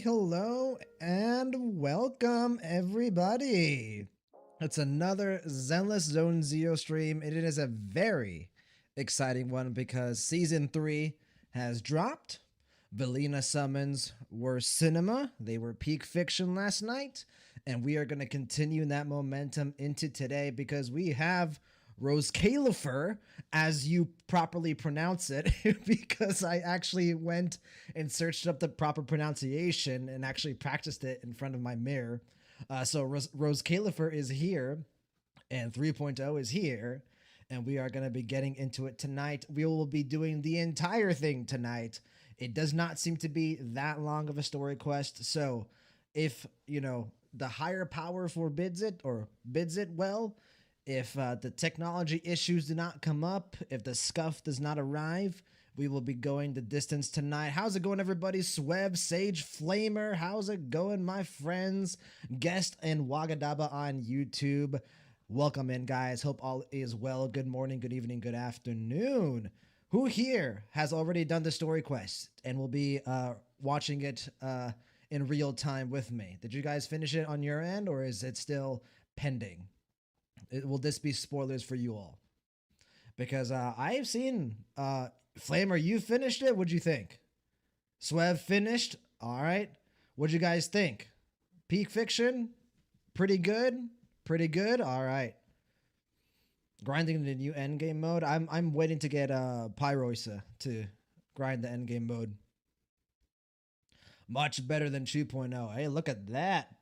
hello, and welcome everybody. It's another Zenless Zone Zero stream. It is a very exciting one because Season 3 has dropped. Velina summons were cinema, they were peak fiction last night, and we are going to continue that momentum into today because we have ROSCAELIFER, as you properly pronounce it, because I actually went and searched up the proper pronunciation and actually practiced it in front of my mirror. So ROSCAELIFER is here, and 3.0 is here, and we are going to be getting into it tonight. We will be doing the entire thing tonight. It does not seem to be that long of a story quest, so if, the higher power forbids it or bids it well, if the technology issues do not come up, if the scuff does not arrive, we will be going the distance tonight. How's it going, everybody? Sweb, Sage, Flamer, how's it going, my friends? Guest and Wagadaba on YouTube. Welcome in, guys. Hope all is well. Good morning, good evening, good afternoon. Who here has already done the story quest and will be watching it in real time with me? Did you guys finish it on your end, or is it still pending? Will this be spoilers for you all? Because I've seen Flamer, you finished it. What'd you think? Swev finished. All right. What'd you guys think? Peak fiction, pretty good. Pretty good. All right. Grinding the new endgame mode. I'm waiting to get Pyroisa to grind the endgame mode. Much better than 2.0. Hey, look at that.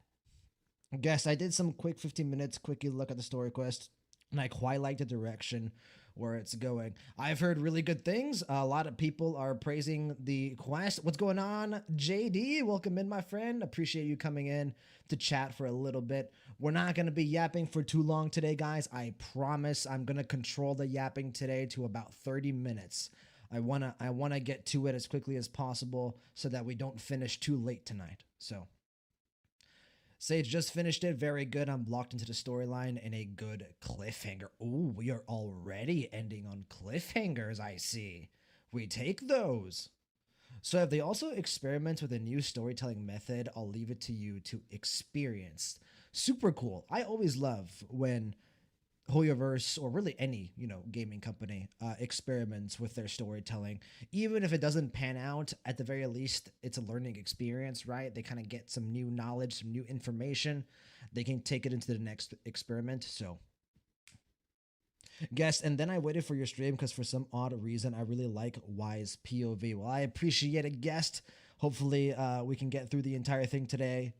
Guess I did some quick 15 minutes quickie look at the story quest, and I quite like the direction where it's going. I've heard really good things. A lot of people are praising the quest. What's going on, JD? Welcome in, my friend. Appreciate you coming in to chat for a little bit. We're not going to be yapping for too long today, guys. I promise I'm going to control the yapping today to about 30 minutes. I wanna get to it as quickly as possible so that we don't finish too late tonight. So Sage just finished it. Very good. I'm locked into the storyline and a good cliffhanger. Ooh, we are already ending on cliffhangers, I see. We take those. So if they also experiment with a new storytelling method, I'll leave it to you to experience. Super cool. I always love when Hoyoverse, or really any, gaming company, experiments with their storytelling. Even if it doesn't pan out, at the very least, it's a learning experience, right? They kind of get some new knowledge, some new information. They can take it into the next experiment. So, guest, and then I waited for your stream because for some odd reason, I really like Wise POV. Well, I appreciate it, guest. Hopefully, we can get through the entire thing today,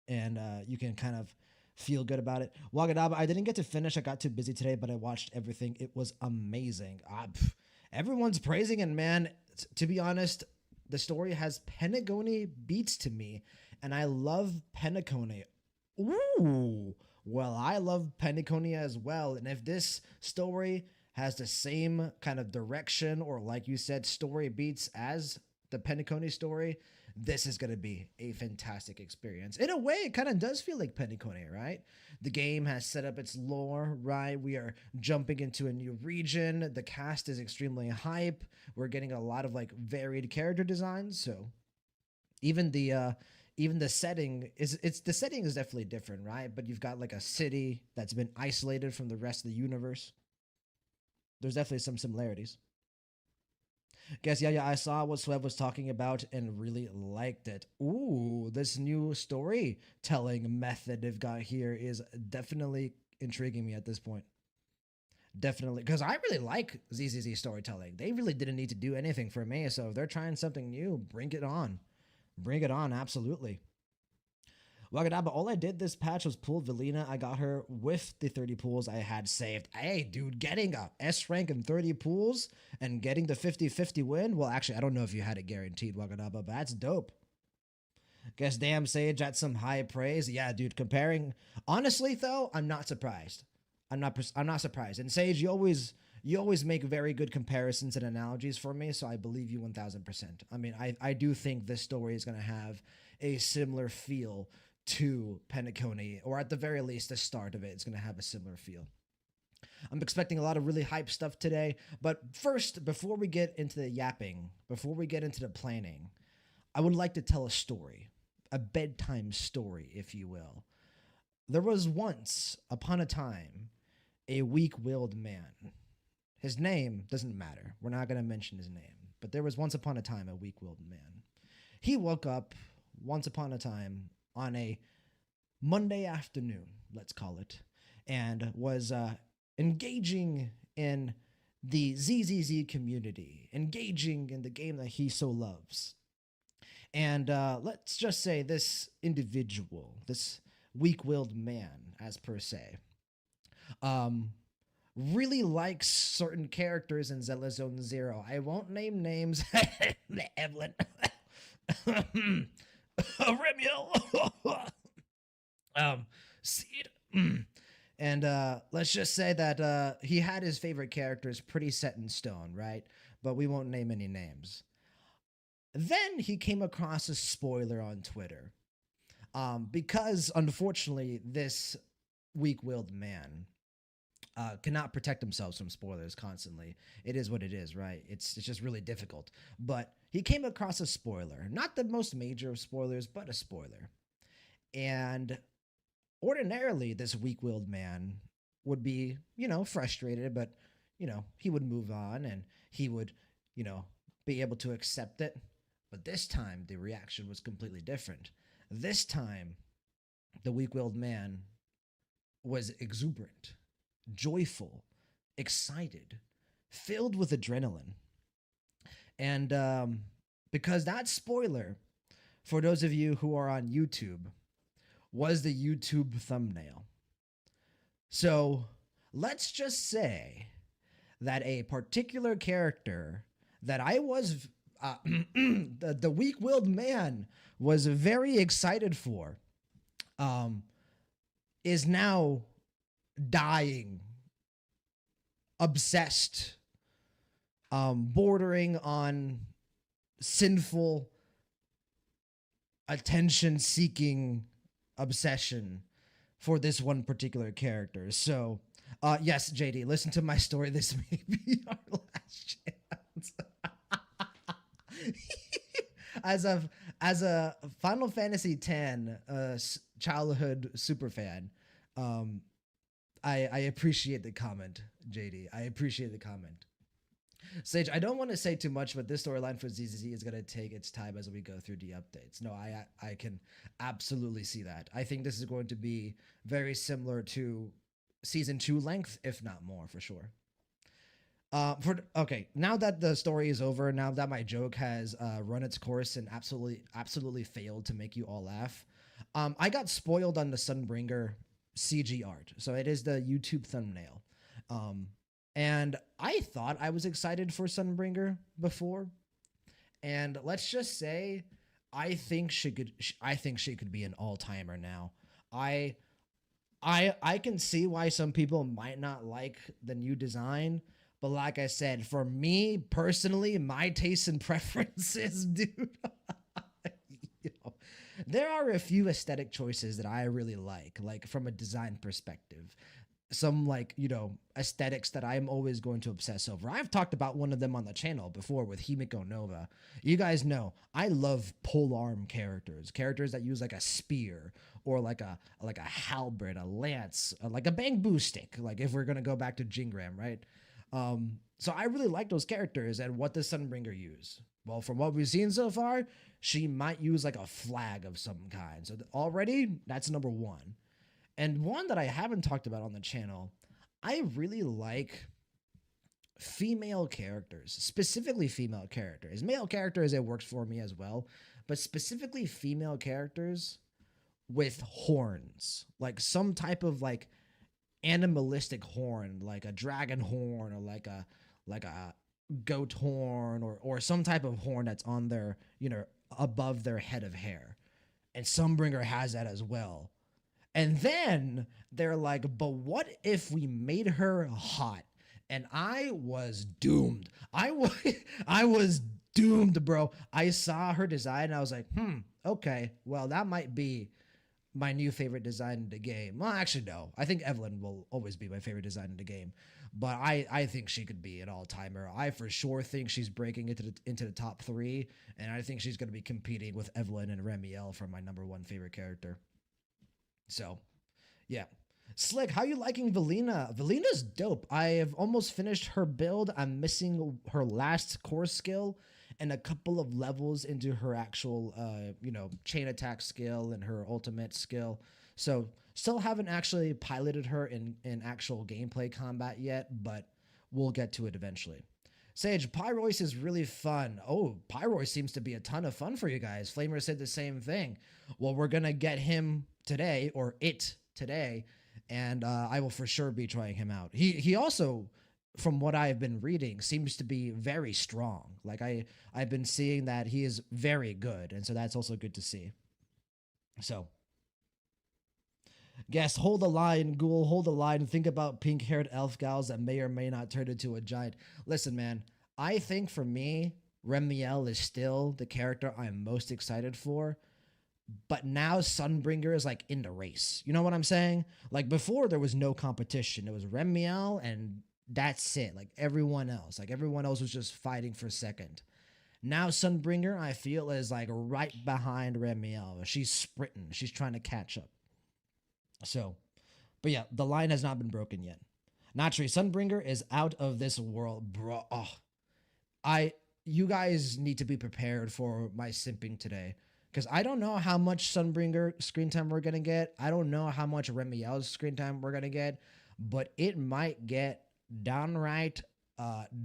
and you can kind of feel good about it. Wagadaba, I didn't get to finish. I got too busy today, but I watched everything. It was amazing. Everyone's praising it, man. To be honest, the story has Pentagony beats to me, and I love Pentagony. Ooh, well, I love Pentagony as well. And if this story has the same kind of direction, or like you said, story beats as the Pentagony story, this is going to be a fantastic experience. In a way, it kind of does feel like Pentagony, right? The game has set up its lore, right? We are jumping into a new region. The cast is extremely hype. We're getting a lot of varied character designs. So even the setting is the setting is definitely different, right? But you've got a city that's been isolated from the rest of the universe. There's definitely some similarities. Guess, yeah, I saw what Sweb was talking about and really liked it. Ooh, this new storytelling method they've got here is definitely intriguing me at this point. Definitely, because I really like ZZZ storytelling. They really didn't need to do anything for me, so if they're trying something new, bring it on. Bring it on, absolutely. Wagadaba, all I did this patch was pull Velina. I got her with the 30 pools I had saved. Hey, dude, getting a S rank and 30 pools and getting the 50-50 win? Well, actually, I don't know if you had it guaranteed, Wagadaba, but that's dope. Guess damn Sage at some high praise. Yeah, dude, comparing. Honestly, though, I'm not surprised. I'm not surprised. And Sage, you always make very good comparisons and analogies for me, so I believe you 1000%. I mean, I do think this story is going to have a similar feel to Pentagony, or at the very least, the start of it is going to have a similar feel. I'm expecting a lot of really hype stuff today, but first, before we get into the yapping, before we get into the planning, I would like to tell a story. a bedtime story, if you will. There was once upon a time a weak-willed man. His name doesn't matter. We're not going to mention his name. But there was once upon a time a weak-willed man. He woke up once upon a time on a Monday afternoon, let's call it, and was engaging in the ZZZ community, engaging in the game that he so loves. And let's just say this individual, this weak-willed man, as per se, really likes certain characters in Zenless Zone Zero. I won't name names. Evelyn. Remiel. Seed. And let's just say that he had his favorite characters pretty set in stone, right? But we won't name any names. Then he came across a spoiler on Twitter. Because, unfortunately, this weak-willed man cannot protect themselves from spoilers constantly. It is what it is, right? It's just really difficult. But he came across a spoiler. Not the most major of spoilers, but a spoiler. And ordinarily, this weak-willed man would be, frustrated, but, he would move on and he would, be able to accept it. But this time, the reaction was completely different. This time, the weak-willed man was exuberant, joyful, excited, filled with adrenaline. And because that spoiler, for those of you who are on YouTube, was the YouTube thumbnail. So let's just say that a particular character that I was, the weak-willed man was very excited for, is now dying, obsessed, bordering on sinful, attention-seeking obsession for this one particular character. So, yes, JD, listen to my story. This may be our last chance. As a Final Fantasy X childhood superfan, I appreciate the comment, JD. I appreciate the comment. Sage, I don't want to say too much, but this storyline for ZZZ is going to take its time as we go through the updates. No, I can absolutely see that. I think this is going to be very similar to Season 2 length, if not more, for sure. Okay, now that the story is over, now that my joke has run its course and absolutely failed to make you all laugh, I got spoiled on the Sunbringer CG art. So it is the YouTube thumbnail. And I thought I was excited for Sunbringer before. And let's just say, I think she could be an all-timer now. I can see why some people might not like the new design, but like I said, for me personally, my tastes and preferences, dude, there are a few aesthetic choices that I really like from a design perspective. Some aesthetics that I'm always going to obsess over. I've talked about one of them on the channel before with Himiko Nova. You guys know I love polearm characters that use like a spear or like a halberd, a lance, like a bamboo stick. Like if we're gonna go back to Jingram, right? So I really like those characters. And what does Sunbringer use? Well, from what we've seen so far, she might use like a flag of some kind. So already that's number one. And one that I haven't talked about on the channel, I really like female characters, specifically female characters. Male characters, it works for me as well, but specifically female characters with horns, like some type of like animalistic horn, like a dragon horn or like a goat horn or some type of horn that's on their, above their head of hair. And Sunbringer has that as well. And then they're like, but what if we made her hot? And I was doomed. I was doomed, bro. I saw her design and I was like, okay, well, that might be my new favorite design in the game. Well, actually, no. I think Evelyn will always be my favorite design in the game. but I think she could be an all timer. I for sure think she's breaking into the top three, and I think she's going to be competing with Evelyn and Remiel for my number one favorite character. So yeah. Slick, how you liking Valina? Valina's dope. I have almost finished her build. I'm missing her last core skill and a couple of levels into her actual, chain attack skill and her ultimate skill. So still haven't actually piloted her in actual gameplay combat yet, but we'll get to it eventually. Sage, Pyrois is really fun. Oh, Pyrois seems to be a ton of fun for you guys. Flamer said the same thing. Well, we're going to get him today, or it today, and I will for sure be trying him out. He also, from what I've been reading, seems to be very strong. Like I've been seeing that he is very good, and so that's also good to see. So, guess hold the line, Ghoul, hold the line. Think about pink-haired elf gals that may or may not turn into a giant. Listen, man, I think for me, Remiel is still the character I'm most excited for. But now Sunbringer is like in the race. You know what I'm saying? Like before, there was no competition. It was Remiel and that's it. Like everyone else was just fighting for second. Now Sunbringer, I feel, is like right behind Remiel. She's sprinting. She's trying to catch up. So, but yeah, the line has not been broken yet. Natri, Sunbringer is out of this world, bro. Oh, you guys need to be prepared for my simping today. Because I don't know how much Sunbringer screen time we're going to get. I don't know how much Remiel's screen time we're going to get. But it might get downright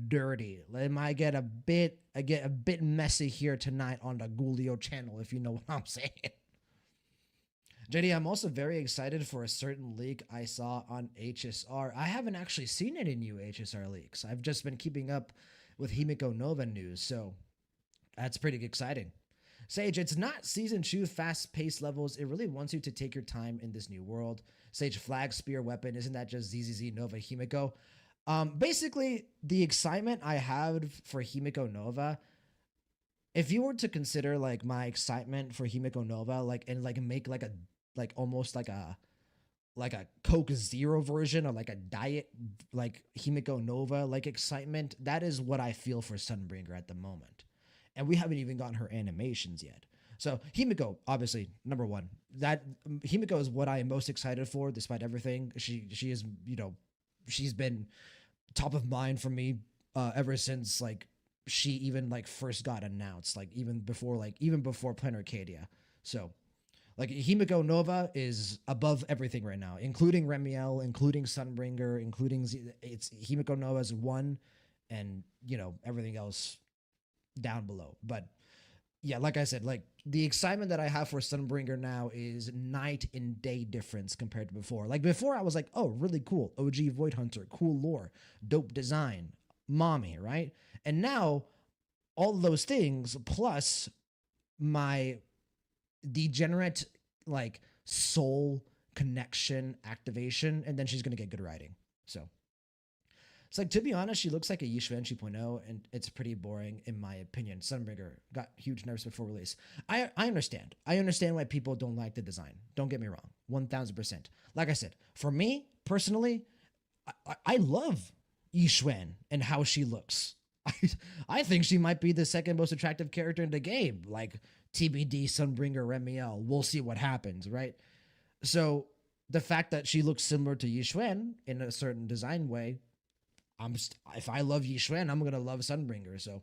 dirty. It might get a bit messy here tonight on the Gulio channel, if you know what I'm saying. JD, I'm also very excited for a certain leak I saw on HSR. I haven't actually seen any new HSR leaks. I've just been keeping up with Himiko Nova news, so that's pretty exciting. Sage, it's not Season 2 fast-paced levels. It really wants you to take your time in this new world. Sage, flag, spear, weapon. Isn't that just ZZZ, Nova, Himiko? Basically, the excitement I have for Himiko Nova, if you were to consider, like, my excitement for Himiko Nova, like, and, like, make, like, a, like, almost like a Coke Zero version or, like, a diet, like, Himiko Nova, like, excitement, that is what I feel for Sunbringer at the moment. And we haven't even gotten her animations yet. So Himiko, obviously, number one. That Himiko is what I am most excited for, despite everything. She is, she's been top of mind for me ever since like she even like first got announced, like even before Plan Arcadia. So like Himiko Nova is above everything right now, including Remiel, including Sunbringer, including it's Himiko Nova's one, and everything else down below. But yeah, like I said, like the excitement that I have for Sunbringer now is night and day difference compared to before. Like before I was like, oh, really cool. OG Void Hunter, cool lore, dope design, mommy, right? And now all of those things plus my degenerate like soul connection activation, and then she's gonna get good writing. So it's like, to be honest, she looks like a Yishuen 2.0, and it's pretty boring, in my opinion. Sunbringer got huge nerfs before release. I understand. I understand why people don't like the design. Don't get me wrong. 1000%. Like I said, for me, personally, I love Yishuen and how she looks. I think she might be the second most attractive character in the game. Like, TBD, Sunbringer, Remiel. We'll see what happens, right? So, the fact that she looks similar to Yishuen in a certain design way, if I love Yishuen, I'm going to love Sunbringer. So,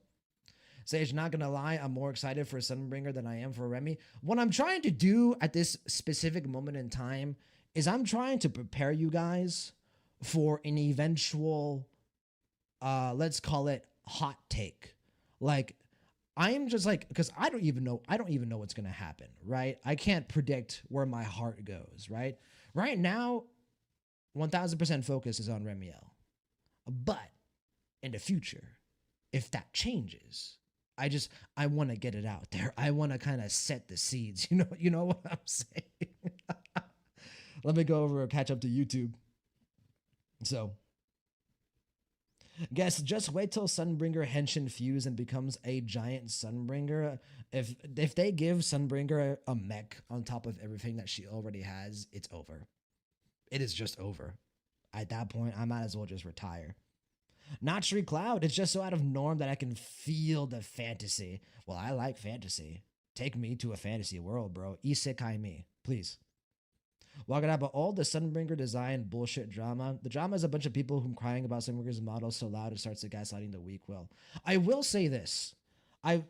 Sage, not going to lie, I'm more excited for Sunbringer than I am for Remy. What I'm trying to do at this specific moment in time is I'm trying to prepare you guys for an eventual, let's call it hot take. Like, I am just like, because I don't even know what's going to happen, right? I can't predict where my heart goes, right? Right now, 1000% focus is on Remiel. But in the future, if that changes, I want to get it out there. I want to kind of set the seeds. You know what I'm saying? Let me go over and catch up to YouTube. So, guess just wait till Sunbringer Henshin fuse and becomes a giant Sunbringer. If they give Sunbringer a mech on top of everything that she already has, it's over. It is just over. At that point, I might as well just retire. Not Street Cloud. It's just so out of norm that I can feel the fantasy. Well, I like fantasy. Take me to a fantasy world, bro. Isekai me, please. Walking out, but all the Sunbringer design bullshit drama. The drama is a bunch of people who crying about Sunbringer's model so loud it starts to gaslighting the weak will. I will say this. I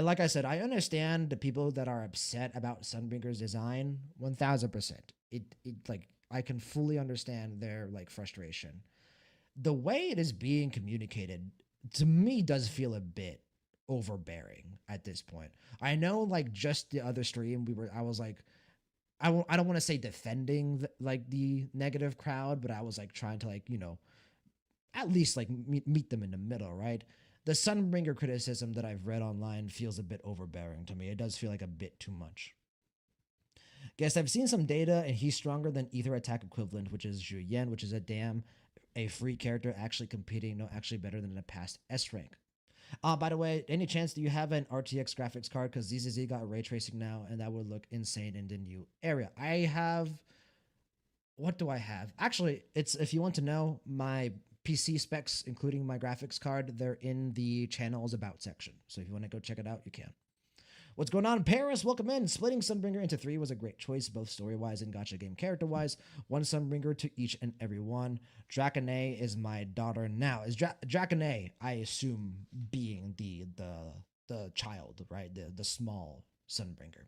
like I said, I understand the people that are upset about Sunbringer's design 1000%. It like I can fully understand their like frustration. The way it is being communicated to me does feel a bit overbearing at this point. I know like just the other stream I was like I don't want to say defending like the negative crowd, but I was like trying to like, at least like meet them in the middle, right? The Sunbringer criticism that I've read online feels a bit overbearing to me. It does feel like a bit too much. Guess I've seen some data and he's stronger than Ether Attack equivalent, which is Zhu Yan, which is a free character actually competing, no, actually better than a past S rank. By the way, any chance do you have an RTX graphics card? Because ZZZ got ray tracing now, and that would look insane in the new area. I have. What do I have? Actually, it's if you want to know my PC specs, including my graphics card, they're in the channels about section. So if you want to go check it out, you can. What's going on, Paris? Welcome in. Splitting Sunbringer into 3 was a great choice, both story-wise and gacha game character-wise. One Sunbringer to each and every one. Dracone is my daughter now. Is Dracone, I assume, being the child, right? The small Sunbringer.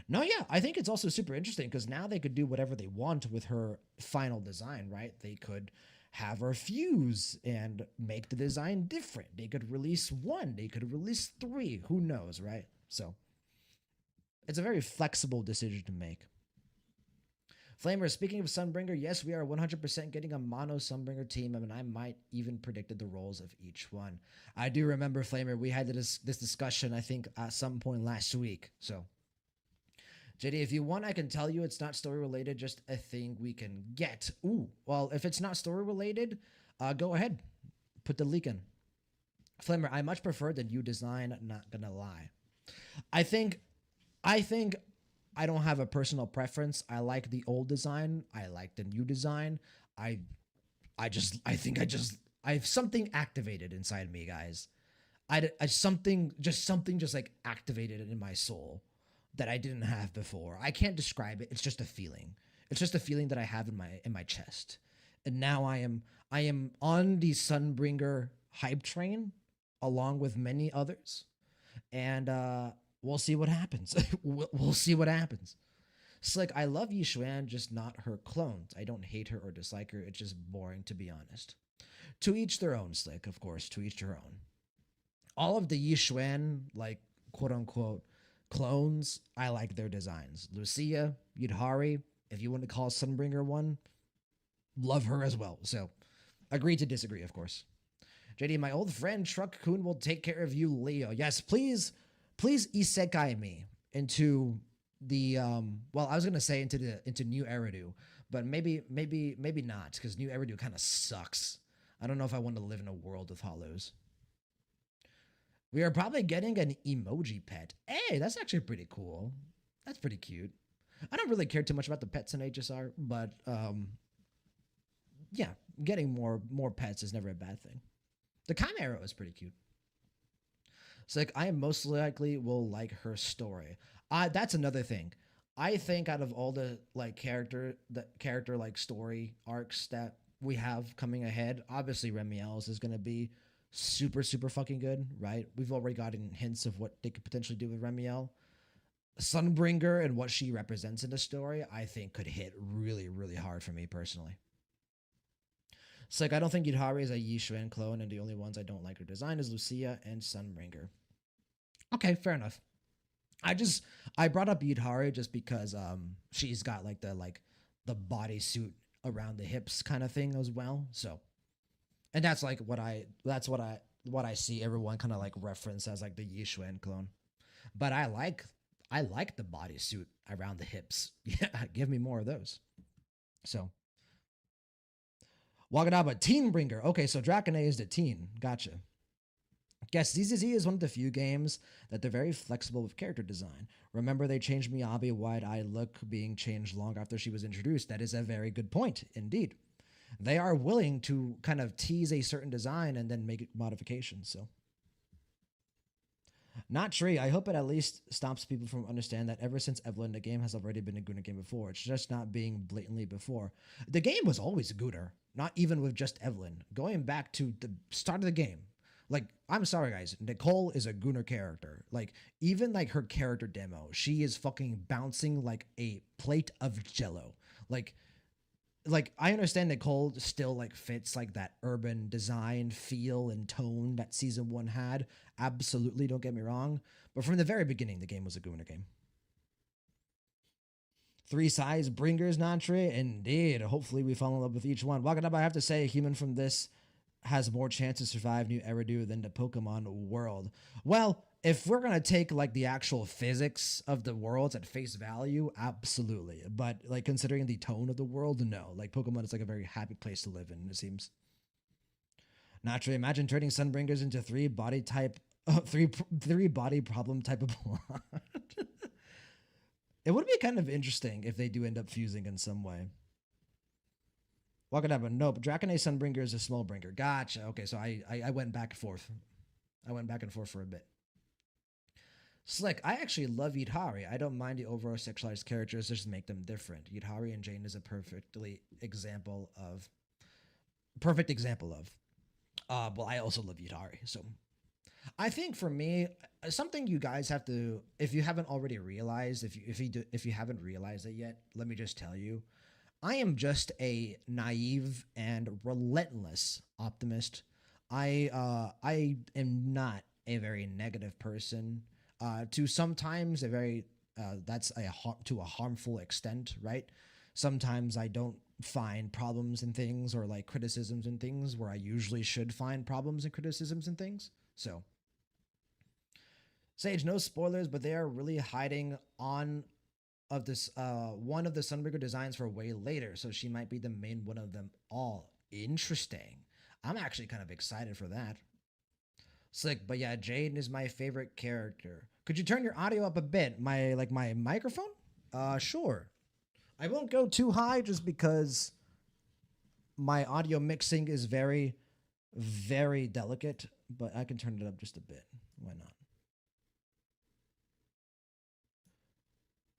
No, yeah, I think it's also super interesting because now they could do whatever they want with her final design, right? They could have her fuse and make the design different. They could release 1, they could release 3, who knows, right? So it's a very flexible decision to make. Flamer, speaking of Sunbringer, yes, we are 100% getting a mono Sunbringer team, and I might even predicted the roles of each one. I do remember, Flamer, we had this discussion, I think, at some point last week. So, JD, if you want, I can tell you it's not story related, just a thing we can get. Ooh, well, if it's not story related, go ahead, put the leak in. Flamer, I much prefer the new design, not gonna lie. I think I don't have a personal preference. I like the old design. I like the new design. I have something activated inside me, guys. Something just like activated in my soul that I didn't have before. I can't describe it. It's just a feeling. It's just a feeling that I have in my chest. And now I am on the Sunbringer hype train along with many others. And we'll see what happens. we'll see what happens. Slick, I love Yishuan, just not her clones. I don't hate her or dislike her. It's just boring, to be honest. To each their own, Slick, of course. To each their own. All of the Yishuan, like, quote-unquote, clones, I like their designs. Lucia, Yudhari, if you want to call Sunbringer one, love her as well. So, agree to disagree, of course. JD, my old friend Truck Kun will take care of you, Leo. Yes, please isekai me into the well, I was gonna say into New Eridu, but maybe not, because New Eridu kind of sucks. I don't know if I want to live in a world with hollows. We are probably getting an emoji pet. Hey, that's actually pretty cool. That's pretty cute. I don't really care too much about the pets in HSR, but yeah, getting more pets is never a bad thing. The Chimera is pretty cute. So like, I most likely will like her story. That's another thing. I think out of all the like character like story arcs that we have coming ahead, obviously Remiel's is gonna be super fucking good, right? We've already gotten hints of what they could potentially do with Remiel. Sunbringer and what she represents in the story, I think could hit really hard for me personally. It's like, I don't think Yudhari is a Yishuan clone, and the only ones I don't like her design is Lucia and Sunbringer. Okay, fair enough. I brought up Yudhari just because she's got like the bodysuit around the hips kind of thing as well. So, and that's like what I see everyone kind of like reference as like the Yishuan clone. But I like the bodysuit around the hips. Yeah, give me more of those. So, Wagadaba, Teen Bringer. Okay, so Dracone is the teen. Gotcha. Guess ZZZ is one of the few games that they're very flexible with character design. Remember, they changed Miyabi wide-eyed look being changed long after she was introduced. That is a very good point, indeed. they are willing to kind of tease a certain design and then make it modifications. So not Tree. I hope it at least stops people from understand that ever since Evelyn, the game has already been a Gunner game before. It's just not being blatantly before. The game was always a Gunner, not even with just Evelyn. Going back to the start of the game, like, I'm sorry guys, Nicole is a Gunner character. Like, even like her character demo, she is fucking bouncing like a plate of jello. Like, I understand Nicole still like fits like that urban design feel and tone that season one had. Absolutely, don't get me wrong. But from the very beginning, the game was a Gunner game. Three size bringers, Nantre. Indeed. Hopefully we fall in love with each one. Walking up, I have to say, a human from this has more chance to survive new Eridu than the Pokemon world. Well, if we're gonna take like the actual physics of the worlds at face value, absolutely. But like considering the tone of the world, no. Like Pokemon is like a very happy place to live in, it seems. Naturally, imagine turning Sunbringers into three body type, three body problem type of plot. It would be kind of interesting if they do end up fusing in some way. Walking up, but nope. Draconic Sunbringer is a small bringer. Gotcha. Okay, so I went back and forth. I went back and forth for a bit. Slick, I actually love Yidhari. I don't mind the overall sexualized characters, just make them different. Yidhari and Jane is a perfect example of. Well, I also love Yidhari, so I think for me, something you guys have to, if you haven't already realized, if you haven't realized it yet, let me just tell you, I am just a naive and relentless optimist. I am not a very negative person. To sometimes a very that's to a harmful extent, right? Sometimes I don't find problems in things or like criticisms in things where I usually should find problems and criticisms in things. So Sage, no spoilers, but they are really hiding on of this one of the Sunbreaker designs for way later, so she might be the main one of them all. Interesting. I'm actually kind of excited for that. Slick, but yeah, Jaden is my favorite character. Could you turn your audio up a bit? My microphone? Sure. I won't go too high just because my audio mixing is very, very delicate, but I can turn it up just a bit. Why not?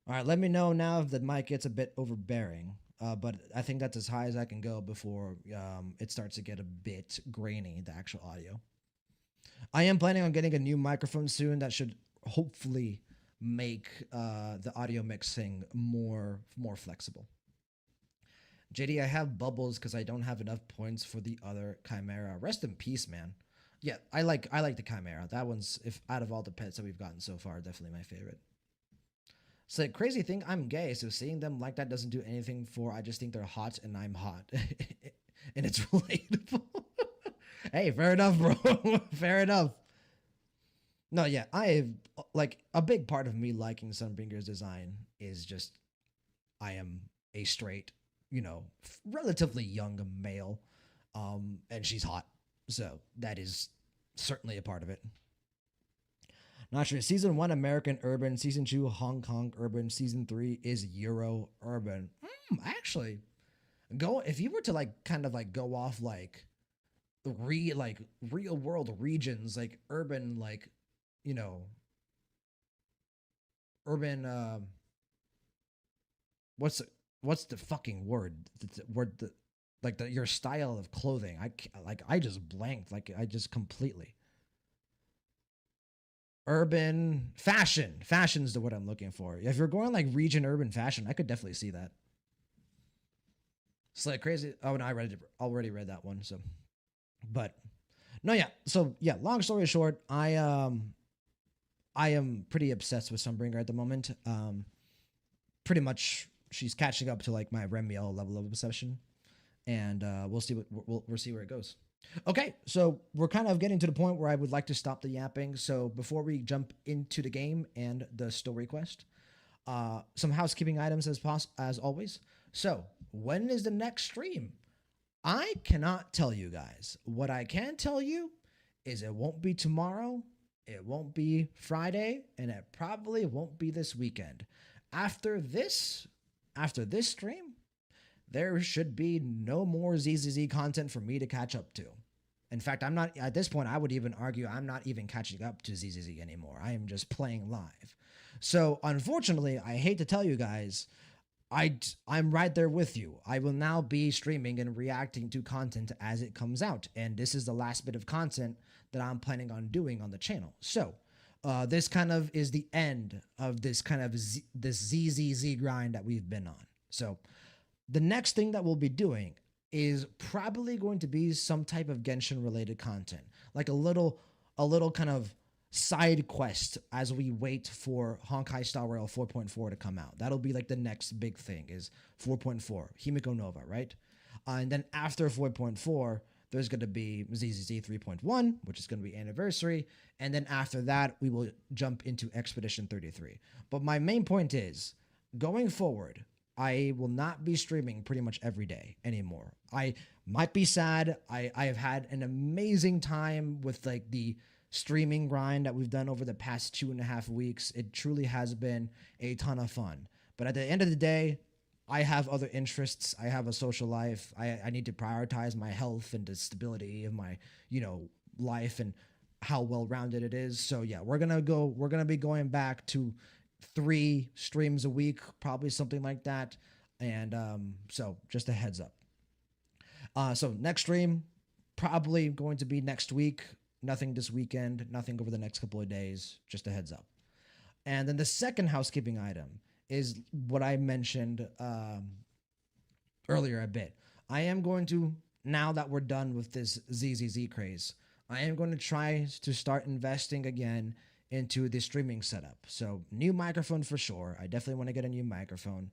All right, let me know now if the mic gets a bit overbearing. But I think that's as high as I can go before it starts to get a bit grainy, the actual audio. I am planning on getting a new microphone soon that should hopefully make the audio mixing more flexible. JD, I have bubbles because I don't have enough points for the other Chimera. Rest in peace, man. Yeah, I like the Chimera. That one's, if out of all the pets that we've gotten so far, definitely my favorite. So the crazy thing, I'm gay, so seeing them like that doesn't do anything for. I just think they're hot and I'm hot, and it's relatable. Hey, fair enough, bro. Fair enough. No, yeah, I like a big part of me liking Sunbringer's design is just I am a straight, relatively young male, and she's hot, so that is certainly a part of it. Not sure. Season 1 American urban, season 2 Hong Kong urban, season 3 is Euro urban. Actually, go if you were to like kind of like go off like real world regions, like urban, like urban what's the fucking word? Your style of clothing. I just blanked, like I just completely. Urban fashion. Fashion's the word I'm looking for. If you're going like region urban fashion, I could definitely see that. It's like crazy. Oh no, already read that one. So, but no, yeah. So yeah. Long story short, I am pretty obsessed with Sunbringer at the moment. Pretty much, she's catching up to like my Remiel level of obsession, and we'll see we'll see where it goes. Okay, so we're kind of getting to the point where I would like to stop the yapping. So before we jump into the game and the story quest, some housekeeping items as always. So when is the next stream? I cannot tell you guys. What I can tell you is it won't be tomorrow, it won't be Friday, and it probably won't be this weekend. After this stream, there should be no more ZZZ content for me to catch up to. In fact, I'm not, at this point, I would even argue I'm not even catching up to ZZZ anymore. I am just playing live. So, unfortunately, I hate to tell you guys, I'm right there with you. I will now be streaming and reacting to content as it comes out, and this is the last bit of content that I'm planning on doing on the channel. So, this kind of is the end of this kind of this ZZZ grind that we've been on. So, the next thing that we'll be doing is probably going to be some type of Genshin related content, like a little kind of side quest as we wait for Honkai Star Rail 4.4 to come out. That'll be like the next big thing is 4.4, Himiko Nova, right? And then after 4.4, there's going to be ZZZ 3.1, which is going to be anniversary. And then after that, we will jump into Expedition 33. But my main point is, going forward, I will not be streaming pretty much every day anymore. I might be sad. I have had an amazing time with like the streaming grind that we've done over the past 2.5 weeks. It truly has been a ton of fun. But at the end of the day, I have other interests. I have a social life. I need to prioritize my health and the stability of my, life and how well-rounded it is. So yeah, we're going to be going back to 3 streams a week, probably something like that. And so just a heads up. So next stream, probably going to be next week. Nothing this weekend, nothing over the next couple of days, just a heads up. And then the second housekeeping item is what I mentioned earlier a bit. I am going to, now that we're done with this ZZZ craze, I am going to try to start investing again into the streaming setup. So new microphone for sure. I definitely want to get a new microphone.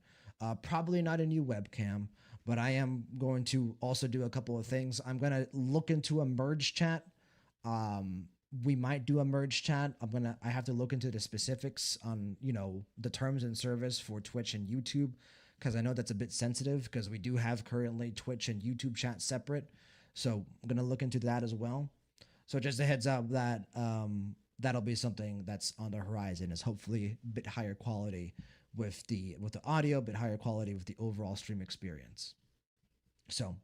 Probably not a new webcam, but I am going to also do a couple of things. I'm going to look into a merge chat. We might do a merge chat. I have to look into the specifics on, the terms and service for Twitch and YouTube, because I know that's a bit sensitive because we do have currently Twitch and YouTube chat separate. So I'm going to look into that as well. So just a heads up that, that'll be something that's on the horizon, is hopefully a bit higher quality with the audio, a bit higher quality with the overall stream experience. So,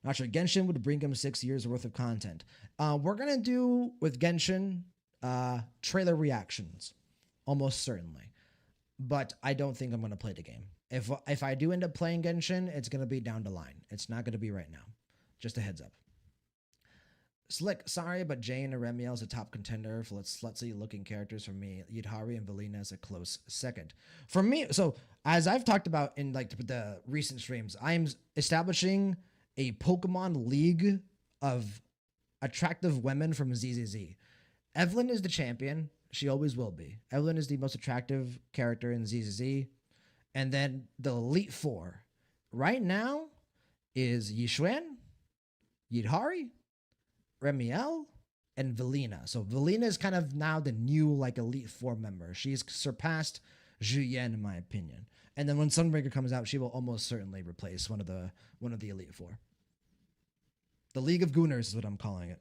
not sure. Genshin would bring him 6 years worth of content. We're going to do with Genshin trailer reactions, almost certainly. But I don't think I'm going to play the game. If I do end up playing Genshin, it's going to be down the line. It's not going to be right now. Just a heads up. Slick, sorry, but Jane and Remiel is a top contender for slutsy looking characters for me. Yidhari and Valina is a close second. For me, so as I've talked about in like the recent streams, I'm establishing a Pokemon league of attractive women from ZZZ. Evelyn is the champion. She always will be. Evelyn is the most attractive character in ZZZ. And then the Elite Four right now is Yixuan, Yidhari, Remiel, and Valina. So Valina is kind of now the new like Elite Four member. She's surpassed Juyen in my opinion. And then when Sunbreaker comes out, she will almost certainly replace one of the Elite Four. The League of Gooners is what I'm calling it.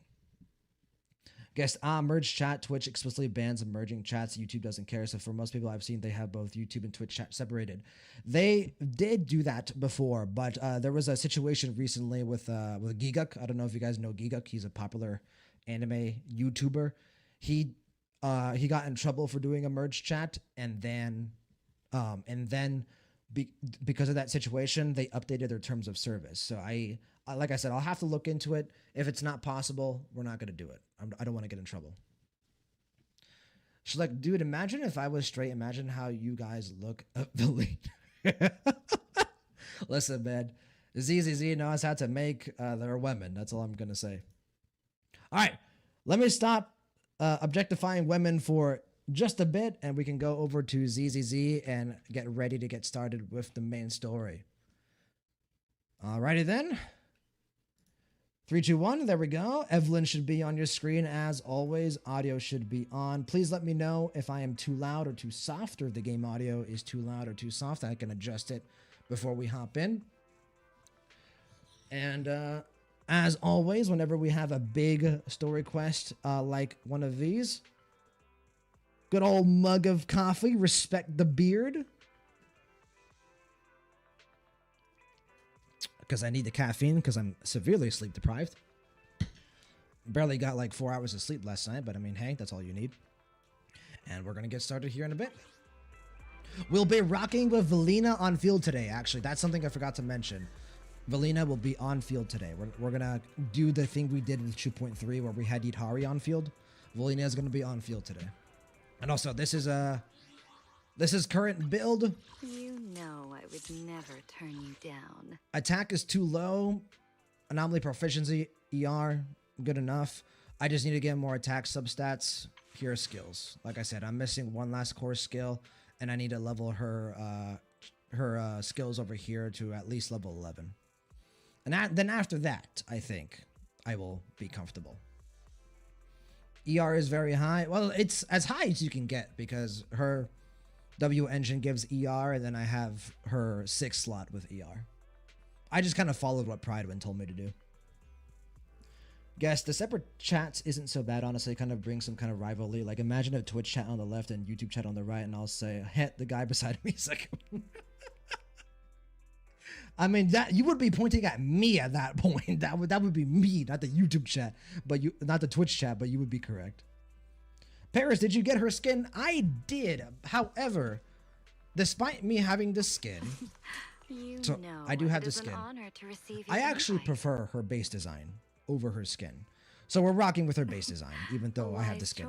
Guest, merge chat. Twitch explicitly bans merging chats. YouTube doesn't care. So for most people I've seen, they have both YouTube and Twitch chat separated. They did do that before, but there was a situation recently with Giguk. I don't know if you guys know Giguk. He's a popular anime YouTuber. He got in trouble for doing a merge chat, and then because of that situation, they updated their terms of service. So like I said, I'll have to look into it. If it's not possible, we're not going to do it. I don't want to get in trouble. She's like, dude, imagine if I was straight. Imagine how you guys look at the lead. Listen, man, ZZZ knows how to make their women. That's all I'm going to say. All right, let me stop objectifying women for just a bit, and we can go over to ZZZ and get ready to get started with the main story. Alrighty then. 3, 2, 1, there we go. Evelyn should be on your screen as always. Audio should be on. Please let me know if I am too loud or too soft, or if the game audio is too loud or too soft. I can adjust it before we hop in. And as always, whenever we have a big story quest like one of these, good old mug of coffee, respect the beard. because I need the caffeine because I'm severely sleep deprived. Barely got like 4 hours of sleep last night, but I mean, hey, that's all you need. And we're going to get started here in a bit. We'll be rocking with Velina on field today, actually. That's something I forgot to mention. Velina will be on field today. We're going to do the thing we did with 2.3 where we had Yidhari on field. Velina is going to be on field today. And also, this is current build. You know I would never turn you down. Attack is too low. Anomaly proficiency, ER, good enough. I just need to get more attack substats. Here are skills. Like I said, I'm missing one last core skill, and I need to level her skills over here to at least level 11. And then after that, I think I will be comfortable. ER is very high. Well, it's as high as you can get because her W engine gives ER, and then I have her 6th slot with ER. I just kind of followed what Pridewin told me to do. Guess the separate chats isn't so bad, honestly. It kind of brings some kind of rivalry. Like, imagine a Twitch chat on the left and YouTube chat on the right, and I'll say, "Hit the guy beside me." I mean, that you would be pointing at me at that point. That would be me, not the YouTube chat, but not the Twitch chat, but you would be correct. Paris, did you get her skin? I did. However, despite me having the skin, so I do have the skin. I actually prefer her base design over her skin. So we're rocking with her base design, even though I have the skin.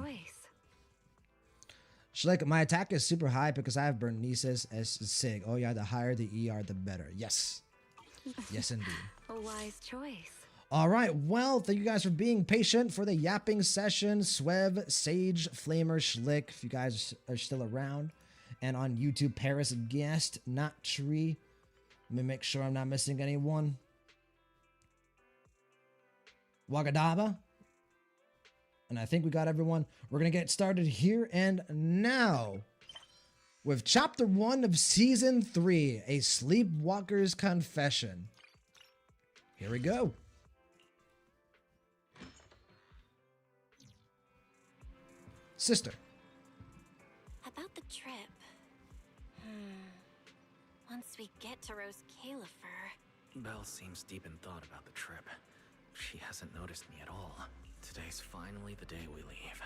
She's like, my attack is super high because I have Bernice's as Sig. Oh yeah, the higher the ER, the better. Yes. Yes, indeed. A wise choice. All right, well, thank you guys for being patient for the yapping session. Swev, Sage, Flamer, Schlick, if you guys are still around. And on YouTube, Paris Guest, Not Tree. Let me make sure I'm not missing anyone. Wagadaba. And I think we got everyone. We're going to get started here and now with Chapter 1 of Season 3, A Sleepwalker's Confession. Here we go. Sister. About the trip. Once we get to ROSCAELIFER. Belle seems deep in thought about the trip. She hasn't noticed me at all. Today's finally the day we leave.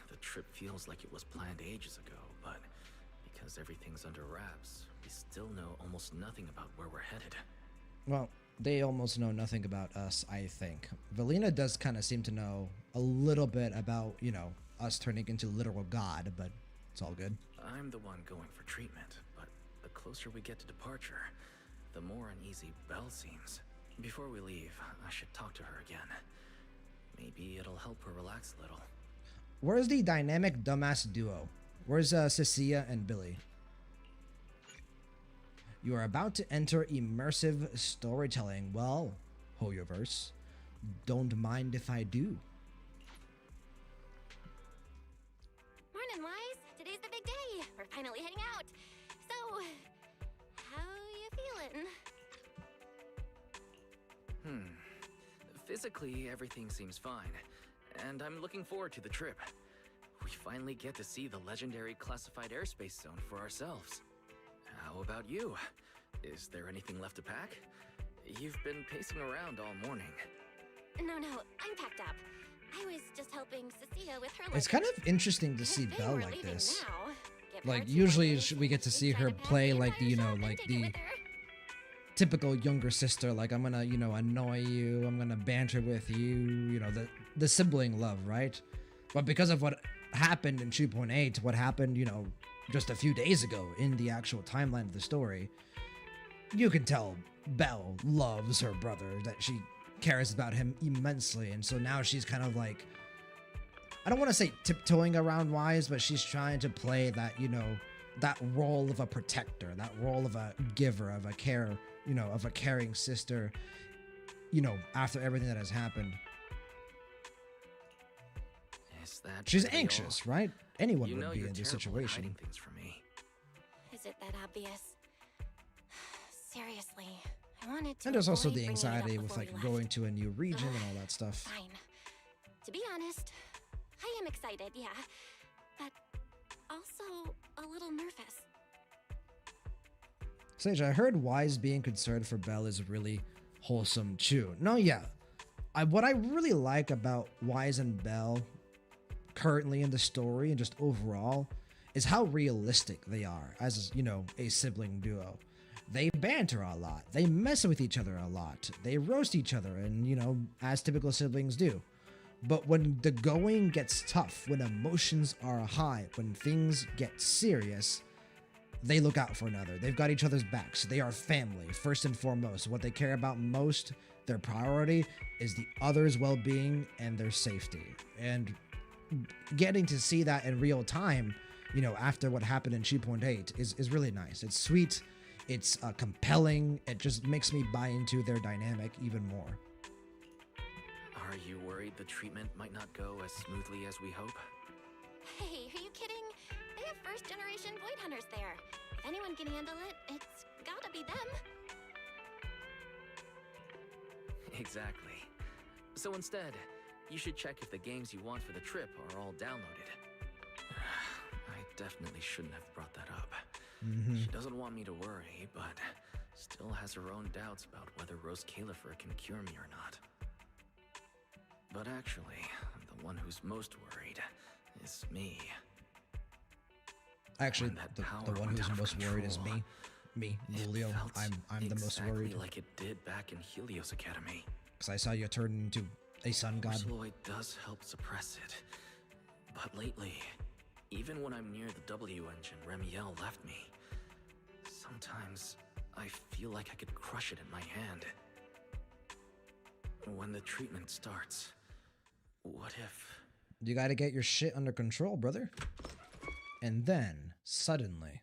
The trip feels like it was planned ages ago, but because everything's under wraps, we still know almost nothing about where we're headed. Well, they almost know nothing about us, I think. Velina does kind of seem to know a little bit about, you know, us turning into literal god, but it's all good. I'm the one going for treatment, but the closer we get to departure, the more uneasy Belle seems. Before we leave, I should talk to her again. Maybe it'll help her relax a little. Where's the dynamic dumbass duo? Where's Cecilia and Billy? You are about to enter immersive storytelling. Well, Hoyoverse, don't mind if I do. Morning, Wise. Today's the big day. We're finally heading out. So, how you feeling? Physically, everything seems fine, and I'm looking forward to the trip. We finally get to see the legendary classified airspace zone for ourselves. How about you? Is there anything left to pack? You've been pacing around all morning. No, I'm packed up. I was just helping Cecilia with her. It's kind of interesting to see Belle like this. Now. Like, usually we get to see her play like the, you know, like the typical younger sister, like, I'm gonna, you know, annoy you, I'm gonna banter with you, you know, the sibling love, right? But because of what happened in 2.8, what happened, you know, just a few days ago in the actual timeline of the story, you can tell Belle loves her brother, that she cares about him immensely, and so now she's kind of like, I don't want to say tiptoeing around Wise, but she's trying to play that, you know, that role of a protector, that role of a giver, of a care, you know, of a caring sister, you know, after everything that has happened. Is that She's really anxious, all? right? Anyone You know would be you're in this terrible at situation. hiding things from me. Is it that obvious? Seriously, I wanted to. And there's also avoid the bringing it up anxiety with before like we going left. to a new region and all that stuff. Fine. To be honest, I am excited, yeah, but also a little nervous. Sage, I heard Wise being concerned for Belle is really wholesome too. No, yeah. What I really like about Wise and Belle currently in the story and just overall is how realistic they are as, you know, a sibling duo. They banter a lot. They mess with each other a lot. They roast each other and, you know, as typical siblings do. But when the going gets tough, when emotions are high, when things get serious, they look out for another. They've got each other's backs. They are family, first and foremost. What they care about most, their priority, is the other's well-being and their safety. And getting to see that in real time, you know, after what happened in 2.8 is really nice. It's sweet. It's compelling. It just makes me buy into their dynamic even more. Are you worried the treatment might not go as smoothly as we hope? Hey, are you kidding? They have first-generation Void Hunters there. If anyone can handle it, it's gotta be them. Exactly. So instead, you should check if the games you want for the trip are all downloaded. I definitely shouldn't have brought that up. She doesn't want me to worry, but still has her own doubts about whether ROSCAELIFER can cure me or not. But actually, the one who's most worried is me. Actually, When that the power one went who's out of most worried is control, me, it Julio. felt I'm the most exactly worried like it did back in Helios Academy. because I saw you turn into a sun god. Floyd does help suppress it. But lately, even when I'm near the W engine Remiel left me, sometimes I feel like I could crush it in my hand. When the treatment starts, what if... You gotta get your shit under control, brother. And then, suddenly...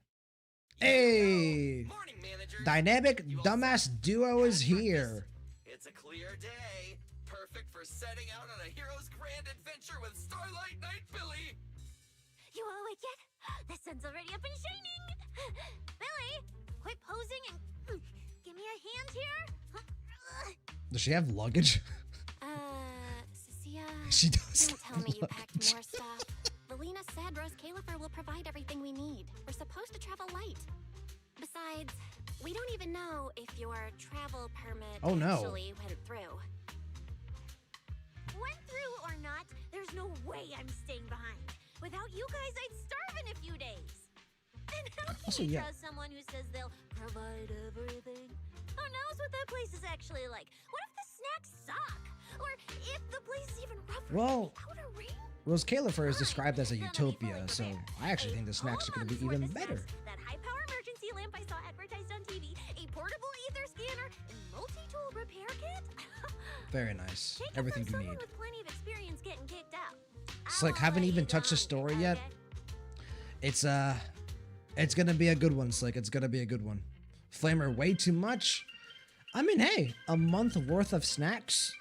Hey! Morning, manager. Dynamic You all dumbass set? duo is Had here. breakfast? It's a clear day. Perfect for setting out on a hero's grand adventure with Starlight Knight Billy. You all awake yet? The sun's already up and shining! Billy, quit posing and give me a hand here. Does she have luggage? Cecilia, She does. don't tell me you packed more stuff. Valina said ROSCAELIFER will provide everything we need. We're supposed to travel light. Besides, we don't even know if your travel permit actually went through. Went through or not, there's no way I'm staying behind. Without you guys, I'd starve in a few days. And how can Also, you yeah. trust someone who says they'll provide everything? Who knows what that place is actually like? What if the snacks suck? Or if the place is even rougher Well, than the outer ring? ROSCAELIFER is described as a Then let me fully utopia, so prepare. I actually think the A snacks are whole going to be month's even worth of better. snacks, that high-power emergency lamp I saw advertised on TV, a portable ether scanner, and multi-tool repair kit? Very nice. Take it Everything from you someone need. with plenty of experience getting kicked out. It's like, haven't even touched the story yet. It's gonna be a good one, Slick. It's gonna be a good one. Flamer way too much. I mean, hey, a month worth of snacks.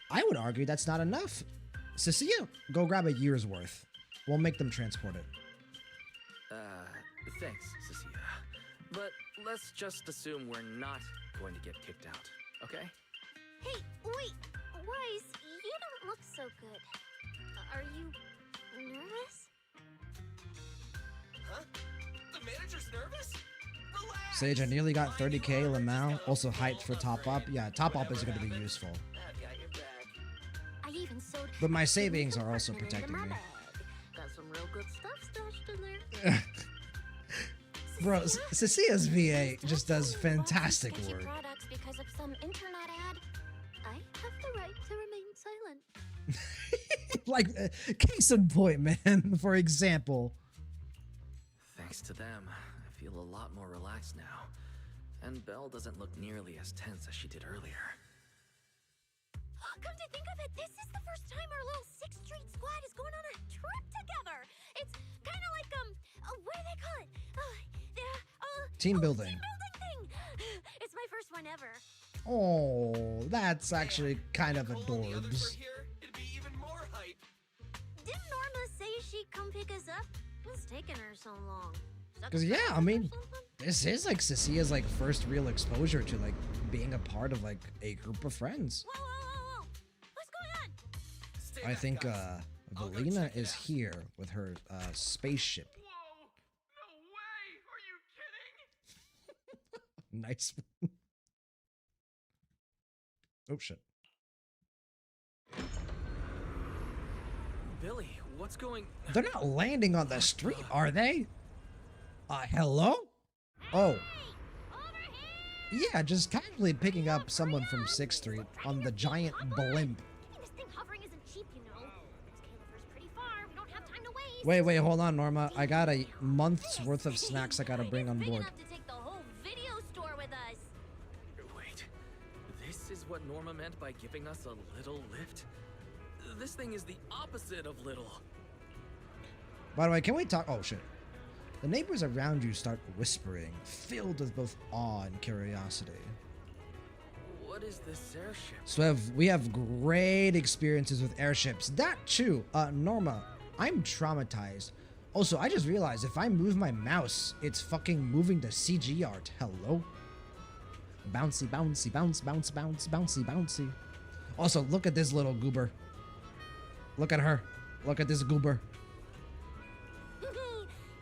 I would argue that's not enough. Cecilia, go grab a year's worth. We'll make them transport it. Thanks, Cecilia. But let's just assume we're not going to get kicked out, okay? Hey, wait, Wise, you don't look so good. Are you nervous? Huh? The manager's nervous? Relax. Sage, I nearly got 30k Lamau. Also hyped for top up. Yeah, top up is gonna be useful. I've got your back. I even sewed But my a savings are also compartment into protecting my me. bag. Got some real good stuff stashed in there. Bro, Cecilia's VA just does fantastic Sketchy work. products because of some internet ad. I have the right to remain silent. Like, case in point, man. For example. Thanks to them, I feel a lot more relaxed now. And Belle doesn't look nearly as tense as she did earlier. Come to think of it, this is the first time our little 6th Street squad is going on a trip together. It's kind of like, what do they call it? Team building. Team building thing. It's my first one ever. Oh, that's actually kind of Nicole and the others adorbs. were here, it'd be even more hype. Didn't Norma say she'd come pick us up? What's taking her so long? Stuck 'Cause, in yeah, I traffic or mean, something? This is like Cecilia's like first real exposure to like being a part of like a group of friends. Whoa. What's going on? Stay I back, think guys. I'll go Valina check it is out. here with her spaceship. Whoa! No way! Are you kidding? Nice. Oh shit. Billy, what's going? They're not landing on the street, are they? Hello? Oh. Yeah, just casually picking up someone from 6th Street on the giant blimp. This thing hovering isn't cheap, you know. ROSCAELIFER's pretty far. We don't have time to waste. Wait, hold on, Norma. I got a month's worth of snacks I gotta bring on Big board. enough to take the whole video store with us. Wait, this is what Norma meant by giving us a little lift? This thing is the opposite of little. By the way, can we talk? Oh shit. The neighbors around you start whispering, filled with both awe and curiosity. What is this airship? So we have great experiences with airships. That too. Norma, I'm traumatized. Also, I just realized if I move my mouse, it's fucking moving the CG art. Hello? Bouncy, bouncy, bounce, bounce, bounce, bouncy, bouncy. Also, look at this little goober. Look at her. Look at this goober.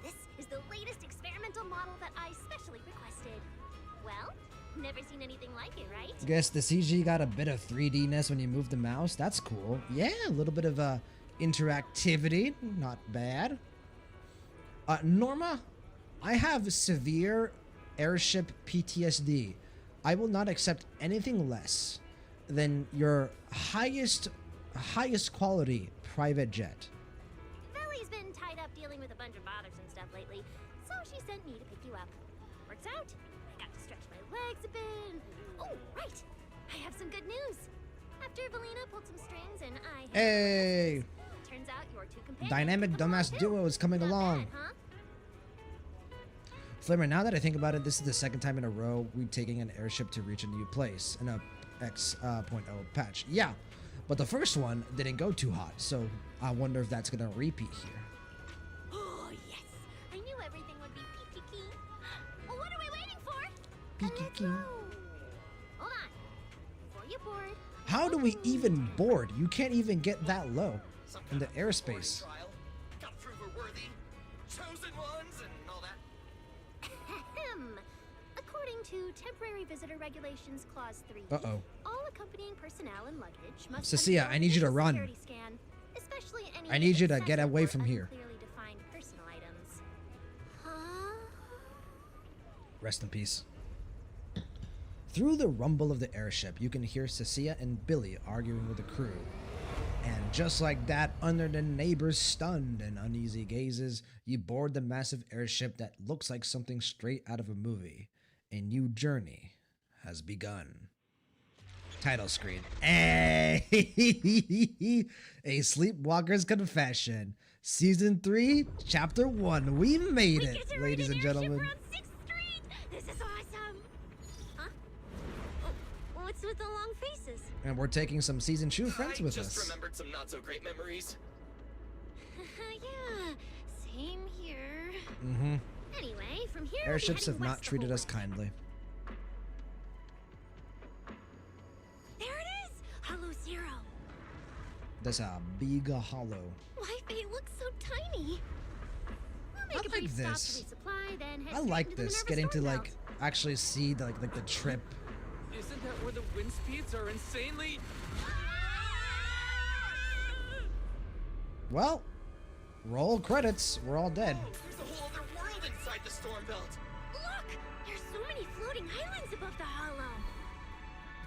This is the latest experimental model that I specially requested. Well, never seen anything like it, right? Guess the CG got a bit of 3D-ness when you move the mouse. That's cool. Yeah, a little bit of interactivity. Not bad. Norma, I have severe airship PTSD. I will not accept anything less than your highest quality private jet. Valley's been tied up dealing with a bunch of bothersome stuff lately, so she sent me to pick you up. Works out. I got to stretch my legs a bit. Oh, right. I have some good news. After Valina pulled some strings and I... Hey! Turns out your two companions... Dynamic picked them dumbass up, duo too. is coming Not along. bad, huh? Flimmer, now that I think about it, this is the second time in a row we're taking an airship to reach a new place in a X.0 patch. Yeah, but the first one didn't go too hot, so I wonder if that's gonna repeat here. Oh, yes. I knew everything would be peaky. Well, what are we waiting for? Peaky Let's key. go. Hold on. Before you board... How do we even board? You can't even get that low Some in the kind of boarding airspace. trial. Gotta prove we're worthy. Chosen ones and all that. Ahem. According to Temporary Visitor Regulations Clause 3, Uh-oh. all accompanying personnel and luggage must Cecilia, undergo I need you to a run. security scan, especially any I need you to get excessive away or from here. unclearly defined personal items. Huh? Rest in peace. Through the rumble of the airship, you can hear Cecilia and Billy arguing with the crew. And just like that, under the neighbors' stunned and uneasy gazes, you board the massive airship that looks like something straight out of a movie. A new journey has begun. Title screen. Hey! A Sleepwalker's Confession. Season 3, Chapter 1. We made We it, get to ladies ride and an airship gentlemen. around 6th Street! This is awesome! Huh? Oh, what's with the long faces? And we're taking some Season 2 friends I with just us. remembered some not so great memories. Yeah, same here. Mm-hmm. Anyway, from here Airships we'll have be heading not west the treated whole us way. kindly. There it is! Hollow Zero. There's a big hollow. Why, they look so tiny. We'll make I a brief like stop this. to resupply, then head I straight like into the this, Minerva getting to storm like belt. actually see the, like the trip. Isn't that where the wind speeds are insanely? Well, roll credits. We're all dead. Oh, there's a whole other world inside the storm belt. Look! There's so many floating islands above the hollow.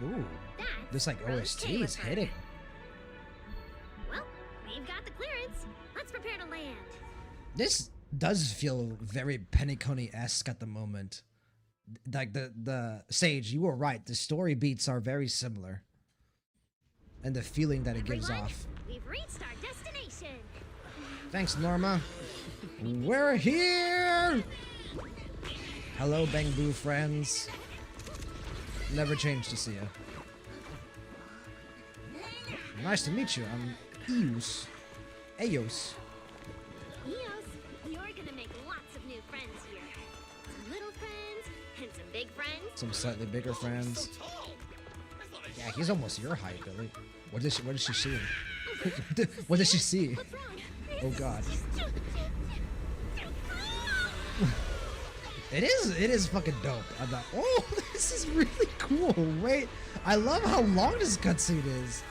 Ooh, That's this like OST is ROSCAELIFER. hitting. Well, we've got the clearance. Let's prepare to land. This does feel very Pennyconey-esque at the moment. Like the Sage, you were right. The story beats are very similar, and the feeling that it gives Everyone, off. we've reached our destination. Thanks, Norma. We're here! Hello, Bang Boo friends. Never changed to see ya. Nice to meet you. I'm Eos. Eos. Eos, you're gonna make lots of new friends here. Some little friends and some big friends. Some slightly bigger friends. So tall. I thought I Yeah, he's almost your height, Billy. What is she seeing? What does she see? What's wrong? Oh God. It is fucking dope. I'm like, oh, this is really cool. Wait, I love how long this cutscene is.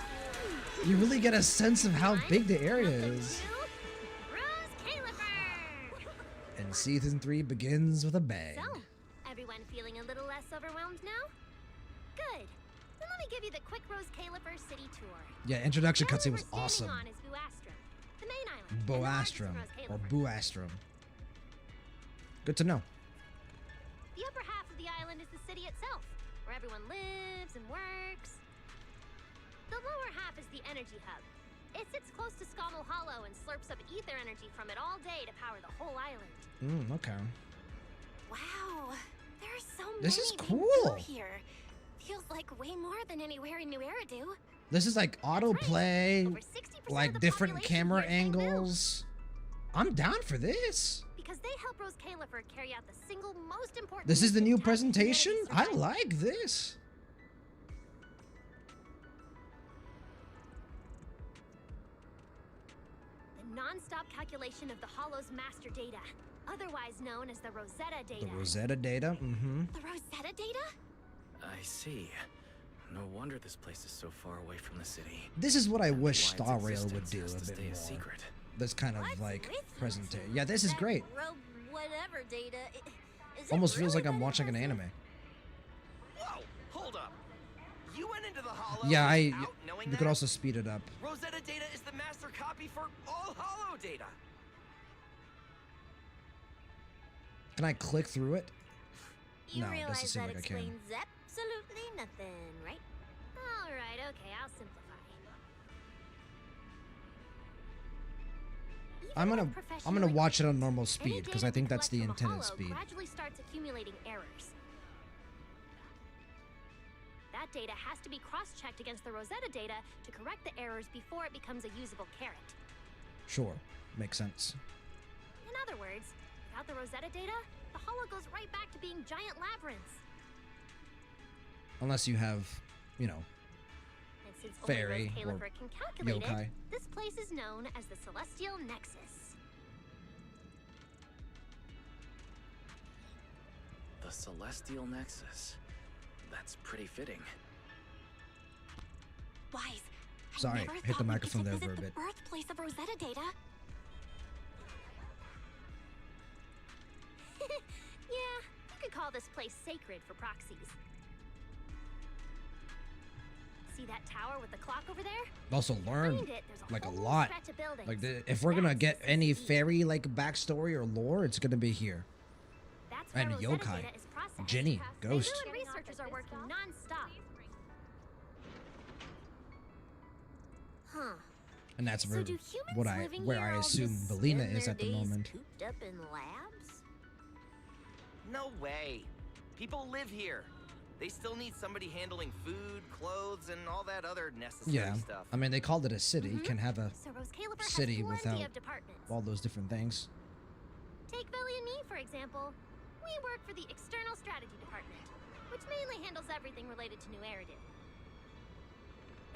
You really get a sense of how big the area is. ROSCAELIFER! And season 3 begins with a bang. So, everyone feeling a little less overwhelmed now? Good. Then let me give you the quick ROSCAELIFER city tour. Yeah, introduction Now cutscene we're was standing awesome. on is Buastrom, the main island, and the largest Boastrom or ROSCAELIFER. Buastrom. Good to know. The upper half of the island is the city itself, where everyone lives and works. The lower half is the energy hub. It sits close to Scommel Hollow and slurps up ether energy from it all day to power the whole island. Okay. Wow, there are so many. This is Bamboo cool. here. Feels like way more than anywhere in New Eridu. This is like autoplay, Over 60% of like the different population camera here is Bamboo. angles. I'm down for this. Because they help ROSCAELIFER carry out the single most important This is the mission new to help presentation? humanity I survive. like this. The non-stop calculation of the Hollow's master data, otherwise known as the Rosetta data. The Rosetta data, The Rosetta data? I see. No wonder this place is so far away from the city. This is what I And wish why its Star Rail would existence do has to a bit stay more. a secret. This kind of What's like with presentation. Yeah, this is that great. Whatever data. Is it Almost feels really like I'm that watching an impressive? anime. Whoa, hold up. You went into the Hollow Yeah, without knowing you that? could also speed it up. Rosetta data is the master copy for all Hollow data. Oh, Can I click through it? You No, it realize doesn't seem that like I can. explains absolutely nothing, right? All right, okay, I'll simplify. I'm Even gonna with I'm gonna professional watch it on equipment, normal any speed because data I think we that's the collect from a intended Hollow speed. gradually starts accumulating errors. That data has to be cross-checked against the Rosetta data to correct the errors before it becomes a usable carrot. Sure, makes sense. In other words, without the Rosetta data, the Hollow goes right back to being giant labyrinths. Unless you have, you know, And since Fairy only or ROSCAELIFER can calculate yokai. it, this place is known as the Celestial Nexus. The Celestial Nexus. That's pretty fitting. Wise. I Sorry, never hit thought the we'd microphone get to there for a visit bit. the birthplace of Rosetta data. Yeah, you could call this place sacred for proxies. See that tower with the clock over there? Also learn Behind it, there's like a whole lot. stretch of buildings. Like if we're gonna That's get the any key. fairy like backstory or lore, it's gonna be here. That's where and Rosetta yokai. data is processed. Ginny, Ghost. Bamboo and researchers are working non-stop. Huh. And that's So where do humans what I living where here I all assume just Belina spend is their at the days moment. cooped up in labs? No way. People live here. They still need somebody handling food, clothes, and all that other necessary Yeah, stuff. I mean they called it a city. You Mhm. can have a So ROSCAELIFER city has plenty without of departments. all those different things. Take Billy and me, for example. We work for the External Strategy Department, which mainly handles everything related to New Eridu.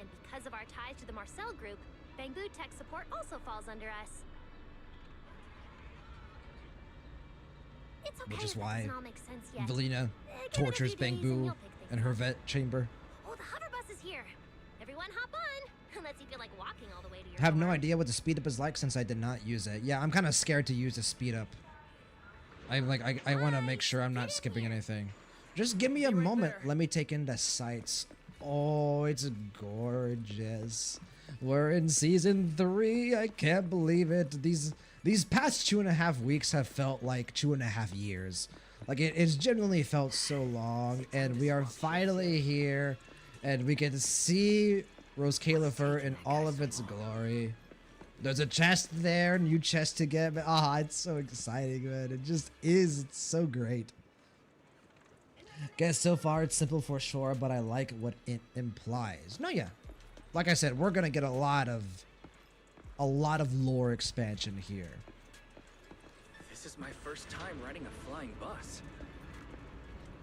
And because of our ties to the Marcel Group, Bamboo Tech Support also falls under us. It's okay Which is if that why doesn't all make sense yet. Belina Give it a tortures few days and Bamboo you'll pick things in her up. vet chamber. Oh, the hover bus is here. Everyone hop on, unless you feel like walking all the way to your I have no car. idea what the speed up is like since I did not use it. Yeah, I'm kind of scared to use the speed up. I want to make sure I'm not skipping anything. Just give me a Be right moment. there. Let me take in the sights. Oh, it's gorgeous. We're in season 3. I can't believe it. These past 2.5 weeks have felt like 2.5 years. Like it's genuinely felt so long, and we are finally here, and we get to see ROSCAELIFER in all of its glory. There's a chest there, new chest to get. Ah, it's so exciting, man. It just is. It's so great. Guess so far it's simple for sure, but I like what it implies. No, yeah. Like I said, we're gonna get a lot of lore expansion here. This is my first time riding a flying bus.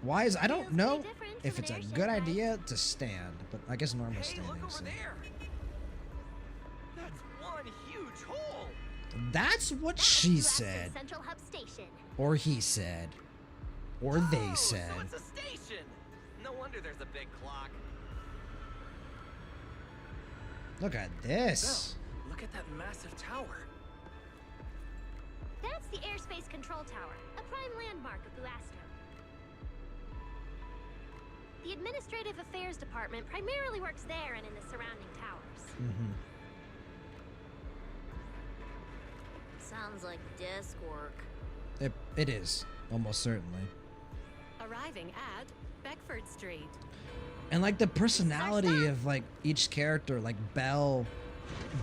Why is I don't Feels know way different if from it's an a airship good ride. idea to stand, but I guess normal Hey, standing. look over so. there. That's one huge hole. That's what That's she Buastrom said, Central Hub Station. or he said. Or they Oh, said. So it's a station. No wonder there's a big clock. Look at this. Belle, look at that massive tower. That's the airspace control tower, a prime landmark of Buastro. The Administrative Affairs Department primarily works there and in the surrounding towers. Mm-hmm. Sounds like desk work. It is, almost certainly. Arriving at Beckford Street. And like the personality of like each character, like Belle,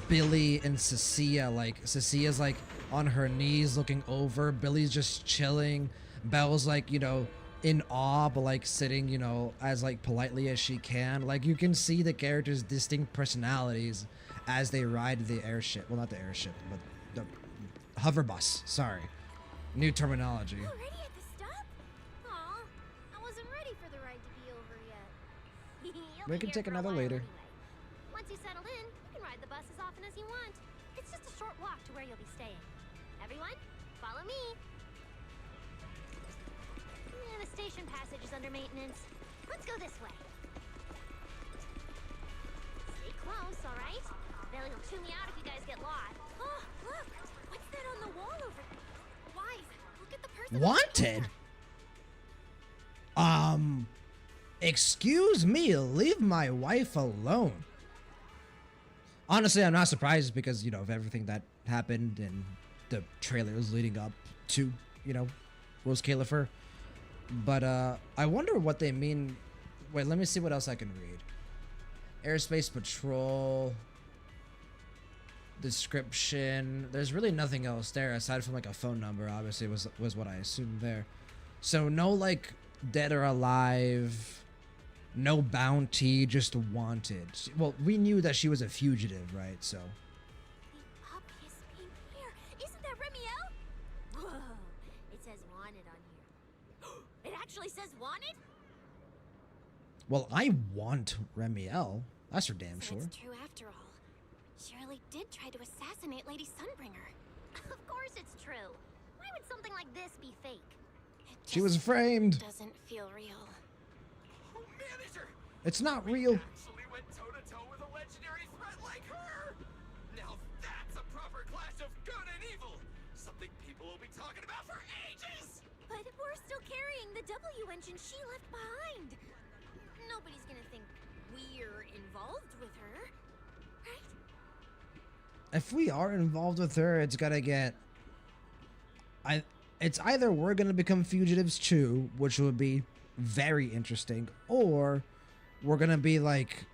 Billy, and Cecilia. Like Cecilia's like on her knees looking over. Billy's just chilling. Belle's like, you know, in awe, but like sitting, you know, as like politely as she can. Like you can see the characters' distinct personalities as they ride the airship. Well, not the airship, but the hover bus. Sorry, new terminology. Already at the stop? Aw, I wasn't ready for the ride to be over yet. You'll We be can here take for a another while later. anyway. Once you settle in, you can ride the bus as often as you want. It's just a short walk to where you'll be staying. Everyone, follow me. The station passage is under maintenance. Let's go this way. Stay close, all right? Billy will chew me out if you guys get lost. Oh, look! What's that on the wall over there? Wise, look at the person. Wanted? Excuse me, leave my wife alone. Honestly, I'm not surprised because, you know, of everything that happened and the trailers leading up to, you know, ROSCAELIFER. But I wonder what they mean. Wait, let me see what else I can read. Airspace patrol. Description. There's really nothing else there aside from like a phone number. Obviously was what I assumed there. So no like dead or alive. No bounty, just wanted. Well, we knew that she was a fugitive, right? So The obvious name here. Isn't that Remiel? Whoa! It says wanted on here. It actually says wanted? well, I want Remiel. That's for damn So sure. it's true after all. Shirley did try to assassinate Lady Sunbringer. Of course it's true. Why would something like this be fake? It She was just framed. doesn't feel real. Oh, manager! It's not real. Actually went toe-to-toe with a legendary threat like her! Now that's a proper clash of good and evil! Something people will be talking about for ages! But we're still carrying the W engine she left behind. Nobody's gonna think we're involved with her, right? If we are involved with her, it's gotta get. It's either we're gonna become fugitives too, which would be very interesting, or we're gonna be like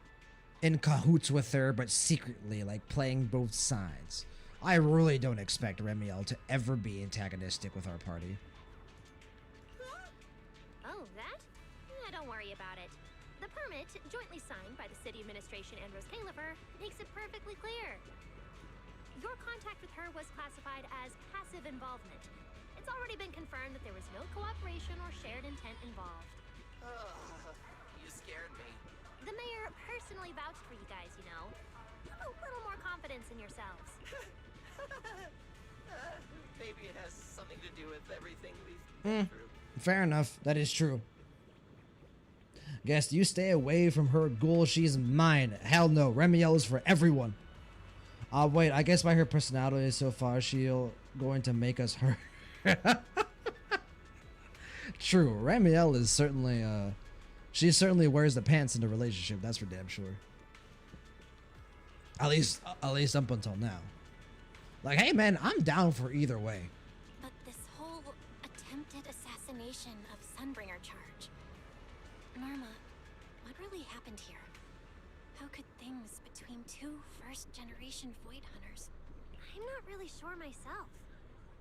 in cahoots with her, but secretly, like playing both sides. I really don't expect Remiel to ever be antagonistic with our party. Oh, that? Don't worry about it. The permit, jointly signed by the city administration and ROSCAELIFER, makes it perfectly clear. Your contact with her was classified as passive involvement. It's already been confirmed that there was no cooperation or shared intent involved. You scared me. The mayor personally vouched for you guys, you know. Have a little more confidence in yourselves. Maybe it has something to do with everything we've been through. Fair enough. That is true. Guess you stay away from her ghoul. She's mine. Hell no. Remiel is for everyone. Wait. I guess by her personality so far, she'll going to make us her. True. Remiel is certainly. She certainly wears the pants in the relationship. That's for damn sure. At least up until now. Like, hey man, I'm down for either way. But this whole attempted assassination of Sunbringer charge. Norma, what really happened here? How could things between two first-generation Void Hunters? I'm not really sure myself.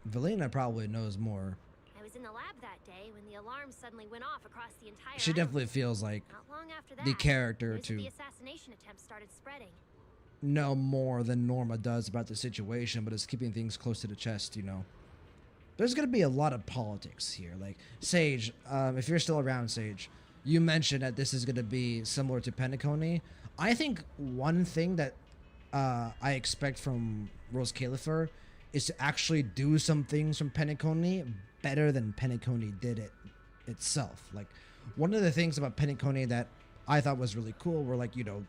Velena probably knows more. I was in the lab that day when the alarm suddenly went off across the entire She island. definitely feels like Not long after that, the character news of to the assassination attempt started spreading. know more than Norma does about the situation, but is keeping things close to the chest, you know. There's going to be a lot of politics here. Like, Sage, if you're still around, Sage, you mentioned that this is going to be similar to Penacony. I think one thing that I expect from ROSCAELIFER is to actually do some things from Penacony better than Penacony did it itself. Like, one of the things about Penacony that I thought was really cool were, like, you know,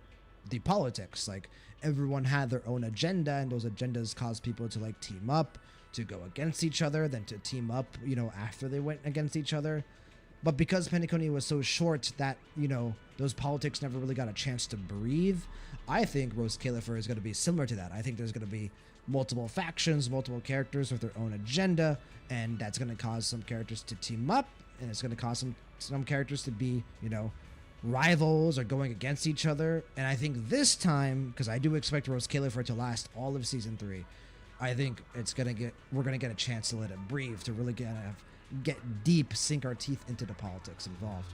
the politics. Like, everyone had their own agenda, and those agendas caused people to, like, team up, to go against each other, then to team up, you know, after they went against each other. But because Penacony was so short that, you know, those politics never really got a chance to breathe, I think ROSCAELIFER is going to be similar to that. I think there's going to be multiple factions, multiple characters with their own agenda, and that's going to cause some characters to team up, and it's going to cause some characters to be, you know, rivals or going against each other. And I think this time, because I do expect ROSCAELIFER to last all of season 3, I think we're gonna get a chance to let it breathe, to really get deep, sink our teeth into the politics involved.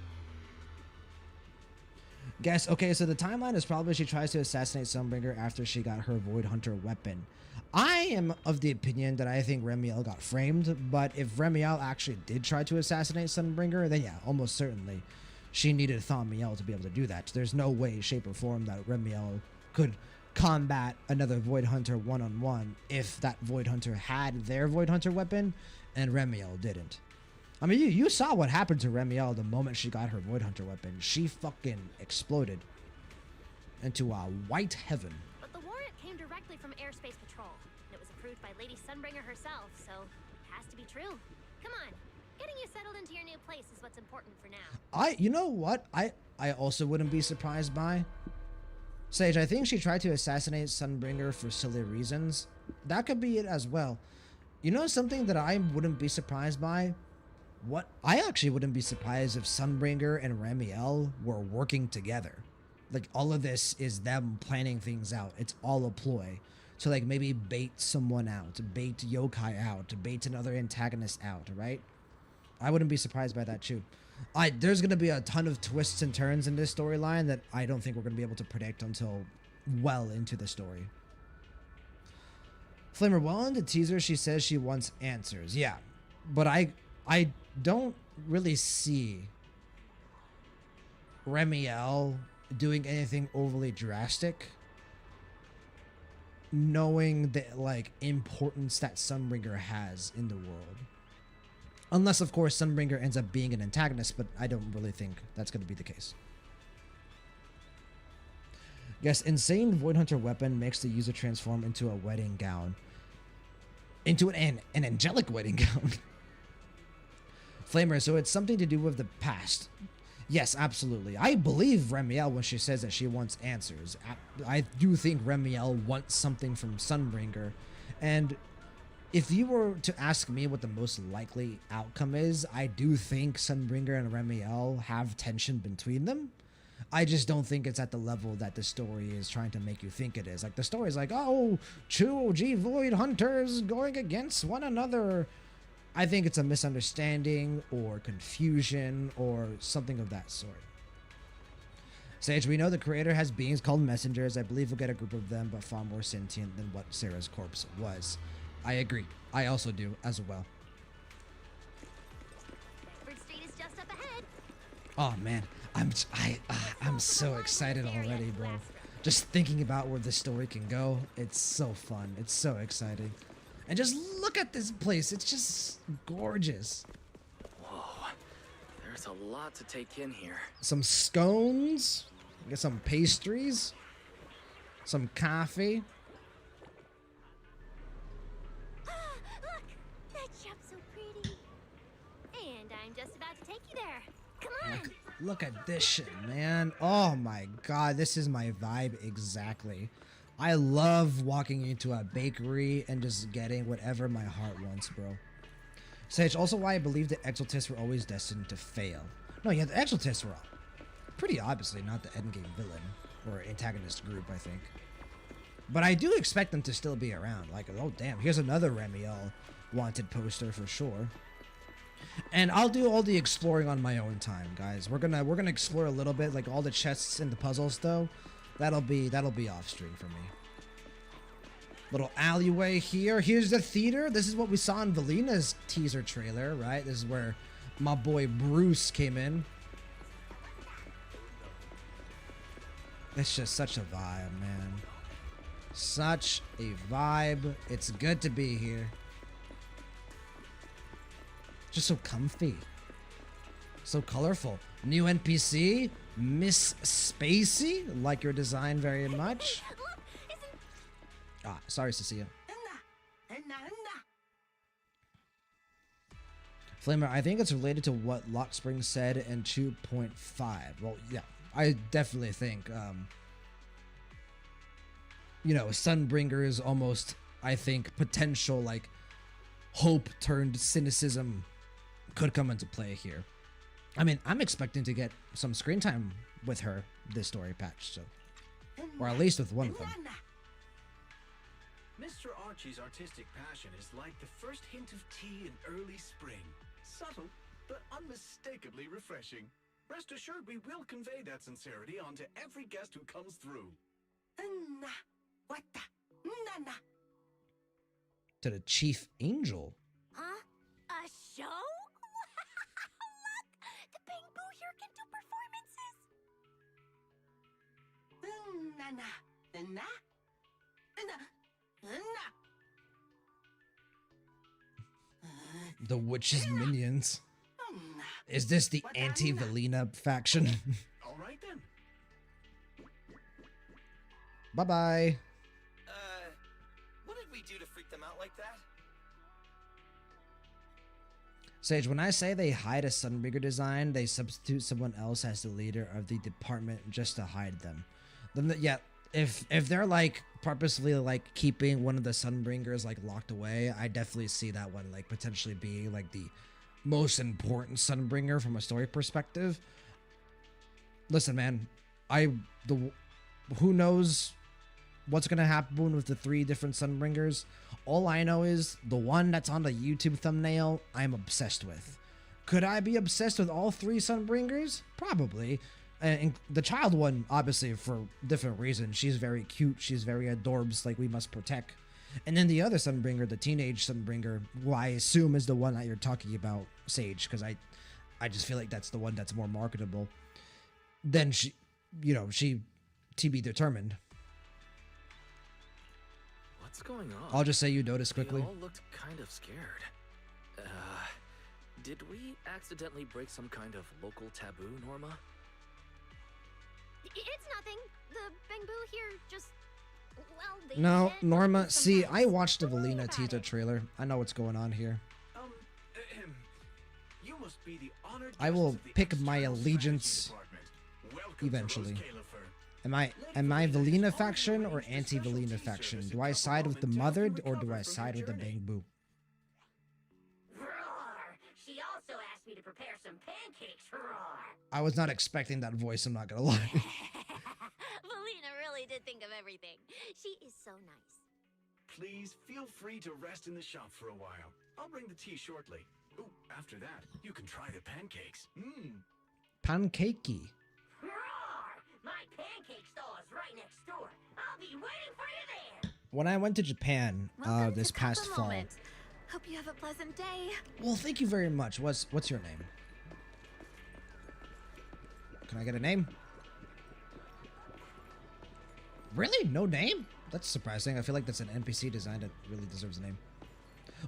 Guess, okay, so the timeline is probably she tries to assassinate Sunbringer after she got her Void Hunter weapon. I am of the opinion that I think Remiel got framed, but if Remiel actually did try to assassinate Sunbringer, then yeah, almost certainly she needed Thaumiel to be able to do that. There's no way, shape, or form that Remiel could combat another Void Hunter one-on-one if that Void Hunter had their Void Hunter weapon and Remiel didn't. I mean, you saw what happened to Remiel the moment she got her Void Hunter weapon. She fucking exploded into a white heaven. But the warrant came directly from Airspace Patrol, and it was approved by Lady Sunbringer herself, so it has to be true. Come on, getting you settled into your new place is what's important for now. You know what? I also wouldn't be surprised by. Sage, I think she tried to assassinate Sunbringer for silly reasons. That could be it as well. You know something that I wouldn't be surprised by? I actually wouldn't be surprised if Sunbringer and Remiel were working together. Like, all of this is them planning things out. It's all a ploy. So, like, maybe bait someone out, bait Yokai out, bait another antagonist out, right? I wouldn't be surprised by that too. There's going to be a ton of twists and turns in this storyline that I don't think we're going to be able to predict until well into the story. Flamer, well, in the teaser, she says she wants answers. Yeah, but I don't really see Remiel doing anything overly drastic, knowing the, like, importance that Sunbringer has in the world. Unless, of course, Sunbringer ends up being an antagonist, but I don't really think that's going to be the case. Yes, insane Void Hunter weapon makes the user transform into a wedding gown. Into an angelic wedding gown. Flamer, so it's something to do with the past. Yes, absolutely. I believe Remiel when she says that she wants answers. I do think Remiel wants something from Sunbringer, and if you were to ask me what the most likely outcome is, I do think Sunbringer and Remiel have tension between them. I just don't think it's at the level that the story is trying to make you think it is. Like, the story is like, oh, two OG Void Hunters going against one another. I think it's a misunderstanding or confusion or something of that sort. Sage, we know the creator has beings called messengers. I believe we'll get a group of them, but far more sentient than what Sarah's corpse was. I agree. I also do as well. Bedford Street is just up ahead. Oh man, I'm so excited already, bro. Just thinking about where the story can go, it's so fun. It's so exciting. And just look at this place. It's just gorgeous. Whoa, there's a lot to take in here. Some scones, get some pastries, some coffee. Look, that shop's so pretty. And I'm just about to take you there. Come on. Look at this shit, man. Oh my god, this is my vibe exactly. I love walking into a bakery and just getting whatever my heart wants, bro. Sage, also why I believe the Exaltists were always destined to fail. No, yeah, the Exaltists were pretty obviously not the endgame villain or antagonist group, I think. But I do expect them to still be around. Like, oh damn, here's another Remiel wanted poster for sure. And I'll do all the exploring on my own time, guys. We're gonna explore a little bit, like all the chests and the puzzles though. That'll be off stream for me. Little alleyway here. Here's the theater. This is what we saw in Valina's teaser trailer, right? This is where my boy Bruce came in. It's just such a vibe, man. Such a vibe. It's good to be here. Just so comfy. So colorful. New NPC, Miss Spacey. Like your design very much. Look, isn't... Ah, sorry, Cecilia. Flamer, I think it's related to what Lock Spring said in 2.5. Well, yeah, I definitely think, you know, Sunbringer is almost, I think, potential, like, hope turned cynicism could come into play here. I mean, I'm expecting to get some screen time with her this story patch, so, or at least with one of them. Mr. Archie's artistic passion is like the first hint of tea in early spring. Subtle, but unmistakably refreshing. Rest assured we will convey that sincerity onto every guest who comes through. To the Chief Angel. Huh? A show? Look! The Bamboo here can do performances! The Witch's minions. Is this the anti-Velina faction? All right then. Bye-bye. What did we do to freak them out like that? Sage, when I say they hide a Sunbringer design, they substitute someone else as the leader of the department just to hide them. Then, yeah, if they're like purposely like keeping one of the Sunbringers like locked away, I definitely see that one like potentially being like the most important Sunbringer from a story perspective. Listen, man, who knows what's gonna happen with the 3 different Sunbringers? All I know is the one that's on the YouTube thumbnail, I'm obsessed with. Could I be obsessed with all 3 Sunbringers? Probably. And the child one, obviously, for different reasons. She's very cute. She's very adorbs, like we must protect. And then the other Sunbringer, the teenage Sunbringer, who I assume is the one that you're talking about, Sage, because I just feel like that's the one that's more marketable. Then she, you know, she to be determined. What's going on? I'll just say you noticed quickly. They all looked kind of scared. Did we accidentally break some kind of local taboo, Norma? It's nothing. The Bamboo here just... Well, they No, said Norma, some see, nice. I watched the Don't worry Velina about teaser it. trailer. I know what's going on here. You must be the honored I guest will of the pick my External allegiance Strategy Department. Welcome to eventually. ROSCAELIFER. Am I Velina faction or anti-Velina faction? Do I side with the mothered or do I side with the Bamboo? Roar! She also asked me to prepare some pancakes for Roar. I was not expecting that voice, I'm not gonna lie. Velina really did think of everything. She is so nice. Please feel free to rest in the shop for a while. I'll bring the tea shortly. Ooh, after that, you can try the pancakes. Pancakey. Roar! My pancake stall is right next door. I'll be waiting for you there. When I went to Japan Welcome this to past Kappa fall. Moment. Hope you have a pleasant day. Well, thank you very much. What's your name? Can I get a name? Really? No name? That's surprising. I feel like that's an NPC design that really deserves a name.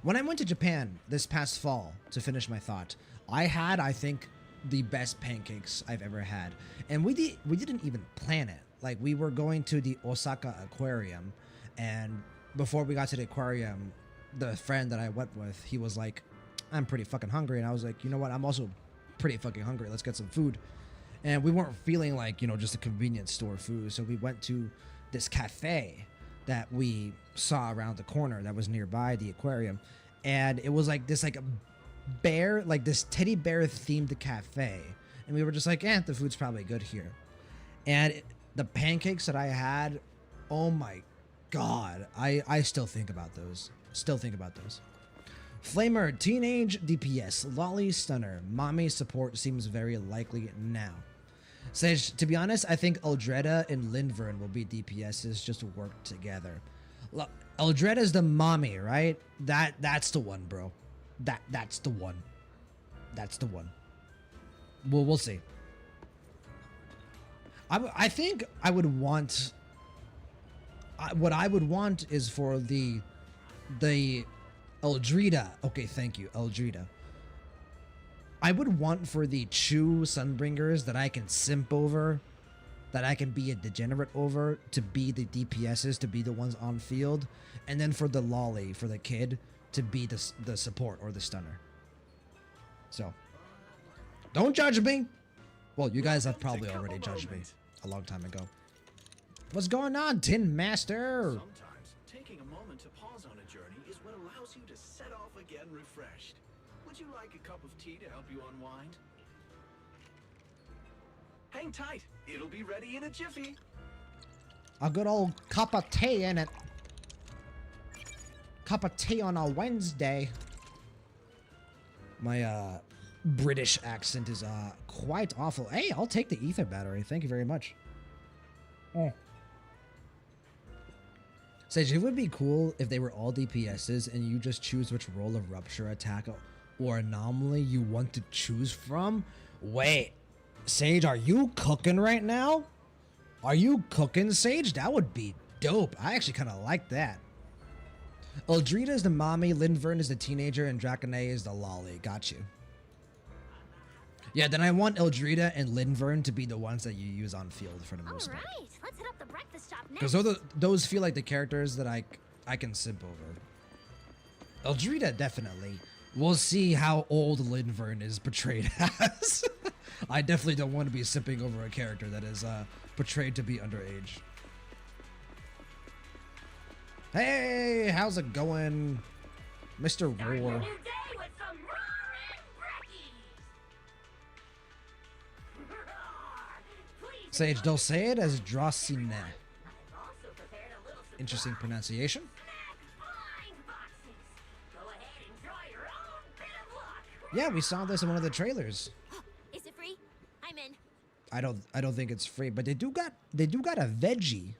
When I went to Japan this past fall, to finish my thought, I had, I think, the best pancakes I've ever had. And we didn't even plan it. Like, we were going to the Osaka aquarium, and before we got to the aquarium, the friend that I went with, he was like, I'm pretty fucking hungry. And I was like, you know what? I'm also pretty fucking hungry. Let's get some food. And we weren't feeling like, you know, just a convenience store food. So we went to this cafe that we saw around the corner that was nearby the aquarium. And it was like this, like a bear, like this teddy bear themed cafe. And we were just like, the food's probably good here. And the pancakes that I had, oh my God, I still think about those. Flamer, teenage DPS, lolly stunner, mommy support seems very likely now. Sage, to be honest, I think Eldreda and Lindvern will be DPSs just to work together. Look, Eldreda's the mommy, right? That's the one, bro. That's the one. That's the one. Well, we'll see. I think I would want... what I would want is for the Eldreda. Okay, thank you, Eldreda. I would want for the Chew Sunbringers that I can simp over, that I can be a degenerate over, to be the DPSs, to be the ones on field, and then for the lolly, for the kid, to be the support or the stunner. So, don't judge me. Well, you guys have probably already judged me a long time ago. What's going on, Tin Master? Sometimes taking a moment to pause on a journey is what allows you to set off again refreshed. Would you like a cup of tea to help you unwind? Hang tight. It'll be ready in a jiffy. A good old cup of tea in it. Cup of tea on a Wednesday. My British accent is quite awful. Hey, I'll take the ether battery. Thank you very much. Oh. Sage, it would be cool if they were all DPSs and you just choose which role of rupture, attack, or anomaly you want to choose from. Wait, Sage, are you cooking right now? Are you cooking, Sage? That would be dope. I actually kind of like that. Eldrita is the mommy, Lindvern is the teenager, and Draconet is the lolly. Got you. Yeah, then I want Eldrita and Lindvern to be the ones that you use on field for the most part. All right, let's hit up the breakfast shop next. Because those feel like the characters that I can simp over. Eldrita, definitely. We'll see how old Lindvern is portrayed as. I definitely don't want to be simping over a character that is portrayed to be underage. Hey, how's it going, Mr. Roar? Sage, they'll say it as Dracine. Interesting pronunciation. Yeah, we saw this in one of the trailers. Is it free? I'm in. I don't think it's free, but they do got a veggie.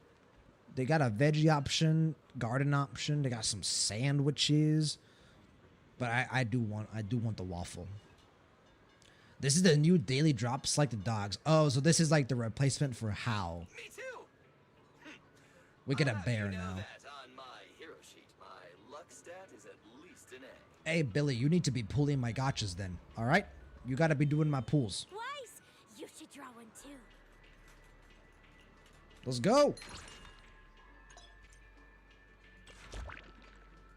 They got a veggie option, garden option. They got some sandwiches, but I do want the waffle. This is the new daily drops like the dogs. Oh, so this is like the replacement for How. Me too. We get a bear now. On my hero sheet, my luck stat is at least an A. Hey Billy, you need to be pulling my gotchas then. All right, you got to be doing my pulls. Twice. You should draw one too. Let's go.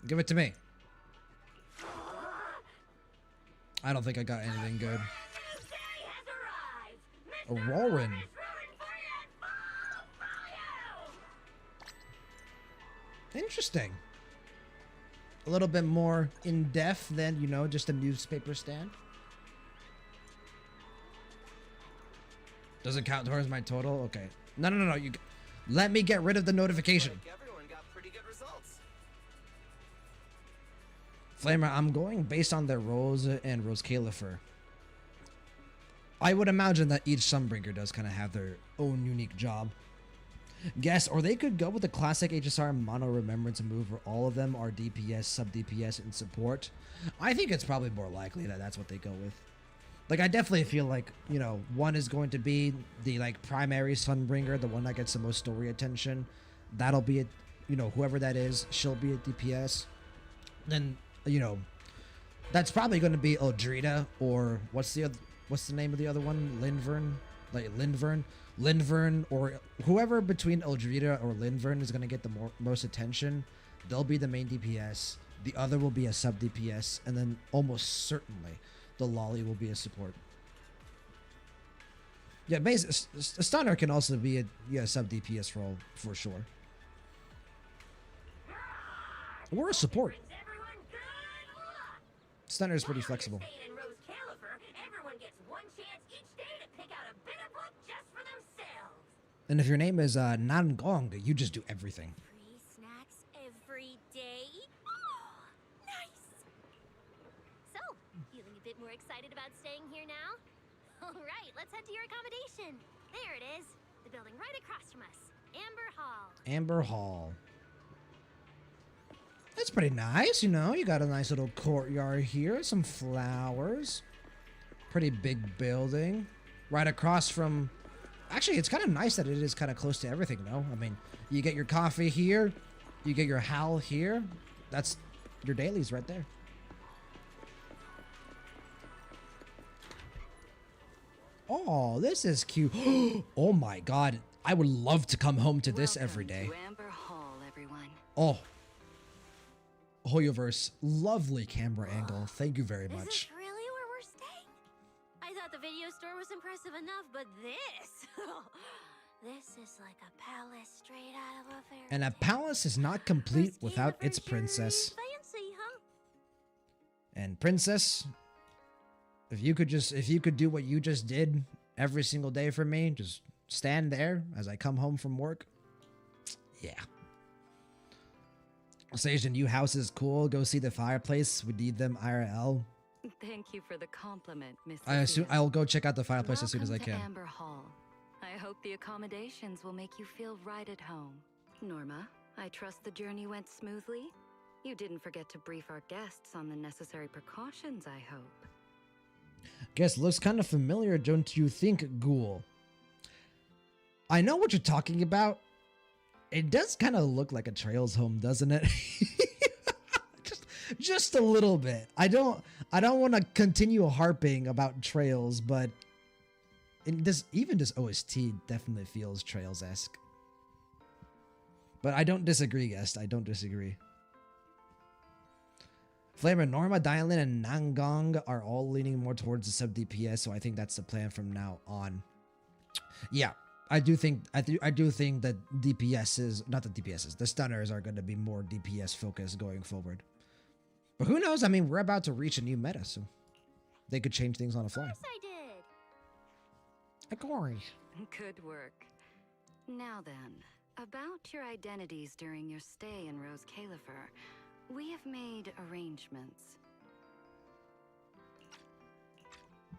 Give it to me. I don't think I got anything good. Auroran. Interesting. A little bit more in-depth than, you know, just a newspaper stand. Does it count towards my total? Okay. No. You let me get rid of the notification. Everyone got pretty good results. Flamer, I'm going based on their roles and ROSCAELIFER. I would imagine that each Sunbringer does kind of have their own unique job. Guess, or they could go with the classic HSR mono remembrance move where all of them are DPS, sub DPS, and support. I think it's probably more likely that that's what they go with. Like, I definitely feel like, you know, one is going to be the, like, primary Sunbringer, the one that gets the most story attention. That'll be it, you know, whoever that is, she'll be a DPS. Then, you know, that's probably going to be Eldrita, or what's the name of the other one? Lindvern, or whoever between Eldrita or Lindvern is going to get the most attention. They'll be the main DPS. The other will be a sub DPS, and then almost certainly the lolly will be a support. Yeah, a stunner can also be a sub DPS role for sure, or a support. Stunner is pretty flexible. And if your name is Nangong, you just do everything. Free snacks every day. Oh, nice. So, feeling a bit more excited about staying here now? All right, let's head to your accommodation. There it is. The building right across from us. Amber Hall. Amber Hall. That's pretty nice, you know. You got a nice little courtyard here, some flowers. Pretty big building. Right across from... Actually, it's kind of nice that it is kind of close to everything, no? I mean, you get your coffee here. You get your Hal here. That's your dailies right there. Oh, this is cute. Oh my god. I would love to come home to this every day. To Amber Hall, everyone. Oh. Hoyoverse. Lovely camera angle. Thank you very Is much. this really where we're staying? I thought the video store was impressive enough, but this... this is like a palace straight out of a fairy And a tale. palace is not complete without its ROSCAELIFER sure is princess. fancy, huh? And princess, if you could do what you just did every single day for me, just stand there as I come home from work. Yeah. Sage, the new house is cool. Go see the fireplace. We need them IRL. Thank you for the compliment, Miss. I assume Sophia. I'll go check out the fireplace as soon as I Welcome to can. Amber Hall. I hope the accommodations will make you feel right at home. Norma, I trust the journey went smoothly. You didn't forget to brief our guests on the necessary precautions, I hope. Guess looks kind of familiar, don't you think, Ghoul? I know what you're talking about. It does kind of look like a Trails home, doesn't it? just a little bit. I don't want to continue harping about Trails, but even this OST definitely feels Trails-esque. But I don't disagree, guest. I don't disagree. Flamer, Norma, Dylan, and Nangong are all leaning more towards the sub DPS, so I think that's the plan from now on. Yeah, I do think that DPSs, not the DPSs, the stunners are going to be more DPS focused going forward. But who knows? I mean, we're about to reach a new meta, so they could change things on the fly. Of course I did. Agori. Good work. Now then, about your identities during your stay in ROSCAELIFER, we have made arrangements.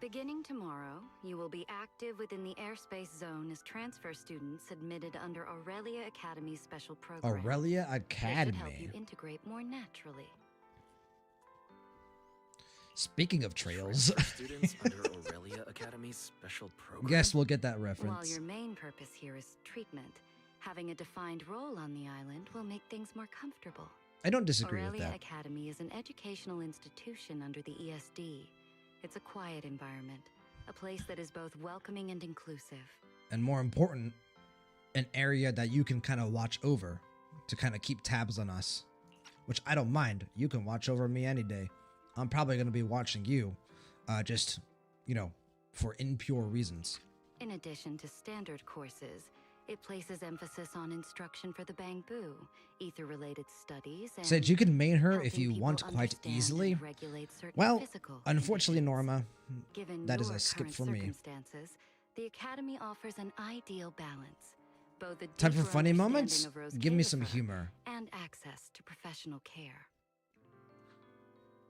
Beginning tomorrow, you will be active within the airspace zone as transfer students admitted under Aurelia Academy's special program. Aurelia This should help Academy. you integrate more naturally. Speaking of Trails, Students under Aurelia Academy's special program. guess we'll get that While reference. your main purpose here is treatment, having a defined role on the island will make things more comfortable. I don't disagree with Aurelia that. Academy is an educational institution under the ESD. It's a quiet environment, a place that is both welcoming and inclusive. And more important, an area that you can kind of watch over to kind of keep tabs on us, which I don't mind. You can watch over me any day. I'm probably going to be watching you, just, you know, for impure reasons. In addition to standard courses, it places emphasis on instruction for the Bangbu, ether-related studies, and Sage, you can main her helping if you people want quite understand easily. and regulate certain Well, physical unfortunately, conditions. Norma, Given that is your a skip current for me. circumstances, the Academy offers an ideal balance. Both a Time for deeper funny understanding moments? of Give me some ROSCAELIFER humor. and access to professional care.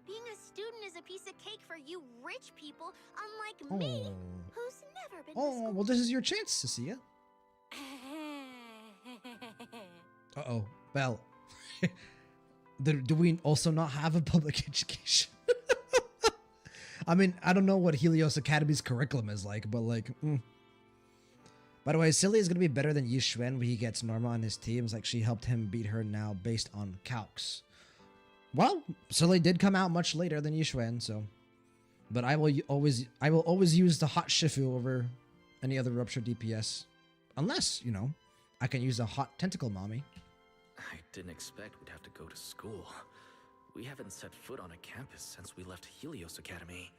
Being a student is a piece of cake for you rich people, unlike me, Oh. who's never been to Oh, school. well, this is your chance, Cecilia. Uh-oh. Belle. Do we also not have a public education? I mean, I don't know what Helios Academy's curriculum is like, but like, By the way, Silly is going to be better than Yixuan when he gets Norma on his team. It's like she helped him beat her now based on calcs. Well, Silly did come out much later than Yixuan, so. But I will always use the hot Shifu over any other Rupture DPS. Unless, you know, I can use a hot Tentacle Mommy. I didn't expect we'd have to go to school. We haven't set foot on a campus since we left Helios Academy.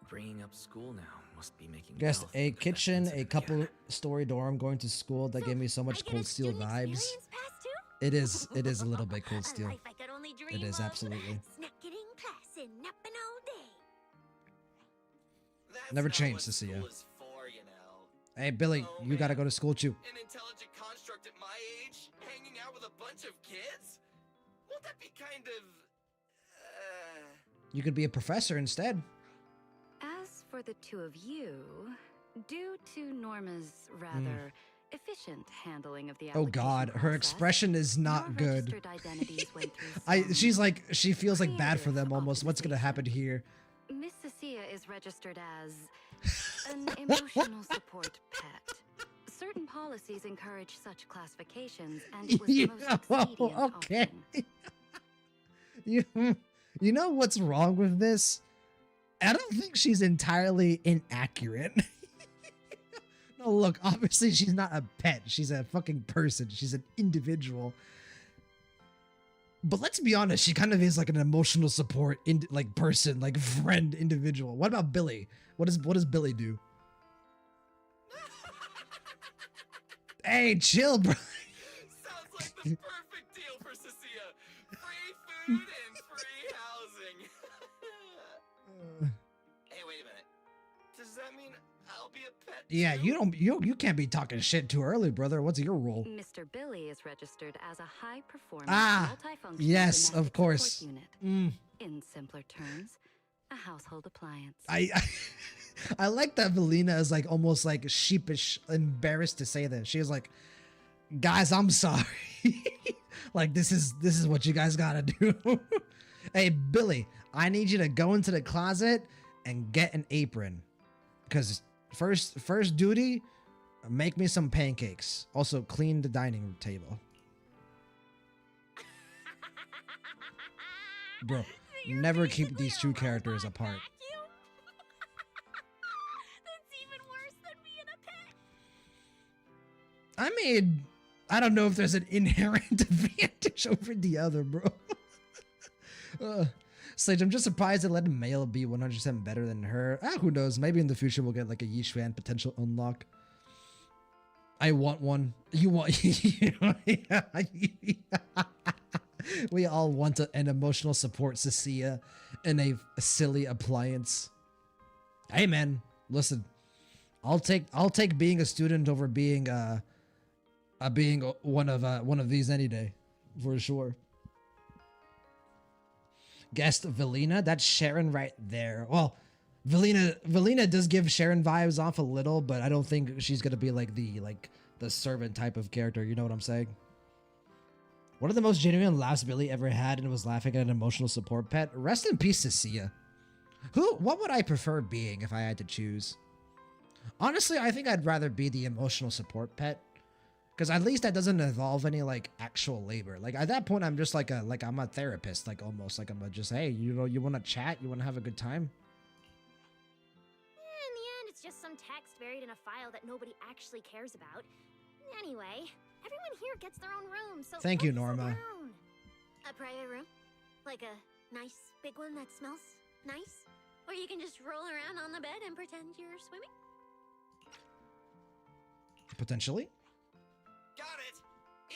Bringing up school now must be making Guess Belle a think the best kitchen, things a of couple here. story dorm, going to school. That gave me so much I get a Cold Steel student vibes. experience pass too? It is a little bit Cold A Steel. life I could only dream It is, of. absolutely. Snacking in class and napping all day. That's Never not changed, what Cecilia. school is for, you know. Hey, Billy, Oh, you gotta man. go to school too. An intelligent construct at my age, hanging out with a bunch of kids? Won't that be kind of... You could be a professor instead. As for the two of you, due to Norma's rather efficient handling of the Oh God, application her process, expression is not your good. registered identities went through She's some like, she feels like bad for creative them almost. What's gonna happen here? Miss Cecilia is registered as an emotional support pet. Certain policies encourage such classifications, and it was the most expedient okay. option. You know what's wrong with this? I don't think she's entirely inaccurate. No, look, obviously she's not a pet. She's a fucking person. She's an individual. But let's be honest, she kind of is like an emotional support like person, like friend, individual. What about Billy? What does Billy do? Hey, chill, bro. Sounds like the perfect deal for Cecilia. Free food and free housing. Hey, wait a minute. Does that mean I'll be a pet Yeah, too? you can't be talking shit too early, brother. What's your role? Mr. Billy is registered as a high-performance, multifunctional yes, domestic of course. support unit. In simpler terms, a household appliance. I like that Velina is like almost like sheepish, embarrassed to say this. She is like, guys, I'm sorry. Like this is what you guys gotta do. Hey, Billy, I need you to go into the closet and get an apron. Because first duty, make me some pancakes. Also, clean the dining table. Bro, never keep these two characters apart. That's even worse than being a pet. I mean, I don't know if there's an inherent advantage over the other, bro. Sage, I'm just surprised they let a male be 100% better than her. Who knows? Maybe in the future we'll get like a Yishuan potential unlock. I want one. You want... We all want an emotional support Cecilia in a silly appliance. Hey man, listen. I'll take being a student over being being one of these any day, for sure. Guest Velina, that's Sharon right there. Well, Velina does give Sharon vibes off a little, but I don't think she's gonna be like the servant type of character. You know what I'm saying? One of the most genuine laughs Billy ever had and was laughing at an emotional support pet. Rest in peace, Cecilia. What would I prefer being if I had to choose? Honestly, I think I'd rather be the emotional support pet. Because at least that doesn't involve any like actual labor. Like at that point, I'm just like I'm a therapist, like almost like I'm just, hey, you know, you want to chat, you want to have a good time. In the end, it's just some text buried in a file that nobody actually cares about. Anyway, everyone here gets their own room, so Thank you, let's sit Norma. down. A private room? Like a nice big one that smells nice? Or you can just roll around on the bed and pretend you're swimming? Potentially. Got it!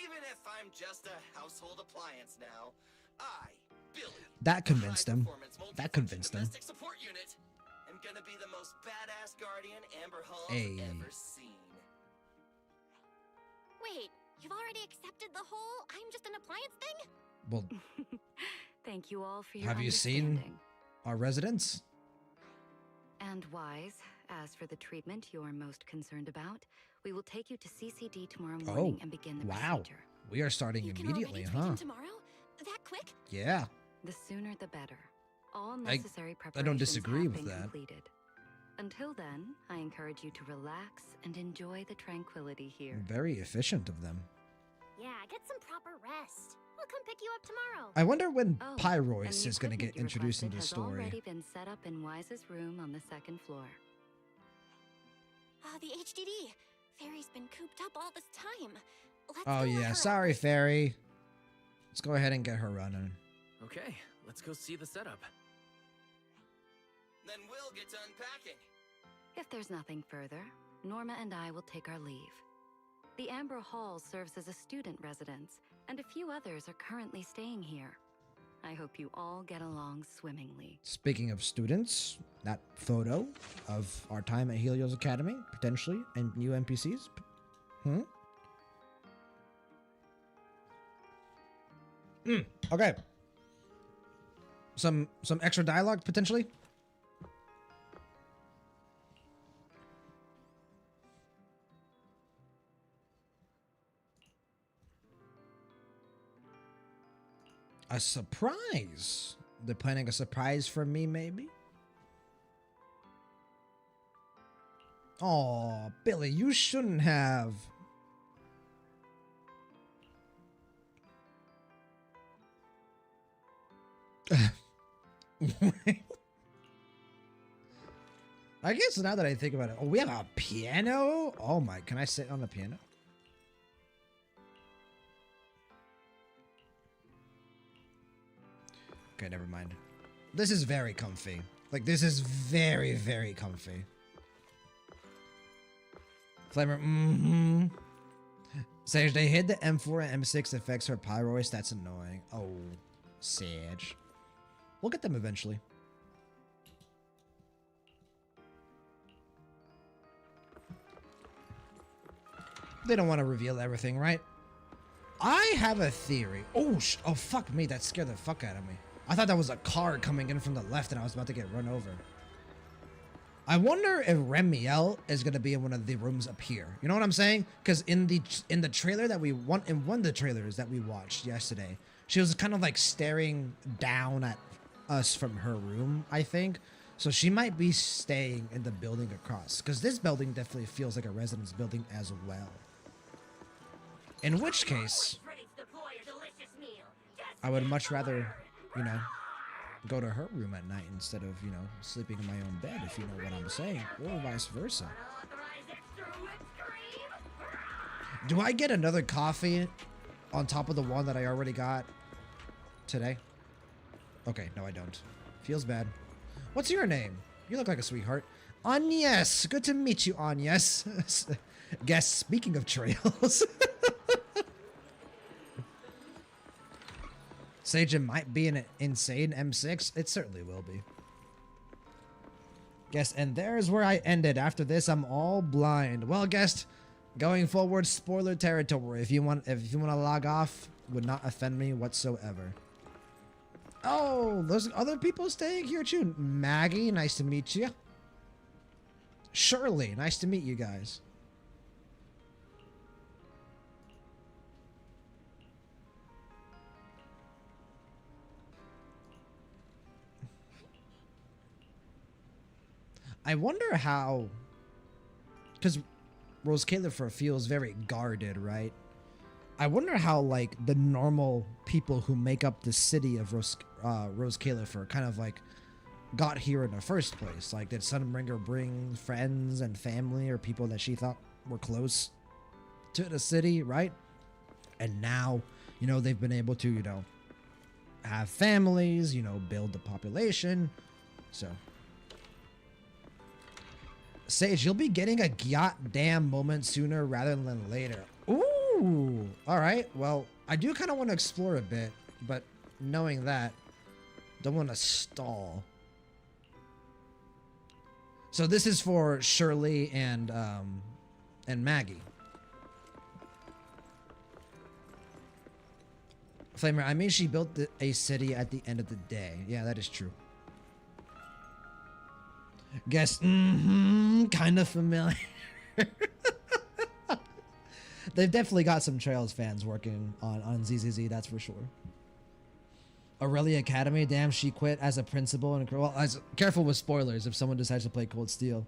Even if I'm just a household appliance now, I, Billy, That convinced him. high-performance That convinced him. domestic support unit, am gonna be the most badass guardian Amber Hall's Hey. ever seen. Wait, you've already accepted the whole I'm just an appliance thing? Well, Thank you all for your have you seen understanding. our residence? And Wise, as for the treatment you're most concerned about, we will take you to CCD tomorrow morning and begin the wow. procedure. We are starting You can immediately, already treat huh? him tomorrow? That quick? Yeah. The sooner the better. All necessary I preparations don't disagree have with been that. completed. Until then, I encourage you to relax and enjoy the tranquility here. Very efficient of them. Yeah, get some proper rest. We'll come pick you up tomorrow. I wonder when Oh, and Pyrois the is going to get equipment you introduced into requested the has story. already been set up in Wise's room on the second floor. The HDD. Fairy's been cooped up all this time. Let's Oh go let yeah, her sorry, out. Fairy. Let's go ahead and get her running. Okay, let's go see the setup. Then we'll get to unpacking. If there's nothing further, Norma and I will take our leave. The Amber Hall serves as a student residence, and a few others are currently staying here. I hope you all get along swimmingly. Speaking of students, that photo of our time at Helios Academy, potentially, and new NPCs. Okay. Some extra dialogue, potentially? A surprise. They're planning a surprise for me, maybe? Oh, Billy, you shouldn't have. I guess now that I think about it, oh, we have a piano. Oh my, can I sit on the piano? Okay, never mind. This is very comfy. Like, this is very, very comfy. Flamer, Sage, they hid the M4 and M6 effects for Pyroist. That's annoying. Oh, Sage. We'll get them eventually. They don't want to reveal everything, right? I have a theory. Oh, oh, fuck me. That scared the fuck out of me. I thought that was a car coming in from the left and I was about to get run over. I wonder if Remiel is going to be in one of the rooms up here. You know what I'm saying? Because in the trailer that in one of the trailers that we watched yesterday, she was kind of like staring down at us from her room, I think. So she might be staying in the building across. Because this building definitely feels like a residence building as well. In which case, I would much rather, you know, go to her room at night instead of, you know, sleeping in my own bed, if you know what I'm saying, or vice versa. Do I get another coffee on top of the one that I already got today? Okay, no I don't. Feels bad. What's your name? You look like a sweetheart. Agnes! Good to meet you, Agnes. Guess, speaking of trails. Sage might be an insane M6. It certainly will be. Guest, and there's where I ended. After this, I'm all blind. Well, guest, going forward, spoiler territory. If you want to log off, would not offend me whatsoever. Oh, there's other people staying here too. Maggie, nice to meet you. Shirley, nice to meet you guys. I wonder how, because ROSCAELIFER feels very guarded, right? I wonder how, like, the normal people who make up the city of ROSCAELIFER kind of, like, got here in the first place. Like, did Sunbringer bring friends and family or people that she thought were close to the city, right? And now, you know, they've been able to, you know, have families, you know, build the population. So... Sage, you'll be getting a goddamn moment sooner rather than later. Ooh! Alright, well, I do kind of want to explore a bit, but knowing that, don't want to stall. So this is for Shirley and Maggie. Flamer, I mean she built a city at the end of the day. Yeah, that is true. Guess, kind of familiar. They've definitely got some Trails fans working on ZZZ, that's for sure. Aurelia Academy, damn, she quit as a principal. And well, careful with spoilers if someone decides to play Cold Steel.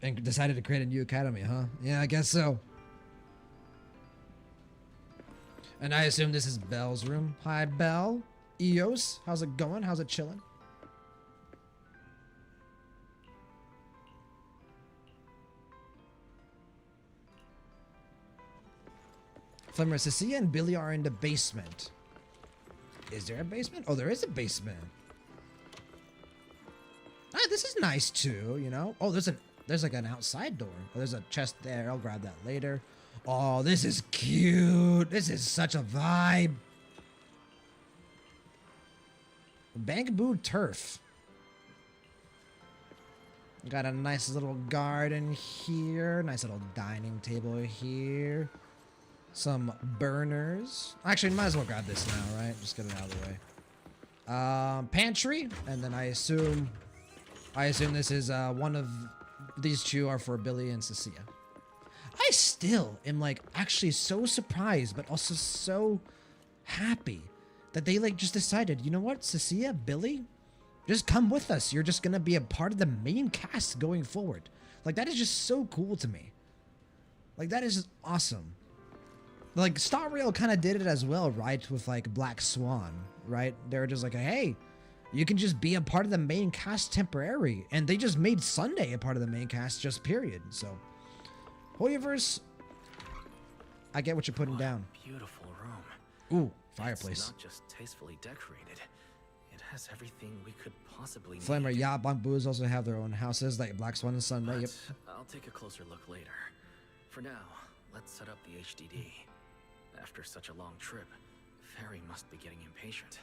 And decided to create a new academy, huh? Yeah, I guess so. And I assume this is Belle's room. Hi, Belle. Eos, how's it going? How's it chilling? Flimmer, Cecilia and Billy are in the basement. Is there a basement? Oh, there is a basement. Ah, this is nice too, you know? Oh, there's like an outside door. Oh, there's a chest there. I'll grab that later. Oh, this is cute. This is such a vibe. Bamboo turf. Got a nice little garden here. Nice little dining table here. Some burners. Actually, might as well grab this now, right? Just get it out of the way. Pantry, and then I assume this is one of these two are for Billy and Cecilia. I still am like actually so surprised, but also so happy that they like just decided, you know what, Cecilia, Billy, just come with us. You're just gonna be a part of the main cast going forward. Like that is just so cool to me. Like that is just awesome. Like, Star Rail kind of did it as well, right? With, like, Black Swan, right? They were just like, hey, You can just be a part of the main cast temporary, and they just made Sunday a part of the main cast, just period. So, Hoyoverse, I get what you're putting down. Beautiful room. Ooh, fireplace. It's not just tastefully decorated. It has everything we could possibly need. Flamer, yeah, Bamboos also have their own houses, like Black Swan and Sunday. Yep. I'll take a closer look later. For now, let's set up the HDD. After such a long trip, Fairy must be getting impatient.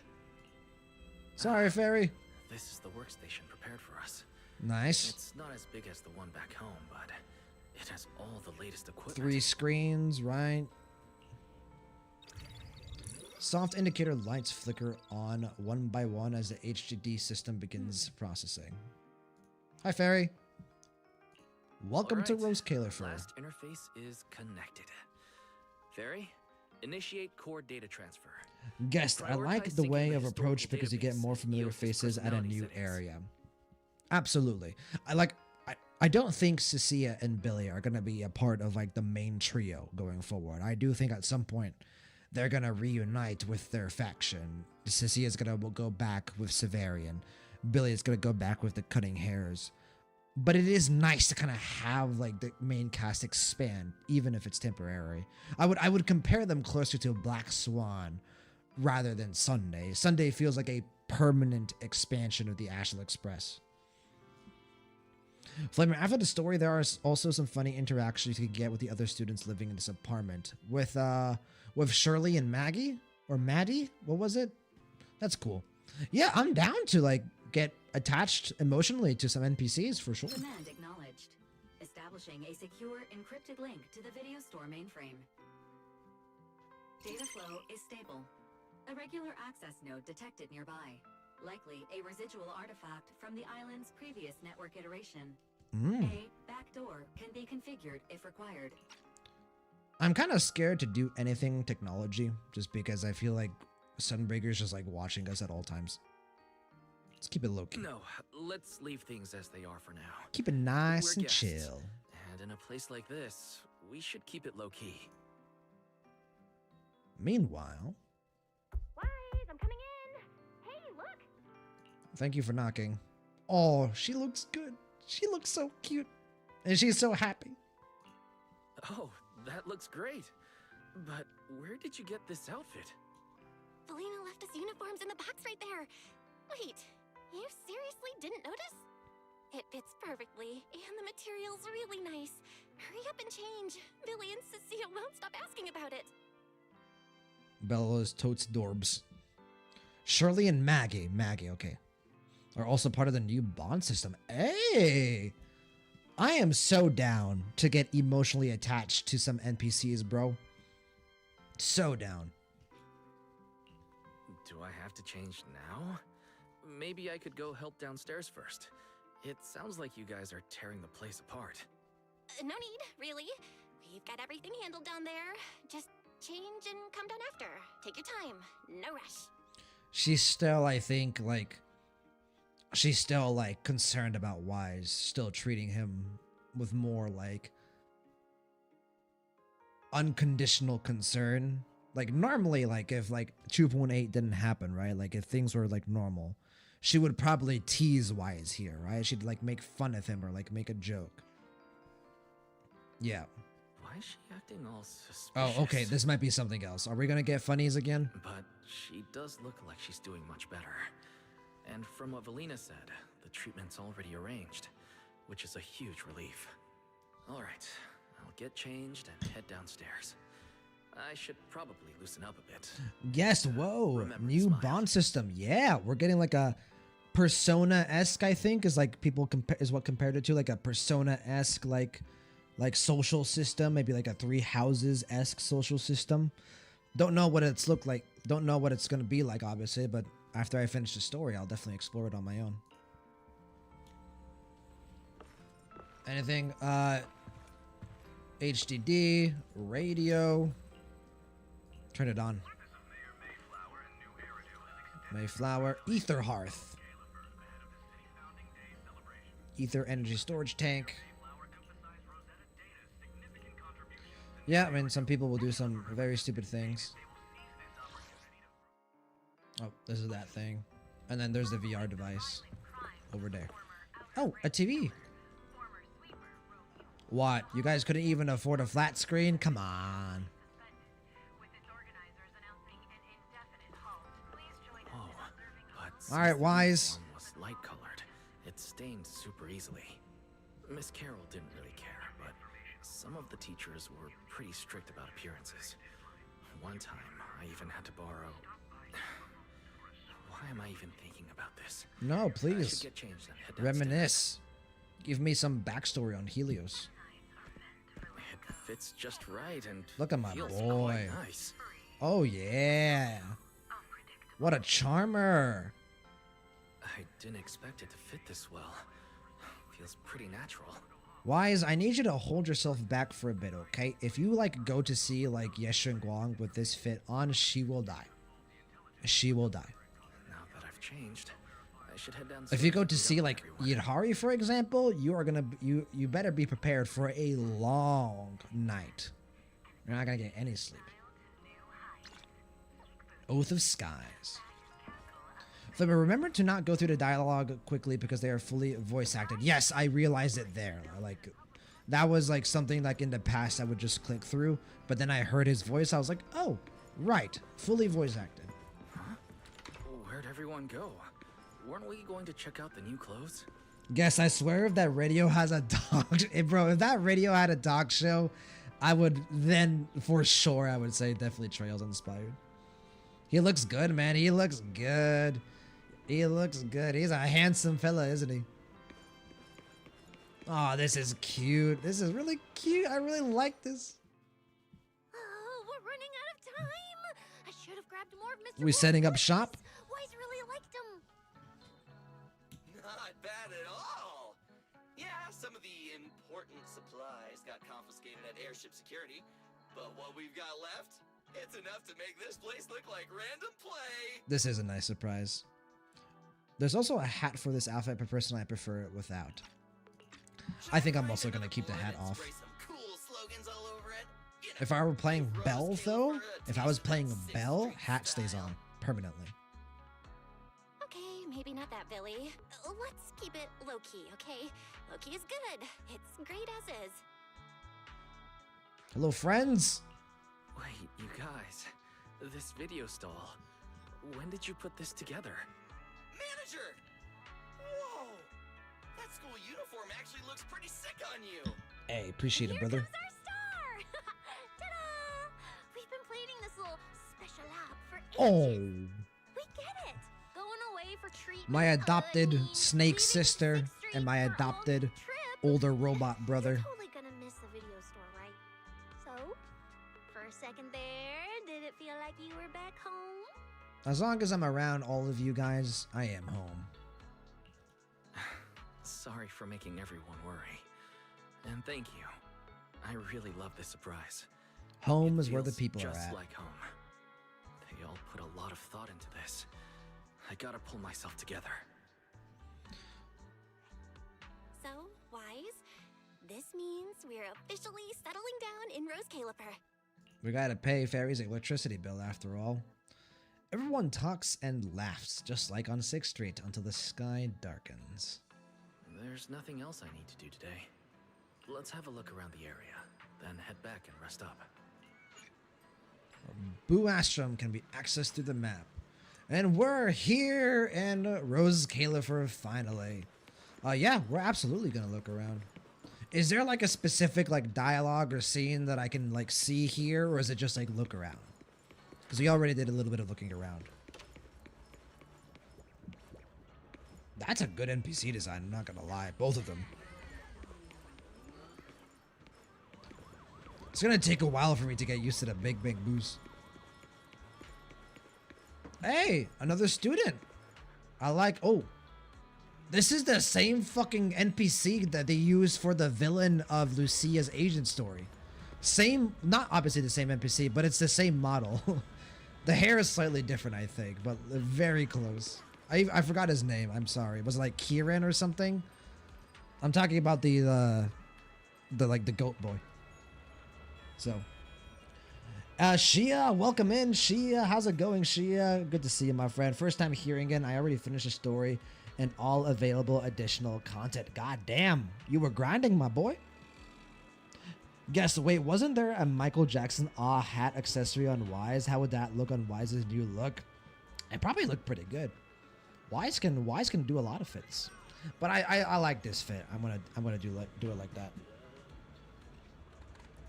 Sorry, Fairy. This is the workstation prepared for us. Nice. It's not as big as the one back home, but it has all the latest equipment. 3 screens, right? Soft indicator lights flicker on one by one as the HDD system begins processing. Hi, Fairy. Welcome to ROSCAELIFER. Last interface is connected. Fairy, initiate core data transfer. Guest, I like the way of approach because you get more familiar faces at a new area. Absolutely. I don't think Cecilia and Billy are going to be a part of like the main trio going forward. I do think at some point they're going to reunite with their faction. Cecilia's going to go back with Severian. Billy is going to go back with the Cutting Hairs. But it is nice to kind of have like the main cast expand, even if it's temporary. I would compare them closer to Black Swan rather than Sunday. Sunday feels like a permanent expansion of the Ashland Express. Flamer, after the story, there are also some funny interactions you can get with the other students living in this apartment. With Shirley and Maggie? Or Maddie? What was it? That's cool. Yeah, I'm down to like get attached emotionally to some NPCs for sure. Command acknowledged. Establishing a secure encrypted link to the video store mainframe. Data flow is stable. A regular access node detected nearby. Likely a residual artifact from the island's previous network iteration. A backdoor can be configured if required. I'm kind of scared to do anything technology just because I feel like Sunbreaker's just like watching us at all times. Let's keep it low key. No, let's leave things as they are for now. Keep it nice We're and guests, chill. And in a place like this, we should keep it low key. Meanwhile, Wise, I'm coming in. Hey, look. thank you for knocking. Oh, she looks good. She looks so cute. And she's so happy. Oh, that looks great. But where did you get this outfit? Felina left us uniforms in the box right there. Wait, you seriously didn't notice? It fits perfectly, and the material's really nice. Hurry up and change. Billy and Cecile won't stop asking about it. Bella's totes dorbs. Shirley and Maggie, okay, are also part of the new bond system. Hey! I am so down to get emotionally attached to some NPCs, bro. So down. Do I have to change now? Maybe I could go help downstairs first. It sounds like you guys are tearing the place apart. No need, really. We've got everything handled down there. Just change and come down after. Take your time. No rush. She's still, I think, like... She's still, like, concerned about Wise. Still treating him with more, like... unconditional concern. Like, normally, like, if, like, 2.8 didn't happen, right? Like, if things were, like, normal, she would probably tease Wise here, right? She'd, like, make fun of him or, like, make a joke. Yeah. Why is she acting all suspicious? Oh, okay, this might be something else. Are we gonna get funnies again? But she does look like she's doing much better. And from what Valina said, the treatment's already arranged, which is a huge relief. Alright, I'll get changed and head downstairs. I should probably loosen up a bit. Yes, whoa, Remember to new smile. bond system. Yeah, we're getting like a Persona-esque, I think, is like people is what compared it to, like a Persona-esque like social system, maybe like a Three Houses-esque social system. Don't know what it's look like. Don't know what it's gonna be like, obviously, but after I finish the story, I'll definitely explore it on my own. Anything? HDD, radio. Turn it on. Mayflower, Ether Hearth. Ether Energy Storage Tank. Yeah, I mean, some people will do some very stupid things. Oh, this is that thing. And then there's the VR device over there. Oh, a TV. What? You guys couldn't even afford a flat screen? Come on. Oh, but All right, Wise. one was light colored. It stained super easily. Miss Carroll didn't really care, but some of the teachers were pretty strict about appearances. One time, I even had to borrow. Why am I even thinking about this? No, I should please. get changed and head downstairs. Reminisce. Give me some backstory on Helios. It fits just right and Look at my feels boy. quite nice. Oh, yeah. What a charmer. I didn't expect it to fit this well. Feels pretty natural. Wise, I need you to hold yourself back for a bit, okay? If you, like, go to see, like, Yeshin Guang with this fit on, she will die. She will die. Now that I've changed, I should head downstairs. If you go and to meet see, up with like, everyone. Yidhari, for example, you are gonna, you better be prepared for a long night. You're not gonna get any sleep. Oath of Skies. Flimmer, remember to not go through the dialogue quickly because they are fully voice acted. Yes, I realized it there. Like, that was like something like in the past I would just click through, but then I heard his voice. I was like, oh, right, fully voice acted. Huh? Where'd everyone go? Weren't we going to check out the new clothes? Guess I swear if that radio has a dog, bro, if that radio had a dog show, I would then for sure I would say definitely Trails inspired. He looks good, man. He looks good. He looks good. He's a handsome fella, isn't he? Oh, this is cute. This is really cute. I really like this. Oh, we're running out of time. I should have grabbed more of Mr. We setting up Wise. shop? Wise really liked him. Not bad at all. Yeah, some of the important supplies got confiscated at airship security, but what we've got left, it's enough to make this place look like random play. This is a nice surprise. There's also a hat for this outfit, but personally I prefer it without. I think I'm also going to keep the hat off. If I were playing Belle, though, if I was playing Belle, hat stays on permanently. Okay, maybe not that, Billy. Let's keep it low-key, okay? Low-key is good. It's great as is. Hello, friends. Wait, you guys. This video stall. When did you put this together? Manager! Whoa! That school uniform actually looks pretty sick on you. Hey, appreciate it, Here brother. comes our star. Ta-da! We've been planning this little special app for ages. Oh, We get it. Going away for treatment. my adopted snake leaving sister 6th Street and my for our own adopted trip. older robot brother. You're totally gonna miss the video store, right? So, for a second there, did it feel like you were back home? As long as I'm around all of you guys, I am home. Sorry for making everyone worry. And thank you. I really love this surprise. Home It is where the feels people are just at. like home. They all put a lot of thought into this. I gotta pull myself together. So, Wise, this means we're officially settling down in ROSCAELIFER. We gotta pay Fairy's electricity bill after all. Everyone talks and laughs, just like on 6th Street, until the sky darkens. There's nothing else I need to do today. Let's have a look around the area, then head back and rest up. Boo Astrum can be accessed through the map. And we're here in ROSCAELIFER finally. Yeah, we're absolutely gonna look around. Is there like a specific like dialogue or scene that I can like see here, or is it just like look around? Because we already did a little bit of looking around. That's a good NPC design, I'm not gonna lie. Both of them. It's gonna take a while for me to get used to the big boost. Hey, another student. I like, oh. This is the same fucking NPC that they used for the villain of Lucia's agent story. Same, not obviously the same NPC, but it's the same model. The hair is slightly different, I think, but very close. I forgot his name, I'm sorry. Was it like Kieran or something? I'm talking about the goat boy. So, Shia, welcome in. Shia, how's it going, Shia? Good to see you, my friend. First time hearing it. I already finished the story and all available additional content. God damn, you were grinding, my boy. Guess, wait, wasn't there a Michael Jackson hat accessory on Wise? How would that look on Wise's new look? It probably looked pretty good. Wise can do a lot of fits, but I like this fit. I'm gonna do it like that.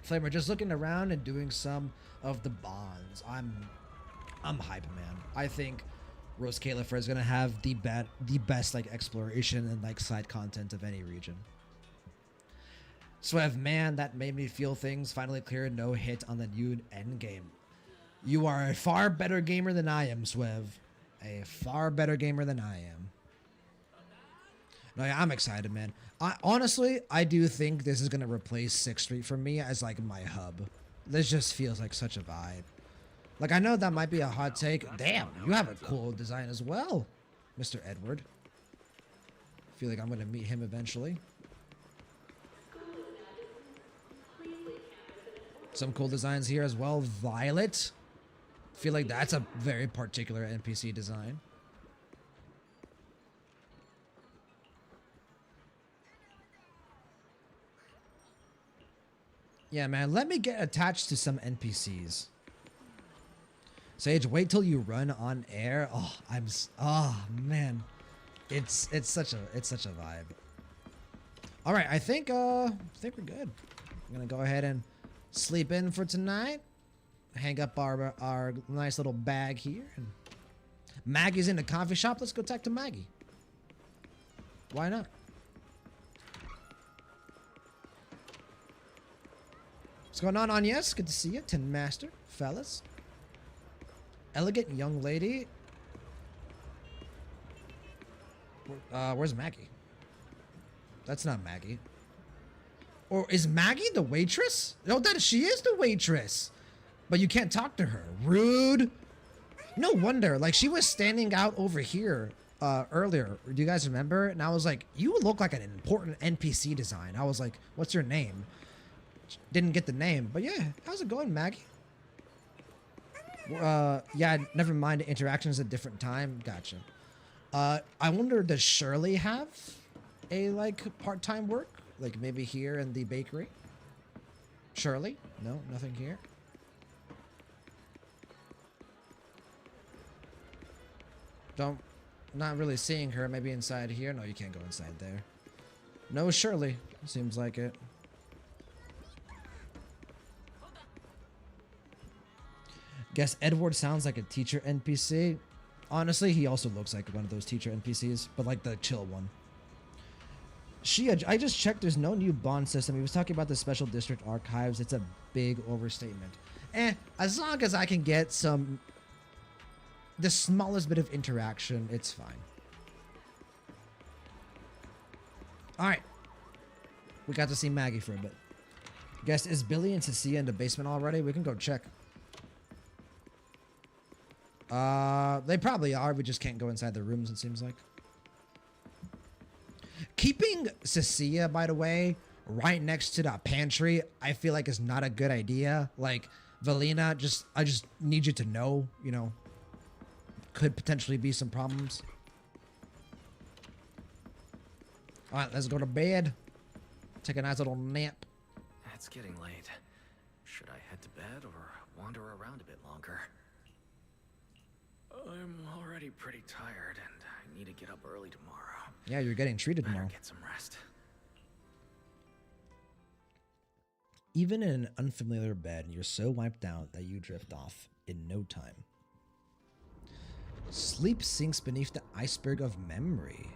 Flamer, just looking around and doing some of the bonds. I'm hype, man. I think ROSCAELIFER is gonna have the best like exploration and like side content of any region. Swev, man, that made me feel things. Finally clear, no hit on the new end game. You are a far better gamer than I am, Swev. A far better gamer than I am. No, yeah, I'm excited, man. Honestly, I do think this is gonna replace 6th Street for me as like my hub. This just feels like such a vibe. Like, I know that might be a hot take. Damn, you have a cool design as well, Mr. Edward. I feel like I'm gonna meet him eventually. Some cool designs here as well. Violet. Feel like that's a very particular NPC design. Yeah, man, let me get attached to some NPCs. Sage, wait till you run on air. Oh, man. It's such a vibe. All right, I think we're good. I'm going to go ahead and sleep in for tonight. Hang up our nice little bag here. And Maggie's in the coffee shop. Let's go talk to Maggie. Why not? What's going on, Agnes? Good to see you. Tin Master, fellas. Elegant young lady. Where's Maggie? That's not Maggie. Or is Maggie the waitress? No, she is the waitress. But you can't talk to her. Rude. No wonder. Like, she was standing out over here earlier. Do you guys remember? And I was like, you look like an important NPC design. I was like, what's your name? Didn't get the name. But yeah, how's it going, Maggie? Yeah, never mind. Interactions at a different time. Gotcha. I wonder, does Shirley have a, like, part-time work? Like, maybe here in the bakery? Shirley? No, nothing here. Not really seeing her. Maybe inside here. No, you can't go inside there. No, Shirley. Seems like it. Guess Edward sounds like a teacher NPC. Honestly, he also looks like one of those teacher NPCs, but like the chill one. I just checked. There's no new bond system. He was talking about the special district archives. It's a big overstatement. As long as I can get the smallest bit of interaction, it's fine. All right. We got to see Maggie for a bit. Guess, is Billy and Cecilia in the basement already? We can go check. They probably are. We just can't go inside the rooms, it seems like. Keeping Cecilia, by the way, right next to the pantry, I feel like is not a good idea. Like, Valina, I just need you to know, you know, could potentially be some problems. All right, let's go to bed. Take a nice little nap. It's getting late. Should I head to bed or wander around a bit longer? I'm already pretty tired and I need to get up early tomorrow. Yeah, you're getting treated tomorrow. Get some rest. Even in an unfamiliar bed, you're so wiped out that you drift off in no time. Sleep sinks beneath the iceberg of memory,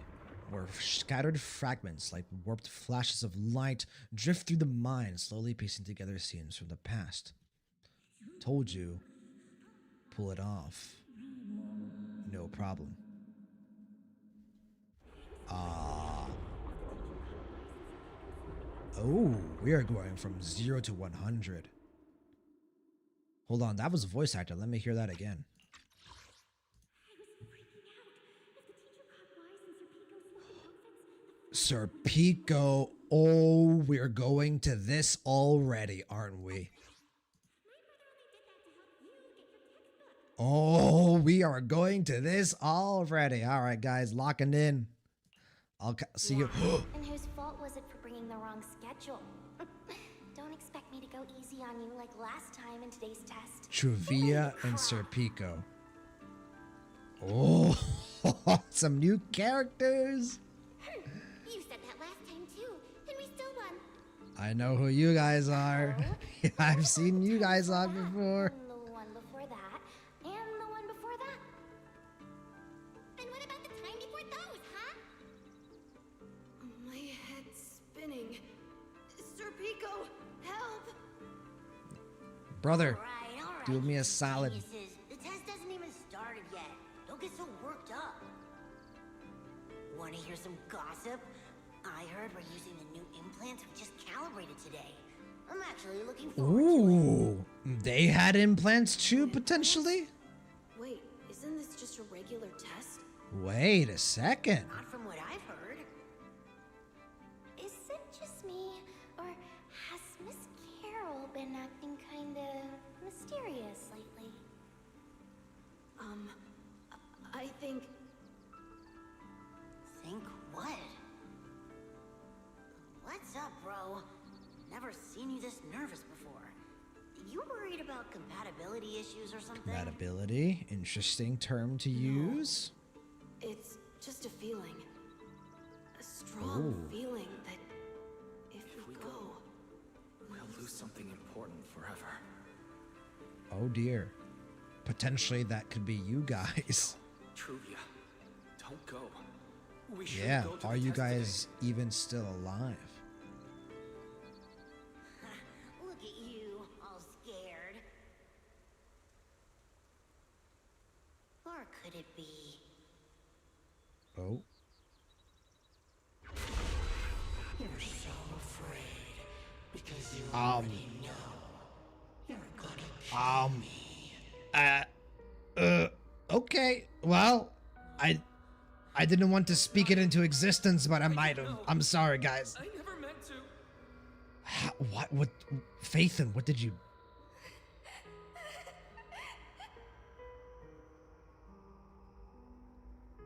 where scattered fragments like warped flashes of light drift through the mind, slowly piecing together scenes from the past. Told you, pull it off. No problem. Oh, we are going from 0 to 100. Hold on, that was a voice actor. Let me hear that again. Sir Pico. Oh, we're going to this already, aren't we? Oh, we are going to this already. All right, guys, locking in. I'll see you. And whose fault was it for bringing the wrong schedule? Don't expect me to go easy on you like last time in today's test. Truvia and Serpico. Oh, some new characters. You said that last time too, and we still won. I know who you guys are. I've seen you guys on before. And the one before that, and the one before that. Then what about the time before those, huh? My head's spinning. Serpico, help! Brother, All right, do me a solid. geniuses. The test hasn't even started yet. Don't get so worked up. Want to hear some gossip? I heard we're using the new implants we just calibrated today. I'm actually looking forward to Ooh, they had implants too, potentially? Wait, isn't this just a regular test? Wait a second. it. Not from what I've heard. Is it just me, or has Miss Carol been acting kinda mysterious lately? I think... Think what? What's up, bro? Never seen you this nervous before. You worried about compatibility issues or something? Compatibility, interesting term to use. It's just a feeling. A strong Ooh. feeling that if we go... We'll lose something important forever. Oh dear. Potentially that could be you guys. Truvia, don't go. We should Yeah, go to are the you test today. guys even still alive? Look at you, all scared. Or could it be? Oh. You're so afraid because you Okay. Well, I didn't want to speak it into existence, but I might have. I'm sorry, guys. I never meant to. What, Faithin, what did you...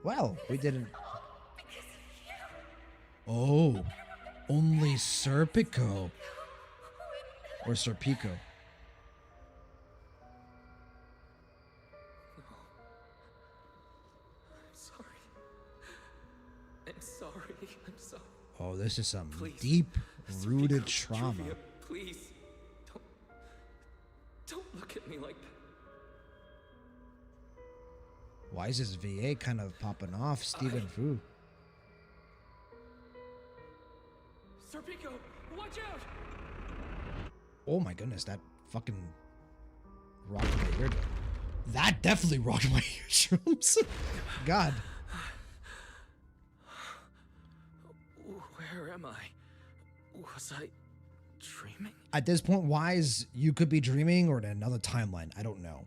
Well, we didn't... Oh, only Serpico. Or Serpico. I'm sorry. I'm sorry. Oh, this is some Please. deep-rooted Serpico, trauma. Truvia, please. Don't look at me like that. Why is this VA kind of popping off, Stephen Fu? Serpico, watch out! Oh my goodness, that fucking rocked my eardrum. That definitely rocked my eardrums. God. Where am I? Was I dreaming? At this point, Wise, you could be dreaming or in another timeline. I don't know.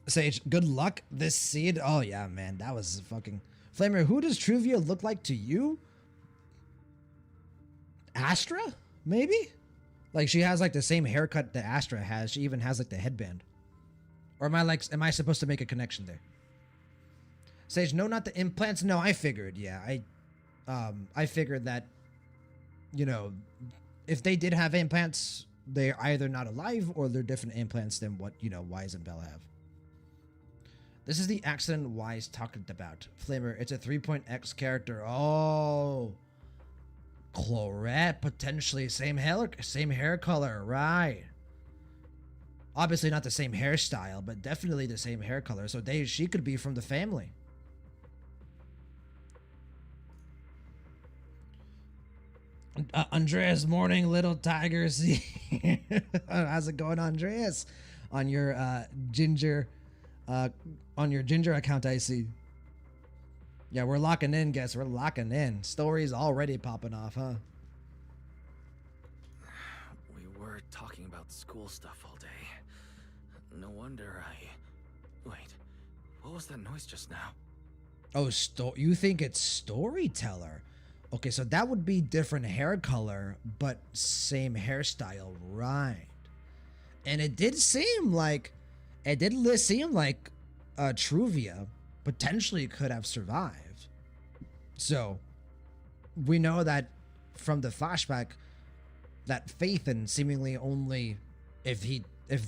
Sage, good luck. This seed. Oh yeah, man, that was fucking... Flamer, who does Truvia look like to you? Astra? Maybe? Like she has like the same haircut that Astra has. She even has like the headband. Or am I supposed to make a connection there? Sage, no, not the implants. No, I figured. Yeah, I figured that, you know, if they did have implants, they're either not alive or they're different implants than what, you know, Wise and Bell have. This is the accident Wise talking about. Flamer, it's a 3.x character. Oh. Chlorette, potentially same hair color, right? Obviously not the same hairstyle, but definitely the same hair color. So she could be from the family. Andreas, morning, little tigers. How's it going, Andreas? On your ginger account, I see. Yeah, we're locking in, guys. We're locking in. Stories already popping off, huh? We were talking about school stuff all day. No wonder Wait, what was that noise just now? Oh, you think it's Storyteller? Okay, so that would be different hair color, but same hairstyle, right? And it did seem like it did seem like Truvia potentially could have survived. So we know that from the flashback that Phaethon seemingly only if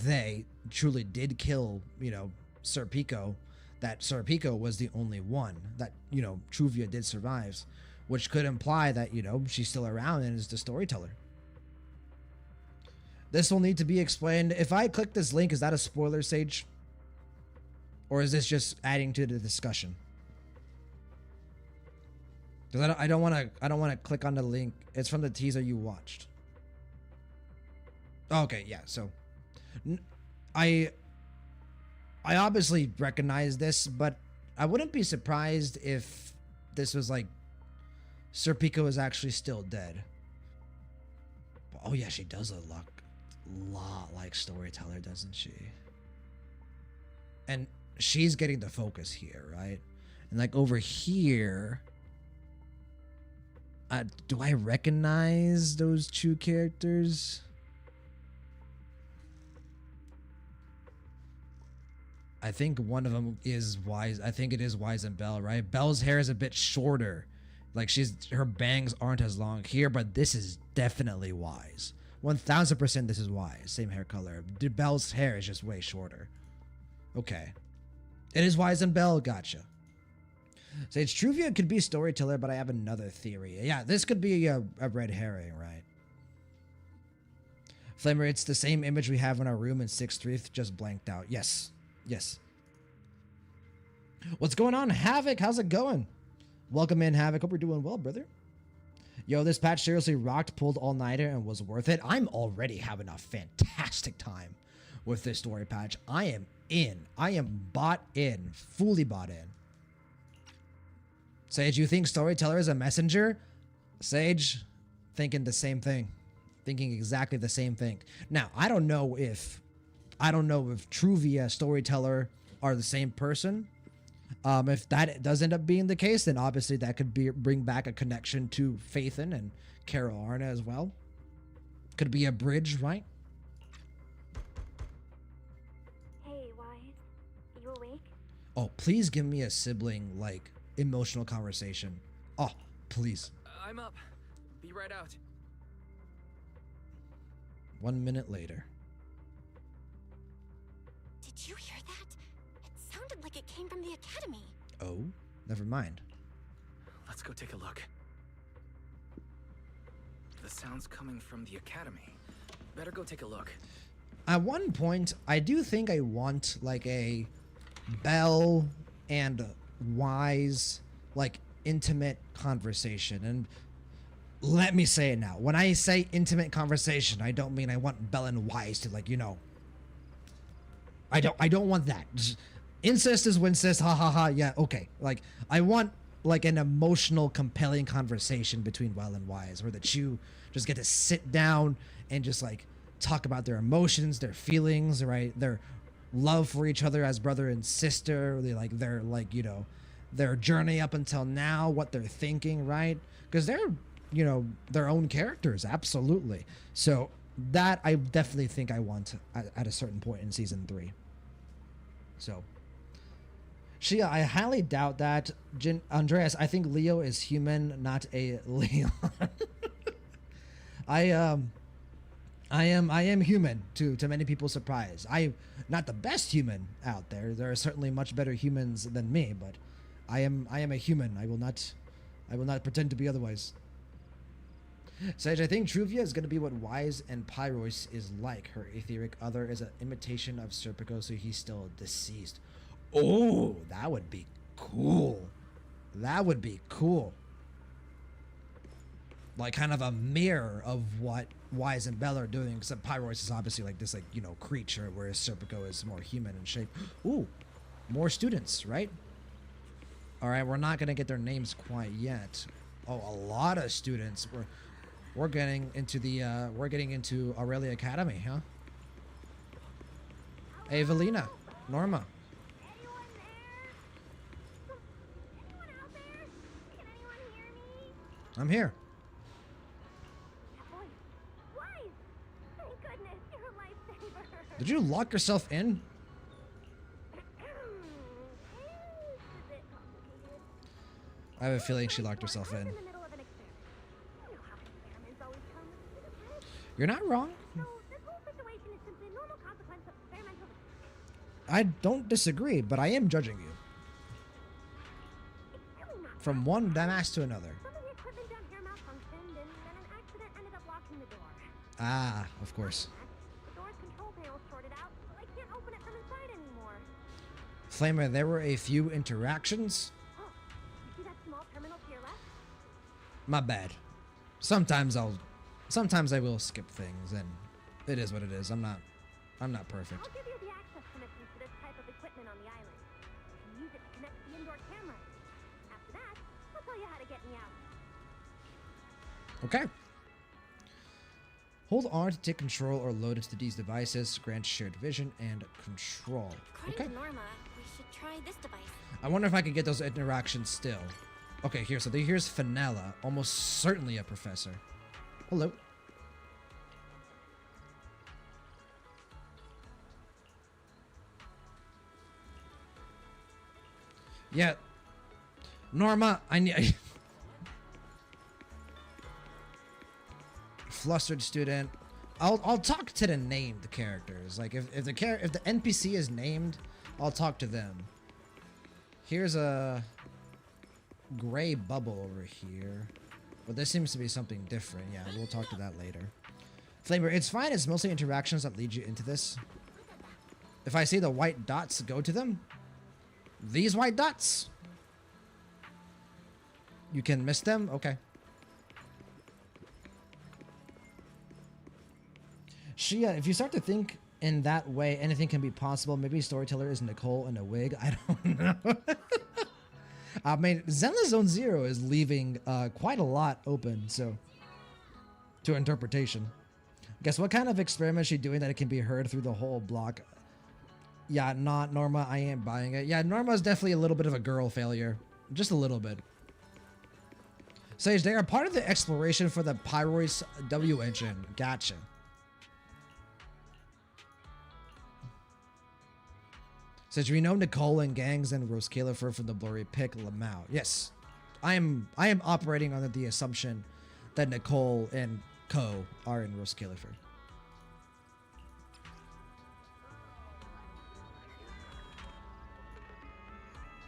they truly did kill, you know, Sir Pico, that Sir Pico was the only one that, you know, Truvia did survive, which could imply that, you know, she's still around and is the storyteller. This will need to be explained. If I click this link, is that a spoiler, Sage? Or is this just adding to the discussion? Because I don't want to click on the link. It's from the teaser you watched. Okay, yeah. So I obviously recognize this, but I wouldn't be surprised if this was like Sir Pico is actually still dead. Oh yeah, she does a lot like storyteller, doesn't she? And she's getting the focus here, right? And like over here, do I recognize those two characters? I think one of them is Wise. I think it is Wise and Belle, right? Belle's hair is a bit shorter. Like her bangs aren't as long here, but this is definitely Wise. 1000% this is Wise. Same hair color. Belle's hair is just way shorter. Okay. It is Wise and Belle. Gotcha. Sage, Truvia could be storyteller, but I have another theory. Yeah, this could be a red herring, right? Flamer, it's the same image we have in our room in 6th, just blanked out. Yes. Yes. What's going on, Havoc? How's it going? Welcome in, Havoc. Hope you're doing well, brother. Yo, this patch seriously rocked, pulled all-nighter, and was worth it. I'm already having a fantastic time with this story patch. I am in. I am bought in. Fully bought in. Sage, you think storyteller is a messenger? Sage, thinking the same thing. Thinking exactly the same thing. Now, I don't know if Truvia, storyteller are the same person. If that does end up being the case, then obviously that could bring back a connection to Phaethon and Carol Arna as well. Could be a bridge, right? Hey, Wise. You awake? Oh, please give me a sibling, like, emotional conversation. Oh, please. I'm up. Be right out. 1 minute later. Did you hear that? It sounded like it came from the academy. Oh, never mind. Let's go take a look. The sound's coming from the academy. Better go take a look. At one point, I do think I want like a Belle and Wise, like, intimate conversation. And let me say it now. When I say intimate conversation, I don't mean I want Belle and Wise to, like, you know, I don't want that. Just, incest is wincest, ha ha ha, yeah, okay. Like, I want, like, an emotional, compelling conversation between Belle and Wise, where the two just get to sit down and just, like, talk about their emotions, their feelings, right? Their love for each other as brother and sister, their, like, you know, their journey up until now, what they're thinking, right? Because they're, you know, their own characters, absolutely. So that I definitely think I want at a certain point in season 3. So, Shia, I highly doubt that. Andreas, I think Leo is human, not a Leon. I am human to many people's surprise. I'm not the best human out there. There are certainly much better humans than me, but I am a human. I will not pretend to be otherwise. Sage, I think Truvia is going to be what Wise and Pyros is like. Her etheric other is an imitation of Serpico, so he's still deceased. Oh, that would be cool. That would be cool. Like, kind of a mirror of what Wise and Belle are doing, except Pyros is obviously like this, like, you know, creature, whereas Serpico is more human in shape. Ooh, more students, right? All right, we're not going to get their names quite yet. Oh, a lot of students. We're getting into Aurelia Academy, huh? Hey, Evelina, Norma. Anyone there? Anyone out there? Can anyone hear me? I'm here. That boy. Wise! Thank goodness, you're a lifesaver. Did you lock yourself in? I have a feeling she locked herself in. You're not wrong. I don't disagree, but I am judging you. From one dumbass to another. Ah, of course. Flamer, there were a few interactions. My bad. Sometimes I will skip things, and it is what it is. I'm not perfect. I'll give you the access permissions to this type of equipment on the island. You can use it to connect to the indoor cameras. After that, I'll tell you how to get me out. Okay. Hold R to take control or load into these devices, grant shared vision and control. According to Norma, we should try this device. I wonder if I can get those interactions still. Okay, here's Finella, almost certainly a professor. Hello. Yeah. Norma, I need... Flustered student. I'll talk to the named characters. Like if the NPC is named, I'll talk to them. Here's a gray bubble over here. But this seems to be something different. Yeah, we'll talk to that later. Flamer, it's fine. It's mostly interactions that lead you into this. If I see the white dots, go to them. These white dots. You can miss them? Okay. Shia, if you start to think in that way, anything can be possible. Maybe storyteller is Nicole in a wig. I don't know. I mean, Zenless Zone Zero is leaving quite a lot open, so to interpretation. Guess what kind of experiment is she doing that it can be heard through the whole block? Yeah, not Norma. I ain't buying it. Yeah, Norma's definitely a little bit of a girl failure, just a little bit. Sage, they are part of the exploration for the Pyroids W engine. Gotcha. Since we know Nicole and gangs and ROSCAELIFER from the blurry pick Lamau. Yes, I am operating under the assumption that Nicole and Co are in ROSCAELIFER.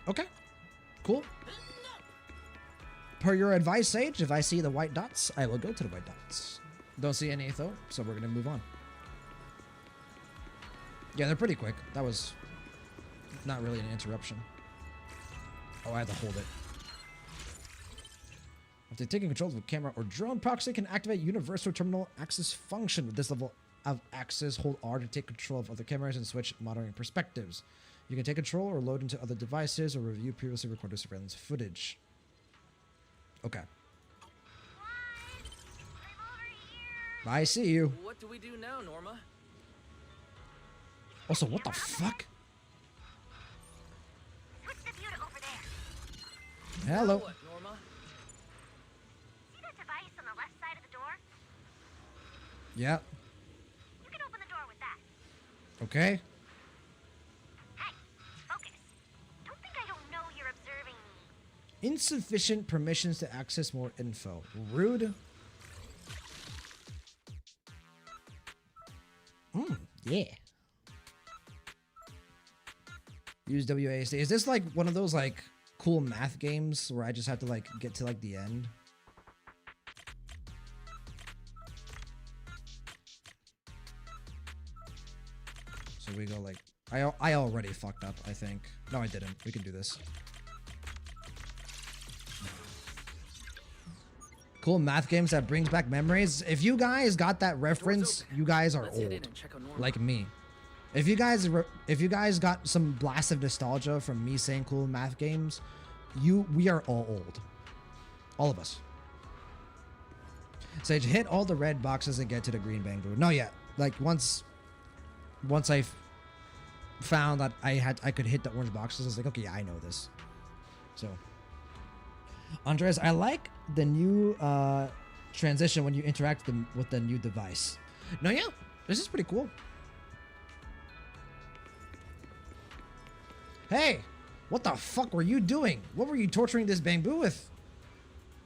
Okay, cool. Per your advice, Sage, if I see the white dots, I will go to the white dots. Don't see any though, so we're gonna move on. Yeah, they're pretty quick. That was not really an interruption. Oh, I had to hold it. After taking control of the camera or drone, proxy can activate universal terminal access function. With this level of access, hold R to take control of other cameras and switch monitoring perspectives. You can take control or load into other devices or review previously recorded surveillance footage. Okay. I see you. What do we do now, Norma? Also, what the fuck? Hello. What, Norma? See that device on the left side of the door? Yeah. You can open the door with that. Okay. Hey, focus. Don't think I don't know you're observing me. Insufficient permissions to access more info. Rude. Yeah. Use WASD. Is this like one of those like cool math games where I just have to like get to like the end? So we go like I already fucked up, I think. No, I didn't. We can do this. Cool math games that brings back memories. If you guys got that reference, you guys are old, like me. If you guys got some blast of nostalgia from me saying cool math games, we are all old, all of us. Sage, hit all the red boxes and get to the green bamboo. No, yet. Like once I found that I could hit the orange boxes, I was like, okay, yeah, I know this. So, Andres, I like the new transition when you interact with the new device. No, yeah, this is pretty cool. Hey, What the fuck were you doing? What were you torturing this bamboo with?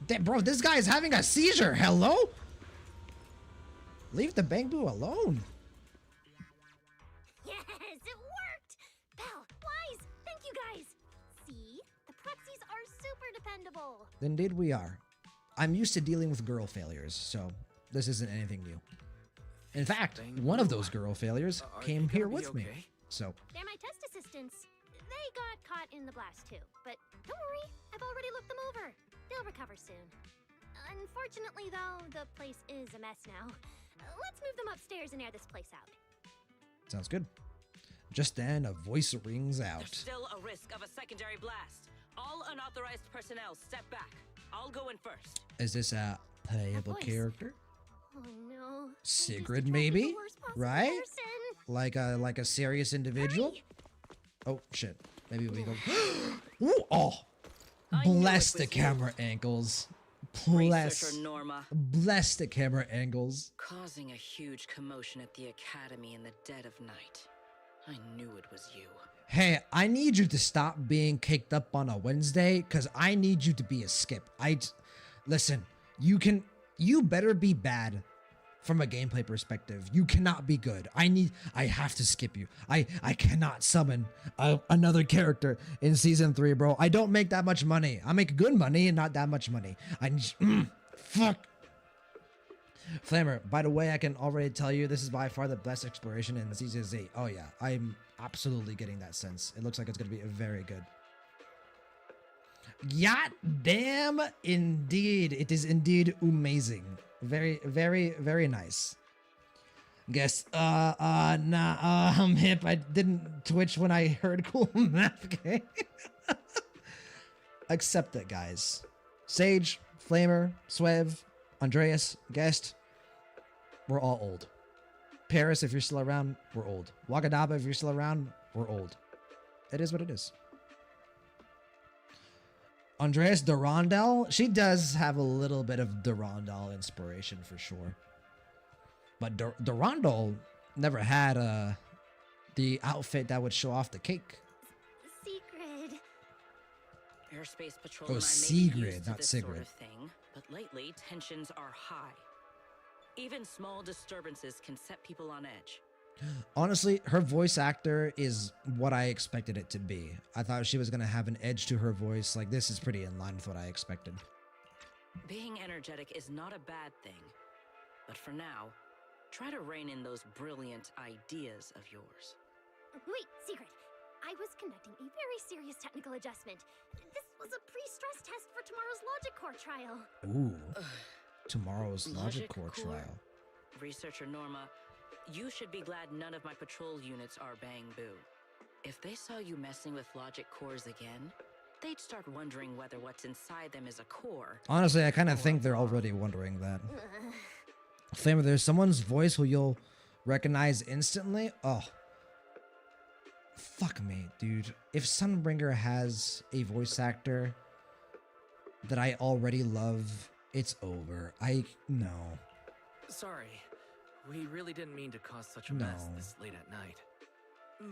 Damn, bro, this guy is having a seizure. Hello? Leave the bamboo alone. Yes, it worked! Belle, Wise, thank you guys! See? The proxies are super dependable. Indeed we are. I'm used to dealing with girl failures, so this isn't anything new. In fact, one of those girl failures came here with me. So They're my test assistants. They got caught in the blast too, but don't worry, I've already looked them over. They'll recover soon. Unfortunately though, the place is a mess now. Let's move them upstairs and air this place out. sounds good. Just then, a voice rings out. There's still a risk of a secondary blast. All unauthorized personnel step back. I'll go in first. Is this a playable character? Oh no. Sigrid, maybe? Right? Like a serious individual? Oh shit. Maybe we go. Ooh, oh! Bless the camera angles. Bless. Researcher Norma. Bless the camera angles. Causing a huge commotion at the academy in the dead of night. I knew it was you. Hey, I need you to stop being caked up on a Wednesday, because I need you to be a skip. Listen, you better be bad from a gameplay perspective. You cannot be good. I have to skip you. I cannot summon another character in season 3, bro. I don't make that much money. I make good money and not that much money. Fuck. Flamer, by the way, I can already tell you this is by far the best exploration in season 8. Oh yeah, I'm absolutely getting that sense. It looks like it's going to be very good. God damn, indeed. It is indeed amazing. Very, very, very nice. Guess, I'm hip. I didn't twitch when I heard cool math game. Accept it, guys. Sage, Flamer, Swev, Andreas, Guest, we're all old. Paris, if you're still around, we're old. Wakadaba, if you're still around, we're old. It is what it is. Andreas Durandal, she does have a little bit of Durandal inspiration for sure. But Durandal never had the outfit that would show off the cake. Sigrid. Airspace Patrol Oh, and I may be Sigrid, used to not this Sigrid. sort of thing, but lately tensions are high. Even small disturbances can set people on edge. Honestly, her voice actor is what I expected it to be. I thought she was going to have an edge to her voice. Like, this is pretty in line with what I expected. Being energetic is not a bad thing. But for now, try to rein in those brilliant ideas of yours. Wait, Sigrid. I was conducting a very serious technical adjustment. This was a pre-stress test for tomorrow's Logic Core trial. Ooh. Tomorrow's Logic Core trial. Researcher Norma, you should be glad none of my patrol units are Bang Boo. If they saw you messing with Logic Cores again, they'd start wondering whether what's inside them is a core. Honestly, I kind of think they're already wondering that. Flamer, there's someone's voice who you'll recognize instantly. Oh. Fuck me, dude. If Sunbringer has a voice actor that I already love, it's over. No. Sorry. We really didn't mean to cause such a mess this late at night.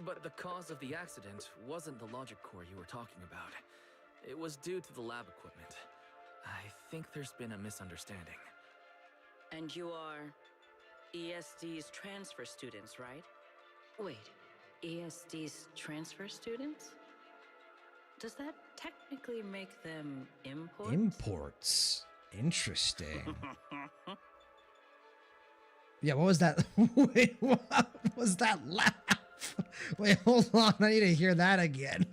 But the cause of the accident wasn't the logic core you were talking about. It was due to the lab equipment. I think there's been a misunderstanding. And you are ESD's transfer students, right? Wait, ESD's transfer students? Does that technically make them imports? Imports. Interesting. Yeah, what was that? Wait, what was that laugh? Wait, hold on. I need to hear that again.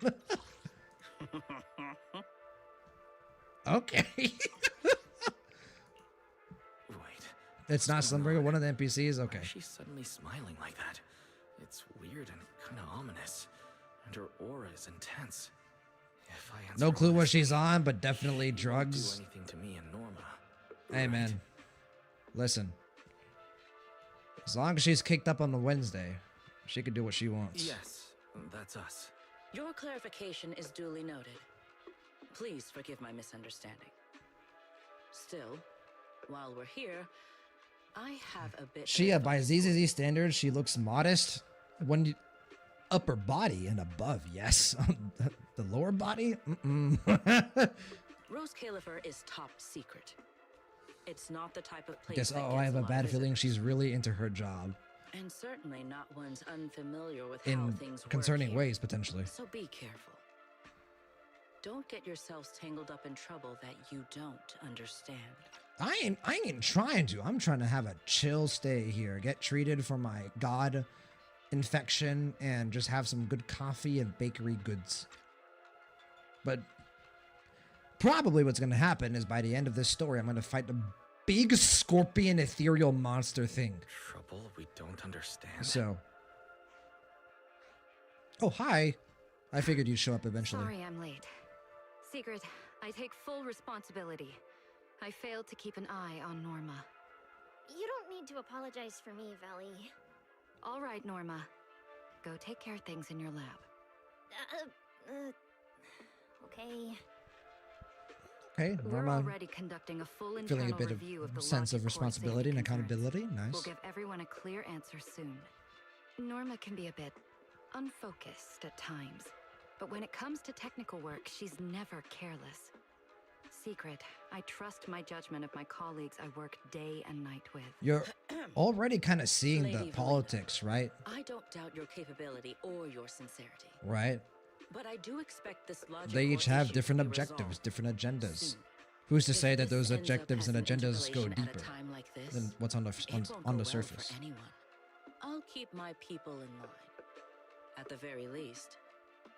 Okay. Wait. It's not Sunbringer, one of the NPCs? Okay. Why is she suddenly smiling like that? It's weird and kind of ominous. And her aura is intense. If I answer No clue what honestly, she's on, but definitely she won't drugs. do anything to me and Norma. Hey, Right. man. Listen. As long as she's kicked up on the Wednesday, she can do what she wants. Yes, that's us. Your clarification is duly noted. Please forgive my misunderstanding. Still, while we're here, I have a bit. She, by ZZZ standards, she looks modest. When you... upper body and above, yes. The lower body? ROSCAELIFER is top secret. It's not the type of place Guess, that I have gets a lot bad of feeling visitors. she's really into her job. And certainly not one's unfamiliar with how In things concerning work here. ways, potentially. So be careful. Don't get yourselves tangled up in trouble that you don't understand. I ain't trying to. I'm trying to have a chill stay here. Get treated for my god infection and just have some good coffee and bakery goods. But probably what's going to happen is by the end of this story, I'm going to fight the big scorpion ethereal monster thing. Trouble we don't understand. So. Oh, hi. I figured you'd show up eventually. Sorry I'm late. Secret, I take full responsibility. I failed to keep an eye on Norma. You don't need to apologize for me, Valley. All right, Norma. Go take care of things in your lab. Okay. Okay, We're Norma already conducting a full feeling a internal bit of review of the sense of logic core responsibility and safety concerns. accountability. Nice. We'll give everyone a clear answer soon. Norma can be a bit unfocused at times, but when it comes to technical work, she's never careless. Secret, I trust my judgment of my colleagues I work day and night with. You're already kind of seeing the Lady politics, right? I don't doubt your capability or your sincerity. Right? But I do expect this logic They each core have issue different to be objectives, resolved different agendas. soon. Who's to If say that this those ends up objectives as and an agendas go interpolation at a deeper time like this, than what's on the it won't go on the well surface? For anyone. I'll keep my people in line. At the very least,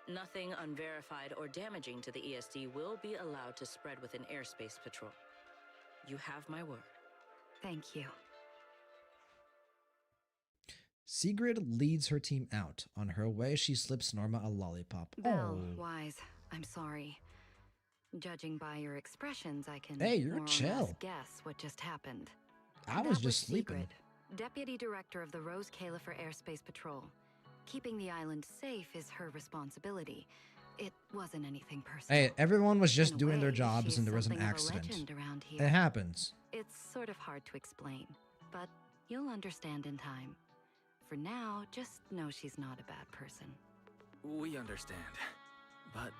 nothing unverified or damaging to the ESD will be allowed to spread within airspace patrol. You have my word. Thank you. Sigrid leads her team out. On her way, she slips Norma a lollipop. Belle, Oh. Wise, I'm sorry. Judging by your expressions, I can Hey, you're more or less chill. guess what just happened. I That was just sleeping. Sigrid, Deputy Director of the ROSCAELIFER Airspace Patrol. Keeping the island safe is her responsibility. It wasn't anything personal. Hey, everyone was just In a doing their way, jobs she's and there was an something of a accident. legend around here. It happens. It's sort of hard to explain, but you'll understand in time. For now, just know she's not a bad person. We understand. But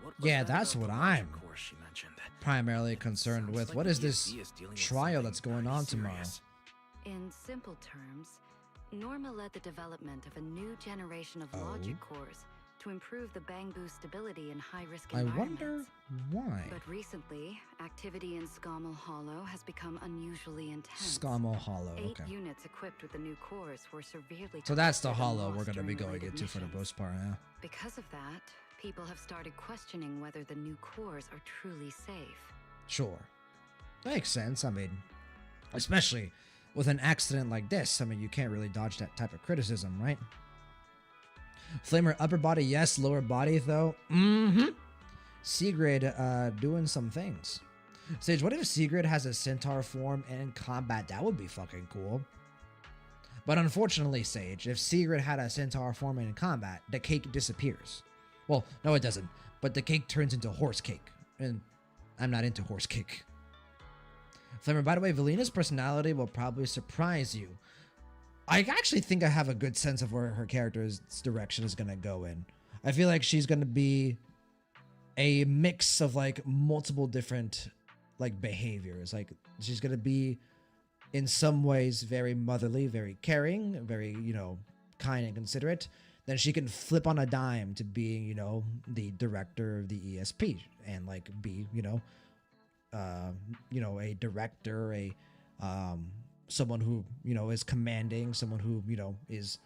what was Yeah, that that's about what the logic I'm core she mentioned? primarily concerned Sounds with. like What the is this ESD is dealing with trial something that's going pretty on tomorrow? serious. In simple terms, Norma led the development of a new generation of Oh. logic cores to improve the Bangbu stability in high-risk I environments. wonder why. But recently, activity in Scommel Hollow has become unusually intense. Scommel Hollow, 8 okay. units equipped with the new cores were severely So that's the corrupted and hollow lost we're going to be during going related into for the missions. most part, yeah. Because of that, people have started questioning whether the new cores are truly safe. Sure. Makes sense. I mean, especially with an accident like this, I mean, you can't really dodge that type of criticism, right? Flamer upper body, yes. Lower body, though. Sigrid doing some things. Sage, what if Sigrid has a centaur form and in combat? That would be fucking cool. But unfortunately, Sage, if Sigrid had a centaur form and in combat, the cake disappears. Well, no, it doesn't. But the cake turns into horse cake. And I'm not into horse cake. Flamer, by the way, Velina's personality will probably surprise you. I actually think I have a good sense of where her character's direction is going to go in. I feel like she's going to be a mix of like multiple different like behaviors. Like she's going to be in some ways very motherly, very caring, very, you know, kind and considerate. Then she can flip on a dime to being, you know, the director of the ESP and like be, you know, a director, someone who, you know, is commanding, someone who, you know, is,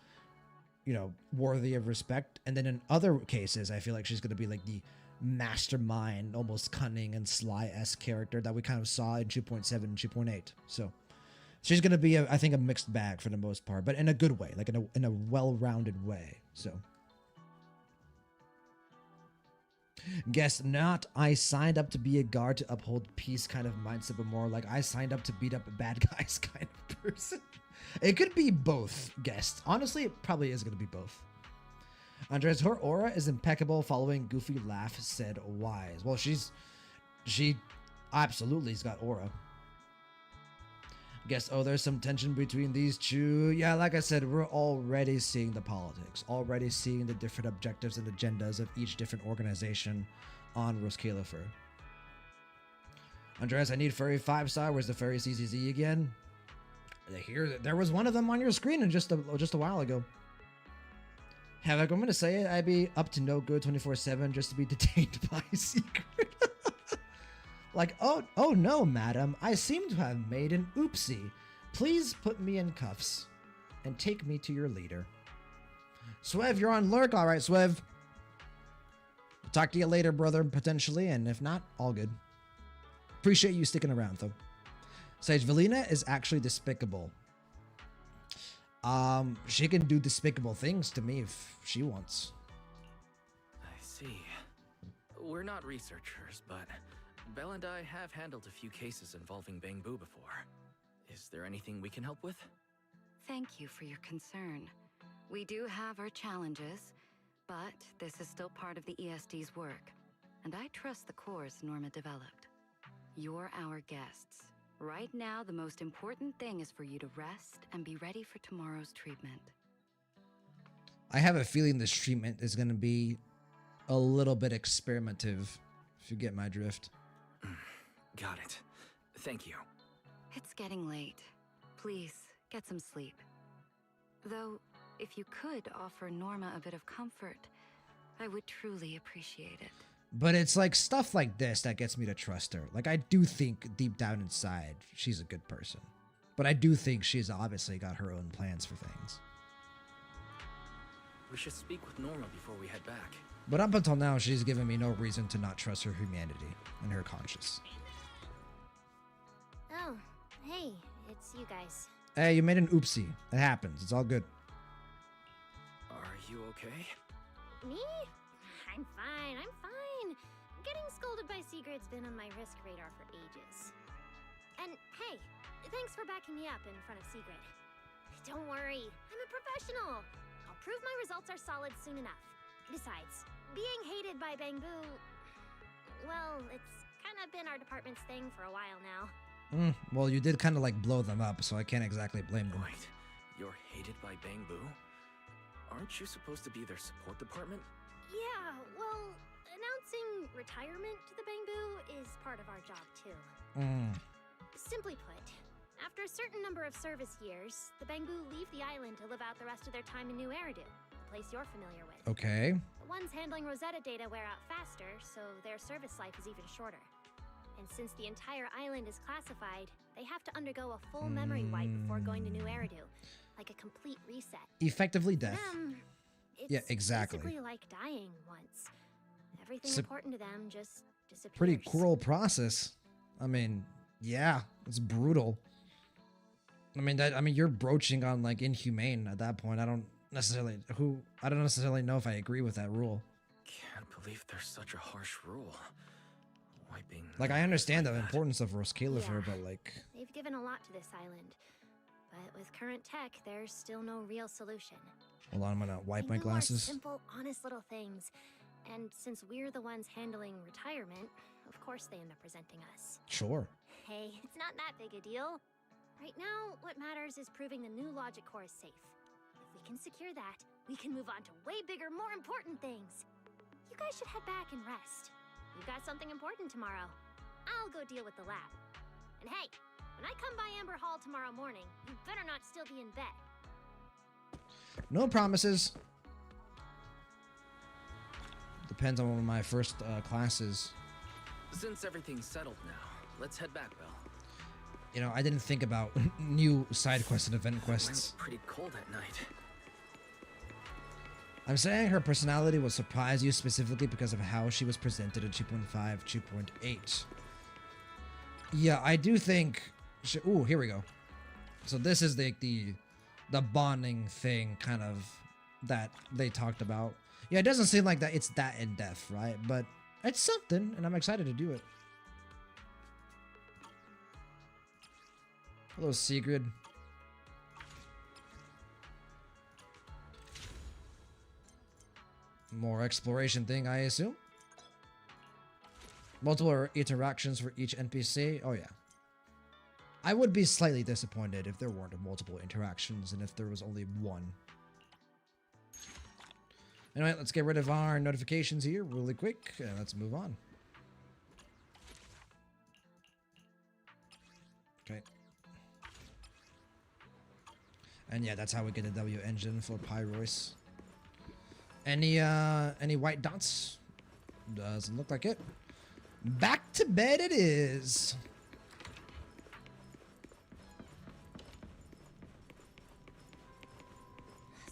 you know, worthy of respect. And then in other cases, I feel like she's going to be like the mastermind, almost cunning and sly-esque character that we kind of saw in 2.7 and 2.8. So she's going to be, I think, a mixed bag for the most part, but in a good way, like in a well-rounded way. So guess not. I signed up to be a guard to uphold peace kind of mindset, but more like I signed up to beat up bad guys kind of person. It could be both, guest. Honestly, it probably is going to be both. Andres, her aura is impeccable. Following goofy laugh, said Wise. Well, she absolutely's got aura. Guess, oh, there's some tension between these two. Yeah, like I said, we're already seeing the politics, already seeing the different objectives and agendas of each different organization on ROSCAELIFER. Andreas, I need furry 5-star. Where's the furry CCZ again? There was one of them on your screen in just a while ago. Havoc, I'm gonna say it. I'd be up to no good 24/7 just to be detained by a secret. Like, oh no, madam. I seem to have made an oopsie. Please put me in cuffs and take me to your leader. Swev, you're on lurk. All right, Swev. Talk to you later, brother, potentially, and if not, all good. Appreciate you sticking around, though. Sage, Velina is actually despicable. She can do despicable things to me if she wants. I see. We're not researchers, but Belle and I have handled a few cases involving Bangbu before. Is there anything we can help with? Thank you for your concern. We do have our challenges, but this is still part of the ESD's work, and I trust the cores Norma developed. You're our guests. Right now, the most important thing is for you to rest and be ready for tomorrow's treatment. I have a feeling this treatment is going to be a little bit experimentative, if you get my drift. Got it. Thank you. It's getting late. Please, get some sleep. Though, if you could offer Norma a bit of comfort, I would truly appreciate it. But it's like stuff like this that gets me to trust her. Like, I do think deep down inside she's a good person. But I do think she's obviously got her own plans for things. We should speak with Norma before we head back. But up until now, she's given me no reason to not trust her humanity and her conscience. Oh, hey, it's you guys. Hey, you made an oopsie. It happens. It's all good. Are you okay? Me? I'm fine, I'm fine. Getting scolded by Sigrid's been on my risk radar for ages. And hey, thanks for backing me up in front of Sigrid. Don't worry, I'm a professional. I'll prove my results are solid soon enough. Besides, being hated by Bangbu, well, it's kind of been our department's thing for a while now. Well, you did kind of like blow them up, so I can't exactly blame them. Wait, you're hated by Bangbu? Aren't you supposed to be their support department? Yeah, well, announcing retirement to the Bangbu is part of our job too. Simply put, after a certain number of service years, the Bangbu leave the island to live out the rest of their time in New Eridu, a place you're familiar with. Okay. The ones handling Rosetta data wear out faster, so their service life is even shorter. And since the entire island is classified, they have to undergo a full memory wipe before going to New Eridu, like a complete reset. Effectively death. It's yeah, exactly. basically like dying once. Everything important to them just disappears. Pretty cruel process. I mean, yeah, it's brutal. I mean, you're broaching on like inhumane at that point. I don't necessarily know if I agree with that rule. Can't believe there's such a harsh rule. Wiping. Like, I understand the importance of ROSCAELIFER, but like, they've given a lot to this island, but with current tech, there's still no real solution. Hold on, I'm gonna wipe my They know our glasses. simple, honest little things, and since we're the ones handling retirement, of course they end up resenting us. Sure. Hey, it's not that big a deal. Right now, what matters is proving the new logic core is safe. If we can secure that, we can move on to way bigger, more important things. You guys should head back and rest. We've got something important tomorrow. I'll go deal with the lab. And hey, when I come by Amber Hall tomorrow morning, you better not still be in bed. No promises. Depends on when my first class is. Since everything's settled now, let's head back, Belle. You know, I didn't think about new side quests and event quests. It's pretty cold at night. I'm saying her personality will surprise you specifically because of how she was presented in 2.5, 2.8. Yeah, I do think. Ooh, here we go. So this is the bonding thing, kind of, that they talked about. Yeah, it doesn't seem like that it's that in depth, right? But it's something, and I'm excited to do it. Hello, Sigrid. More exploration thing, I assume. Multiple interactions for each NPC. Oh, yeah. I would be slightly disappointed if there weren't multiple interactions and if there was only one. Anyway, let's get rid of our notifications here really quick and let's move on. Okay. And yeah, that's how we get the W engine for Pyrois. Any white dots? Doesn't look like it. Back to bed it is.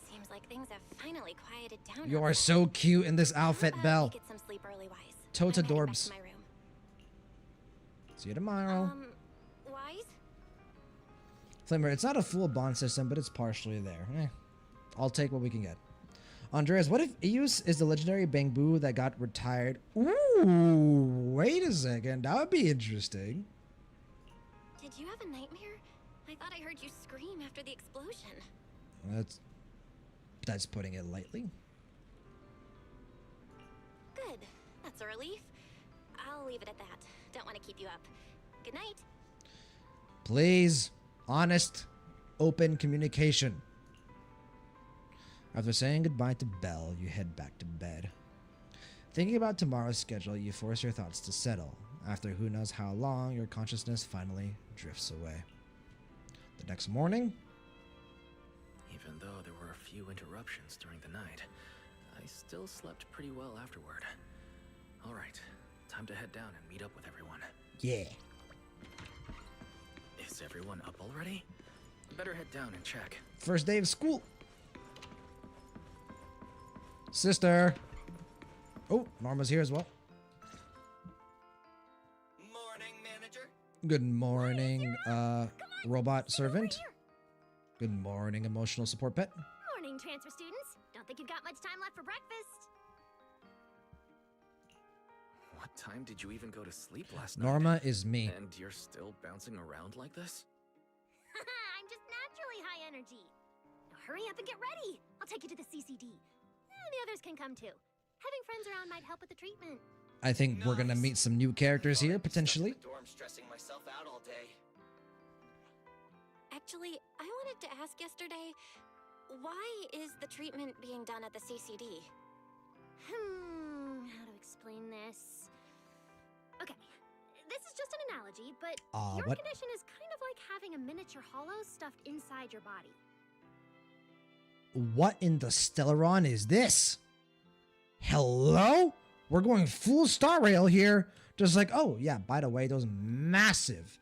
Seems like things have finally quieted down. You are so cute in this outfit, Belle. Get some sleep early, Wise. Tota I'm heading back Dorbs. to my room. See you tomorrow. Wise? Flimmer, it's not a full bond system, but it's partially there. I'll take what we can get. Andreas, what if Eus is the legendary Bangbu that got retired? Ooh, wait a second. That would be interesting. Did you have a nightmare? I thought I heard you scream after the explosion. That's putting it lightly. Good. That's a relief. I'll leave it at that. Don't want to keep you up. Good night. Please, honest, open communication. After saying goodbye to Belle, you head back to bed. Thinking about tomorrow's schedule, you force your thoughts to settle. After who knows how long, your consciousness finally drifts away. The next morning, Even though there were a few interruptions during the night, I still slept pretty well afterward. Alright, time to head down and meet up with everyone. yeah. Is everyone up already? Better head down and check. First day of school. Sister. Oh, Norma's here as well. Morning, manager. Good morning, robot servant. Good morning, emotional support pet. Morning, transfer students. Don't think you've got much time left for breakfast. What time did you even go to sleep last night? Norma is me. And you're still bouncing around like this? I'm just naturally high energy. Now hurry up and get ready. I'll take you to the CCD. The others can come too. Having friends around might help with the treatment. I think we're gonna meet some new characters here, potentially. The dorm stressing myself out all day. Actually, I wanted to ask yesterday, why is the treatment being done at the CCD? How to explain this? Okay, this is just an analogy, but your what? condition is kind of like having a miniature hollow stuffed inside your body. What in the Stellaron is this? Hello? We're going full Star Rail here. Just like, oh yeah, by the way, those massive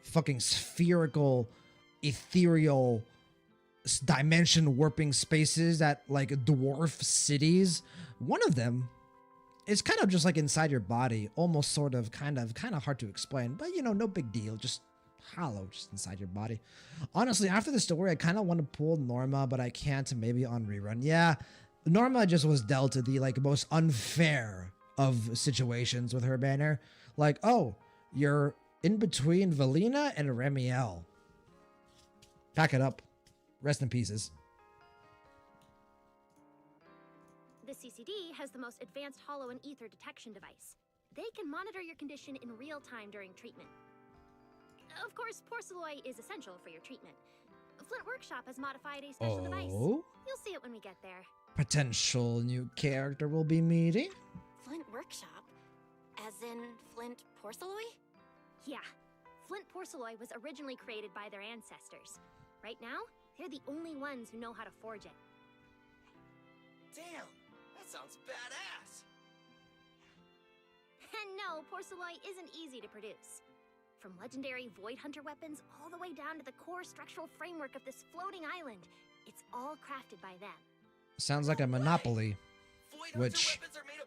fucking spherical, ethereal, dimension warping spaces that like dwarf cities. One of them is kind of just like inside your body, almost sort of kind of hard to explain, but you know, no big deal. Just hollow, just inside your body. Honestly, after the story, I kind of want to pull Norma, but I can't. Maybe on rerun. Yeah, Norma just was dealt the like most unfair of situations with her banner. Like, oh, you're in between Valina and Remiel. Pack it up. Rest in pieces. The CCD has the most advanced hollow and ether detection device. They can monitor your condition in real time during treatment. Of course, Porcelloy is essential for your treatment. Flint Workshop has modified a special device. You'll see it when we get there. Potential new character we'll be meeting. Flint Workshop? As in Flint Porcelloy? Yeah. Flint Porcelloy was originally created by their ancestors. Right now, they're the only ones who know how to forge it. Damn, that sounds badass. And no, Porcelloy isn't easy to produce. From legendary Void Hunter weapons all the way down to the core structural framework of this floating island, it's all crafted by them. Sounds like a monopoly, which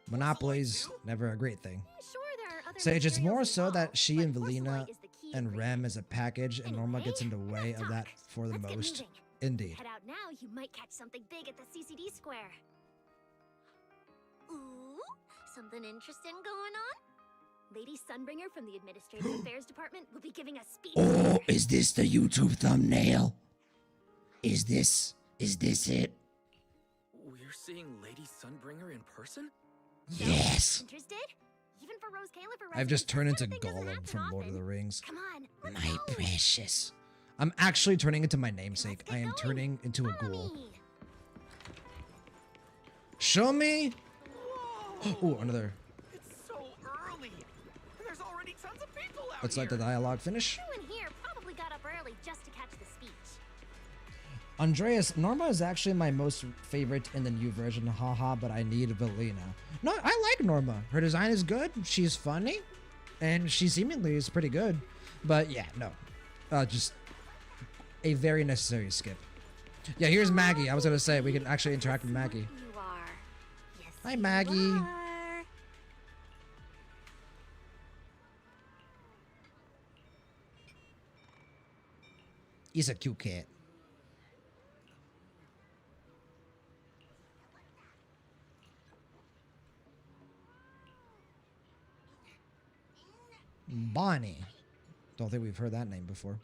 monopoly's never a great thing. Sure, there are other Sage, it's more materials so that involved, she but and Porcelloy Valina is the key and ingredient. Rem as a package, and Norma gets in the Anyway, way of enough that talk. for the Let's get most. moving. Indeed. Head out now, you might catch something big at the CCD square. Ooh, something interesting going on? Lady Sunbringer from the Administrative Affairs Department will be giving a speech. Oh, is this the YouTube thumbnail? Is this it? We're seeing Lady Sunbringer in person? Yes. Interested? Even for ROSCAELIFER I've just turned into residents, this kind of thing Gollum doesn't from happen Lord of the often. Rings. Come on, let's My go. precious. I'm actually turning into my namesake. Let's I get am going. turning into a Follow ghoul. me. Show me. Whoa! Oh, another. It's so early. And there's already tons of people out Let's here. let the dialogue finish. Everyone here probably got up early just to catch the speech. Andreas, Norma is actually my most favorite in the new version, haha, but I need Velina. No, I like Norma. Her design is good, she's funny, and she seemingly is pretty good. But yeah, no. Just a very necessary skip. Yeah, here's Maggie. I was gonna say, we can actually interact with Maggie. You are. Yes, Hi, you Maggie. are. He's a cute cat. Bonnie. Don't think we've heard that name before.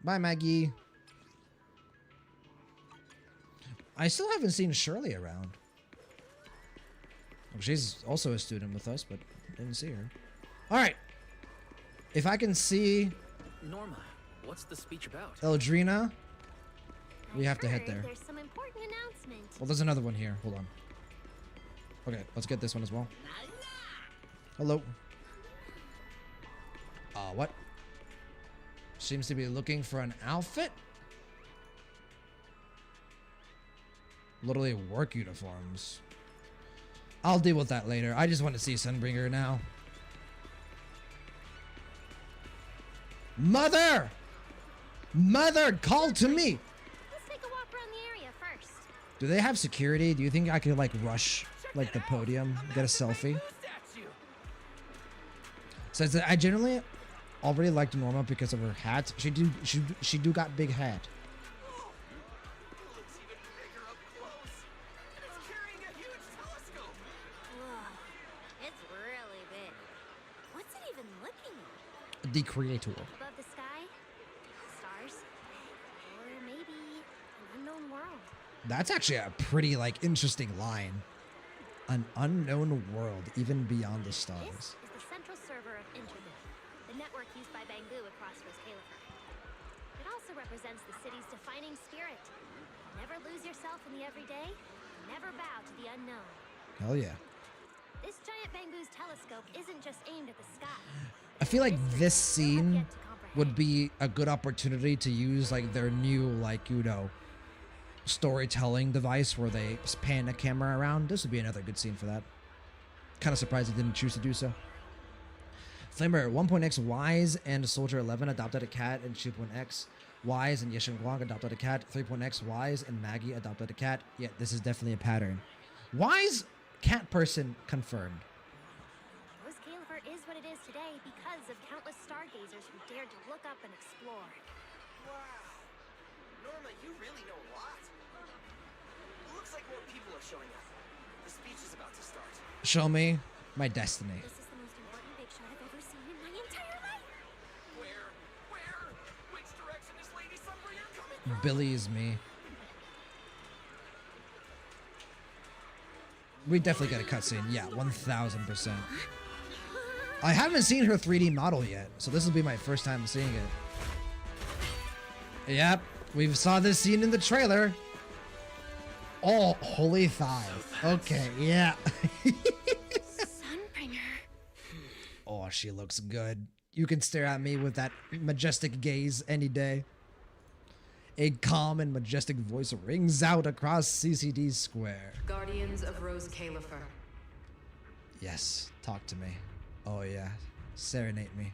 Bye, Maggie. I still haven't seen Shirley around. Well, she's also a student with us, but didn't see her. All right. If I can see Norma, what's the speech about? Eldrina, we I have to head heard there. There's some important announcement. Well, there's another one here. Hold on. Okay, let's get this one as well. Hello. What? Seems to be looking for an outfit? Literally work uniforms. I'll deal with that later. I just want to see Sunbringer now. Mother! Mother, call to me! Let's take a walk around the area first. Do they have security? Do you think I could like rush like the podium, get a selfie? Says that I generally already liked Norma because of her hat. She do got big hat. Looks even bigger up close. And it's carrying a huge telescope. Whoa, it's really big. What's it even looking at? The creator. Above the sky, stars, or maybe an unknown world. That's actually a pretty like interesting line. An unknown world, even beyond the stars. This is the central server of Internet, the network used by Bangu across ROSCAELIFER. It also represents the city's defining spirit. Never lose yourself in the everyday, never bow to the unknown. Hell yeah. This giant Bangu's telescope isn't just aimed at the sky. I feel like this scene would be a good opportunity to use like their new like, you know, storytelling device where they pan the camera around. This would be another good scene for that. Kind of surprised they didn't choose to do so. Flamer 1.x Wise and Soldier 11 adopted a cat, and 2.x Wise and Yeshen Guang adopted a cat. 3.x Wise and Maggie adopted a cat. Yeah, this is definitely a pattern. Wise cat person confirmed. ROSCAELIFER is what it is today because of countless stargazers who dared to look up and explore. Wow. Norma, you really know a lot. Looks like more people are showing up. The speech is about to start. Show me my destiny. This is the most important big shot I've ever seen in my entire life. Where? Which direction is Lady Sunbringer coming from? Billy is me. We definitely get a cutscene. Yeah, 1000%. I haven't seen her 3D model yet, so this will be my first time seeing it. Yep, we saw this scene in the trailer. Oh, holy thighs. Okay, yeah. Sunbringer. Oh, she looks good. You can stare at me with that majestic gaze any day. A calm and majestic voice rings out across CCD Square. Guardians of ROSCAELIFER. Yes, talk to me. Oh yeah, serenade me.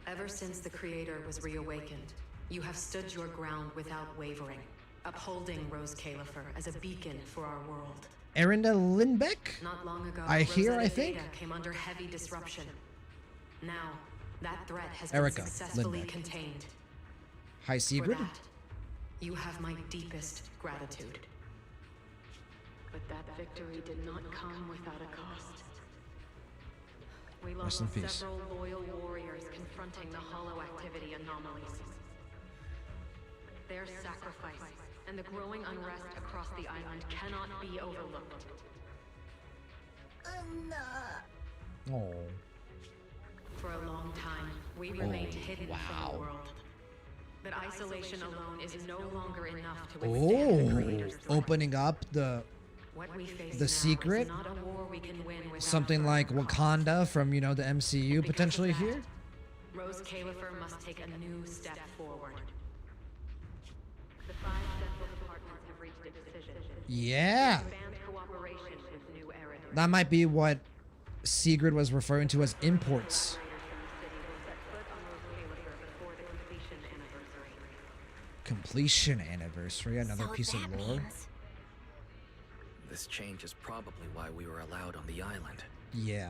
Ever since the Creator was reawakened, you have stood your ground without wavering, upholding ROSCAELIFER as a beacon for our world. Erinda Lindbeck? Not long ago, I hear, Rosetta I think. Theta came under heavy disruption. Now, that threat has Erica been successfully Lindbeck. contained. Hi, For Sigrid. that, you have my deepest gratitude. But that victory did not come without a cost. We Rest lost in peace. several loyal warriors confronting the hollow activity anomalies. Their sacrifice and the growing unrest across the island cannot be overlooked. Oh. For a long time, we remained hidden from the world. But isolation alone is no longer enough to withstand the creator's threat. Opening up the What we face the now secret, is not a war we can win without something like Wakanda from, you know, the MCU Because potentially of that, here. ROSCAELIFER must take a new step forward. The 5 central departments have reached a decision. Yeah, Expand cooperation with New Eridu. that might be what Sigrid was referring to as imports. Completion anniversary, another piece of lore. This change is probably why we were allowed on the island. Yeah.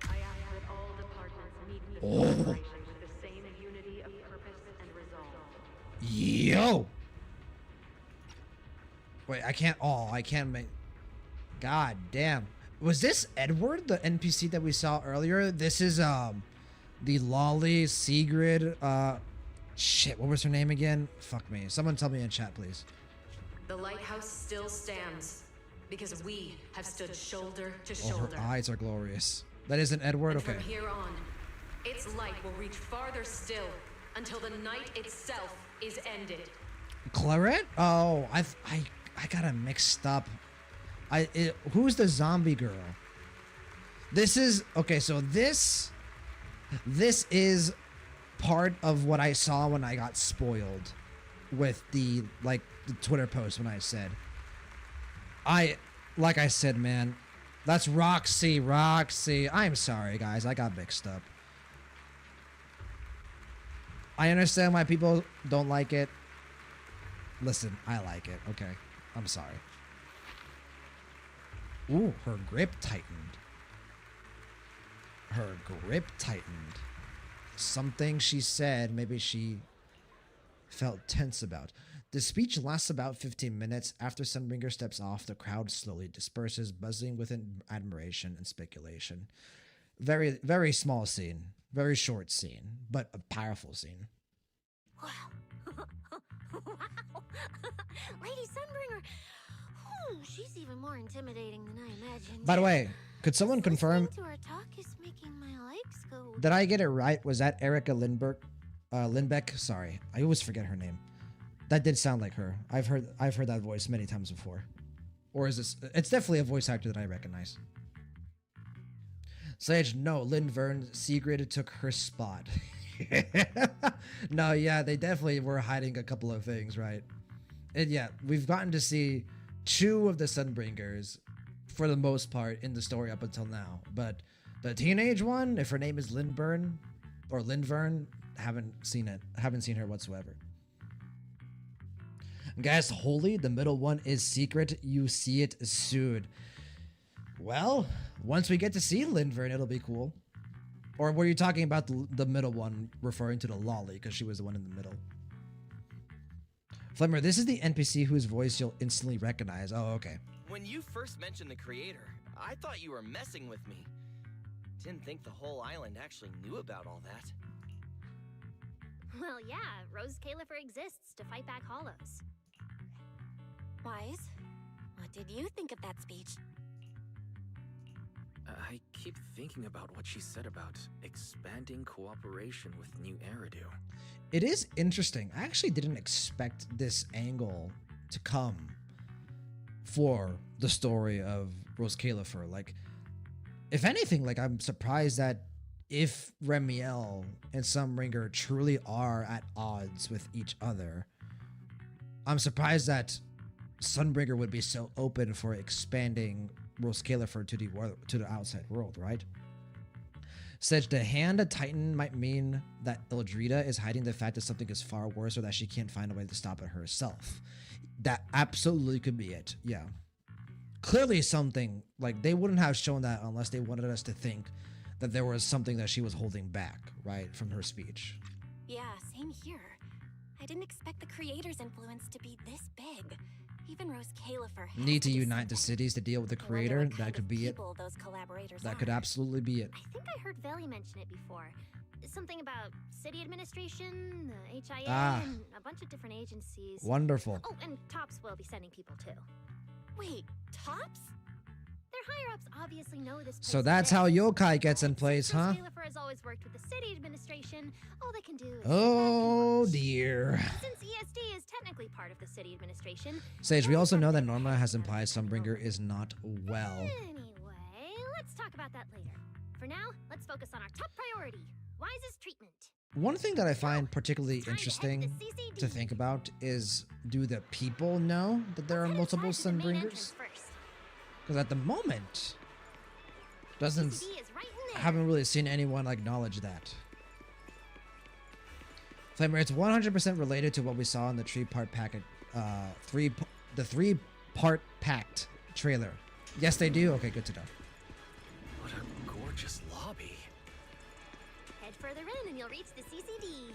I ask that all departments meet this Oh. celebration with the same unity of purpose and resolve. Yo. Wait, I can't make. God damn. Was this Edward, the NPC that we saw earlier? This is the Lolly Sigrid. Shit, what was her name again? Fuck me. Someone tell me in chat, please. The lighthouse still stands because we have stood shoulder to Oh, shoulder. her eyes are glorious. That isn't Edward. And Okay. from here on, its light will reach farther still until the night itself is ended. Claret? Oh, I got it mixed up. Who's the zombie girl? This is okay. So this is part of what I saw when I got spoiled with the Twitter post when I said like I said, man, that's Roxy. I'm sorry, guys. I got mixed up. I understand why people don't like it. Listen, I like it. Okay. I'm sorry. Ooh, her grip tightened. Something she said, maybe she felt tense about. The speech lasts about 15 minutes. After Sunbringer steps off, the crowd slowly disperses, buzzing with admiration and speculation. Very, very small scene. Very short scene, but a powerful scene. Wow. Lady Sunbringer. She's even more intimidating than I imagined. By the way, could someone confirm? Listening to her talk is making my legs go. Did I get it right? Was that Erica Lindbeck? Sorry, I always forget her name. That did sound like her. I've heard that voice many times before. Or is this? It's definitely a voice actor that I recognize. Sage, no, Lynn Vern Sigrid took her spot. No, yeah, they definitely were hiding a couple of things, right? And yeah, we've gotten to see 2 of the Sunbringers for the most part in the story up until now. But the teenage one, if her name is Lindvern or Lindvern, haven't seen it. Haven't seen her whatsoever. Guys, holy, the middle one is secret. You see it soon. Well, once we get to see Lindvern, it'll be cool. Or were you talking about the middle one, referring to the Lolly, because she was the one in the middle? Flimmer, this is the NPC whose voice you'll instantly recognize. Oh, okay. When you first mentioned the creator, I thought you were messing with me. Didn't think the whole island actually knew about all that. Well, yeah, ROSCAELIFER exists to fight back hollows. Wise, what did you think of that speech? I keep thinking about what she said about expanding cooperation with New Eridu. It is interesting. I actually didn't expect this angle to come for the story of ROSCAELIFER. Like, if anything, like, I'm surprised that if Remiel and Sunbringer truly are at odds with each other, I'm surprised that Sunbringer would be so open for expanding ROSCAELIFER to the outside world, right? Said the hand of Titan might mean that Ildrida is hiding the fact that something is far worse or that she can't find a way to stop it herself. That absolutely could be it, yeah. Clearly something, like, they wouldn't have shown that unless they wanted us to think that there was something that she was holding back, right, from her speech. Yeah, same here. I didn't expect the creator's influence to be this big. Even ROSCAELIFER has Need to do unite the something. cities to deal with the I wonder creator. what kind That could of be it. people those collaborators That are. could absolutely be it. I think I heard Veli mention it before. something about city administration, the HIA, and a bunch of different agencies. Wonderful. Oh, and Tops will be sending people too. Wait, Tops? Their higher-ups obviously know this place So that's how exists. yokai gets in place, huh? ROSCAELIFER has always worked with the city administration. All they can do is Oh dear. since ESD is technically part of the city administration. Sage, we also know that Norma has implied Sunbringer is not well. Anyway, let's talk about that later. For now, let's focus on our top priority, Wise's treatment. One thing that I find particularly interesting to think about is, do the people know that there are multiple Sunbringers? Because at the moment, haven't really seen anyone acknowledge that. Flamer, it's 100% related to what we saw in the three-part packed trailer. Yes, they do. Okay, good to know. What a gorgeous lobby. Head further in and you'll reach the CCD.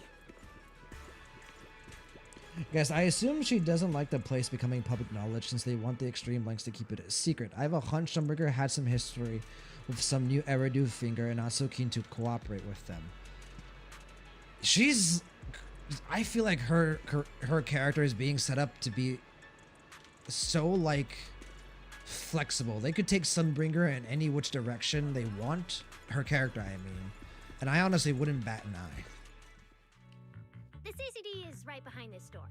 Guys, I assume she doesn't like the place becoming public knowledge since they want the extreme lengths to keep it a secret. I have a hunch Sunbringer had some history with some new Eridu finger and not so keen to cooperate with them. I feel like her character is being set up to be so like flexible. They could take Sunbringer in any which direction they want. Her character, I mean. And I honestly wouldn't bat an eye. The CCD is right behind this door.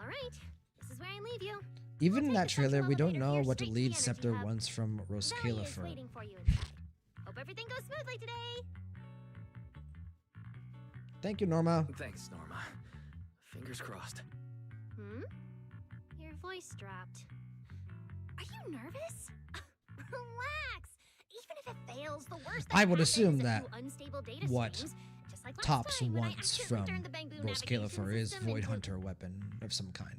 All right, this is where I leave you. Even in We'll that take the central trailer, we don't elevator know here what straight to lead the Scepter energy hub. wants from Zelia is ROSCAELIFER. waiting for you inside. Hope everything goes smoothly today. Thank you, Norma. Thanks, Norma. Fingers crossed. Your voice dropped. Are you nervous? Relax. Even if it fails, the worst I that would happens assume is a that few unstable data what streams, just like last Tops time when I wants accidentally from turned the Bangbu navigation ROSCAELIFER is system Void into- Hunter weapon of some kind.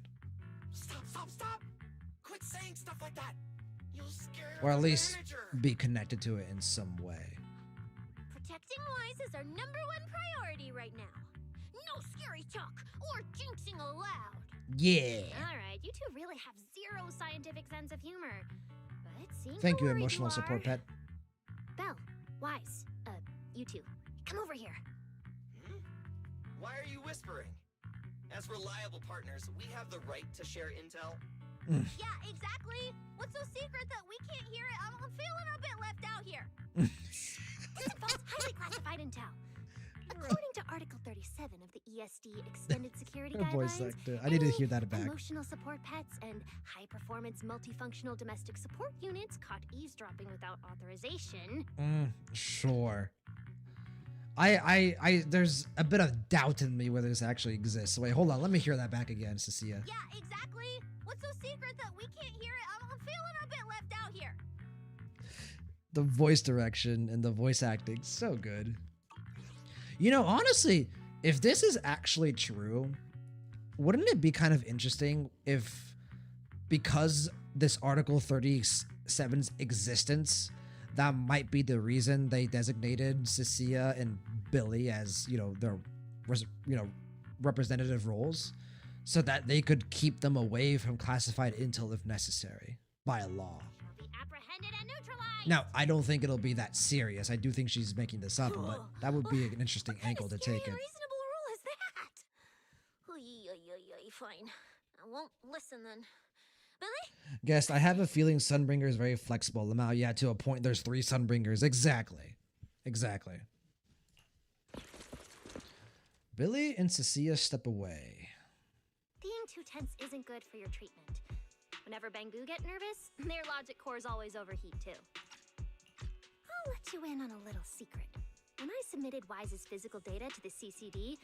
Stop! Quit saying stuff like that! You'll scare Or at the least manager. be connected to it in some way. Protecting Wise is our #1 priority right now. No scary talk or jinxing allowed. Yeah. All right, you two really have zero scientific sense of humor. But seeing Thank how you, worried emotional are- support pet. Belle, Wise, you two, come over here. Why are you whispering? As reliable partners, we have the right to share intel. Yeah, exactly. What's so secret that we can't hear it? I'm feeling a bit left out here. This involves highly classified intel. According to Article 37 of the ESD Extended Security Her voice Guidelines, actor. I need to any hear that back. Emotional support pets and high-performance multifunctional domestic support units caught eavesdropping without authorization. Sure. There's a bit of doubt in me whether this actually exists. Wait, hold on. Let me hear that back again, Cecilia. Yeah, exactly. What's so secret that we can't hear it? I'm feeling a bit left out here. The voice direction and the voice acting, so good. You know, honestly, if this is actually true, wouldn't it be kind of interesting if, because this Article 37's existence, that might be the reason they designated Cecilia and Billy as, their, representative roles, so that they could keep them away from classified intel if necessary, by law. Be apprehended and neutralized. Now, I don't think it'll be that serious. I do think she's making this up, but that would be an interesting angle to take it. What reasonable rule is that? Oy, fine. I won't listen then. Billy? Guest, I have a feeling Sunbringer is very flexible. Lamau, yeah, to a point, there's 3 Sunbringers. Exactly. Billy and Cecilia step away. Being too tense isn't good for your treatment. Whenever Bangbu get nervous, their logic cores always overheat too. I'll let you in on a little secret. When I submitted Wise's physical data to the CCD,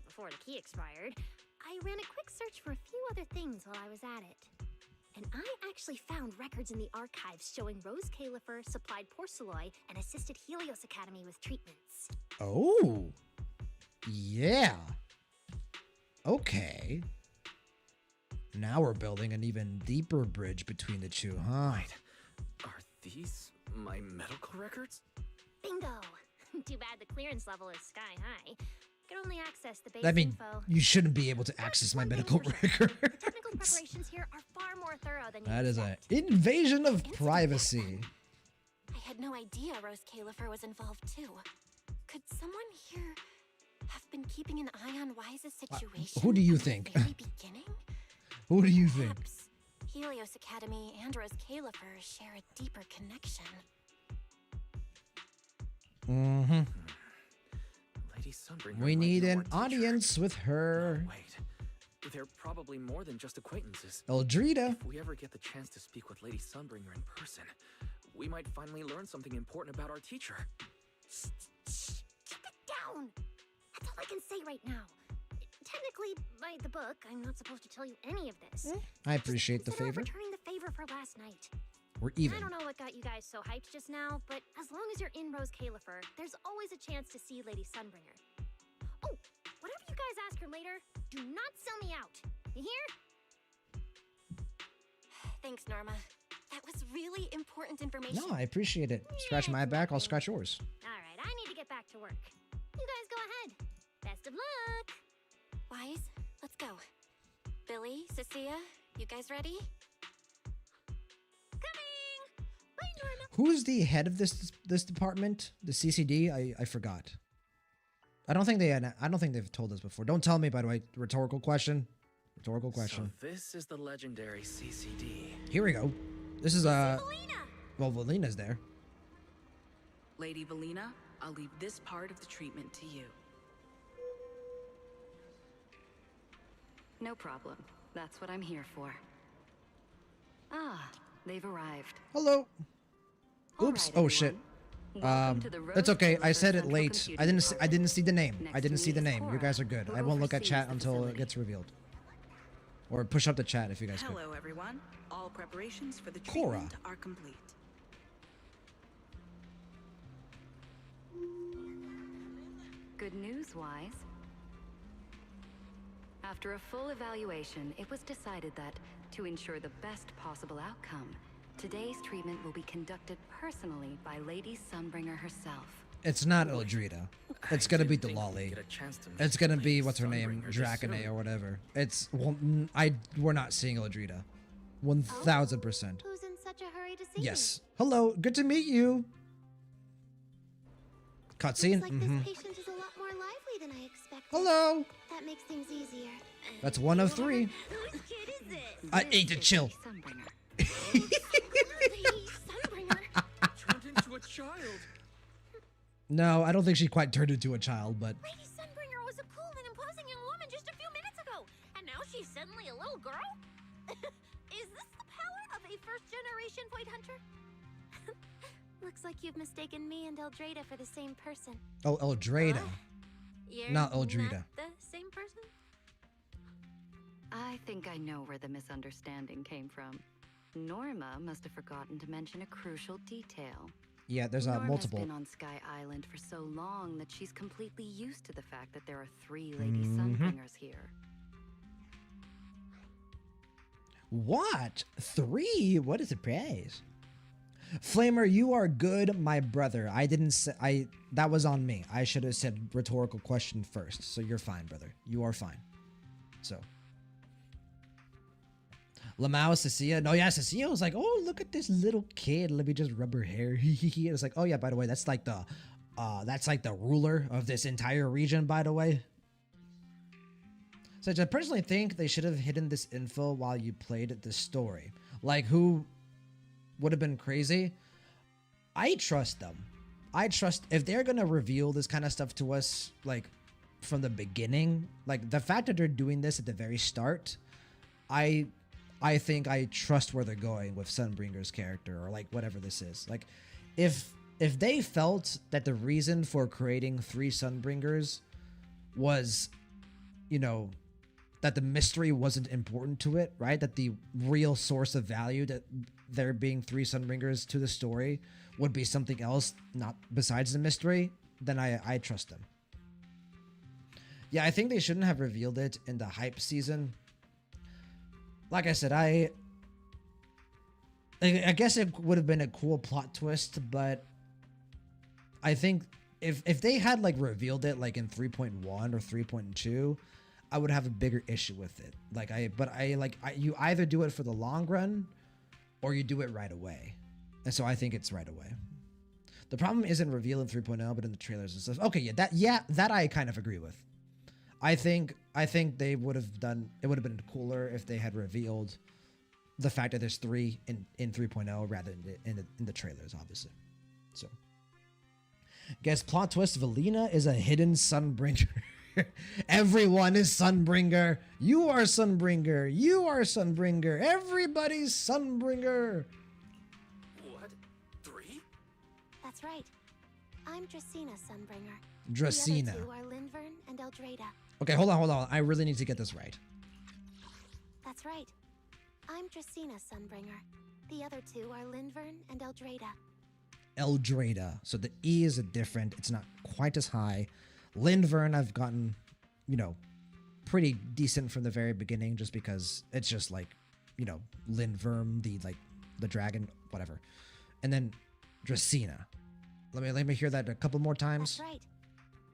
before the key expired, I ran a quick search for a few other things while I was at it. And I actually found records in the archives showing ROSCAELIFER supplied Porceloy and assisted Helios Academy with treatments. Oh. Yeah. Okay. Now we're building an even deeper bridge between the two, huh? Wait, are these my medical records? Bingo! Too bad the clearance level is sky high. Could only access the base I mean, info. you shouldn't be able to access my medical records. Technical preparations here are far more thorough than you That is an expect. invasion of privacy. I had no idea ROSCAELIFER was involved too. Could someone here have been keeping an eye on Wise's situation? Who do you from the think? very beginning? Who do you think? Perhaps Helios Academy and ROSCAELIFER share a deeper connection. Mm-hmm. Lady Sunbringer We might need know an our teacher. audience with her. No, wait. They're probably more than just acquaintances. Eldrita. If we ever get the chance to speak with Lady Sunbringer in person, we might finally learn something important about our teacher. Keep it down! That's all I can say right now. Technically, by the book, I'm not supposed to tell you any of this. I appreciate the Consider favor. returning the favor for last night. We're I even. don't know what got you guys so hyped just now, but as long as you're in ROSCAELIFER, there's always a chance to see Lady Sunbringer. Oh, whatever you guys ask her later, do not sell me out. You hear? Thanks, Norma. That was really important information. No, I appreciate it. Scratch my back, I'll scratch yours. All right, I need to get back to work. You guys go ahead. Best of luck. Wise, let's go. Billy, Cecilia, you guys ready? Coming! Bye, Norma. Who's the head of this department? The CCD? I forgot. I don't think they've told us before. Don't tell me, by the way. Rhetorical question. Rhetorical question. So this is the legendary CCD. Here we go. This is Valina! well, Valina's there. Lady Valina, I'll leave this part of the treatment to you. No problem. That's what I'm here for. Ah, they've arrived. Hello. All Oops. right, Oh shit. Welcome to the It's okay. I ROSCAELIFER said it Central late. Computing I didn't see the name. Next I didn't to see me the is name. You Cora, guys are good. who I won't look at oversees chat the until it facility. gets revealed. Or push up the chat if you guys could. Hello, everyone. All preparations for the Cora. treatment are complete. Good news, Wise. After a full evaluation, it was decided that, to ensure the best possible outcome, today's treatment will be conducted personally by Lady Sunbringer herself. It's not Eldrita. It's gonna be Didn't think we'd Delali. get a chance to meet It's gonna Lady be what's her name, Sunbringer this Dracone soon. or whatever. It's well, we're not seeing Eldrita. 1000%. Who's in such a hurry to see Yes. Hello. Good to meet you. Cutscene. Looks like this patient is a lot more lively than I expected. Hello. That makes things easier. That's one of three. Whose kid is it? I This ate to is chill. Lady Sunbringer. Lady Sunbringer. Turned into a child. No, I don't think she quite turned into a child, but Lady Sunbringer was a cool and imposing young woman just a few minutes ago, and now she's suddenly a little girl? Is this the power of a first-generation Void Hunter? Looks like you've mistaken me and Eldrita for the same person. oh, Eldrita. You're Not Eldrita. the same person? I think I know where the misunderstanding came from. Norma must have forgotten to mention a crucial detail. Yeah, there's Norma's multiple. been on Sky Island for so long that she's completely used to the fact that there are 3 Lady Mhm. Sunbringers here. What? 3? What a surprise. Flamer, you are good, my brother. I didn't say that was on me. I should have said rhetorical question first. So you're fine, brother. You are fine. So Lamau, Cecilia. No, yeah, Cecilia was like, oh, look at this little kid. Let me just rub her hair. It was like, oh yeah, by the way, that's like the ruler of this entire region, by the way. So I personally think they should have hidden this info while you played the story. Like, who would have been crazy? I trust them. I trust if they're gonna reveal this kind of stuff to us, like from the beginning, like the fact that they're doing this at the very start, I think I trust where they're going with Sunbringer's character or like whatever this is. Like, if they felt that the reason for creating 3 Sunbringers was, you know, that the mystery wasn't important to it, right? That the real source of value that there being 3 Sunbringers to the story would be something else, not besides the mystery, then I trust them. Yeah, I think they shouldn't have revealed it in the hype season. Like I said, I guess it would have been a cool plot twist, but I think if they had like revealed it like in 3.1 or 3.2, I would have a bigger issue with it. You either do it for the long run or you do it right away. And so I think it's right away. The problem isn't revealed in 3.0, but in the trailers and stuff. Okay, that I kind of agree with. I think they would have done. It would have been cooler if they had revealed the fact that there's 3 in 3.0 rather than in the trailers, obviously. So, guess plot twist: Valina is a hidden Sunbringer. Everyone is Sunbringer. You are Sunbringer. You are Sunbringer. Everybody's Sunbringer. What? 3? That's right. I'm Dracena Sunbringer. Dracena. The other two are Lindvern and Eldrada. Okay, hold on. I really need to get this right. That's right. I'm Dracena Sunbringer. The other two are Lindvern and Eldrada. Eldrada. So the E is a different. It's not quite as high. Lindvern, I've gotten, pretty decent from the very beginning, just because it's just like, Lindvern, the dragon, whatever. And then Dracena. Let me hear that a couple more times. That's right.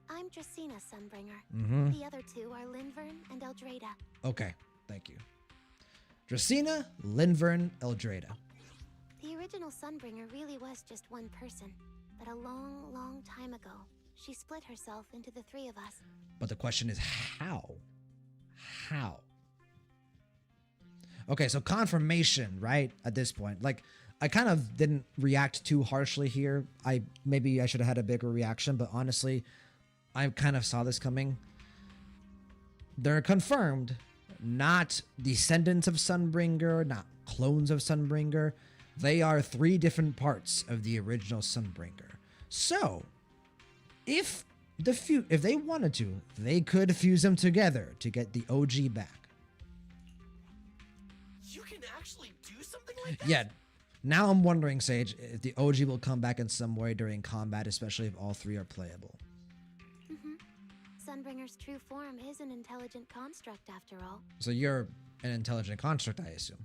I'm Dracena Sunbringer. Mm-hmm. The other two are Lindvern and Eldrada. Okay, thank you. Dracena, Lindvern, Eldrada. The original Sunbringer really was just one person, but a long, long time ago, she split herself into the 3 of us. But the question is how? How? Okay, so confirmation, right? At this point, I kind of didn't react too harshly here. Maybe I should have had a bigger reaction, but honestly, I kind of saw this coming. They're confirmed, not descendants of Sunbringer, not clones of Sunbringer. They are 3 different parts of the original Sunbringer. So, if they wanted to, they could fuse them together to get the OG back. You can actually do something like that? Yeah. Now I'm wondering, Sage, if the OG will come back in some way during combat, especially if all 3 are playable. Sunbringer's true form is an intelligent construct, after all. So you're an intelligent construct, I assume.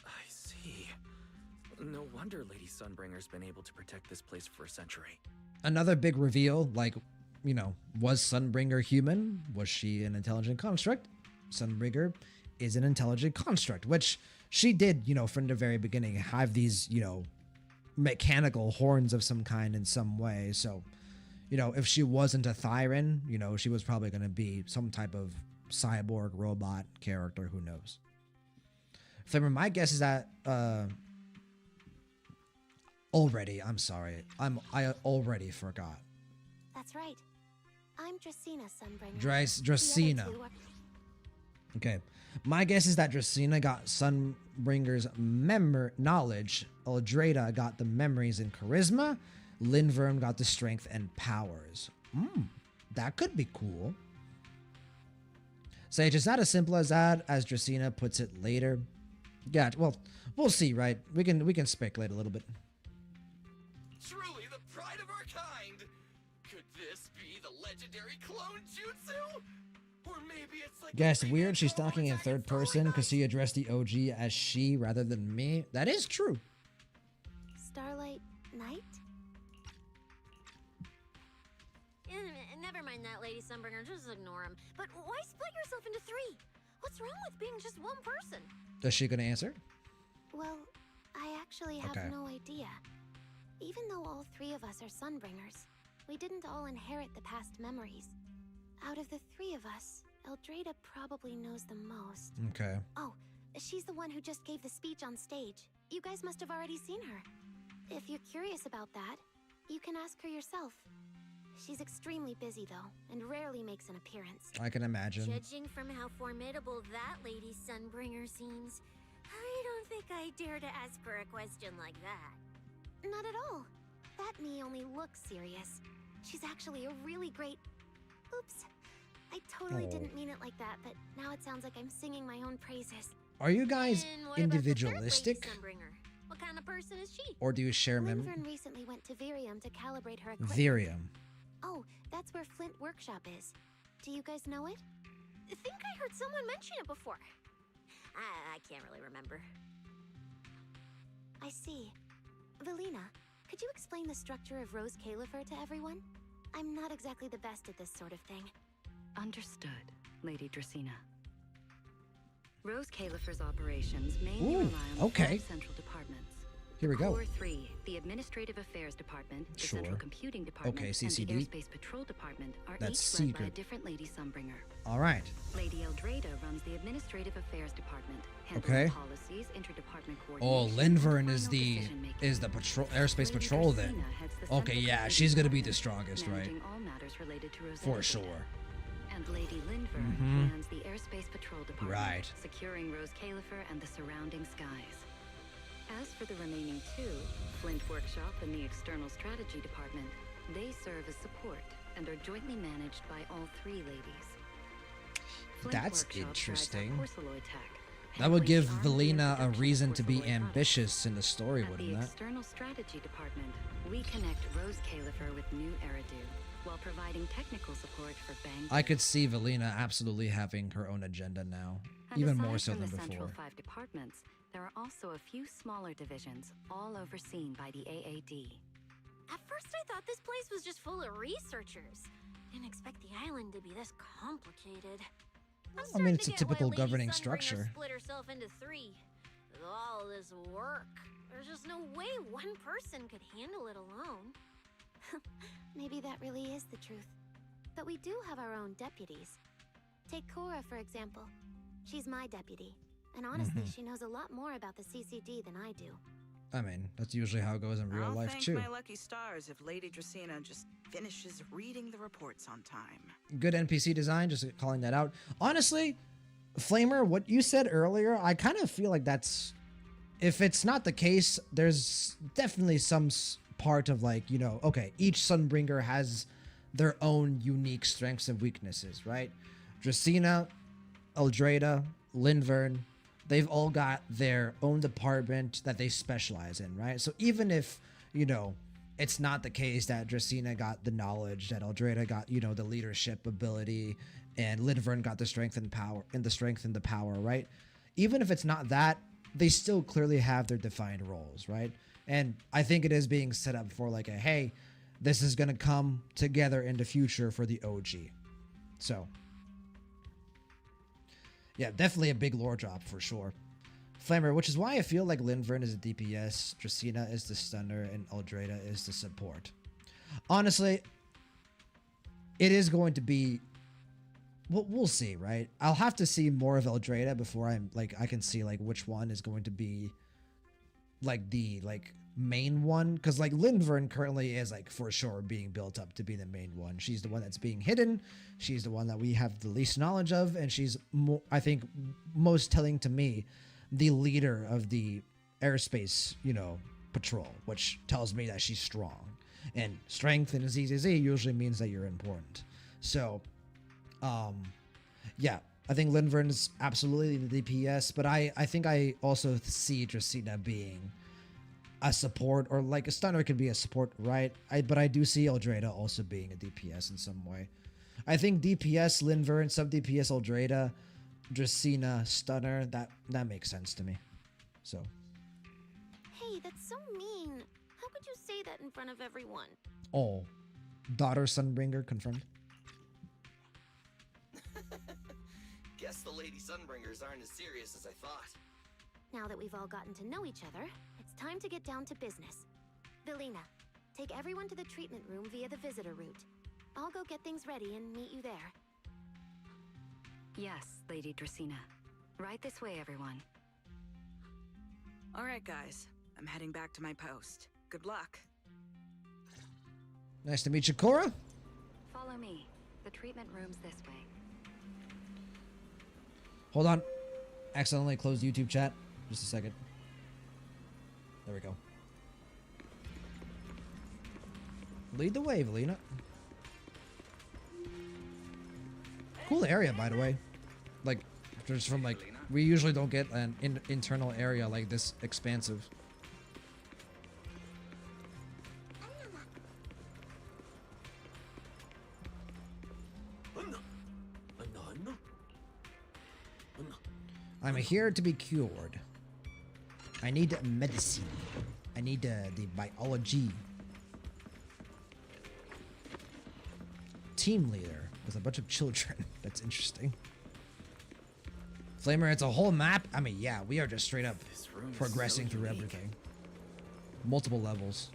I see. No wonder Lady Sunbringer's been able to protect this place for a century. Another big reveal, was Sunbringer human? Was she an intelligent construct? Sunbringer is an intelligent construct, which she did, from the very beginning, have these, mechanical horns of some kind in some way. So, if she wasn't a Thyran, she was probably going to be some type of cyborg robot character. Who knows? Flavor, my guess is that, I'm sorry. I already forgot. That's right. I'm Dracena Sunbringer. Dracena. Okay. My guess is that Dracena got Sunbringer's knowledge. Eldrada got the memories and charisma. Lindvern got the strength and powers. That could be cool. Sage, it's not as simple as that, as Dracena puts it later. Yeah, well, we'll see, right? We can speculate a little bit. Truly the pride of our kind! Could this be the legendary clone jutsu? Or maybe it's like... Yeah, it's weird she's talking in third person because she addressed the OG as she rather than me. That is true. Starlight Knight? Never mind that, Lady Sunbringer. Just ignore him. But why split yourself into 3? What's wrong with being just one person? Is she gonna answer? Well, I actually have no idea. Even though all 3 of us are Sunbringers, we didn't all inherit the past memories. Out of the 3 of us, Eldrada probably knows the most. Okay. Oh, she's the one who just gave the speech on stage. You guys must have already seen her. If you're curious about that, you can ask her yourself. She's extremely busy, though, and rarely makes an appearance. I can imagine. Judging from how formidable that Lady Sunbringer seems, I don't think I dare to ask her a question like that. Not at all. That me only looks serious. She's actually a really great... Oops. I totally didn't mean it like that, but now it sounds like I'm singing my own praises. Are you guys And what about the third individualistic? Lady Sunbringer? What kind of person is she? Or do you share memory? Lindvern recently went to Virium to calibrate her equipment. Virium. Oh, that's where Flint Workshop is. Do you guys know it? I think I heard someone mention it before. I can't really remember. I see. Valina, could you explain the structure of ROSCAELIFER to everyone? I'm not exactly the best at this sort of thing. Understood, Lady Dracena. ROSCAELIFER's operations mainly rely on 5 central departments. Here we go. Core 3, the Administrative Affairs Department, the Sure. Central Computing Department, Okay, and CCD. the Airspace Patrol Department are That's each led by a secret. different Lady Sunbringer. All right. Lady Eldrada runs the Administrative Affairs Department, Okay. handling policies, interdepartment Oh, coordination, Linvern and is final the decision-making. patrol airspace Lady patrol then. Dracaena heads the Okay, Central yeah, Computing she's gonna be the Department, strongest, right? managing all matters related to Rosetta For data. sure. And Lady Linvern Mhm. commands the Airspace Patrol Department, Right. securing ROSCAELIFER and the surrounding skies. As for the remaining two, Flint Workshop and the External Strategy Department, they serve as support and are jointly managed by all three ladies. Flint That's Workshop interesting. drives our porcelain tech, That would give handling the Velina a production of reason to be porcelain products. ambitious in the story, At wouldn't the that? External Strategy Department, we connect ROSCAELIFER with new Eridu, while providing technical support for Bang. I could see Velina absolutely having her own agenda now, And even aside more so from than the Central before. 5 departments, there are also a few smaller divisions, all overseen by the AAD. At first, I thought this place was just full of researchers. Didn't expect the island to be this complicated. I mean, it's a typical governing structure. Split herself into 3. With all this work, there's just no way one person could handle it alone. Maybe that really is the truth. But we do have our own deputies. Take Cora, for example. She's my deputy. And honestly, she knows a lot more about the CCD than I do. I mean, that's usually how it goes in real I'll life thank too. my lucky stars if Lady Dracaena just finishes reading the reports on time. Good NPC design, just calling that out. Honestly, Flamer, what you said earlier, I kind of feel like that's, if it's not the case, there's definitely some part of like, you know, okay, each Sunbringer has their own unique strengths and weaknesses, right? Dracaena, Eldrada, Linvern, they've all got their own department that they specialize in, right? So even if, you know, it's not the case that Dracaena got the knowledge, that Eldrada got, you know, the leadership ability, and Linvern got the strength and the power, right? Even if it's not that, they still clearly have their defined roles, right? And I think it is being set up for like a, hey, this is gonna come together in the future for the OG. So yeah, definitely a big lore drop for sure. Flamer, which is why I feel like Linvern is a DPS, Dracaena is the stunner, and Eldrada is the support. Honestly, it is going to be, we'll see, right? I'll have to see more of Eldrada before I can see like which one is going to be like the main one, because like Linvern currently is like for sure being built up to be the main one. She's the one that's being hidden, she's the one that we have the least knowledge of, and she's I think most telling to me the leader of the airspace, you know, patrol, which tells me that she's strong, and strength in ZZZ usually means that you're important. So yeah, I think Linvern's absolutely the DPS, but I think I also see Dracaena being a support, or like a stunner could be a support, right? But I do see Eldrada also being a DPS in some way. I think DPS Linvern, sub DPS Eldrada, Dracaena, stunner, that makes sense to me. So Hey, that's so mean. How could you say that in front of everyone? oh, daughter Sunbringer confirmed. Guess the Lady Sunbringers aren't as serious as I thought. Now that we've all gotten to know each other, it's time to get down to business. Velina, take everyone to the treatment room via the visitor route. I'll go get things ready and meet you there. Yes, Lady Dracaena. Right this way, everyone. All right, guys. I'm heading back to my post. Good luck. Nice to meet you, Cora. Follow me. The treatment room's this way. Hold on. Accidentally closed YouTube chat. Just a second. There we go. Lead the way, Velina. Cool area, by the way. Like, just from like, we usually don't get an internal area like this expansive. I'm here to be cured. I need medicine. I need the biology. Team leader with a bunch of children. That's interesting. Flamer, it's a whole map. I mean, yeah, we are just straight up progressing through everything. multiple levels.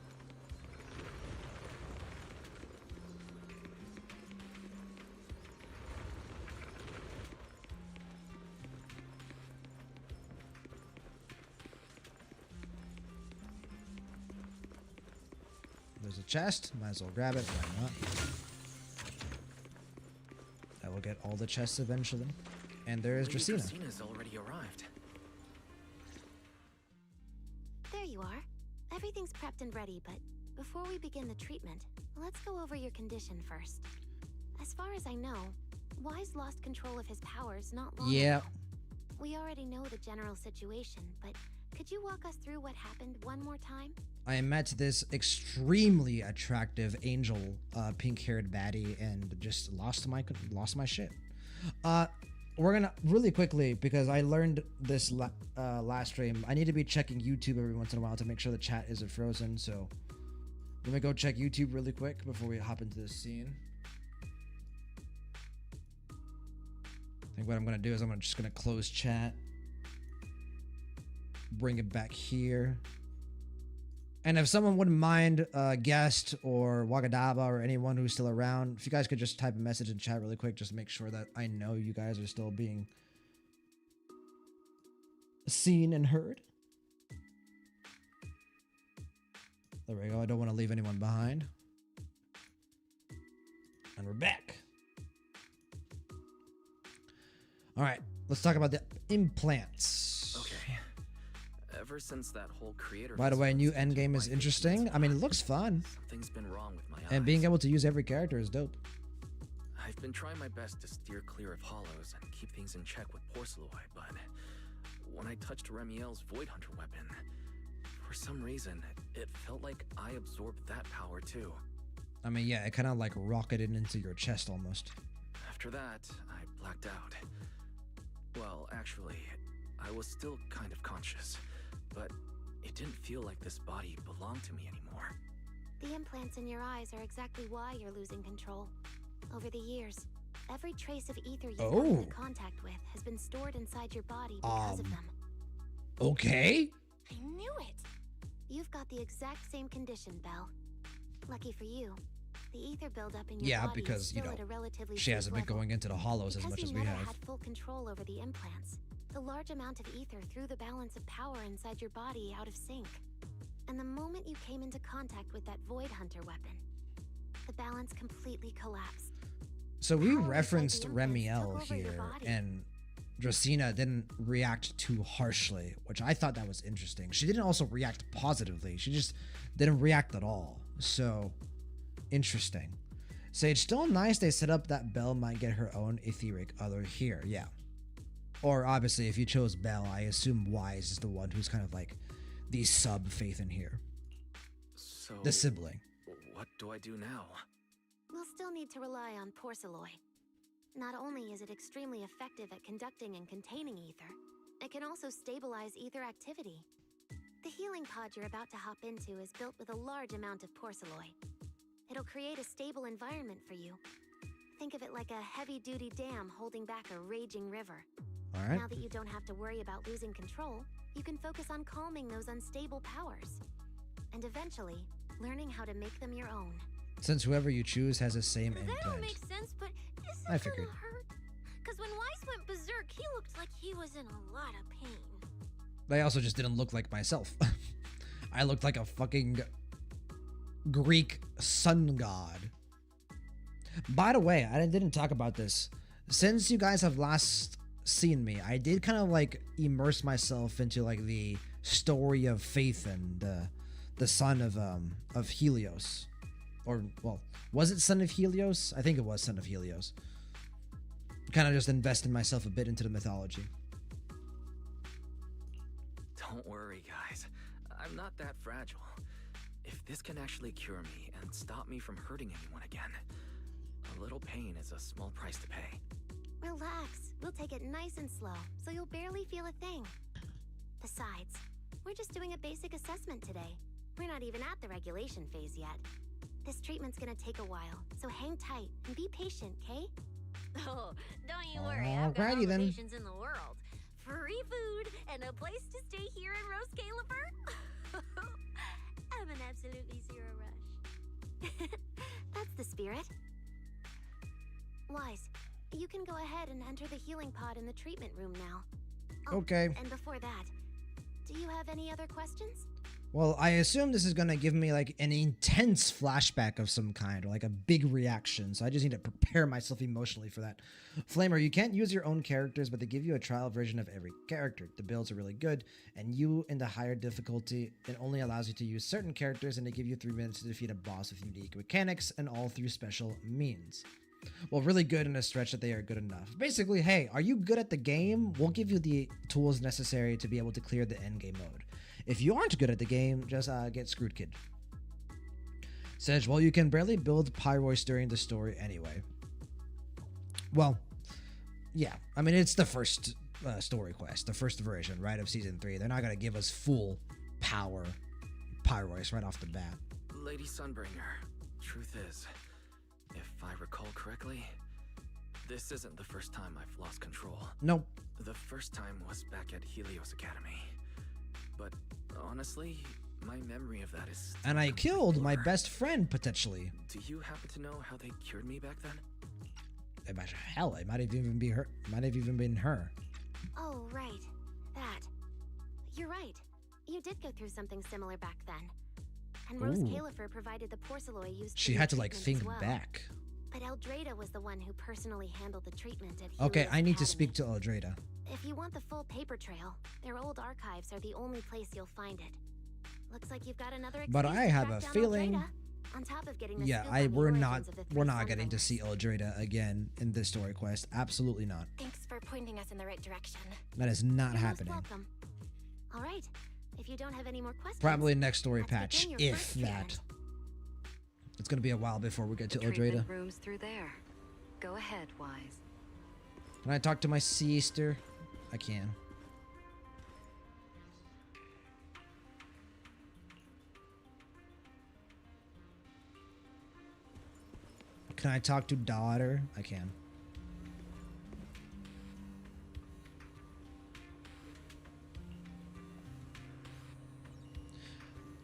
There's a chest. Might as well grab it. Why not? I will get all the chests eventually. And there is Dracena. Dracena's already arrived. There you are. Everything's prepped and ready, but before we begin the treatment, let's go over your condition first. As far as I know, Wise lost control of his powers not long ago. We already know the general situation, but could you walk us through what happened one more time? I met this extremely attractive angel, pink-haired baddie, and just lost my shit. We're gonna really quickly, because I learned this last stream. I need to be checking YouTube every once in a while to make sure the chat isn't frozen. So let me go check YouTube really quick before we hop into this scene. I think what I'm gonna do is I'm just gonna close chat, bring it back here. And if someone wouldn't mind, Guest or Wagadaba or anyone who's still around, if you guys could just type a message in chat really quick, just to make sure that I know you guys are still being seen and heard. There we go. I don't want to leave anyone behind. And we're back. All right, let's talk about the implants. Okay. Ever since that whole creator. By the way, new endgame is interesting. I mean, it looks fun. Something's been wrong with my eyes. And being able to use every character is dope. I've been trying my best to steer clear of hollows and keep things in check with Porceloi, but when I touched Remiel's Void Hunter weapon, for some reason, it felt like I absorbed that power too. I mean, yeah, it kind of like rocketed into your chest almost. After that, I blacked out. Well, actually, I was still kind of conscious, but it didn't feel like this body belonged to me anymore. The implants in your eyes are exactly why you're losing control. Over the years, every trace of ether you've come into contact with has been stored inside your body because of them. Okay. I knew it! You've got the exact same condition, Belle. Lucky for you, the ether buildup in your body because, is still at a relatively she hasn't been level. going into the hollows as much as we have. Because you never had full control over the implants, the large amount of ether threw the balance of power inside your body out of sync. And the moment you came into contact with that Void Hunter weapon, the balance completely collapsed. So we referenced Remiel here, and Dracena didn't react too harshly, which I thought that was interesting. She didn't also react positively. She just didn't react at all. So, interesting. Sage, still nice they set up that Belle might get her own etheric other here. Yeah. Or obviously, if you chose Belle, I assume Wise is the one who's kind of like the sub-faith in here. So, the sibling. What do I do now? We'll still need to rely on Porceloi. Not only is it extremely effective at conducting and containing ether, it can also stabilize ether activity. The healing pod you're about to hop into is built with a large amount of Porceloi. It'll create a stable environment for you. Think of it like a heavy-duty dam holding back a raging river. All right. Now that you don't have to worry about losing control, you can focus on calming those unstable powers. And eventually, learning how to make them your own. Since whoever you choose has the same implant. That don't make sense, but this is I figured. gonna hurt. Because when Weiss went berserk, he looked like he was in a lot of pain. I also just didn't look like myself. I looked like a fucking Greek sun god. By the way, I didn't talk about this. Since you guys have last seen me, I did kind of like immerse myself into like the story of Phaethon, the son of Helios. Or, well, was it son of Helios? I think it was son of Helios. Kind of just invested myself a bit into the mythology. Don't worry, guys. I'm not that fragile. If this can actually cure me and stop me from hurting anyone again, a little pain is a small price to pay. Relax. We'll take it nice and slow, so you'll barely feel a thing. Besides, we're just doing a basic assessment today. We're not even at the regulation phase yet. This treatment's gonna take a while, so hang tight and be patient, Kay? Oh, don't you worry. I've got all Alrighty the then. patience in the world. Free food and a place to stay here in ROSCAELIFER. I'm in absolutely zero rush. That's the spirit. Wise, you can go ahead and enter the healing pod in the treatment room now. Oh, okay. And before that, do you have any other questions? Well, I assume this is going to give me like an intense flashback of some kind or like a big reaction. So I just need to prepare myself emotionally for that. Flamer, you can't use your own characters, but they give you a trial version of every character. The builds are really good, and you in the higher difficulty, it only allows you to use certain characters, and they give you 3 minutes to defeat a boss with unique mechanics and all through special means. Well, really good in a stretch that they are good enough. Basically, hey, are you good at the game? We'll give you the tools necessary to be able to clear the endgame mode. If you aren't good at the game, just get screwed, kid. Sedge, well, you can barely build Pyrois during the story anyway. Well, yeah. I mean, it's the first story quest, the first version, right, of Season 3. They're not going to give us full power Pyrois right off the bat. Lady Sunbringer, truth is, if I recall correctly, this isn't the first time I've lost control. Nope. The first time was back at Helios Academy. But honestly, my memory of that is... And I killed my best friend, potentially. Do you happen to know how they cured me back then? Hell, it might have even been her. Might have even been her. Oh, right. That. You're right. You did go through something similar back then. And ROSCAELIFER provided the porcelain used. She had to like think back. But Eldrada was the one who personally handled the treatment at Helios Okay, I need Academy. to speak to Eldrada. If you want the full paper trail, their old archives are the only place you'll find it. Looks like you've got another excuse But I to have track a down feeling. Eldrada, on top of getting the Yeah, scoop on the we're origins not of the we're three not getting to Sunbringers. see Eldrada again in this story quest. Absolutely not. Thanks for pointing us in the right direction. That is not You're happening. most welcome. All right. If you don't have any more questions, Probably next story let's patch, begin your if first that. treatment. It's gonna be a while before we get to The Eldrada. treatment room's through there. Go ahead, Wise. Can I talk to my sister? I can. Can I talk to daughter? I can.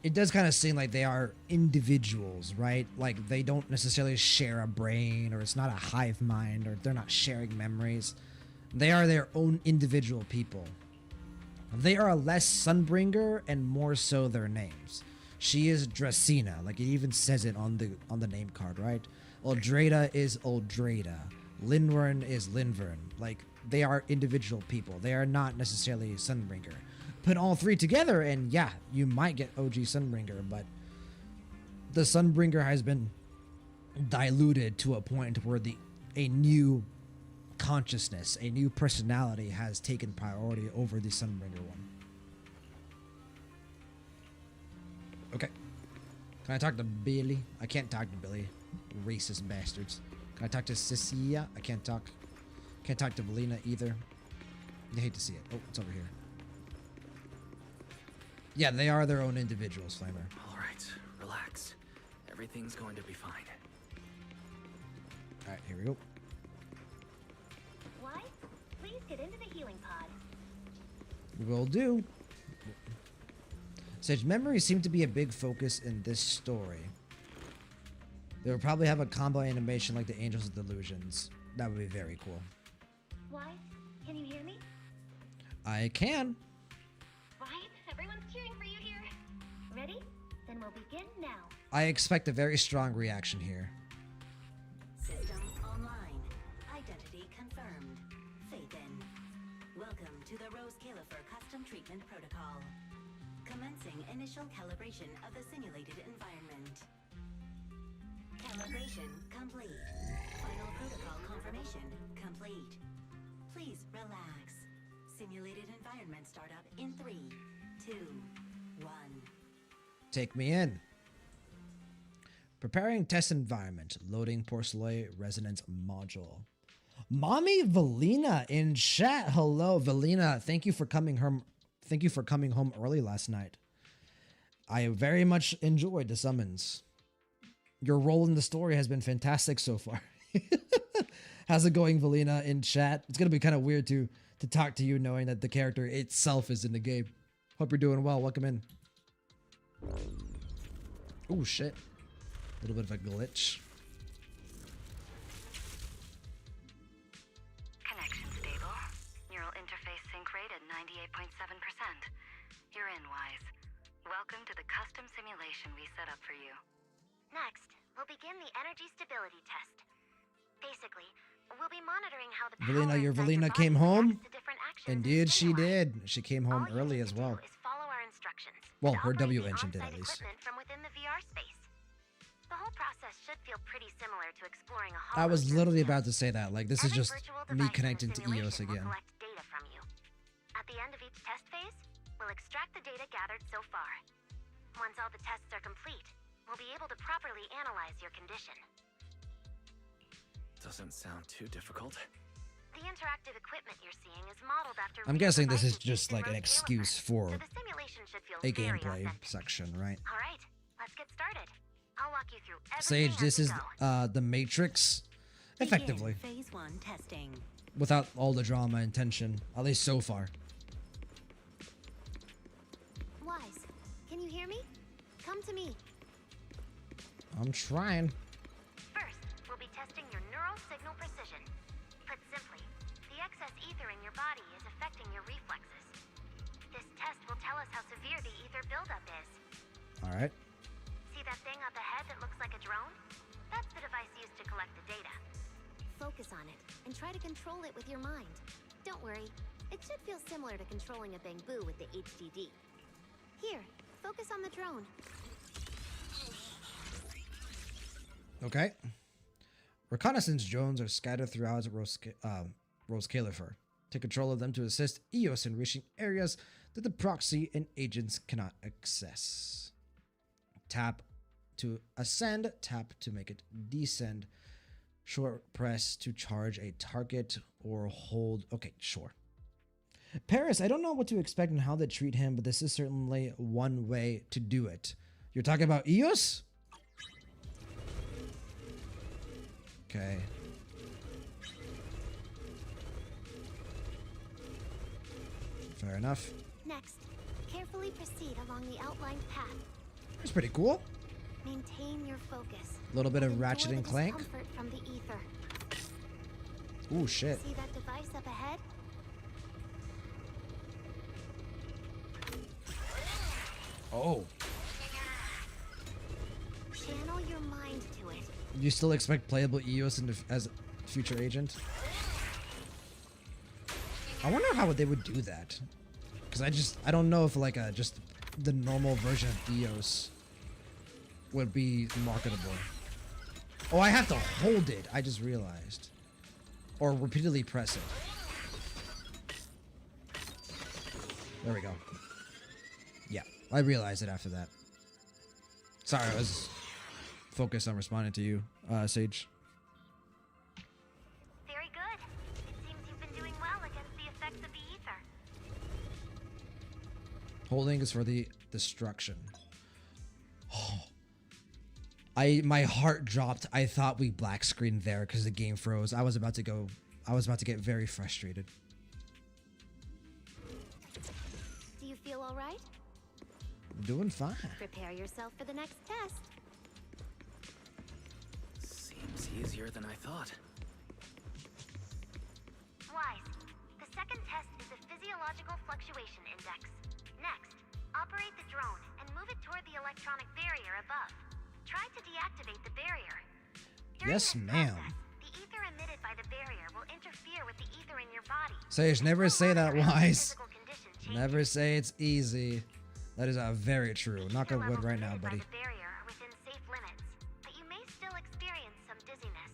It does kind of seem like they are individuals, right? Like they don't necessarily share a brain, or it's not a hive mind, or they're not sharing memories. They are their own individual people. They are less Sunbringer and more so their names. She is Dracena, like it even says it on the name card, right? Eldrada is Eldrada. Linvern is Linvern. Like they are individual people. They are not necessarily Sunbringer. Put all three together and yeah, you might get OG Sunbringer, but the Sunbringer has been diluted to a point where a new consciousness, a new personality has taken priority over the Sunbringer one. Okay. Can I talk to Billy? I can't talk to Billy. Racist bastards. Can I talk to Cecilia? I can't talk. Can't talk to Valina either. I hate to see it. Oh, it's over here. Yeah, they are their own individuals, Flamer. All right, relax. Everything's going to be fine. All right, here we go. Why? Please get into the healing pod. Will do. Such memories seem to be a big focus in this story. They will probably have a combo animation like the Angels of Delusions. That would be very cool. Why? Can you hear me? I can. Right? Everyone's cheering for you here. Ready? Then we'll begin now. I expect a very strong reaction here. System online. Identity confirmed. Faith in. Welcome to the ROSCAELIFER Custom Treatment Protocol. Commencing initial calibration of the simulated environment. Calibration complete. Final protocol confirmation complete. Please relax. Simulated environment startup in 3, 2, 1. Take me in. Preparing test environment. Loading porcelain resonance module. Mommy Valina in chat. Hello, Valina. Thank you for coming home. Thank you for coming home early last night. I very much enjoyed the summons. Your role in the story has been fantastic so far. How's it going, Valina, in chat? It's gonna be kind of weird to talk to you knowing that the character itself is in the game. Hope you're doing well. Welcome in. Oh shit. A little bit of a glitch. Connection stable. Neural interface sync rate at 98.7%. You're in, Wise. Welcome to the custom simulation we set up for you. Next, we'll begin the energy stability test. Basically, we'll be monitoring how the Valina, your power inside Valina body came home? reacts to different actions and Indeed, she stimuli. did. She came home All you early need as to well. do is follow our instructions Well, and her operate W the engine did on-site at least. equipment from within the VR space. The whole process should feel pretty similar to exploring a I was holodeck literally test. about to say that. Like, this is Every just virtual me device in the connecting to simulation EOS will again. collect data from you. At the end of each test phase, we'll extract the data gathered so far. Once all the tests are complete, we'll be able to properly analyze your condition. Doesn't sound too difficult. The interactive equipment you're seeing is modeled after I'm real guessing this is devices used just in like an ROSCAELIFER, excuse for so the simulation should feel a very gameplay authentic. section, right? All right, let's get started. I'll walk you through Sage, everything this as is we go. the Matrix, effectively, Phase 1 testing. without all the drama and tension, at least so far. Wise, can you hear me? Come to me. I'm trying. First, we'll be testing your neural signal precision. Put simply, the excess ether in your body is affecting your reflexes. This test will tell us how severe the ether buildup is. All right. See that thing up ahead that looks like a drone? That's the device used to collect the data. Focus on it and try to control it with your mind. Don't worry, it should feel similar to controlling a bamboo with the HDD. Here, focus on the drone. Okay. Reconnaissance drones are scattered throughout ROSCAELIFER. Take control of them to assist EOS in reaching areas that the proxy and agents cannot access. Tap to ascend, tap to make it descend. Short press to charge a target or hold. Okay, sure. Paris, I don't know what to expect and how they treat him, but this is certainly one way to do it. You're talking about EOS? Okay. Fair enough. Next, carefully proceed along the outlined path. That's pretty cool. Maintain your focus. A little bit of Enjoy Ratchet the and Clank. discomfort from the ether. Ooh, shit. See that device up ahead? Oh. Channel your mind to it. You still expect playable EOS as a future agent? I wonder how they would do that. Because I don't know if like just the normal version of EOS would be marketable. Oh, I have to hold it. I just realized. Or repeatedly press it. There we go. Yeah, I realized it after that. Sorry, I was focused on responding to you, Sage. Very good. It seems you've been doing well against the effects of the ether. Holding is for the destruction. Oh. My heart dropped. I thought we black screened there because the game froze. I was about to get very frustrated. Do you feel all right? Doing fine. Prepare yourself for the next test. Seems easier than I thought. Wise. The second test is the physiological fluctuation index. Next, operate the drone and move it toward the electronic barrier above. Try to deactivate the barrier. During Yes, this ma'am. process, the ether emitted by the barrier will interfere with the ether in your body. Sage, never say that, Monitor how your Wise. physical condition changes. Never say it's easy. That is very true. Knock on wood right now, buddy. The barrier are within safe limits, but you may still experience some dizziness.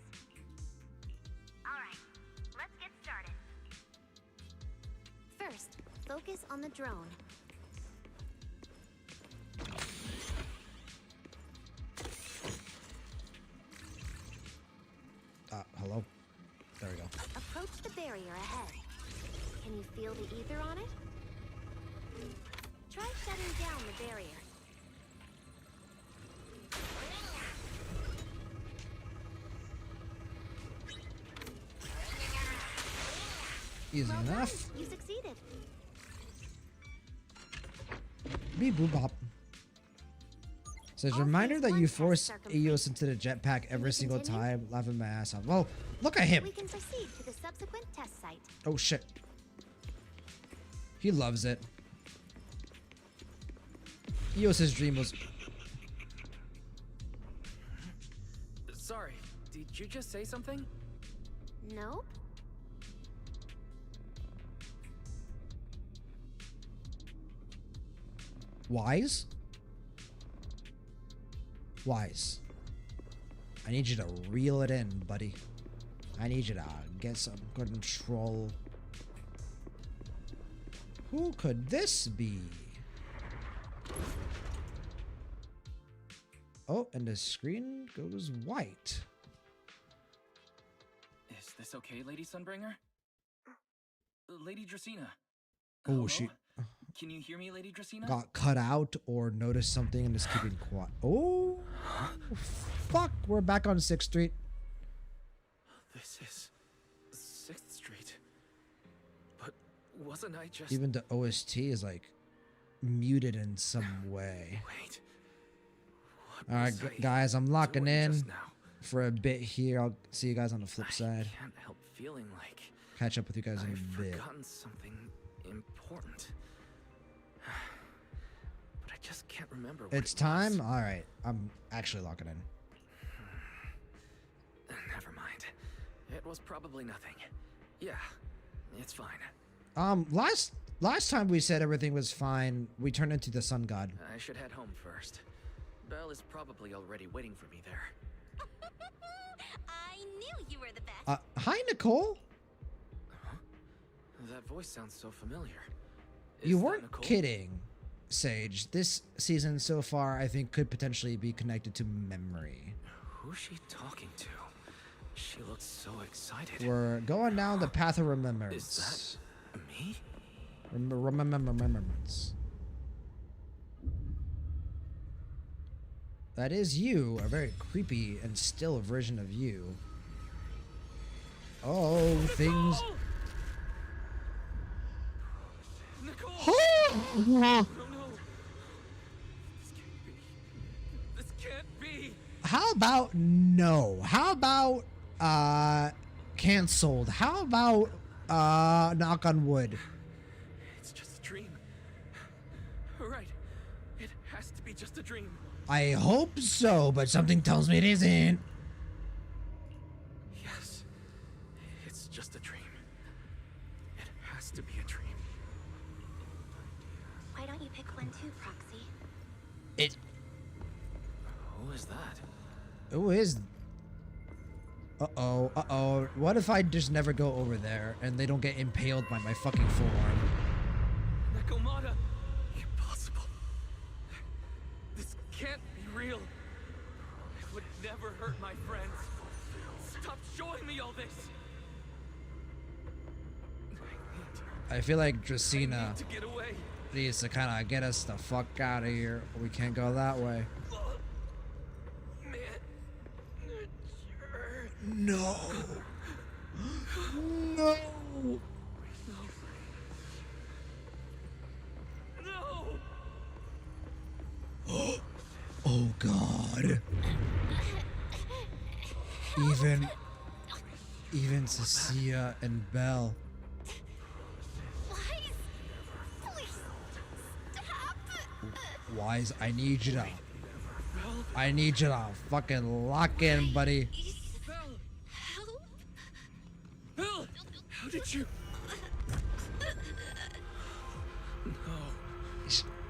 All right, let's get started. First, focus on the drone. Hello? There we go. Approach the barrier ahead. Can you feel the ether on it? Try shutting down the barrier. Easy Well enough. done. You succeeded. Beep boop bop. Says reminder that you force Eos into the jetpack every single time. Laughing my ass off. Well, look at him. We can proceed to the subsequent test site. Oh shit. He loves it. Eos's dream was. Sorry, did you just say something? Nope. Wise? Wise. I need you to reel it in, buddy. I need you to get some control. Who could this be? Oh, and the screen goes white. Is this okay, Lady Sunbringer? Lady Dracaena. Oh, Hello? she Can you hear me, Lady Dracaena? got cut out or noticed something and is keeping quiet. Oh, fuck. We're back on 6th Street. This is 6th Street. But wasn't I just... Even the OST is like muted in some way. Wait. All right, guys, I'm locking in for a bit here. I'll see you guys on the flip side. I can't help feeling like Catch up with you guys in I've a bit. forgotten something important. But I just can't remember what It's time? All right. I'm actually locking in. Never mind. It was probably nothing. Yeah, it's fine. Last time we said everything was fine, we turned into the sun god. I should head home first. Belle is probably already waiting for me there. I knew you were the best. Hi, Nicole. Huh? That voice sounds so familiar. You weren't kidding, Sage. This season so far, I think, could potentially be connected to memory. Who's she talking to? She looks so excited. We're going down the path of Is remembrance. that me? Remembrance. That is you, a very creepy and still version of you. Oh, things. Nicole! Oh! No. This can't be. How about no? How about canceled? How about knock on wood? It's just a dream. Right. It has to be just a dream. I hope so, but something tells me it isn't. Yes. It's just a dream. It has to be a dream. Why don't you pick one too, Proxy? Who is that? Who is? Uh-oh. What if I just never go over there and they don't get impaled by my fucking forearm? Nakomata! Impossible. This can't be real. It would never hurt my friends. Stop showing me all this. I feel like I Dracaena need to get away. needs to kind of get us the fuck out of here. We can't go that way. No. No. Oh God. Even Cecilia and Belle. Wise, I need you to fucking lock in, buddy. Belle, how did you? No.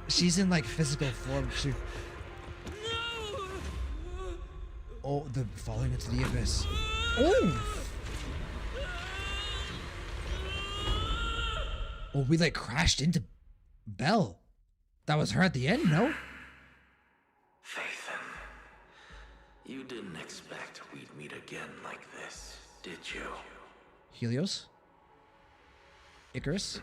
She's in like physical form. Oh, the falling into the abyss. Oh. Oh, we like crashed into Belle. That was her at the end, no? Phaethon, you didn't expect we'd meet again like this, did you? Helios? Icarus?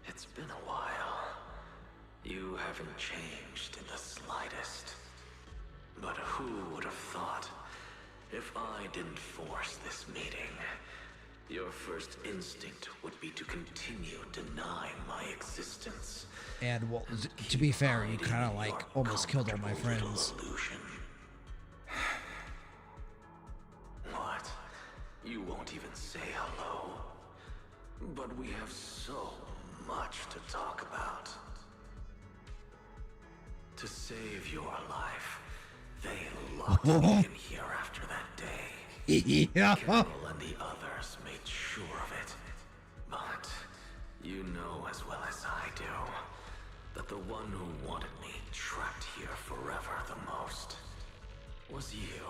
It's been a while. You haven't changed in the slightest. But who would have thought, if I didn't force this meeting, Your first instinct would be to continue denying my existence. And well, to be fair, you kind of like almost killed all my friends. Illusion. What? You won't even say hello? But we have so much to talk about. To save your life, they locked me in here after that day. Yeah. Carol and the others made sure of it. But you know as well as I do that the one who wanted me trapped here forever the most was you.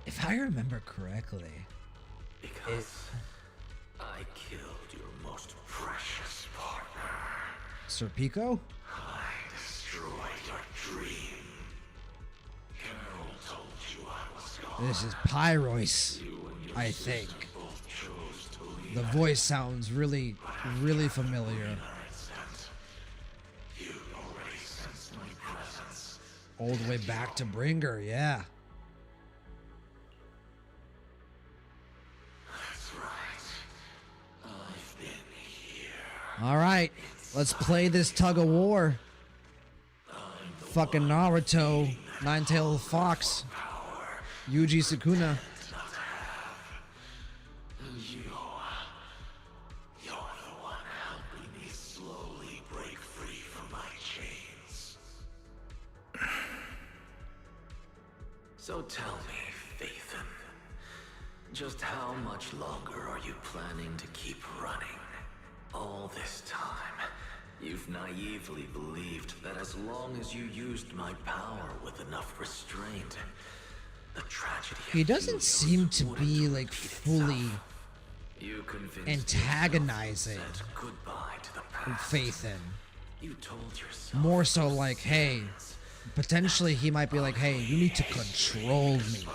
If I remember correctly. Because I killed your most precious partner. Sir Pico? I destroyed your dream. Carol told you I was gone. This is Pyrois, I think. The voice sounds really, really familiar. You already sensed my presence. All the way back to Bringer, yeah. That's right. I've been here. All right, let's play this tug of war. Fucking Naruto, Nine-Tailed Fox, Yuji Sukuna. You're the one helping me slowly break free from my chains. So tell me, Phaethon, just how much longer are you planning to keep running? All this time, you've naively believed that as long as you used my power with enough restraint, the tragedy of He doesn't seem to be like fully you convinced antagonizing yourself, said goodbye to the past. Phaethon. You told yourself More so like, hey, potentially he might be like, hey, you need to control me.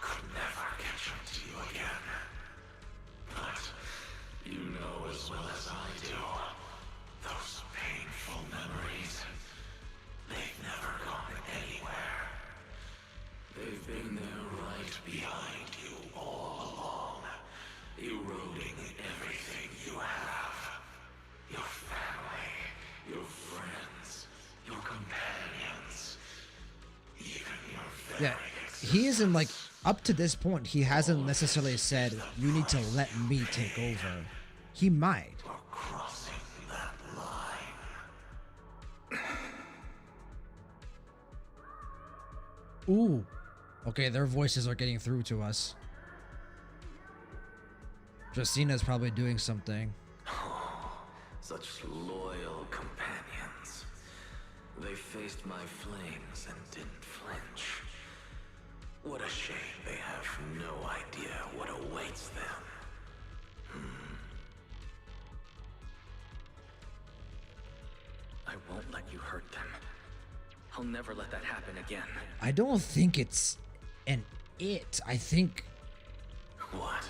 could never catch up to you again. But you know as well as I do, those painful memories, they've never gone anywhere. They've been there right behind you all along, eroding everything you have. Your family, your friends, your companions, even your very Yeah, he isn't like, up to this point, he hasn't necessarily said, you need to let me take over. He might. crossing that line. Ooh. Okay, their voices are getting through to us. Justina's probably doing something. Such loyal companions. They faced my flames and didn't flinch. What a shame they have no idea what awaits them. I won't let you hurt them. I'll never let that happen again. I don't think it's an it. I think... What?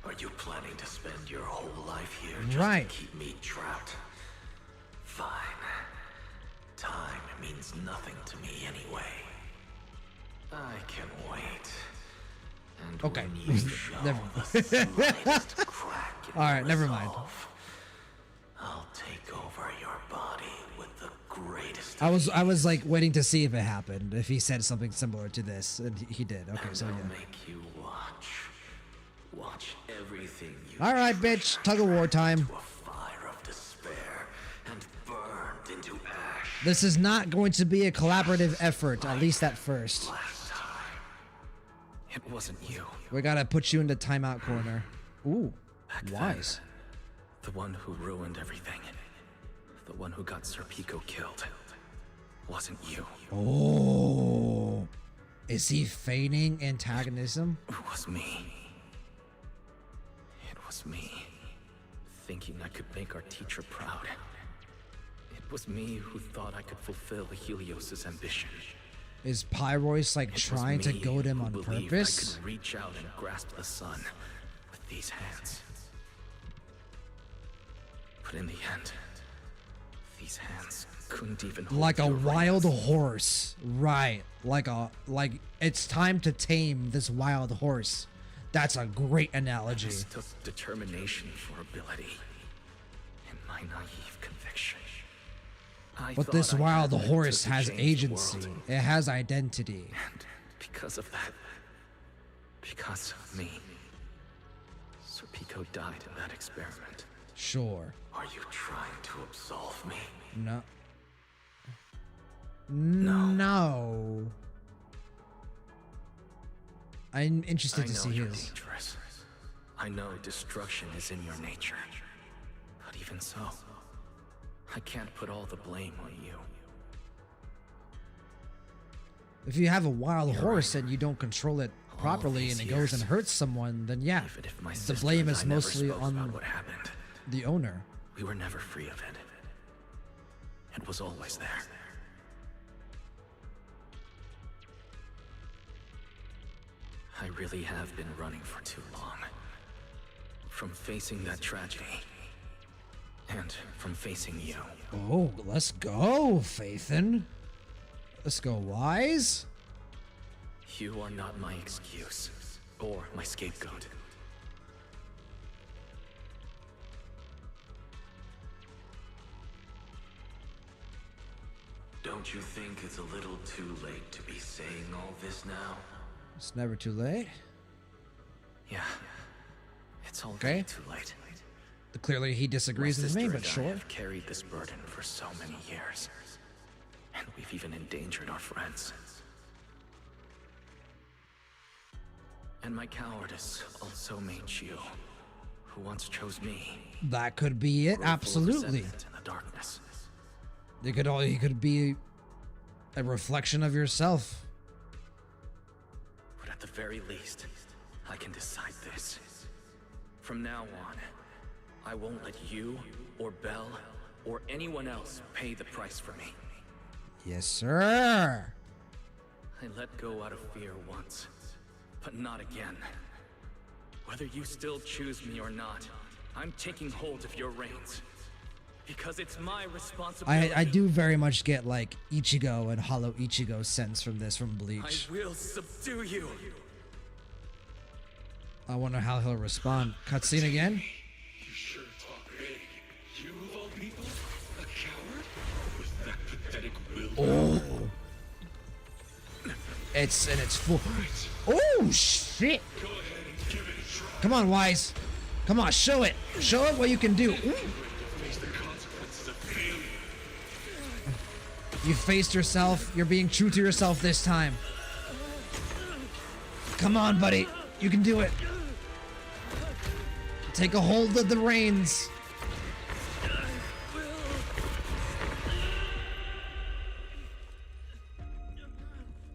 Are you planning to spend your whole life here just Right. to keep me trapped? Fine. Time means nothing to me anyway. I can wait. And Okay. when you show Never- the slightest crack in All right, never mind. resolve, I'll take over your body with the greatest. I was like waiting to see if it happened, if he said something similar to this, and he did. Okay, so I'll yeah. make you watch everything you. All right, bitch. Tug of war time. To a fire of despair and burned into ash. This is not going to be a collaborative effort, at least at first. Last time. It wasn't you. We gotta put you into timeout corner. Ooh, Back wise. then, the one who ruined everything. The one who got Sir Pico killed. Wasn't you. Oh. Is he feigning antagonism? It was me. It was me. Thinking I could make our teacher proud. It was me who thought I could fulfill Helios's ambition. Is Pyrois like It was trying to me goad him who on believed purpose? I could reach out and grasp the sun with these hands. But in the end, these hands couldn't even hold Like a your wild reins. horse. Right. Like it's time to tame this wild horse That's a great analogy. This took determination for ability, and my naive conviction. But this wild horse has agency. It has identity. And because of that, because of me, Sir Pico died in that experiment. Sure. Are you trying to absolve me? No. No. I'm interested to see his. Dangerous. I know destruction is in your nature. But even so, I can't put all the blame on you. If you have a wild horse and you don't control it properly and it goes and hurts someone, then yeah, the blame is mostly on the owner. We were never free of it. It was always there. I really have been running for too long. From facing that tragedy. And from facing you. Oh, let's go, Phaethon. Let's go, Wise. You are not my excuse. Or my scapegoat. Don't you think it's a little too late to be saying all this now? It's never too late. Yeah. It's already too late. Clearly he disagrees with me, but sure. I have carried this burden for so many years. And we've even endangered our friends. And my cowardice also made you, who once chose me. That could be it, absolutely. In the darkness. You could be a reflection of yourself. But at the very least, I can decide this. From now on, I won't let you, or Belle, or anyone else pay the price for me. Yes, sir. I let go out of fear once, but not again. Whether you still choose me or not, I'm taking hold of your reins. Because it's my responsibility. I do very much get like Ichigo and Hollow Ichigo sense from this, from Bleach. I will subdue you. I wonder how he'll respond. Cutscene again? Sure talk big. You of all people? A coward? With that pathetic will? Oh. It's full. Oh shit. Go ahead and give it a try. Come on, Wise. Come on, show it. Show it what you can do. Ooh. You faced yourself. You're being true to yourself this time. Come on, buddy. You can do it. Take a hold of the reins.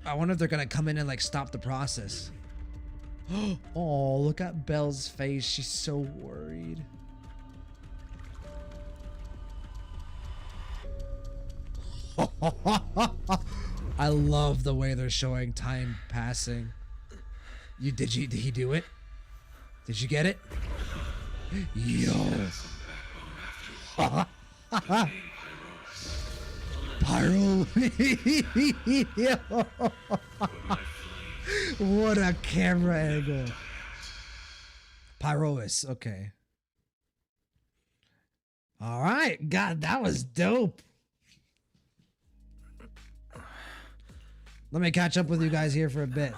I wonder if they're gonna come in and like stop the process. Oh, look at Belle's face. She's so worried. I love the way they're showing time passing. Did he do it? Did you get it? Yo. Pyro. What a camera angle. Pyrois, okay. All right, God, that was dope. Let me catch up with you guys here for a bit.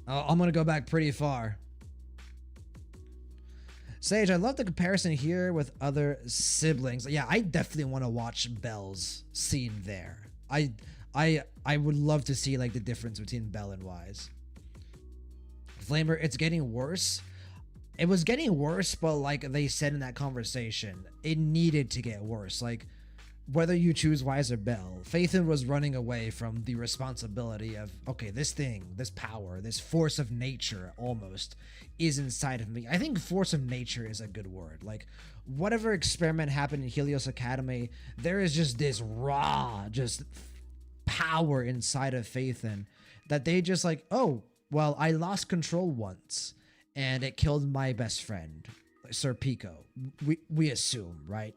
I'm gonna go back pretty far. Sage, I love the comparison here with other siblings. Yeah, I definitely want to watch Belle's scene there. I would love to see like the difference between Belle and Wise. Flamer, it's getting worse. It was getting worse, but like they said in that conversation, it needed to get worse. Like, whether you choose Wise or Belle, Phaethon was running away from the responsibility of, okay, this thing, this power, this force of nature almost is inside of me. I think force of nature is a good word. Like, whatever experiment happened in Helios Academy, there is just this raw, just power inside of Phaethon that they just like, oh, well, I lost control once and it killed my best friend, Sir Pico. We assume, right?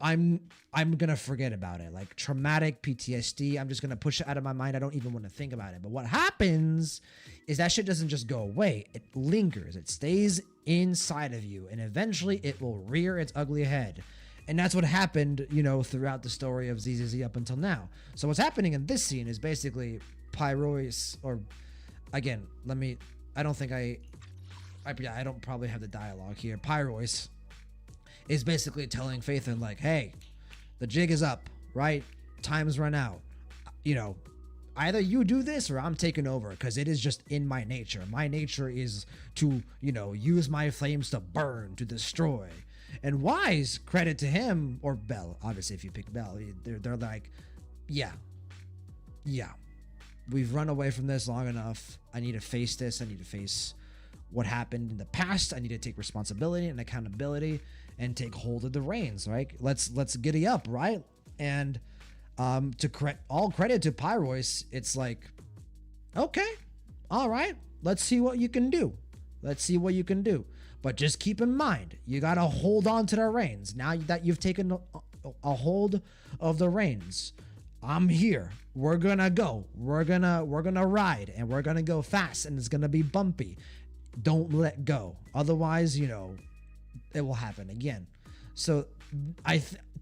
I'm gonna forget about it. Like traumatic PTSD, I'm just gonna push it out of my mind. I don't even want to think about it. But what happens is that shit doesn't just go away. It lingers. It stays inside of you, and eventually it will rear its ugly head. And that's what happened, you know, throughout the story of ZZZ up until now. So what's happening in this scene is basically Pyrois, or again, I don't probably have the dialogue here. Pyrois is basically telling Phaethon, like, hey, the jig is up, right? Time's run out. You know, either you do this or I'm taking over, because it is just in my nature. My nature is to, you know, use my flames to burn, to destroy. And Wise, credit to him, or Bell, obviously if you pick Bell, they're like, yeah, we've run away from this long enough. I need to face this. I need to face what happened in the past. I need to take responsibility and accountability and take hold of the reins, right? Let's giddy up, right? And all credit to Pyrois, it's like, okay, all right, let's see what you can do. But just keep in mind, you gotta hold on to the reins. Now that you've taken a hold of the reins, I'm here. We're gonna go. We're gonna ride, and we're gonna go fast, and it's gonna be bumpy. Don't let go. Otherwise, you know, it will happen again. So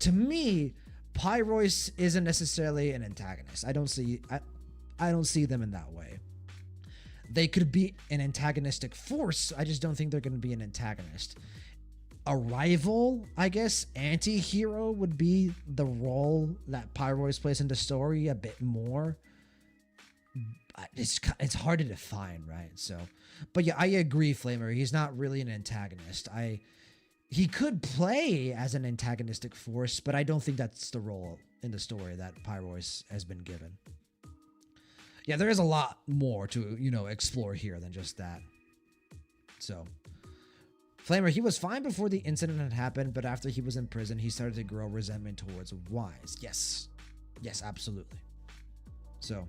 to me, Pyrois isn't necessarily an antagonist. I don't see them in that way. They could be an antagonistic force. I just don't think they're going to be an antagonist. A rival, I guess, anti-hero would be the role that Pyrois plays in the story a bit more. It's hard to define, right? So, but yeah, I agree, Flamer. He's not really an antagonist. He could play as an antagonistic force, but I don't think that's the role in the story that Pyrois has been given. Yeah, there is a lot more to, you know, explore here than just that. So, Flamer, he was fine before the incident had happened, but after he was in prison, he started to grow resentment towards Wise. Yes, absolutely. So,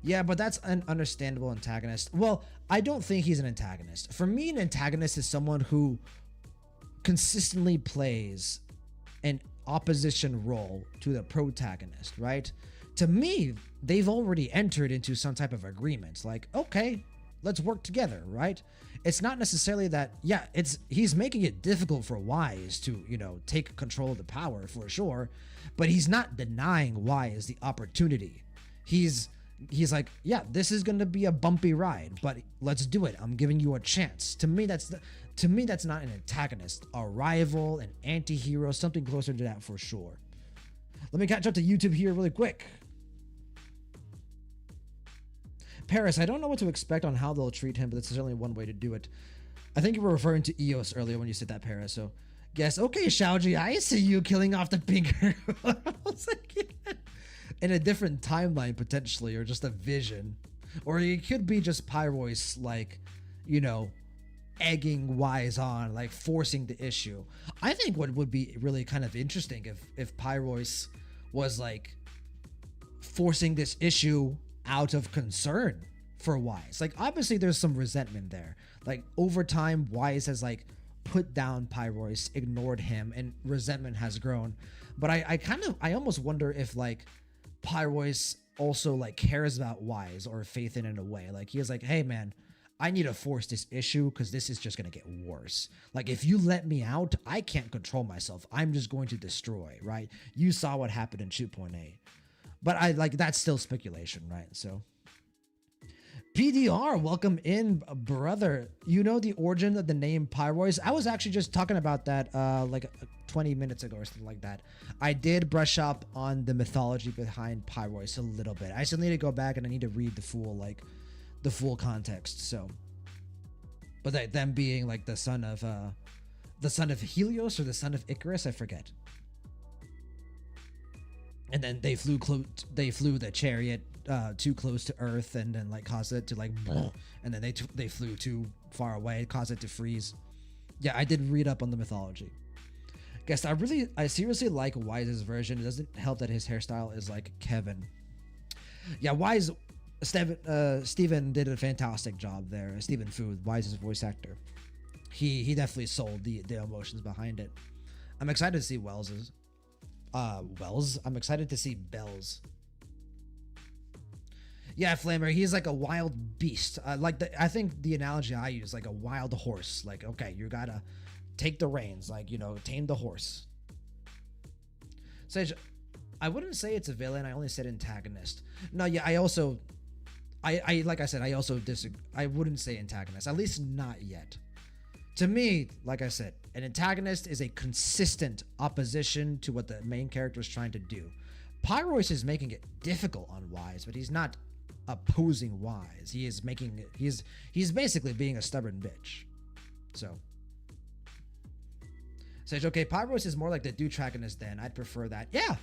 yeah, but that's an understandable antagonist. Well, I don't think he's an antagonist. For me, an antagonist is someone who consistently plays an opposition role to the protagonist, right? To me, they've already entered into some type of agreement. Like, okay, let's work together, right? It's not necessarily that, yeah, he's making it difficult for Wise to, you know, take control of the power for sure, but he's not denying Wise the opportunity. He's like, yeah, this is going to be a bumpy ride, but let's do it. I'm giving you a chance. To me, that's not an antagonist, a rival, an anti-hero, something closer to that for sure. Let me catch up to YouTube here really quick. Paris, I don't know what to expect on how they'll treat him, but that's certainly one way to do it. I think you were referring to Eos earlier when you said that, Paris, so guess. Okay, Shaoji, I see you killing off the pink girl. In a different timeline, potentially, or just a vision. Or it could be just Pyrois, like, you know, egging Wise on, like forcing the issue. I think what would be really kind of interesting if Pyrois was like forcing this issue out of concern for Wise. Like, obviously there's some resentment there. Like, over time, Wise has like put down Pyrois, ignored him, and resentment has grown. But I almost wonder if like Pyrois also like cares about Wise or Phaethon in a way. Like, he is like, hey man, I need to force this issue because this is just going to get worse. Like, if you let me out, I can't control myself. I'm just going to destroy, right? You saw what happened in 2.8. But I like, that's still speculation, right? So, PDR, welcome in, brother. You know the origin of the name Pyrois? I was actually just talking about that like 20 minutes ago or something like that. I did brush up on the mythology behind Pyrois a little bit. I still need to go back and I need to read the full context. So, but them being like the son of Helios or the son of Icarus, I forget. And then they flew the chariot too close to Earth, and then like caused it to like, and then they flew too far away, caused it to freeze. Yeah, I did read up on the mythology. Guess I seriously like Wise's version. It doesn't help that his hairstyle is like Kevin. Yeah, Steven did a fantastic job there. Stephen Fu, Wise's voice actor. He definitely sold the emotions behind it. I'm excited to see Wells's. Wells? I'm excited to see Bell's. Yeah, Flamer, he's like a wild beast. I think the analogy I use, like a wild horse. Like, okay, you gotta take the reins, like, you know, tame the horse. Sage, I wouldn't say it's a villain. I only said antagonist. No, yeah, I also, like I said, I also disagree. I wouldn't say antagonist, at least not yet. To me, like I said, an antagonist is a consistent opposition to what the main character is trying to do. Pyrois is making it difficult on Wise, but he's not opposing Wise. He is making it, he's basically being a stubborn bitch. So Sage, okay, Pyrois is more like the Deuteragonist then. I'd prefer that. Yeah,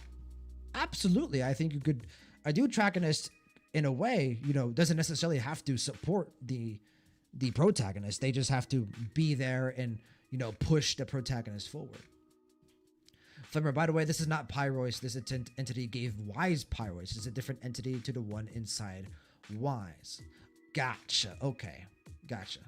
absolutely. I think you could, a Deuteragonist in a way, you know, doesn't necessarily have to support the protagonist. They just have to be there and, you know, push the protagonist forward. Flimmer, by the way, this is not Pyrois. This entity gave Wise Pyrois. It's a different entity to the one inside Wise. Gotcha. Okay. Gotcha.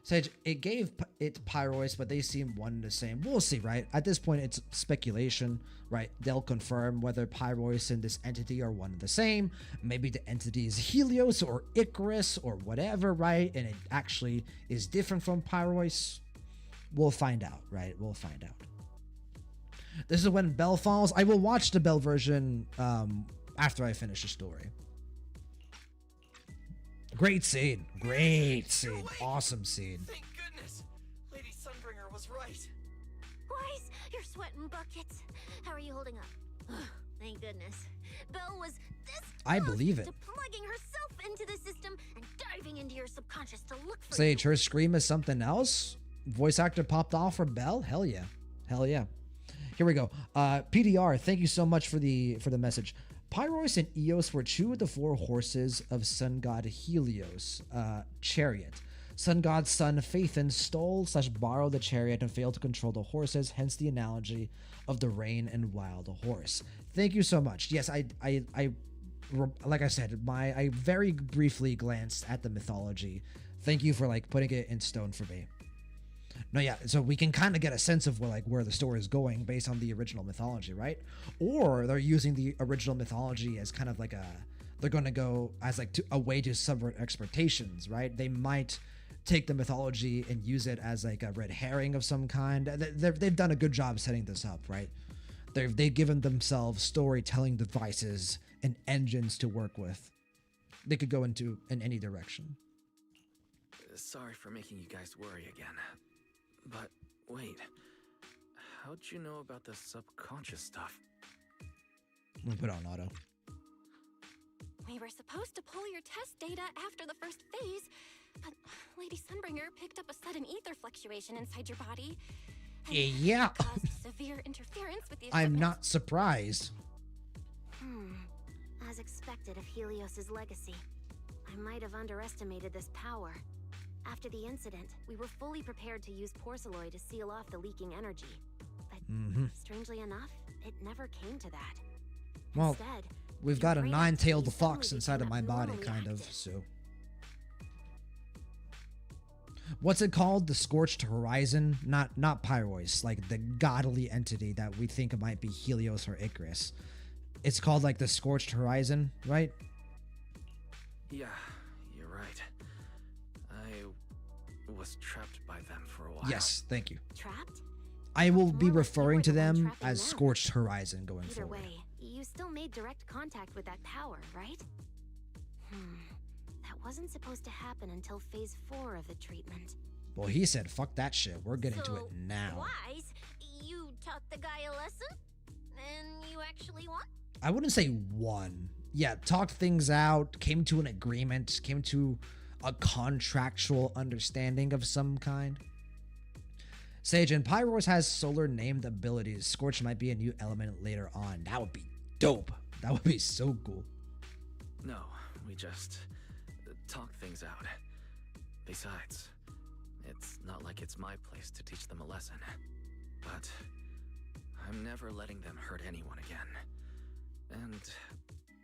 Sage, it gave it Pyrois, but they seem one and the same. We'll see, right? At this point, it's speculation, right? They'll confirm whether Pyrois and this entity are one and the same. Maybe the entity is Helios or Icarus or whatever, right? And it actually is different from Pyrois. We'll find out, right? We'll find out. This is when Bell falls. I will watch the Bell version after I finish the story. Great scene. Great scene. Awesome scene. Thank goodness. Lady Sunbringer was right. Wise, you're sweating buckets. How are you holding up? Thank goodness. Belle was this I believe it. to plugging herself into the system and diving into your subconscious to look for Sage, her scream is something else? Voice actor popped off for Belle? Hell yeah. Hell yeah. Here we go. PDR, thank you so much for the message. Pyrois and Eos were two of the four horses of sun god Helios' chariot. Sun god's son Phaethon stole/borrowed the chariot and failed to control the horses, hence the analogy of the rain and wild horse. Thank you so much. Yes, I like I said, I very briefly glanced at the mythology. Thank you for like putting it in stone for me. No, yeah, so we can kind of get a sense of where the story is going based on the original mythology, right? Or they're using the original mythology as kind of like they're going to go as like a way to subvert expectations, right? They might take the mythology and use it as like a red herring of some kind. They've done a good job setting this up, right? They've given themselves storytelling devices and engines to work with. They could go in any direction. Sorry for making you guys worry again. But wait, how'd you know about the subconscious stuff? We'll put on auto. We were supposed to pull your test data after the first phase, but Lady Sunbringer picked up a sudden ether fluctuation inside your body. Yeah. Caused severe interference with the I'm not surprised. As expected of Helios's legacy, I might have underestimated this power. After the incident, we were fully prepared to use Porceloid to seal off the leaking energy. But strangely enough, it never came to that. Well, Instead, we've got a nine-tailed fox inside of my body, kind of, so. What's it called? The Scorched Horizon? Not Pyrois, like the godly entity that we think might be Helios or Icarus. It's called like the Scorched Horizon, right? Yeah, you're right. I was trapped by them for a while. Yes, thank you. Trapped? I will be referring to them as Scorched Horizon going Either forward. way, you still made direct contact with that power, right? That wasn't supposed to happen until phase 4 of the treatment. Well, he said, fuck that shit. We're getting to it now. Wise, you taught the guy a lesson? And you actually won? I wouldn't say won. Yeah, talked things out, came to an agreement, came to a contractual understanding of some kind. Sage, and Pyrois has solar named abilities. Scorch might be a new element later on. That would be dope. That would be so cool. No, we just talk things out. Besides, it's not like it's my place to teach them a lesson. But I'm never letting them hurt anyone again. And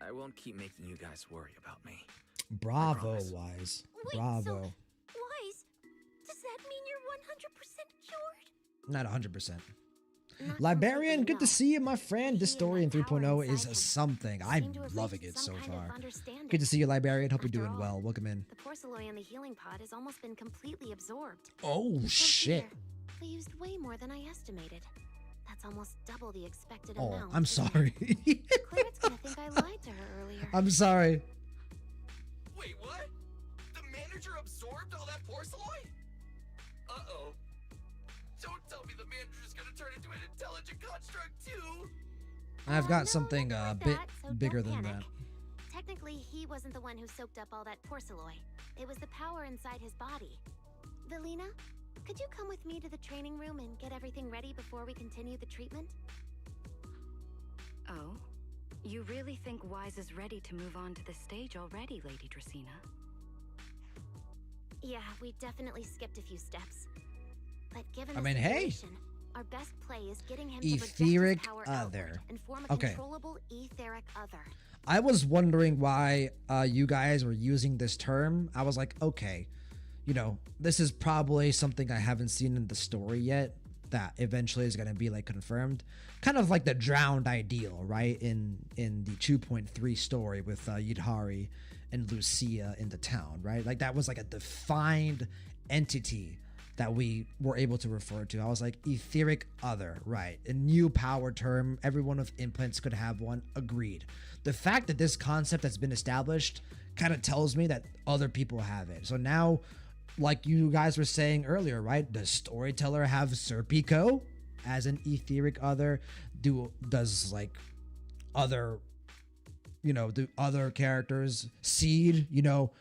I won't keep making you guys worry about me. Bravo, Wise. Wait, Bravo. So, Wise, does that mean you're 100% cured? Not 100%. Not Librarian, completely, good to no. see you, my friend. This He and story in that power 3.0 is inside him something. seem I'm to have loving reached it so some kind far. of understanding. Good to see you, Librarian. Hope you're After doing all, well. Welcome in. The porcelain in the healing pod has almost been completely absorbed. Oh, So shit. here, they used way more than I estimated. That's almost double the expected Oh, amount. I'm sorry. Clarette's gonna think I lied to her earlier. I'm sorry. Wait, what? The manager absorbed all that porcelain? Uh-oh. Don't tell me the manager's gonna turn into an intelligent construct too! I've got No, something nothing a like bit that, so bigger don't than panic. that. Technically, he wasn't the one who soaked up all that porcelain. It was the power inside his body. Velina, could you come with me to the training room and get everything ready before we continue the treatment? Oh? You really think Wise is ready to move on to the stage already, Lady Dracaena? Yeah, we definitely skipped a few steps. But given I the mean, hey. situation, our best play is getting him Etheric to project his power other. outward and form a Okay. controllable etheric other. I was wondering why you guys were using this term. I was like, okay, you know, this is probably something I haven't seen in the story yet that eventually is going to be like confirmed. Kind of like the drowned ideal, right? In the 2.3 story with Yidhari and Lucia in the town, right? Like that was like a defined entity that we were able to refer to. I was like, etheric other, right? A new power term. Everyone with implants could have one. Agreed. The fact that this concept has been established kind of tells me that other people have it. So now, like you guys were saying earlier, right? Does Storyteller have Serpico as an etheric other? Does like other, you know, do other characters, Seed, you know,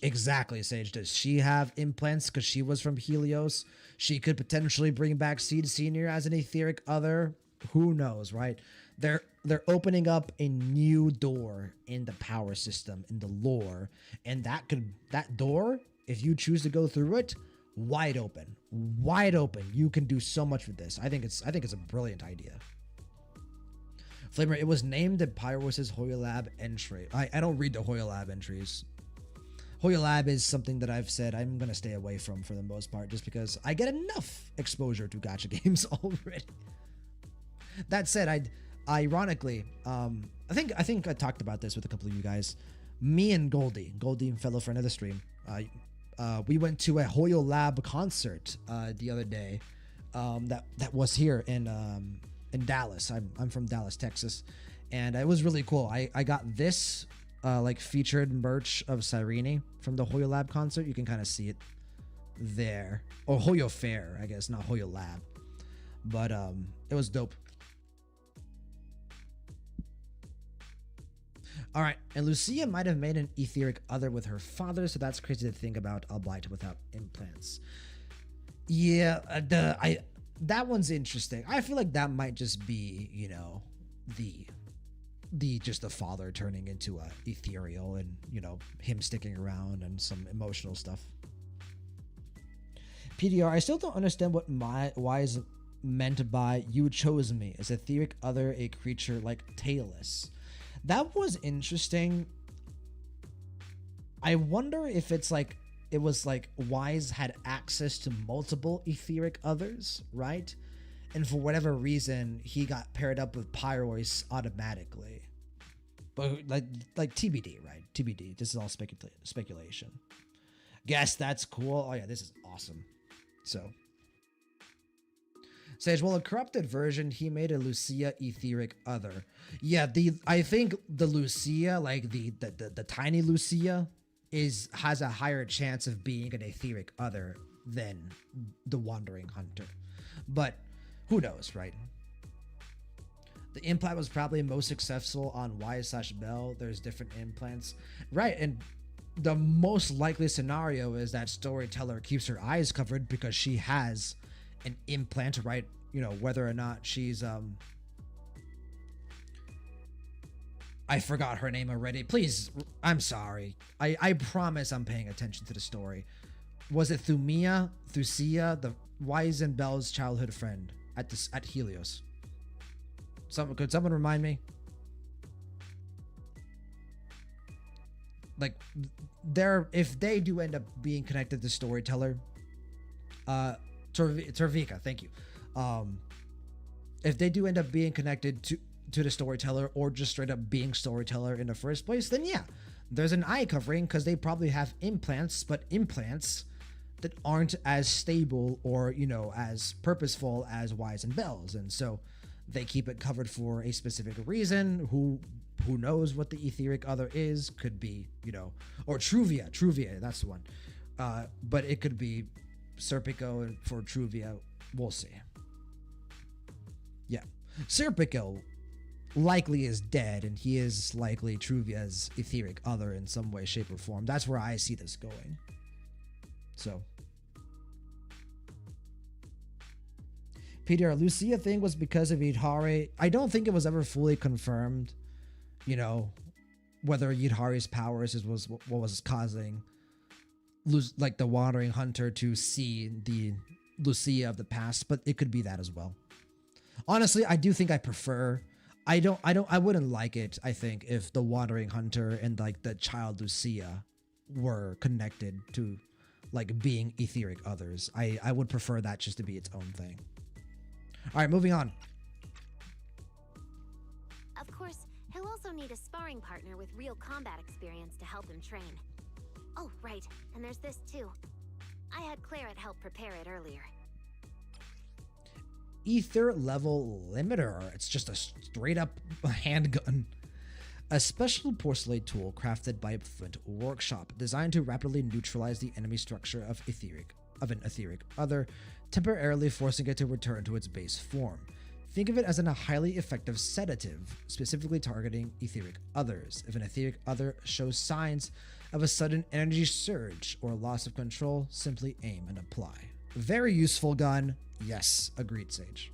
exactly, Sage, does she have implants because she was from Helios? She could potentially bring back Seed Senior as an etheric other. Who knows, right? They're opening up a new door in the power system, in the lore, and that door, if you choose to go through it, wide open. You can do so much with this. I think it's a brilliant idea. Flamer, it was named in Pyros' Hoya Lab entry. I don't read the Hoya Lab entries. Hoya Lab is something that I've said I'm going to stay away from for the most part, just because I get enough exposure to gacha games already. That said, ironically, I think I talked about this with a couple of you guys. Me and Goldie, fellow friend of the stream, we went to a Hoya Lab concert the other day that was here in Dallas. I'm from Dallas, Texas, and it was really cool. I got this like featured merch of Cyrene from the Hoya Lab concert. You can kind of see it there, or Hoya Fair, I guess, not Hoya Lab, but it was dope. All right, and Lucia might have made an etheric other with her father, so that's crazy to think about, albeit without implants. Yeah, that one's interesting. I feel like that might just be, you know, the father turning into a ethereal, and, you know, him sticking around and some emotional stuff. PDR, I still don't understand what why is meant by "you chose me." Is etheric other a creature like Tailless? That was interesting. I wonder if it was like Wise had access to multiple etheric others, right? And for whatever reason, he got paired up with Pyrois automatically. But like TBD, right? TBD. This is all speculation. Guess that's cool. Oh yeah, this is awesome. So Sage, well, a corrupted version, he made a Lucia etheric other. Yeah, I think the Lucia, like the tiny Lucia, has a higher chance of being an etheric other than the Wandering Hunter. But who knows, right? The implant was probably most successful on Y/Bell. There's different implants. Right, and the most likely scenario is that Storyteller keeps her eyes covered because she has an implant, right? You know, whether or not she's I forgot her name already. Please, I'm sorry. I promise I'm paying attention to the story. Was it Thucia, the Wise and Bell's childhood friend at Helios? Could someone remind me? Like, if they do end up being connected to Storyteller, Tervika, thank you. if they do end up being connected to the storyteller or just straight up being storyteller in the first place, then yeah, there's an eye covering because they probably have implants, but implants that aren't as stable or, you know, as purposeful as Wise and Belle's. And so they keep it covered for a specific reason. Who knows what the etheric other is? Could be, you know, or Truvia, that's the one. But it could be Serpico for Truvia. We'll see. Yeah. Serpico likely is dead, and he is likely Truvia's etheric other in some way, shape, or form. That's where I see this going. So, Peter, Lucia thing was because of Yidhari. I don't think it was ever fully confirmed, you know, whether Yidhari's powers was what was causing like the Wandering Hunter to see the Lucia of the past, but it could be that as well. Honestly, I do think I prefer. I wouldn't like it, I think, if the Wandering Hunter and like the child Lucia were connected to like being etheric others. I would prefer that just to be its own thing. All right, moving on. Of course, he'll also need a sparring partner with real combat experience to help him train. Oh, right, and there's this too. I had Claret help prepare it earlier. Ether level limiter. It's just a straight up handgun. A special porcelain tool crafted by Flint Workshop, designed to rapidly neutralize the enemy structure of an etheric other, temporarily forcing it to return to its base form. Think of it as a highly effective sedative, specifically targeting etheric others. If an etheric other shows signs of a sudden energy surge or loss of control, simply aim and apply. Very useful gun. Yes, agreed, Sage.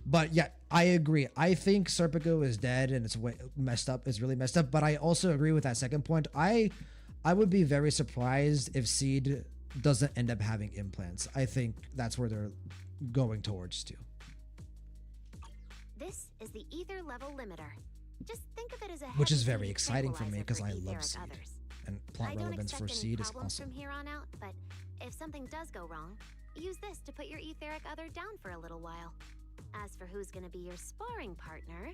But yeah, I agree. I think Serpico is dead and it's way messed up. It's really messed up. But I also agree with that second point. I would be very surprised if Seed doesn't end up having implants. I think that's where they're going towards too. This is the ether level limiter. Just think of it as a which is very exciting for me because I love Seed. And plot relevance for Seed is awesome. From here on out, but if something does go wrong, use this to put your etheric other down for a little while. As for who's gonna be your sparring partner...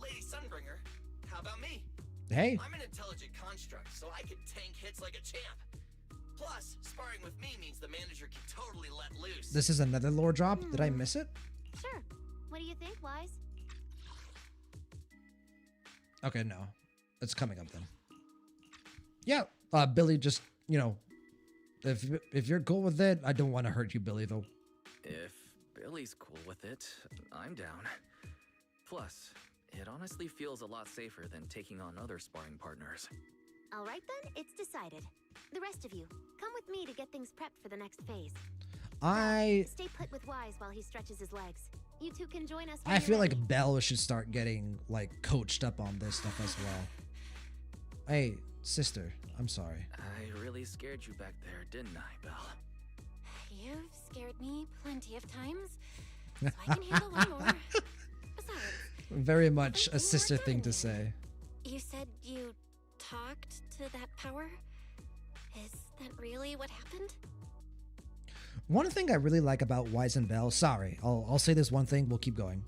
Lady Sunbringer, how about me? Hey. I'm an intelligent construct, so I can tank hits like a champ. Plus, sparring with me means the manager can totally let loose. This is another lore drop? Did I miss it? Sure. What do you think, Wise? Okay, no. It's coming up then. Yeah, Billy, just, you know, if you're cool with it, I don't want to hurt you, Billy, though. If Billy's cool with it, I'm down. Plus, it honestly feels a lot safer than taking on other sparring partners. All right then, it's decided. The rest of you, come with me to get things prepped for the next phase. Stay put with Wise while he stretches his legs. You two can join us. I feel like Belle should start getting like coached up on this stuff as well. Hey, sister, I'm sorry. I really scared you back there, didn't I, Belle? You've scared me plenty of times, so I can handle one more. Besides, very much a sister thing to say. You said you talked to that power? Is that really what happened? One thing I really like about Wise and Belle, sorry, I'll say this one thing, we'll keep going,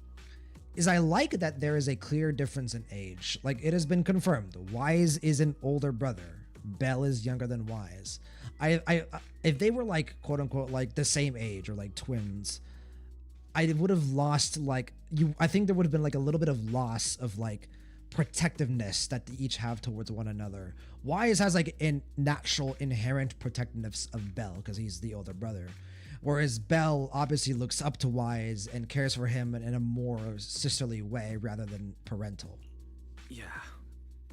is I like that there is a clear difference in age. Like, it has been confirmed. Wise is an older brother. Belle is younger than Wise. If they were like, quote unquote, like the same age or like twins, I would have lost I think there would have been like a little bit of loss of like protectiveness that they each have towards one another. Wise has like a natural inherent protectiveness of Belle because he's the older brother. Whereas Belle obviously looks up to Wise and cares for him in a more sisterly way rather than parental. Yeah,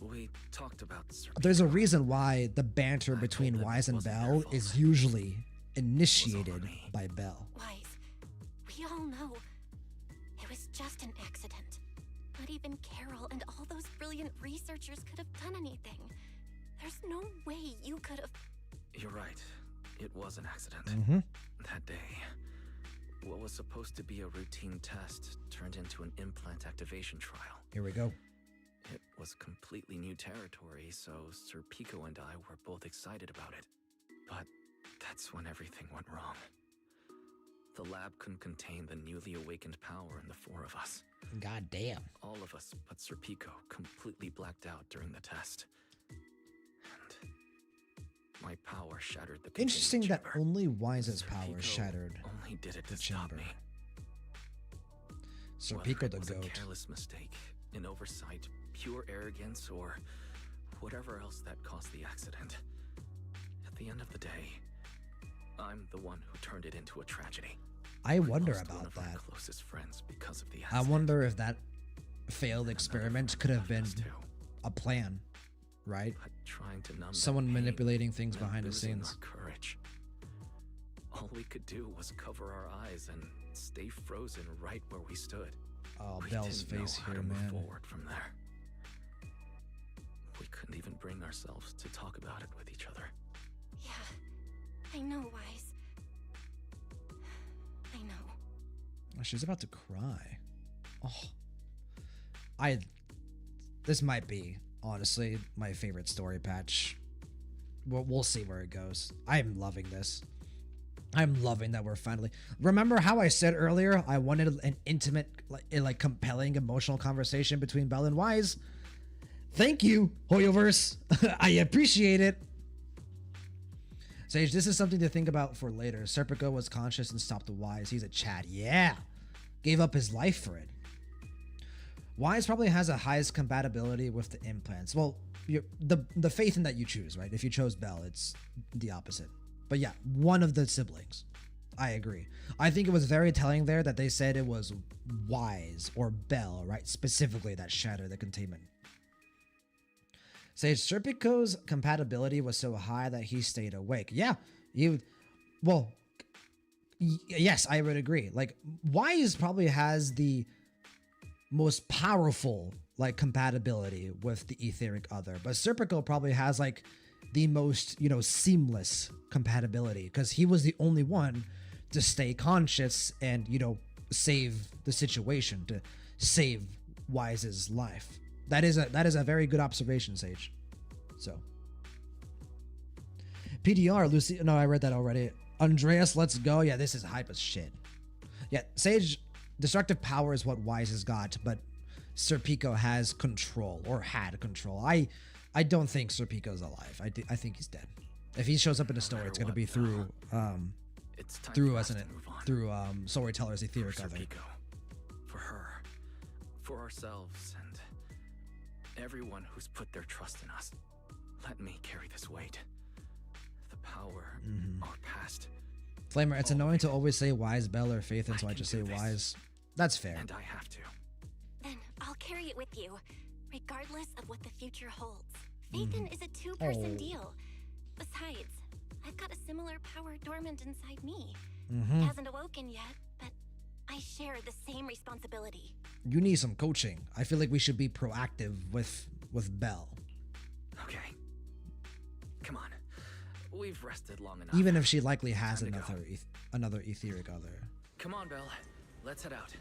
we talked about... There's a reason why the banter between Wise and Belle is usually initiated by Belle. Wise, we all know it was just an accident. Not even Carol and all those brilliant researchers could have done anything. There's no way you could have... You're right. It was an accident. That day, what was supposed to be a routine test turned into an implant activation trial. Here we go. It was completely new territory, so Sir Pico and I were both excited about it. But that's when everything went wrong. The lab couldn't contain the newly awakened power in the four of us. God damn. All of us but Sir Pico completely blacked out during the test. And my power shattered the Interesting that chamber. only Wise's Sir power Pico shattered only did it the to stop chamber. me. Sir Whether Pico it the was a goat. careless mistake, an oversight, pure arrogance, or whatever else that caused the accident. At the end of the day, I'm the one who turned it into a tragedy. I wonder lost one about of our that. closest friends because of the I accident. wonder if that failed experiment could have been a plan, right? But trying to numb that Someone pain manipulating things meant behind the losing scenes. our courage. All we could do was cover our eyes and stay frozen right where we stood. Oh, We Belle's didn't know face how here, to move man. forward from there. We couldn't even bring ourselves to talk about it with each other. Yeah, I know, Wise. I know. Oh, she's about to cry. Oh, this might be honestly my favorite story patch. We'll see where it goes. I'm loving this. I'm loving that we're finally. Remember how I said earlier I wanted an intimate, like compelling, emotional conversation between Belle and Wise? Thank you, Hoyoverse. I appreciate it. Sage, this is something to think about for later. Serpico was conscious and stopped the Wise. He's a Chad. Yeah. Gave up his life for it. Wise probably has the highest compatibility with the implants. Well, the faith in that you choose, right? If you chose Belle, it's the opposite. But yeah, one of the siblings. I agree. I think it was very telling there that they said it was Wise or Belle, right? Specifically that shattered the containment. Sage, Serpico's compatibility was so high that he stayed awake. Yeah, yes, I would agree. Like, Wise probably has the most powerful, like, compatibility with the etheric other, but Serpico probably has, like, the most, seamless compatibility because he was the only one to stay conscious and, save the situation, to save Wise's life. That is a very good observation, Sage. So, PDR, Lucy. No, I read that already. Andreas, let's go. Yeah, this is hype as shit. Yeah, Sage, destructive power is what Wise has got, but Serpico has control or had control. I don't think Serpico's alive. I think he's dead. If he shows up in the story, it's gonna be through Storyteller's etheric For other. Serpico, for her, for ourselves, and everyone who's put their trust in us. Let me carry this weight. The power, our past. Flamer, it's annoying to always say Wise, Belle, or Faith, and so I just say Wise. That's fair. And I have to. Then I'll carry it with you, regardless of what the future holds. Faithin is a two-person deal. Besides, I've got a similar power dormant inside me. It hasn't awoken yet, but I share the same responsibility. You need some coaching. I feel like we should be proactive with Belle. Okay. Come on. We've rested long enough. Even if she likely has Time to go. another etheric other. Come on, Belle. Let's head out.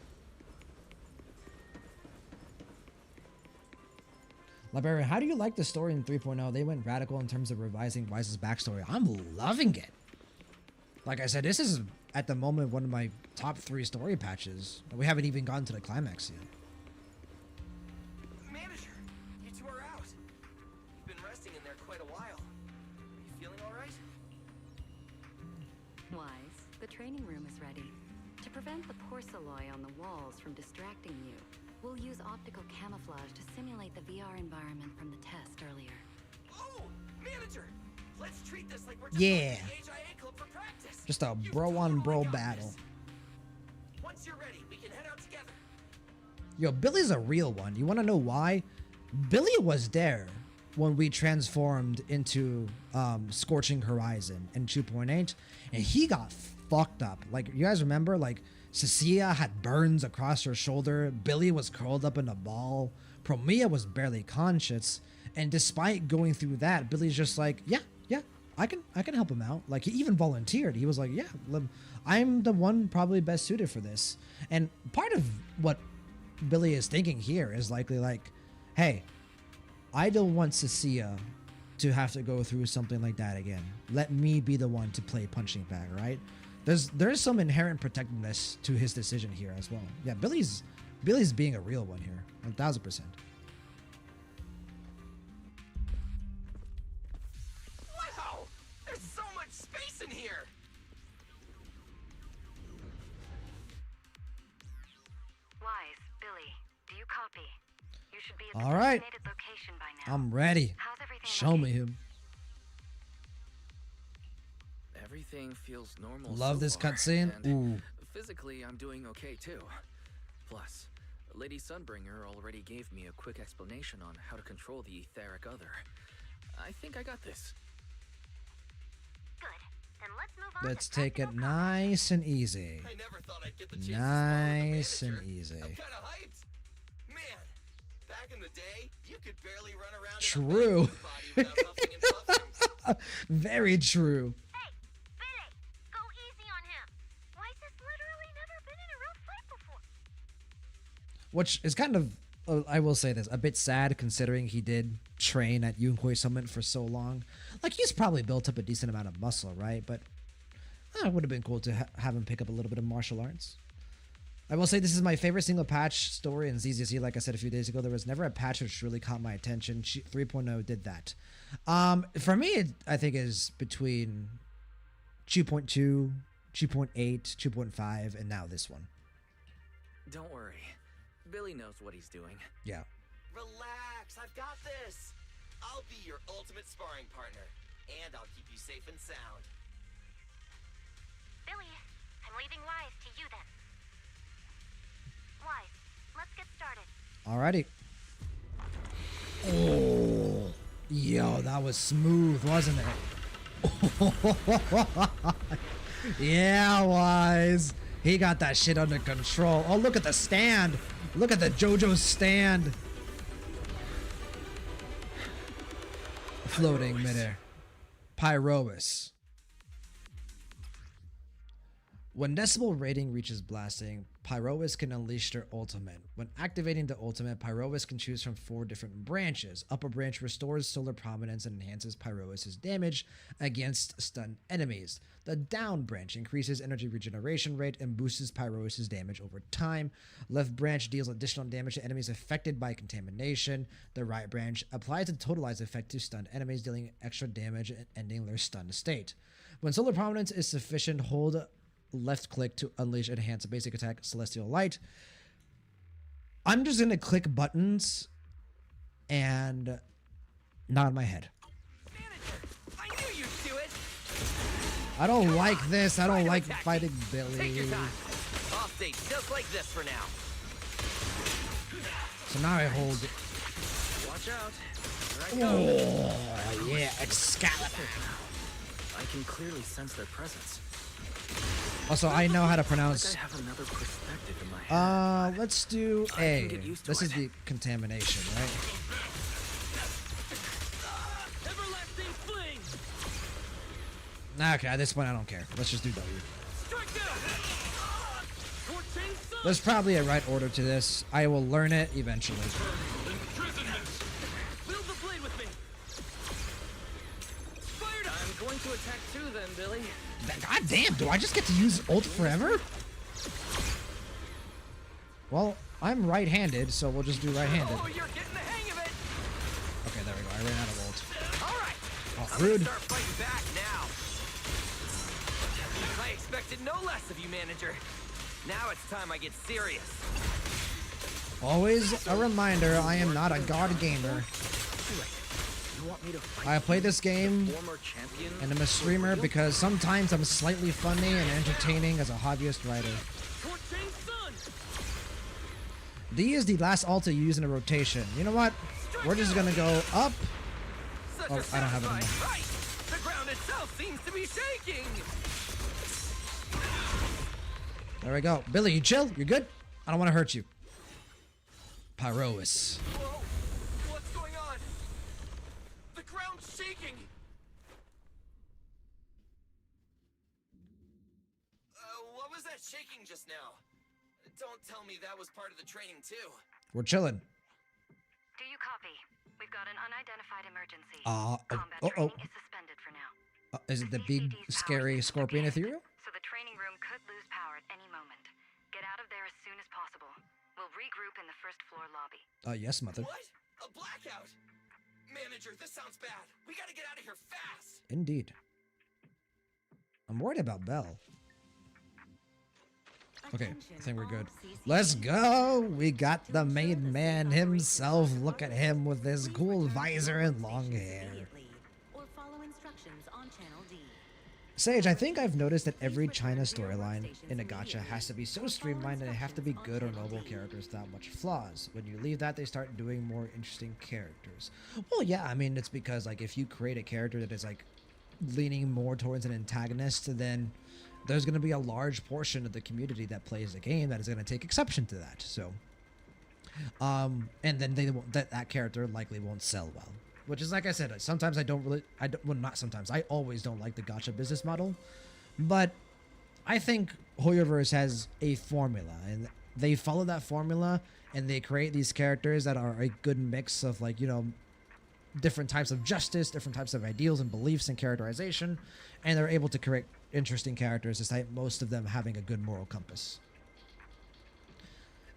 Librarian, how do you like the story in 3.0? They went radical in terms of revising Wise's backstory. I'm loving it. Like I said, this is at the moment one of my top 3 story patches. We haven't even gotten to the climax yet. Manager, you two are out. You've been resting in there quite a while. You feeling all right? Wise, the training room is ready. To prevent the porcelain on the walls from distracting you, we'll use optical camouflage to simulate the VR environment from the test earlier. Oh, manager! Let's treat this like we're just Yeah. going to the HIA club for practice. Just a bro-on-bro battle. Once you're ready, we can head out together. Yo, Billy's a real one. You want to know why? Billy was there when we transformed into Scorching Horizon in 2.8, and he got fucked up. Like, you guys remember? Like, Cecilia had burns across her shoulder. Billy was curled up in a ball. Promia was barely conscious. And despite going through that, Billy's just like, yeah, I can help him out. Like, he even volunteered. He was like, yeah, I'm the one probably best suited for this. And part of what Billy is thinking here is likely like, hey, I don't want Cecilia to have to go through something like that again. Let me be the one to play punching bag, right? There's some inherent protectiveness to his decision here as well. Yeah, Billy's being a real one here, 1000%. Wow! There's so much space in here! Wise, Billy, do you copy? You should be at the All right. designated location by now. I'm ready. How's everything Show me him. Everything feels normal. Love so this far, cutscene. and Ooh. Physically, I'm doing okay too. Plus, Lady Sunbringer already gave me a quick explanation on how to control the etheric other. I think I got this. Good. Then let's move on. Let's take it nice and easy. I never thought I'd get the chance to Nice spar with and the easy. manager. I'm kinda hyped. Man, back in the day, you could barely run around True. in a body without huffing and puffing. Very true. Hey, Billy, go easy on him. Wise has literally never been in a real fight before. Which is kind of, I will say this, a bit sad considering he did train at Yunhui Summit for so long. Like, he's probably built up a decent amount of muscle, right? But it would have been cool to have him pick up a little bit of martial arts. I will say this is my favorite single patch story in ZZC. Like I said a few days ago, there was never a patch which really caught my attention. 3.0 did that. For me, it, I think, is between 2.2, 2.8, 2.5, and now this one. Don't worry. Billy knows what he's doing. Yeah. Relax, I've got this. I'll be your ultimate sparring partner, and I'll keep you safe and sound. Billy, I'm leaving Wise to you then. Wise, let's get started. Alrighty. Oh, yo, that was smooth, wasn't it? Yeah, Wise. He got that shit under control. Oh, look at the stand. Look at the JoJo stand. Floating midair. Pyrois. When Decibel rating reaches blasting, Pyrois can unleash their ultimate. When activating the ultimate, Pyrois can choose from 4 different branches. Upper branch restores solar prominence and enhances Pyrois' damage against stunned enemies. The down branch increases energy regeneration rate and boosts Pyrois' damage over time. Left branch deals additional damage to enemies affected by contamination. The right branch applies a totalized effect to stunned enemies, dealing extra damage and ending their stunned state. When solar prominence is sufficient, hold left click to unleash enhanced basic attack Celestial Light. I'm just gonna click buttons and nod my head. I knew you'd do it. I don't like this. I don't like fighting Billy. Take your time. Off stage just like this for now. So now I hold. Watch out. Here I go. Oh yeah, Excalibur. I can clearly sense their presence. Also, I know how to pronounce. I have another perspective in my head. Let's do A. This is the contamination, right? Okay, at this point I don't care. Let's just do W. There's probably a right order to this. I will learn it eventually. I'm going to attack too then, Billy. God damn, do I just get to use ult forever? Well, I'm right-handed, so we'll just do right-handed. Oh, you're getting the hang of it. Okay, there we go. I ran out of ult. All right. Oh, rude. Start fighting back now. I expected no less of you, manager. Now it's time I get serious. Always a reminder, I am not a god gamer. I play this game and I'm a streamer because sometimes I'm slightly funny and entertaining as a hobbyist writer. D is the last ult to use in a rotation. You know what? We're just gonna go up. Oh, I don't have it anymore. The ground itself seems to be shaking. There we go. Billy, you chill? You're good? I don't want to hurt you. Pyrois. Whoa! What's going on? The ground's shaking. What was that shaking just now? Don't tell me that was part of the training too. We're chilling. Do you copy? We've got an unidentified emergency. Combat training is suspended for now. Is it the big, scary scorpion ethereal? So the training lobby. Yes, mother. What? A blackout? Manager, this sounds bad. We gotta get out of here fast. Indeed. I'm worried about Belle. Okay, I think we're good. Let's go! We got the main man himself. Look at him with his cool visor and long hair. Sage, I think I've noticed that every China storyline in a gacha has to be so streamlined and they have to be good or noble characters without much flaws. When you leave that, they start doing more interesting characters. Well, yeah, I mean, it's because, like, if you create a character that is, like, leaning more towards an antagonist, then there's going to be a large portion of the community that plays the game that is going to take exception to that. So, and then they won't, that character likely won't sell well. Which is, like I said, sometimes well, not sometimes, I always don't like the gacha business model, but I think Hoyoverse has a formula, and they follow that formula, and they create these characters that are a good mix of, like, you know, different types of justice, different types of ideals and beliefs and characterization, and they're able to create interesting characters despite most of them having a good moral compass.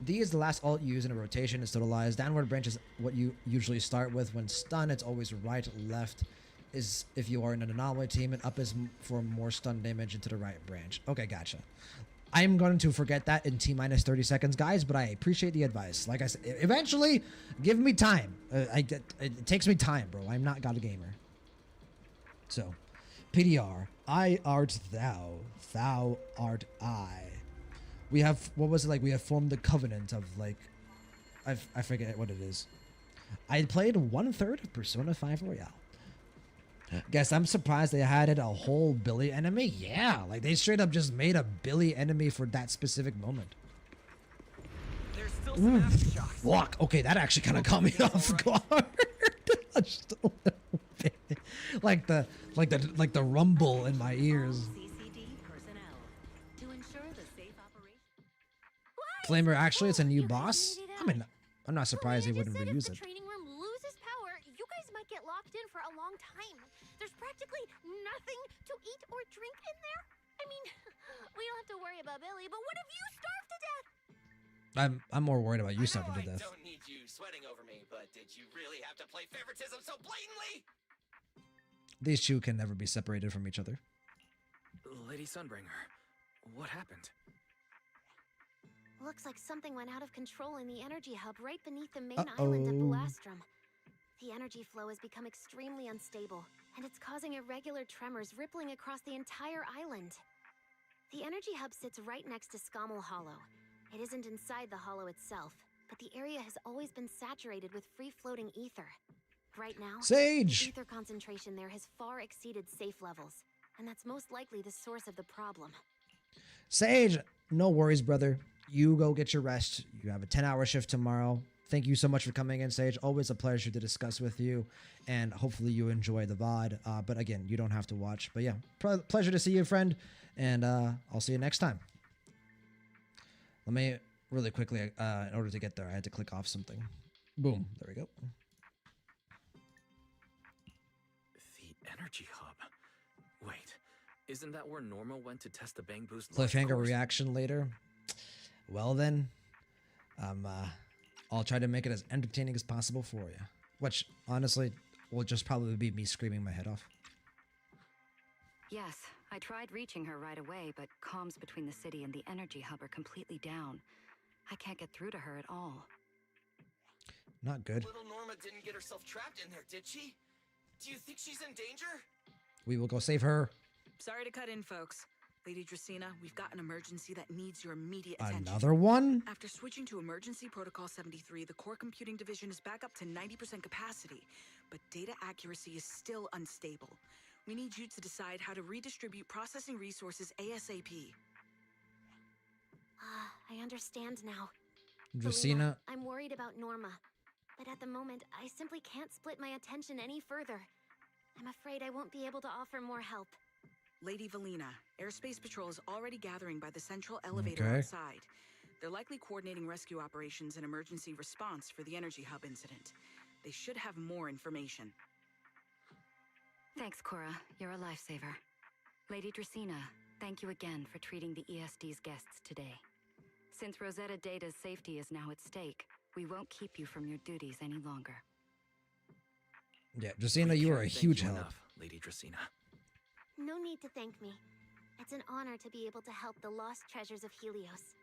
D is the last alt used in a rotation. It's totalized. Downward branch is what you usually start with. When stunned, it's always right. Left is if you are in an anomaly team, and up is for more stun damage into the right branch. Okay, gotcha. I'm going to forget that in T-minus 30 seconds, guys, but I appreciate the advice. Like I said, eventually, give me time. It takes me time, bro. I'm not God a gamer. So, PDR. I art thou. Thou art I. We have, what was it like? We have formed the covenant of, like, I forget what it is. I played 1/3 of Persona 5 Royale. Guess I'm surprised they added a whole Billy enemy. Yeah, like they straight up just made a Billy enemy for that specific moment. There's still some aftershocks. Fuck. Okay, that actually kind of caught me off guard. Just a little bit. Like the rumble in my ears. Flamer, actually, it's a new boss. I mean, I'm not surprised they wouldn't reuse it. If the training room loses power, you guys might get locked in for a long time. There's practically nothing to eat or drink in there. I mean, we don't have to worry about Billy, but what if you starve to death? I'm more worried about you starving to death. I don't need you sweating over me, but did you really have to play favoritism so blatantly? These two can never be separated from each other. Lady Sunbringer, what happened? Looks like something went out of control in the energy hub right beneath the main island of Bulastrum. The energy flow has become extremely unstable, and it's causing irregular tremors rippling across the entire island. The energy hub sits right next to Scommel Hollow. It isn't inside the hollow itself, but the area has always been saturated with free-floating ether. Right now, Sage! The ether concentration there has far exceeded safe levels, and that's most likely the source of the problem. Sage, no worries, brother. You go get your rest. You have a 10-hour shift tomorrow. Thank you so much for coming in, Sage. Always a pleasure to discuss with you, and hopefully you enjoy the VOD. But again, you don't have to watch. But yeah, pleasure to see you, friend, and I'll see you next time. Let me, really quickly, in order to get there, I had to click off something. Boom. There we go. The energy hub. Wait, isn't that where Norma went to test the Bang Boost? Cliffhanger reaction later. Well then, I'll try to make it as entertaining as possible for you. Which, honestly, will just probably be me screaming my head off. Yes, I tried reaching her right away, but comms between the city and the energy hub are completely down. I can't get through to her at all. Not good. Little Norma didn't get herself trapped in there, did she? Do you think she's in danger? We will go save her. Sorry to cut in, folks. Lady Dracena, we've got an emergency that needs your immediate attention. Another one? After switching to Emergency Protocol 73, the core computing division is back up to 90% capacity, but data accuracy is still unstable. We need you to decide how to redistribute processing resources ASAP. I understand now. Dracena. I'm worried about Norma, but at the moment, I simply can't split my attention any further. I'm afraid I won't be able to offer more help. Lady Valina, Airspace Patrol is already gathering by the central elevator outside. They're likely coordinating rescue operations and emergency response for the energy hub incident. They should have more information. Thanks, Cora. You're a lifesaver. Lady Dracena, thank you again for treating the ESD's guests today. Since Rosetta Data's safety is now at stake, We won't keep you from your duties any longer. Yeah, Dracaena, you are a huge help. Lady Dracaena. No need to thank me. It's an honor to be able to help the lost treasures of Helios.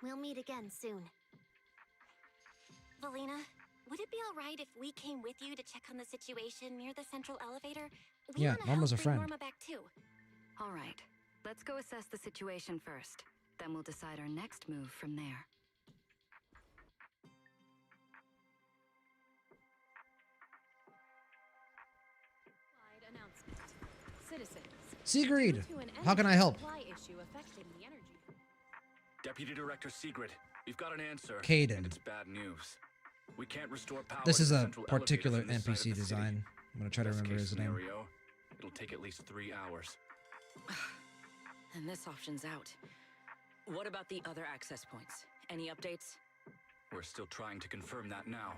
We'll meet again soon. Valina, would it be alright if we came with you to check on the situation near the central elevator? Yeah, Norma's a friend. Norma back too. Alright, let's go assess the situation first. Then we'll decide our next move from there. Sigrid, how can I help? Deputy Director Sigrid, we've got an answer. Caden. And it's bad news. We can't restore power. This is to the a central particular elevators in this side NPC of the design. city. I'm gonna try to Best remember case his name. scenario, it'll take at least 3 hours. And this option's out. What about the other access points? Any updates? We're still trying to confirm that now.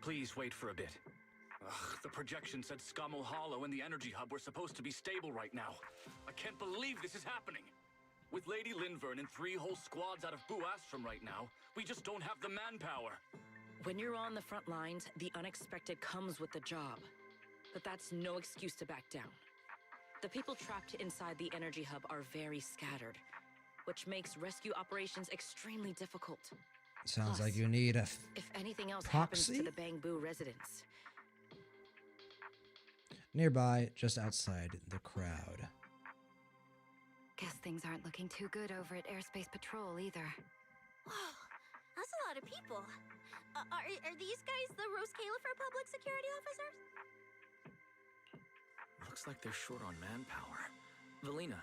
Please wait for a bit. Ugh, the projection said Scommel Hollow and the energy hub were supposed to be stable right now. I can't believe this is happening. With Lady Linvern and 3 whole squads out of Buastrom right now, we just don't have the manpower. When you're on the front lines, the unexpected comes with the job. But that's no excuse to back down. The people trapped inside the energy hub are very scattered, which makes rescue operations extremely difficult. Sounds Plus, like you need a if anything else proxy? happens to the Bangbu residents. Nearby, just outside the crowd. Guess things aren't looking too good over at Airspace Patrol either. Whoa, that's a lot of people. Are these guys the ROSCAELIFER public security officers? Looks like they're short on manpower. Valina,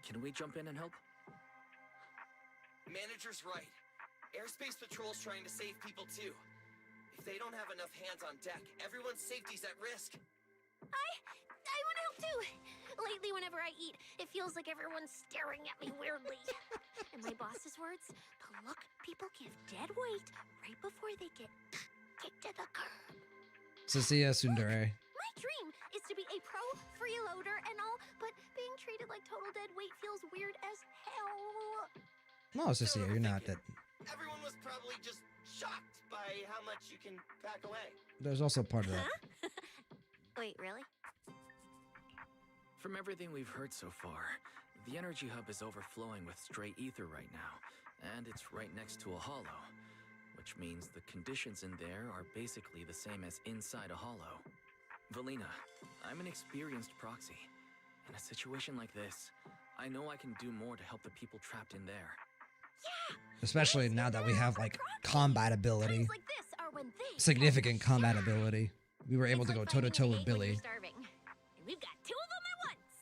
can we jump in and help? Manager's right. Airspace Patrol's trying to save people too. If they don't have enough hands on deck, everyone's safety's at risk. I want to help too. Lately, whenever I eat, it feels like everyone's staring at me weirdly. In my boss's words, the look people give dead weight right before they get kicked to the curb. Cecilia Sundare. My dream is to be a pro freeloader and all, but being treated like total dead weight feels weird as hell. No, Cecilia, you're not dead. Everyone was probably just shocked by how much you can pack away. There's also part of that. Wait, really? From everything we've heard so far, the energy hub is overflowing with stray ether right now, and it's right next to a hollow, which means the conditions in there are basically the same as inside a hollow. Valina, I'm an experienced proxy. In a situation like this, I know I can do more to help the people trapped in there. Yeah! Especially now that we have, like, combat ability. Like this are when they Significant combat ability. We were able to go toe-to-toe with Billy. We've got 2 of them at once.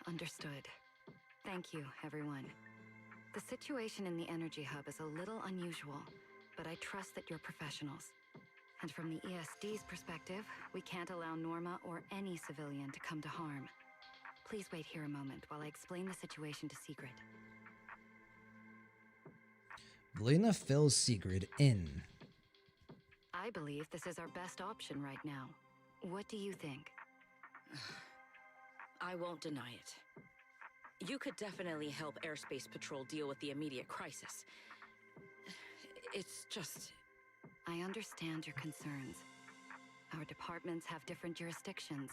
Understood. Thank you, everyone. The situation in the energy hub is a little unusual, but I trust that you're professionals. And from the ESD's perspective, we can't allow Norma or any civilian to come to harm. Please wait here a moment while I explain the situation to Sigrid. Valina fills Sigrid in. I believe this is our best option right now. What do you think? I won't deny it. You could definitely help Airspace Patrol deal with the immediate crisis. It's just... I understand your concerns. Our departments have different jurisdictions,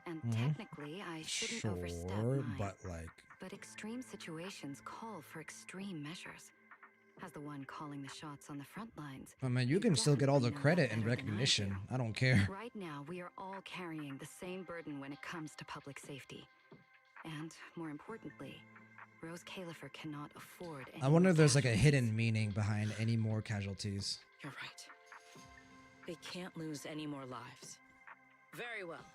and technically I shouldn't overstep mine. But extreme situations call for extreme measures. As the one calling the shots on the front lines, I mean, you can still get all the credit and recognition. I don't care. Right now, we are all carrying the same burden when it comes to public safety. And, more importantly, ROSCAELIFER cannot afford any I wonder if there's like a casualties. hidden meaning behind any more casualties. You're right. They can't lose any more lives. Very well.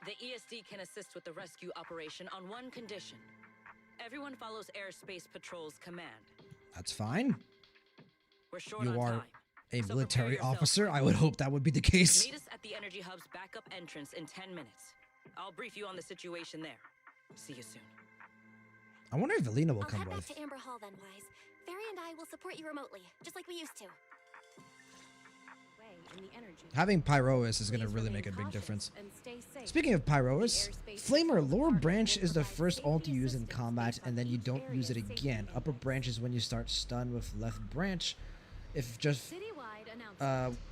The ESD can assist with the rescue operation on one condition. Everyone follows Airspace Patrol's command. That's fine. We're short You on are time. a So military prepare yourself. officer. I would hope that would be the case. Meet us at the energy hub's backup entrance in 10 minutes. I'll brief you on the situation there. See you soon. I wonder if Valina will I'll come head back with. to Amber Hall then, Wise. Fairy and I will support you remotely, just like we used to. Having Pyrois is going to really make a big difference. Speaking of Pyrois, Flamer lower branch is the first ult you use in combat, and then you don't use it again. Upper branch is when you start stun with left branch. if just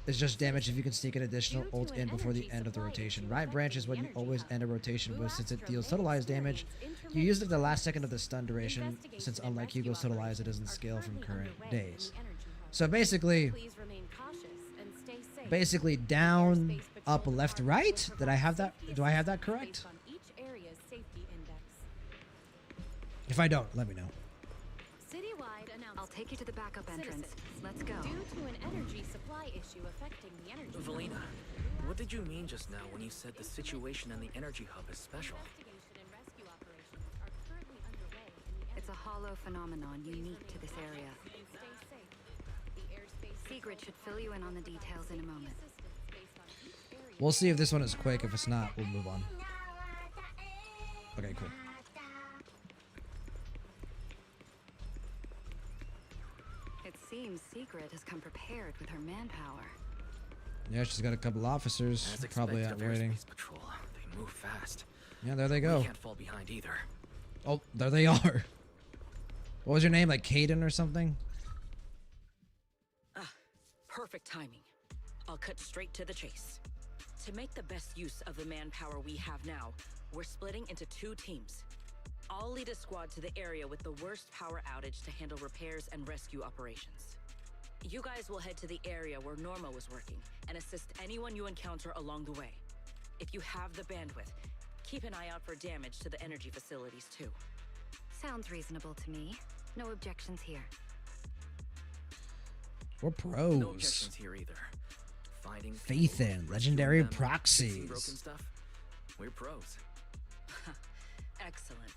it's just damage if you can sneak an additional ult in before the end of the rotation. Right branch is what you always end a rotation with, since it deals totalized damage. You use it the last second of the stun duration, since unlike Hugo's totalized, it doesn't scale from current days. So basically down, up, left, right. Did I have that? Do I have that correct? If I don't, let me know. I'll take you to the backup entrance. Let's go. Due to an energy supply issue affecting the energy. Valina, what did you mean just now when you said the situation in the energy hub is special? It's a hollow phenomenon unique to this area. Sigrid should fill you in on the details in a moment. We'll see if this one is quick. If it's not, we'll move on. Okay, cool. It seems Sigrid has come prepared with her manpower. Yeah, she's got a couple officers probably out waiting. Patrol. They move fast. Yeah, there they go. We can't fall behind either. Oh, there they are. What was your name? Like Caden or something? Perfect timing. I'll cut straight to the chase. To make the best use of the manpower we have now, we're splitting into 2 teams. I'll lead a squad to the area with the worst power outage to handle repairs and rescue operations. You guys will head to the area where Norma was working and assist anyone you encounter along the way. If you have the bandwidth, keep an eye out for damage to the energy facilities too. Sounds reasonable to me. No objections here. We're pros. No objections here either. Finding Faith in legendary proxies. Broken stuff. We're pros. Excellent.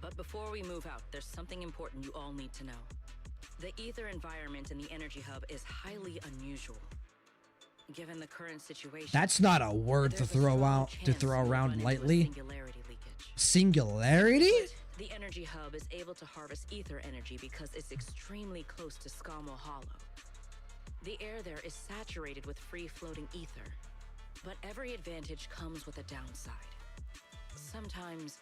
But before we move out, there's something important you all need to know. The ether environment in the energy hub is highly unusual. Given the current situation, that's not a word to throw around lightly. Singularity? The energy hub is able to harvest ether energy because it's extremely close to Skamo Hollow. The air there is saturated with free-floating ether, but every advantage comes with a downside. Sometimes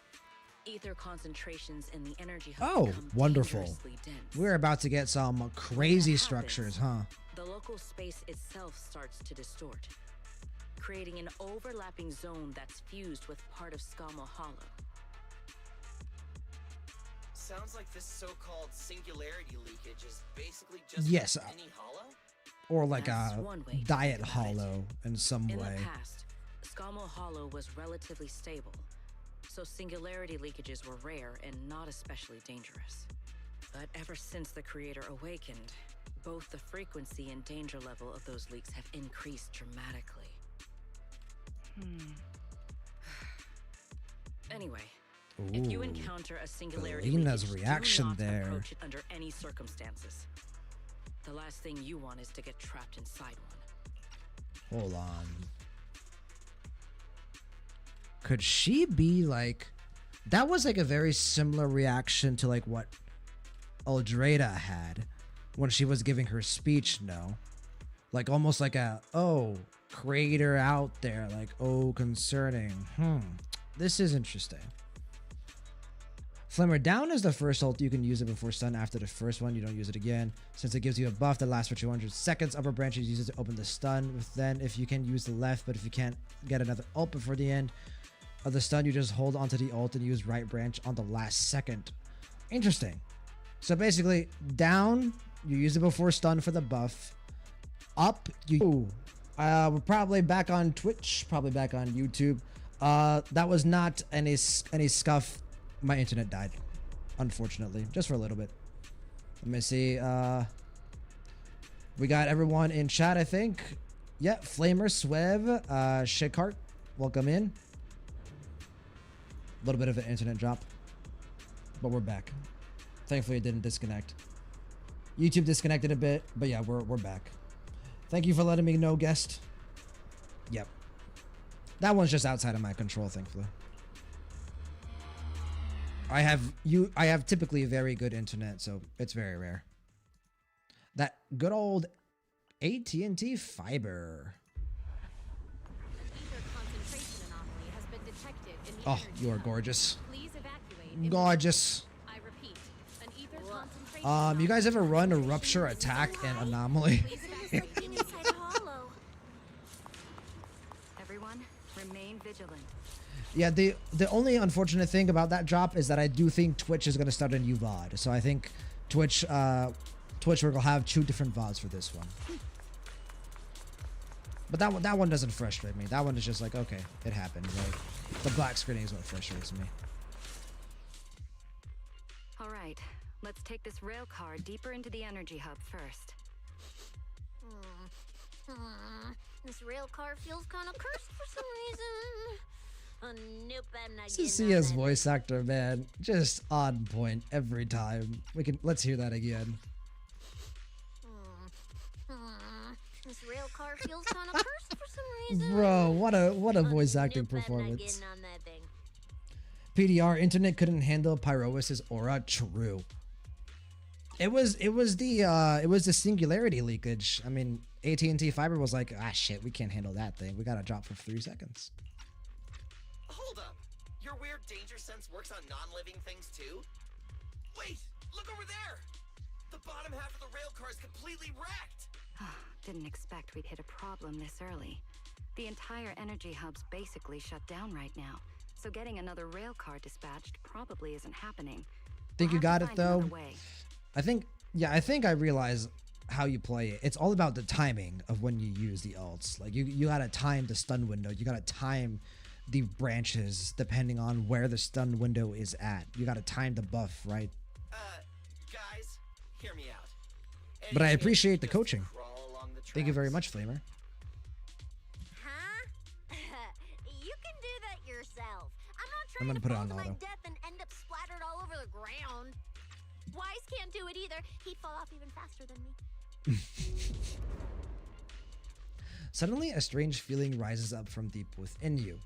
ether concentrations in the energy hub become wonderful. dangerously dense. We're about to get some crazy structures, huh? The local space itself starts to distort, creating an overlapping zone that's fused with part of Skamo Hollow. Sounds like this so-called singularity leakage is basically just yes, any hollow? Or like a diet hollow in some In way. the past, Skamo Hollow was relatively stable, so singularity leakages were rare and not especially dangerous. But ever since the creator awakened, both the frequency and danger level of those leaks have increased dramatically. Anyway, if you encounter a singularity Belena's leakage, reaction do not there. approach it under any circumstances. The last thing you want is to get trapped inside one. Hold on. Could she be like... That was like a very similar reaction to like what Eldrada had when she was giving her speech, no? Like almost like a, oh, creator out there, like, oh, concerning. This is interesting. Flimmer down is the first ult. You can use it before stun. After the first one, you don't use it again. Since it gives you a buff that lasts for 200 seconds, upper branches use it to open the stun. Then if you can use the left, but if you can't get another ult before the end of the stun, you just hold onto the ult and use right branch on the last second. Interesting. So basically, down, you use it before stun for the buff. Up, you... we're probably back on Twitch, probably back on YouTube. That was not any scuff. My internet died, unfortunately, just for a little bit. Let me see. We got everyone in chat, I think. Yeah, Flamer, Swev, Shikart, welcome in. A little bit of an internet drop, but we're back. Thankfully, it didn't disconnect. YouTube disconnected a bit, but yeah, we're back. Thank you for letting me know, guest. Yep. That one's just outside of my control, thankfully. I have typically very good internet, so it's very rare. That good old AT&T fiber. Oh, you are gorgeous. Gorgeous. I repeat, an ether concentration You guys ever run a rupture, attack, and anomaly? Everyone, remain vigilant. Yeah, the only unfortunate thing about that drop is that I do think Twitch is gonna start a new VOD. So I think Twitch will have 2 different VODs for this one. But that one doesn't frustrate me. That one is just like, okay, it happened. Like, the black screening is what frustrates me. All right, let's take this rail car deeper into the energy hub first. This rail car feels kind of cursed for some reason. Nope, I'm not getting on Cecia's that. voice actor, man, just on point every time. Let's hear that again. This rail car feels kind of cursed for some reason. Bro, what a voice acting Nope, I'm not performance. getting on that thing. PDR, internet couldn't handle Pyrois's aura. True. It was the singularity leakage. I mean, AT&T Fiber was like, ah shit, we can't handle that thing. We gotta drop for 3 seconds. Hold up. Your weird danger sense works on non-living things too? Wait, look over there. The bottom half of the rail car is completely wrecked. Didn't expect we'd hit a problem this early. The entire energy hub's basically shut down right now, so getting another rail car dispatched probably isn't happening. Think you got it though? Way. I think I realize how you play it. It's all about the timing of when you use the ults. Like you gotta time the stun window. You gotta time the branches depending on where the stun window is at. You gotta time the buff, right? Guys, hear me out. But I appreciate the coaching. Thank you very much, Flamer. Huh? You can do that yourself. I'm not I'm trying gonna to put it fall on to my auto. death and end up splattered all over the ground. Wise can't do it either. He'd fall off even faster than me. Suddenly, a strange feeling rises up from deep within you.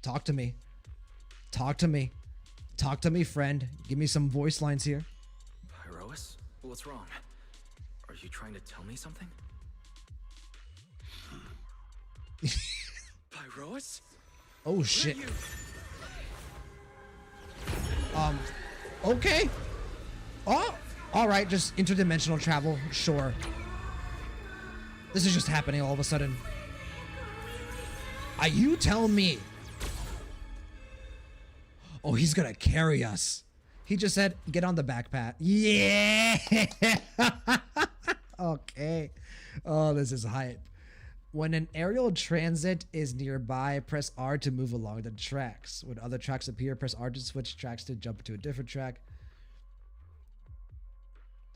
Talk to me. Talk to me. Talk to me, friend. Give me some voice lines here. Pyrois? What's wrong? Are you trying to tell me something? Pyrois? Oh shit. Okay. Oh, all right. Just interdimensional travel. Sure. This is just happening all of a sudden. You tell me. Oh, he's gonna carry us. He just said, get on the backpack. Yeah. Okay. Oh, this is hype. When an aerial transit is nearby, press R to move along the tracks. When other tracks appear, press R to switch tracks to jump to a different track.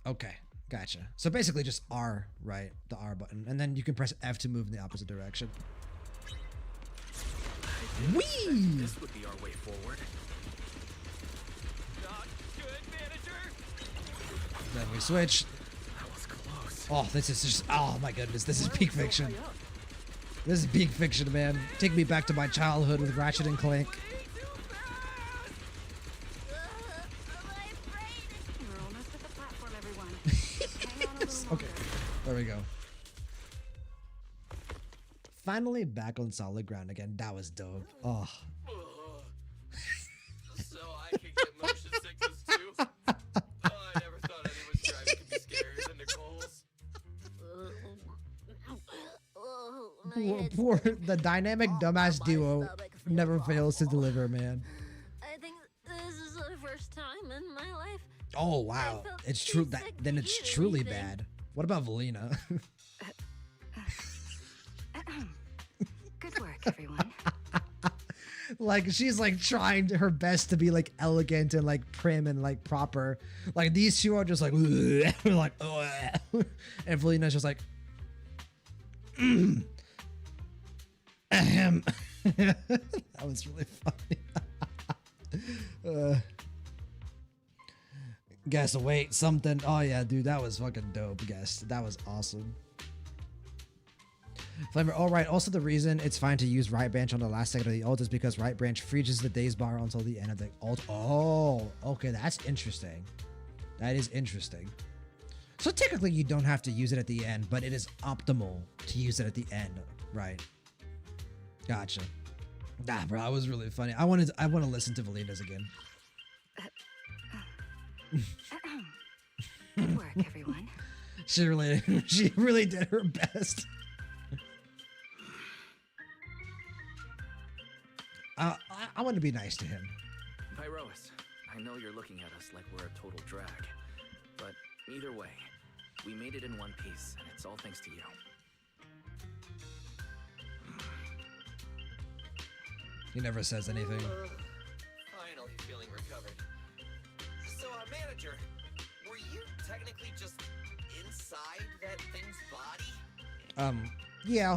Okay, gotcha. So basically just R, right? The R button. And then you can press F to move in the opposite direction. Whee! This would be our way forward. Not good, manager. Then we switch. That was close. Oh, this is just, oh my goodness, this is peak fiction. This is peak fiction, man. Take me back to my childhood with Ratchet and Clank. We're almost at the platform, everyone. Hang on a little Okay, there we go. Finally back on solid ground again. That was dope. Oh. So I could get motion sickness too? Oh, I never thought anyone's driving could be scarier than Nicole's. Poor the dynamic dumbass duo never fails to deliver, man. I think this is the first time in my life. Oh wow, it's true. That then it's truly bad. What about Valina? Good work, everyone. Like she's like trying her best to be like elegant and like prim and like proper. Like these two are just like like and Valina's just like ahem. That was really funny. Guess wait something. Oh yeah, dude, that was fucking dope. Guess that was awesome. Flamer, all right. Also, the reason it's fine to use right branch on the last second of the ult is because right branch freezes the daze bar until the end of the ult. Oh, okay, that's interesting. That is interesting. So technically, you don't have to use it at the end, but it is optimal to use it at the end, right? Gotcha. Nah, bro, that was really funny. I want to listen to Valina's again. Good work, everyone. She really did her best. I want to be nice to him. Pyrois, I know you're looking at us like we're a total drag, but either way, we made it in one piece, and it's all thanks to you. He never says anything. Finally feeling recovered. So, manager, were you technically just inside that thing's body? Yeah.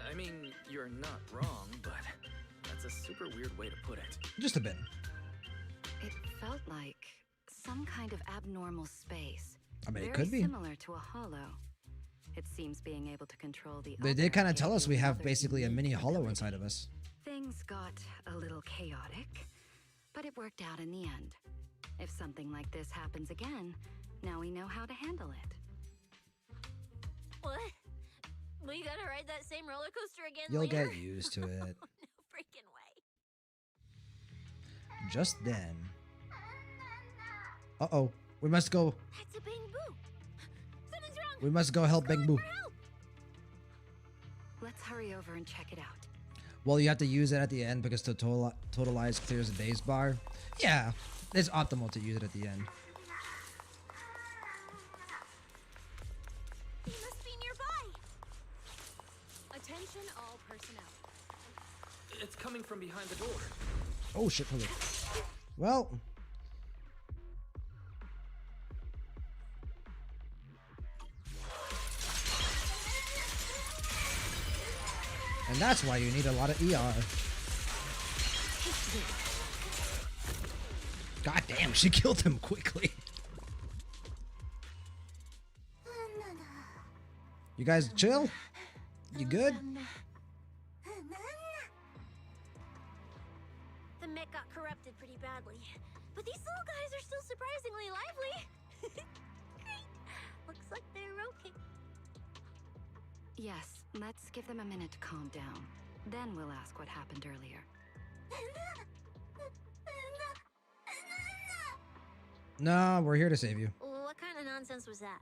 I mean, you're not wrong, but that's a super weird way to put it. Just a bit. It felt like some kind of abnormal space. I mean, it Very could be. similar to a hollow. It seems being able to control the. They did kind of tell us we have other basically a mini unique hollow ability. inside of us. Things got a little chaotic, but it worked out in the end. If something like this happens again, now we know how to handle it. What? We gotta ride that same roller coaster again You'll later? get used to it. No freaking way. Just then. Uh-oh. We must go. That's a Bang Boo. Something's wrong. We must go help Bang Boo. Let's hurry over and check it out. Well, you have to use it at the end because the totalize clears the base bar. Yeah, it's optimal to use it at the end. He must be nearby. Attention all personnel. It's coming from behind the door. Oh shit, hold it. Well. And that's why you need a lot of ER. God damn, she killed him quickly. You guys chill? You good? The mech got corrupted pretty badly, but these little guys are still surprisingly lively. Great. Looks like they're okay. Yes, let's give them a minute to calm down. Then we'll ask what happened earlier. No, we're here to save you. What kind of nonsense was that?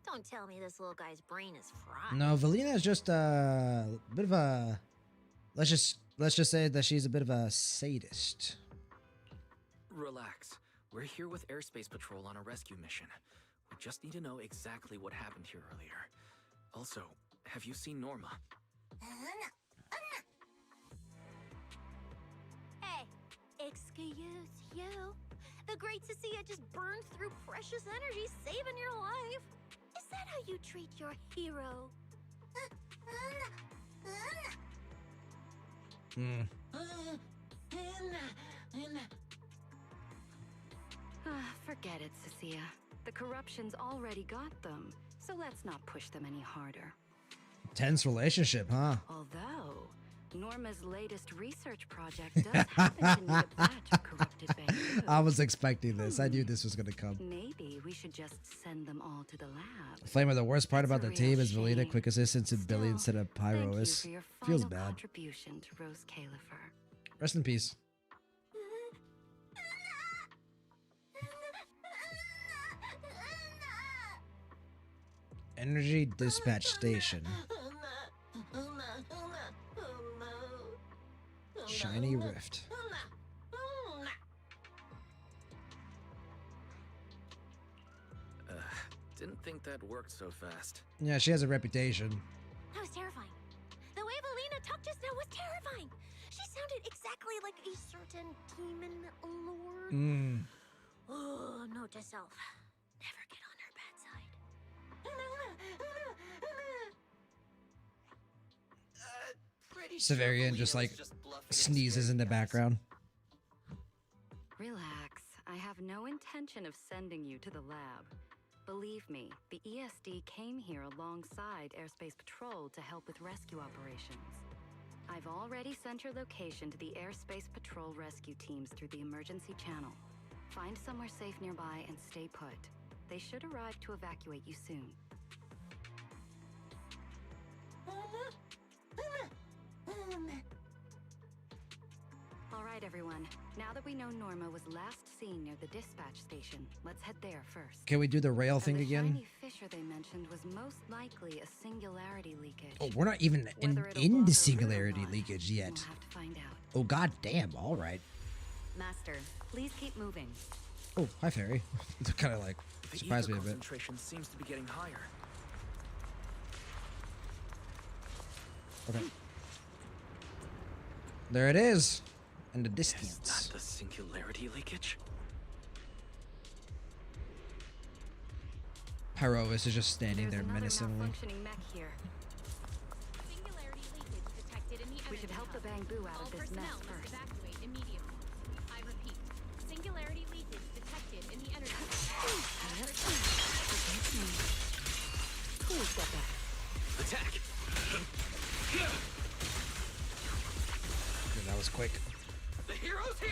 Don't tell me this little guy's brain is fried. No, Velina is just a bit of a. Let's just say that she's a bit of a sadist. Relax. We're here with Airspace Patrol on a rescue mission. We just need to know exactly what happened here earlier. Also, have you seen Norma? Hey, excuse you. The great Cecilia just burned through precious energy, saving your life. Is that how you treat your hero? Forget it, Cecilia. The corruption's already got them, so let's not push them any harder. Tense relationship, huh? Although, Norma's latest research project does happen to need a batch of corrupted bamboo. I was expecting this. I knew this was gonna come. Maybe we should just send them all to the lab. Flamer, the worst part about the That's a real team is Velina, shame. quick assistance in Billy instead of Thank you Pyrois. for your Feels final bad. contribution to ROSCAELIFER. Rest in peace. Energy dispatch station. Shiny rift. Didn't think that worked so fast. Yeah, she has a reputation. That was terrifying. The way Velina talked just now was terrifying. She sounded exactly like a certain demon lord. Oh, note to self. Never get on her bad side. Severian just like sneezes in the background. Relax. I have no intention of sending you to the lab. Believe me, the ESD came here alongside Airspace Patrol to help with rescue operations. I've already sent your location to the Airspace Patrol rescue teams through the emergency channel. Find somewhere safe nearby and stay put. They should arrive to evacuate you soon. All right, right, everyone. Now that we know Norma was last seen near the dispatch station, let's head there first. Can we do the rail thing the again? shiny fissure they mentioned was most likely a singularity leakage. Oh, we're not even in the singularity leakage yet. We'll have to find out. Oh, god damn. All right. Master, please keep moving. Oh, hi, Fairy. It's kind of like surprised me a bit. Concentration seems to be getting higher. Okay. There it is. In the Is distance. that the singularity leakage? Pyrovis is just standing there menacingly. Functioning mech here. Singularity leakage detected in the We should help the bamboo out of this mess first. Evacuate immediately. I repeat, singularity leakage detected in the energy. Cool, step back. Attack! That was quick. The hero's here!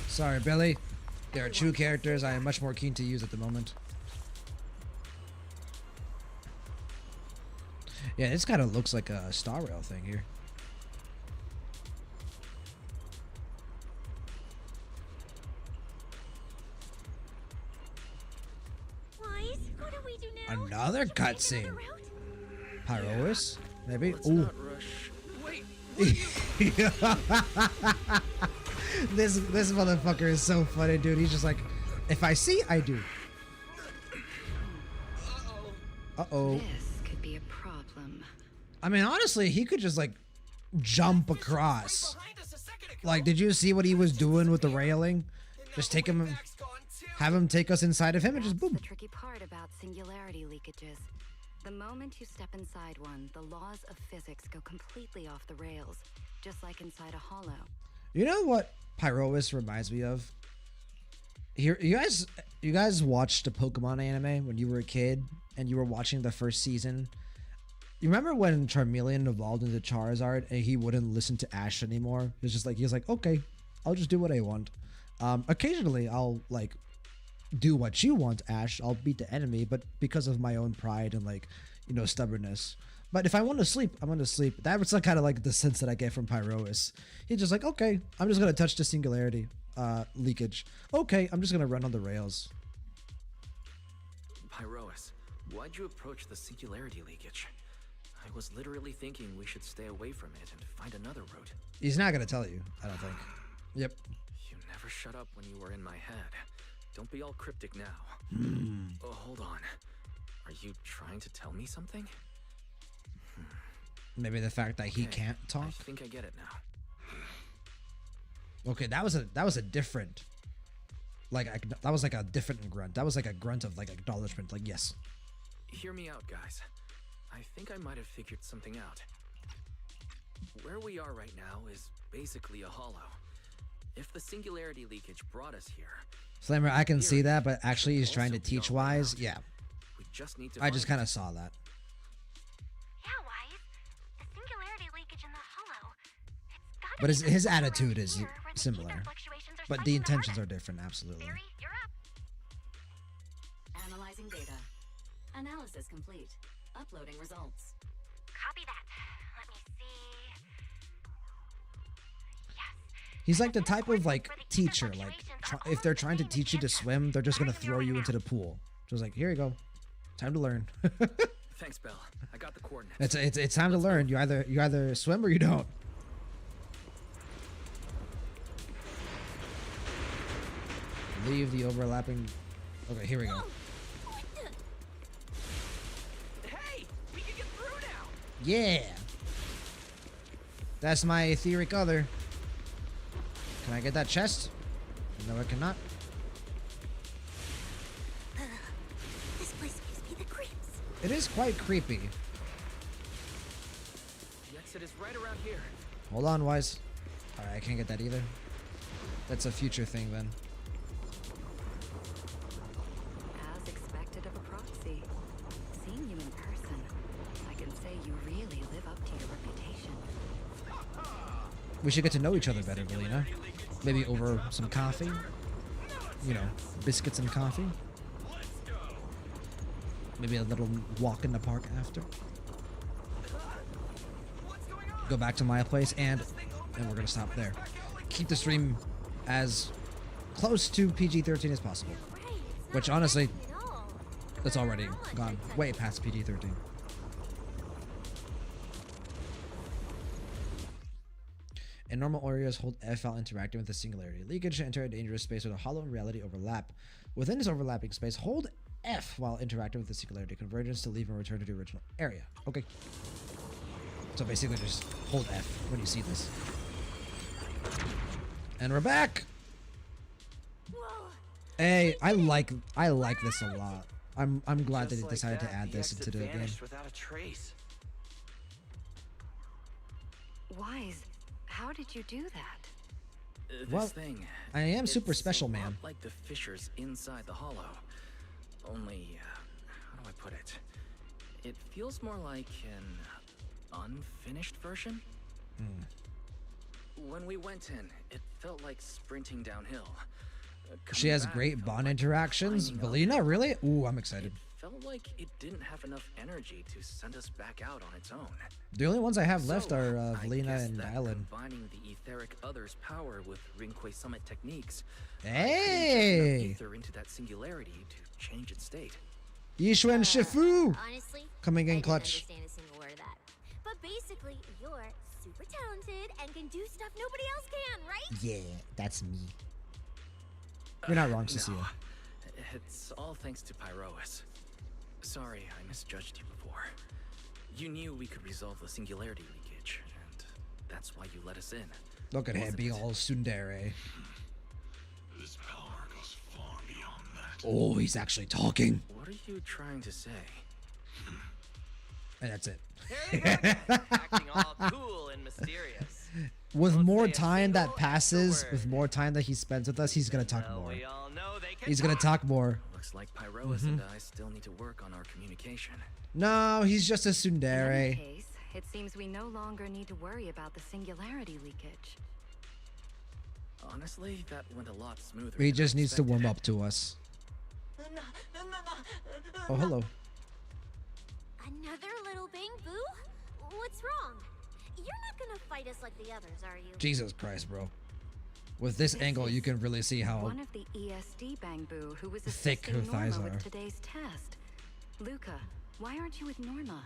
Sorry, Billy. There are two characters I am much more keen to use at the moment. Yeah, this kind of looks like a Star Rail thing here. Wise, what do we do now? Another cutscene. Pyrois? Maybe? Let's Ooh. not rush. Wait! This motherfucker is so funny, dude. He's just like, if I see, I do. Uh-oh. This could be a problem. I mean, honestly, he could just, like, jump across. Like, did you see what he was doing with the railing? Just take him, have him take us inside of him and just boom. The tricky part about singularity leakages. The moment you step inside one, the laws of physics go completely off the rails, just like inside a hollow. You know what Pyrois reminds me of? Here, you guys watched the Pokemon anime when you were a kid and you were watching the first season. You remember when Charmeleon evolved into Charizard and he wouldn't listen to Ash anymore? It's just like he was like, okay, I'll just do what I want. Occasionally, I'll like do what you want, Ash. I'll beat the enemy, but because of my own pride and like, you know, stubbornness. But if I want to sleep, I'm going to sleep. That was kind of like the sense that I get from Pyrois. He's just like, okay, I'm just going to touch the singularity leakage. Okay, I'm just going to run on the rails. Pyrois, why'd you approach the singularity leakage? I was literally thinking we should stay away from it and find another route. He's not going to tell you, I don't think. Yep. You never shut up when you were in my head. Don't be all cryptic now. Oh, hold on. Are you trying to tell me something? Maybe the fact that he can't talk. I think I get it now. Okay, that was a different, like that was like a different grunt. That was like a grunt of like acknowledgement. Like yes. Hear me out, guys. I think I might have figured something out. Where we are right now is basically a hollow. If the singularity leakage brought us here, Slammer, I can see that, but actually he's trying to teach Wise. Yeah. we just need to. I just kind of saw that. Yeah, Wise. The singularity leakage in the hollow. It's gotta But be his somewhere attitude around is here where the similar. ether fluctuations are But spiking the the intentions are hardest. different, absolutely. Barry, you're up. Analyzing data. Analysis complete. Uploading results. Copy that. Let me see. He's like the type of like teacher, like if they're trying to teach you to swim, they're just gonna throw you into the pool. Just like, here you go, time to learn. Thanks, Belle. I got the coordinates. It's time to learn. You either swim or you don't. Leave the overlapping. Okay, here we go. Hey, we can get through now. Yeah. That's my etheric other. Can I get that chest? No, I cannot. This place gives me the creeps. It is quite creepy. The exit is right around here. Hold on, Wise. Alright, I can't get that either. That's a future thing then. As expected of a proxy. Seeing you in person, I can say you really live up to your reputation. We should get to know each other better, Belina. Maybe over some coffee. You know, biscuits and coffee. Maybe a little walk in the park after. Go back to my place and we're gonna stop there. keep the stream as close to PG-13 as possible. Which honestly, that's already gone way past PG-13. In normal areas, hold F while interacting with the singularity leakage to enter a dangerous space with a hollow reality overlap. Within this overlapping space, hold F while interacting with the singularity convergence to leave and return to the original area. Okay. So basically just hold F when you see this. And we're back! Hey, I like this a lot. I'm glad that they decided to add this into the game. Without a trace. Wise, how did you do that? Well, This thing. I am super it's special, a lot man. like the fissures inside the hollow. Only, how do I put it? It feels more like an unfinished version. When we went in, it felt like sprinting downhill. She has great bond interactions. Valina, really? Ooh, I'm excited. Felt like it didn't have enough energy to send us back out on its own. The only ones I have left are I Valina guess and that Dylan. combining the etheric other's power with Rinque Summit techniques. Hey! Ether into that singularity to change its state. Yishuan Shifu! Honestly, Coming in I clutch. didn't understand a single word of that. But basically, you're super talented and can do stuff nobody else can, right? Yeah, that's me. You're not wrong, Cecilia. No. It's all thanks to Pyrois. Sorry, I misjudged you before. You knew we could resolve the singularity leakage, and that's why you let us in. Look at him being all tsundere. This power goes far beyond that. Oh, he's actually talking. What are you trying to say? And that's it. Acting all cool and mysterious. With more time that passes, with more time that he spends with us, he's gonna talk more. We all know they can He's gonna talk more. Looks like Pyrois and I still need to work on our communication. No, he's just a In any tsundere. case, it seems we no longer need to worry about the singularity leakage. Honestly, that went a lot smoother. He than just I needs to warm expected. up to us. Oh, hello. Another little bang boo? What's wrong? You're not gonna fight us like the others, are you? Jesus Christ, bro. With this angle, you can really see how One of the ESD Bangbu who was thick assisting her thighs Norma are. with today's test. Luca, why aren't you with Norma?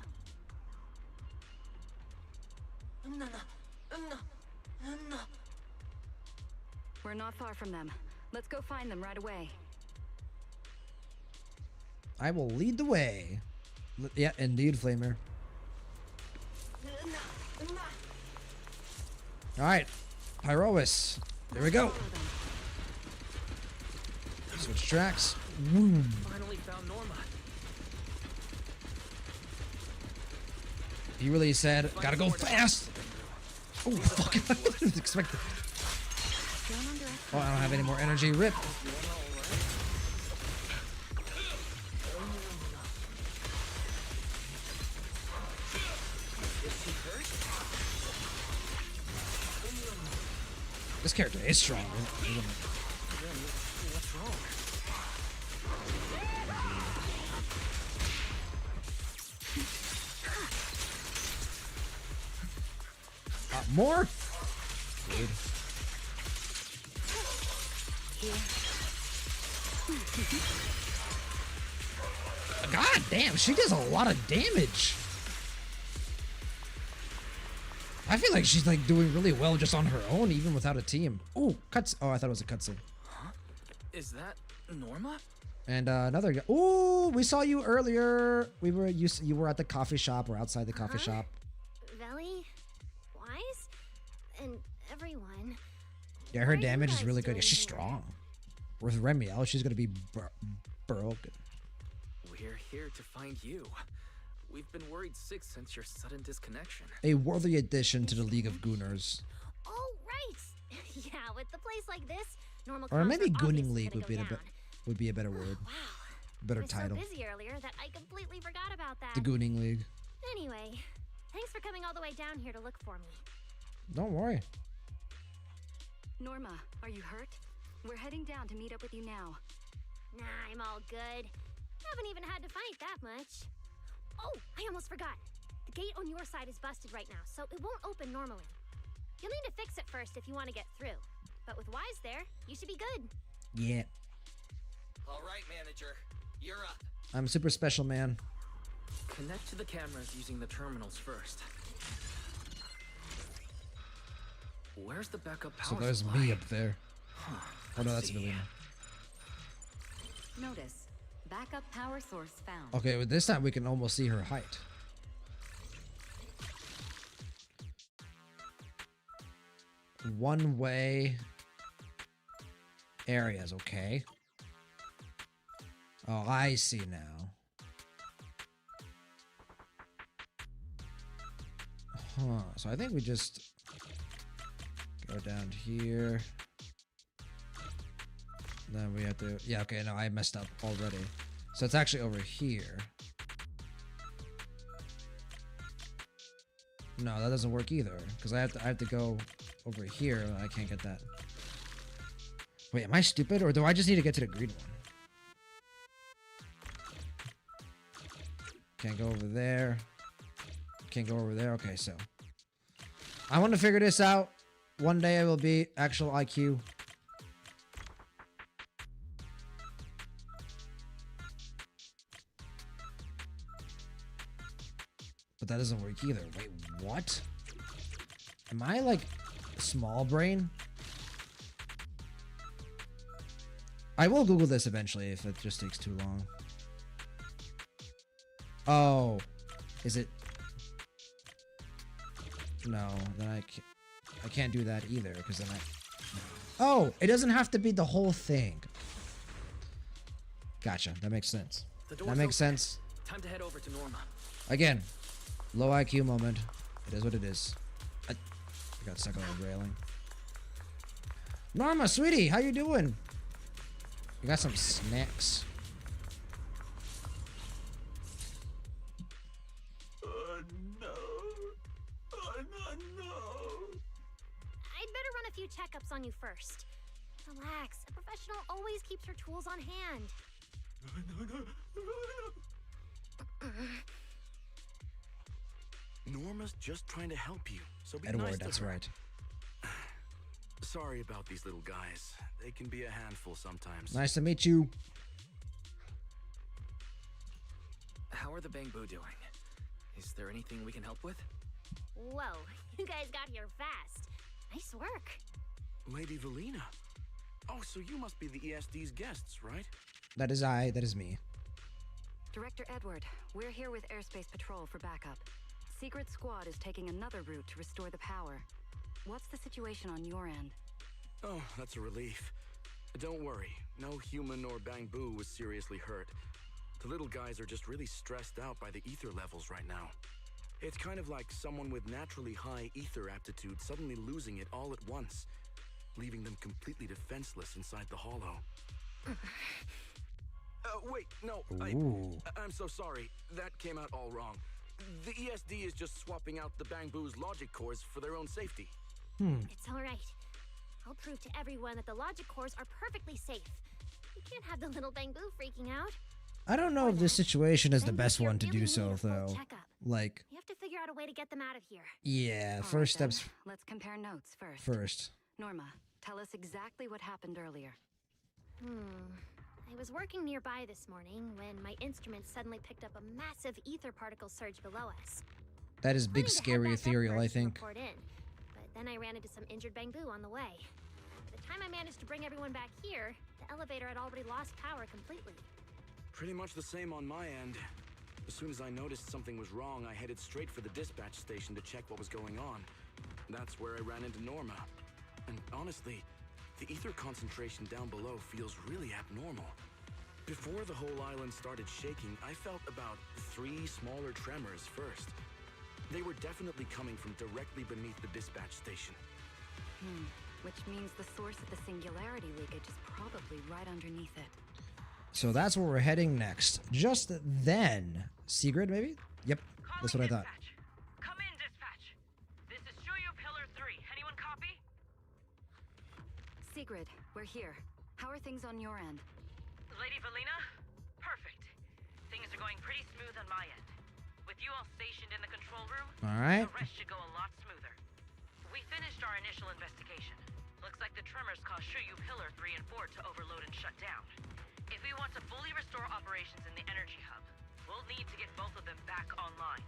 We're not far from them. Let's go find them right away. I will lead the way. Yeah, indeed, Flamer. Alright. Pyrois. There we go. Switch tracks. Boom. Finally found Norma. He really said, gotta go fast. Oh, fuck. I didn't expect it. Oh, I don't have any more energy. Rip. This character is strong. What's wrong? More? Weird. God damn, she does a lot of damage. I feel like she's like doing really well just on her own, even without a team. Ooh, cuts. Oh, I thought it was a cutscene. Huh? Is that Norma? And another guy. Ooh, we saw you earlier. You were at the coffee shop or outside the coffee shop. Veli, Wise, and everyone. Yeah, her damage is really good. Yeah, she's strong. With Remiel, she's gonna be broken. We're here to find you. We've been worried sick since your sudden disconnection. A worthy addition to the League of Gooners. Oh, right. Yeah, with the place like this, normal. Or maybe comms are Gooning obviously League gonna would go be a down. better word. Wow. Better I was title. so busy earlier that I completely forgot about that. The Gooning League. Anyway, thanks for coming all the way down here to look for me. Don't worry. Norma, are you hurt? We're heading down to meet up with you now. Nah, I'm all good. Haven't even had to fight that much. Oh, I almost forgot. The gate on your side is busted right now, so it won't open normally. You'll need to fix it first if you want to get through. But with Wise there, you should be good. Yeah. All right, manager. You're up. I'm super special, man. Connect to the cameras using the terminals first. Where's the backup power So there's supply? me up there. Oh no, that's see. Melina. Notice. Backup power source found. Okay, but this time we can almost see her height. One-way areas, okay. Oh, I see now. Huh, so I think we just go down here. Then we have to, yeah, okay, no, I messed up already. So it's actually over here. No, that doesn't work either, because I have to go over here, and I can't get that. Wait, am I stupid, or do I just need to get to the green one? Can't go over there. Can't go over there. Okay, so I want to figure this out. One day I will be actual IQ. But that doesn't work either. Wait, what? Am I like small brain? I will Google this eventually if it just takes too long. Oh, is it? No, then I can't do that either because then I. Oh, it doesn't have to be the whole thing. Gotcha. That makes sense. That makes sense. Time to head over to Norma. Again, low IQ moment. It is what it is. I got stuck on the railing. Norma, sweetie, how you doing? You got some snacks. No. I'd better run a few checkups on you first. Relax. A professional always keeps her tools on hand. Norma's just trying to help you, so be Edward, nice to that's her. right. Sorry about these little guys. They can be a handful sometimes. Nice to meet you. How are the Bangbu doing? Is there anything we can help with? Whoa, you guys got here fast. Nice work. Lady Valina. Oh, so you must be the ESD's guests, right? That is I. That is me. Director Edward, we're here with Airspace Patrol for backup. Secret Squad is taking another route to restore the power. What's the situation on your end? Oh, that's a relief. Don't worry. No human or Bangbu was seriously hurt. The little guys are just really stressed out by the ether levels right now. It's kind of like someone with naturally high ether aptitude suddenly losing it all at once, leaving them completely defenseless inside the hollow. Wait, no, I'm so sorry. That came out all wrong. The ESD is just swapping out the Bangbu's logic cores for their own safety. It's all right. I'll prove to everyone that the logic cores are perfectly safe. You can't have the little Bangbu freaking out. I don't know if this situation is the best one to do so, though. Like, You have to figure out a way to get them out of here. yeah, All first right, then. steps Let's compare notes first. first. Norma, tell us exactly what happened earlier. I was working nearby this morning when my instruments suddenly picked up a massive ether particle surge below us. That is big, scary, ethereal, I think. Report in, but then I ran into some injured Bangbu on the way. By the time I managed to bring everyone back here, the elevator had already lost power completely. Pretty much the same on my end. As soon as I noticed something was wrong, I headed straight for the dispatch station to check what was going on. That's where I ran into Norma. And honestly, the ether concentration down below feels really abnormal. Before the whole island started shaking, I felt about 3 smaller tremors first. They were definitely coming from directly beneath the dispatch station. Which means the source of the singularity leakage is probably right underneath it. So that's where we're heading next. Just then. Sigrid, maybe? Yep, that's what I thought. Come in, dispatch. This is Shuyu Pillar 3. Anyone copy? Sigrid, we're here. How are things on your end? Lady Valina? Perfect. Things are going pretty smooth on my end. With you all stationed in the control room, All right. the rest should go a lot smoother. We finished our initial investigation. Looks like the tremors caused Shuyu Pillar 3 and 4 to overload and shut down. If we want to fully restore operations in the energy hub, we'll need to get both of them back online.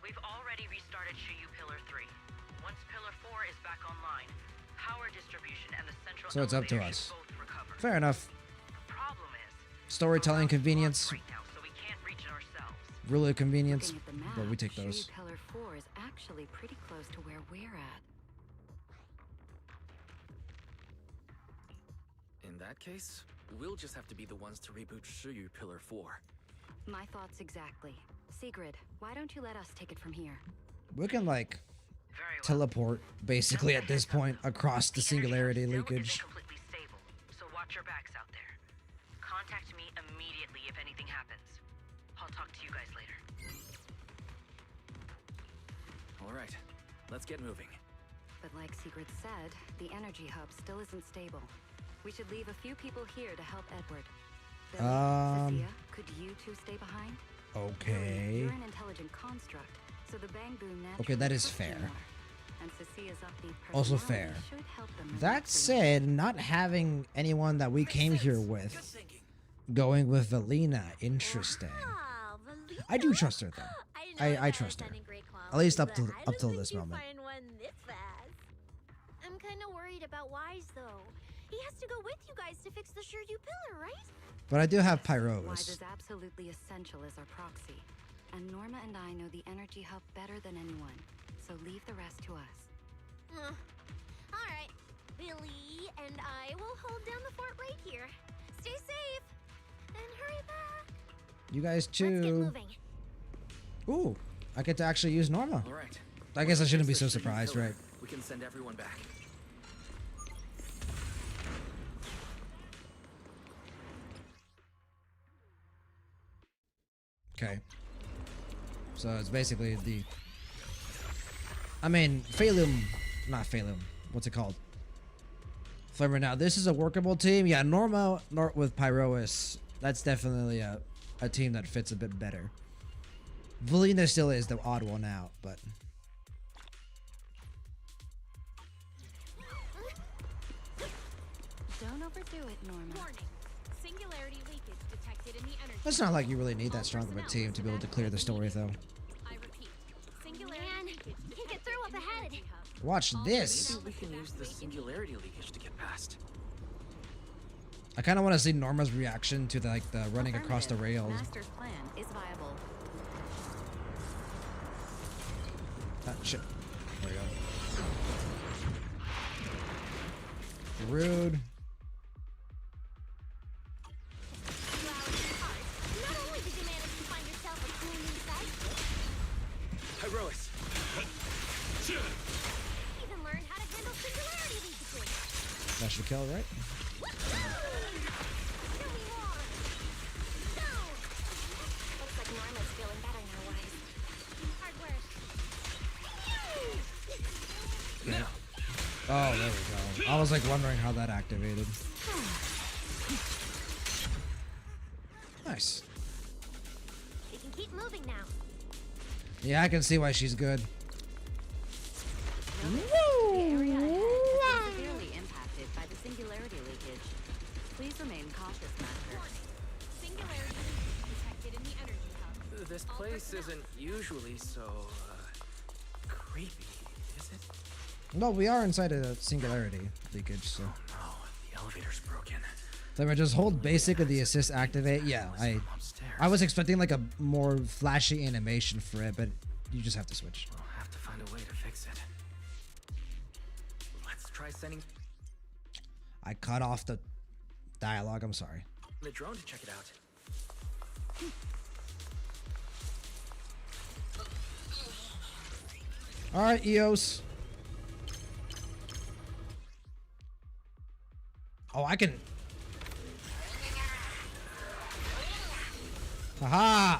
We've already restarted Shuyu Pillar 3. Once Pillar 4 is back online, power distribution and the central So it's up to elevator us. should both recover. Fair enough. The problem is, Storytelling convenience. right now, so we can't reach it ourselves. Really convenience. Looking at the map, But we take those. Shuyu Pillar 4 is actually pretty close to where we're at. In that case, we'll just have to be the ones to reboot Shuyu Pillar 4. My thoughts exactly. Sigrid, why don't you let us take it from here? We can like teleport basically at this point across the singularity leakage. Completely stable, so watch your backs out there. Contact me immediately if anything happens. I'll talk to you guys later. All right, let's get moving. But like Sigrid said, the energy hub still isn't stable. We should leave a few people here to help Edward. Billy, Cecilia, could you two stay behind? Okay. You're an intelligent construct, so the bang boom naturally Okay, that is puts you fair. more. And Cecilia's upbeat Also personality fair. should help them That relax a said, not having anyone that we came here with, going with Valina, interesting. I do trust her though. I trust her. At least up till this moment. Find one this fast. I'm kind of worried about Wise though. He has to go with you guys to fix the Shuyu Pillar, right? But I do have Wise Pyros. is absolutely essential as our proxy. And Norma and I know the energy hub better than anyone. So leave the rest to us. All right. Billy and I will hold down the fort right here. Stay safe and hurry back. You guys Let's get too. moving. Ooh, I get to actually use Norma. All right. I guess I shouldn't be Once so we fix the Shuyu surprised, Pillar, right? We can send everyone back. Okay. So it's basically the... I mean, Phalum... Not Phalum. What's it called? Flavor. Now, this is a workable team. Yeah, Norma with Pyrois. That's definitely a team that fits a bit better. Valina still is the odd one out, but... Don't overdo it, Norma. Warning. Singularity leakage detected in the energy. It's not like you really need that strong of a team to be able to clear the story, though. I repeat. Singularity Man, leakage can't get detected through up in the ahead. energy hub. Watch this. Maybe we can use the singularity leakage to get past. I kind of want to see Norma's reaction to the running across the rails. Master's plan is viable. Shit. There we go. Rude. Not only did you manage to find yourself a cool new sidekick, Herois. you even learned how to handle singularity leakages. That should kill, right? Show me more. No. Looks like Norma's feeling better now, Wise. Hard work. Now. Oh, there we go. I was like wondering how that activated. Nice. We can keep moving now. Yeah, I can see why she's good. The area ahead is severely impacted by the singularity leakage. Please remain cautious, Master. Singularity leakage detected in the energy hub. This place isn't usually so creepy, is it? No, we are inside a singularity leakage, so. No, the elevator's broken. Then we just hold basic of the assist activate. Yeah, I was expecting like a more flashy animation for it, but you just have to switch. We'll have to find a way to fix it. Let's try sending I cut off the dialogue. I'm sorry. the drone to check it out. All right, EOS. Oh, I can. Haha!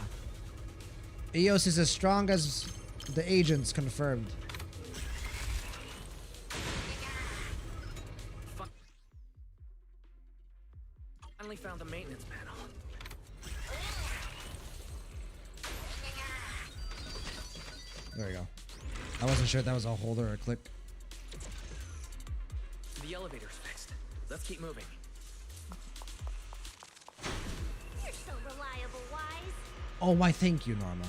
EOS is as strong as the agents confirmed. Finally found the maintenance panel. There we go. I wasn't sure if that was a hold or a click. The elevator's fixed. Let's keep moving. You're so reliable, Wise. Oh, why thank you, Norma.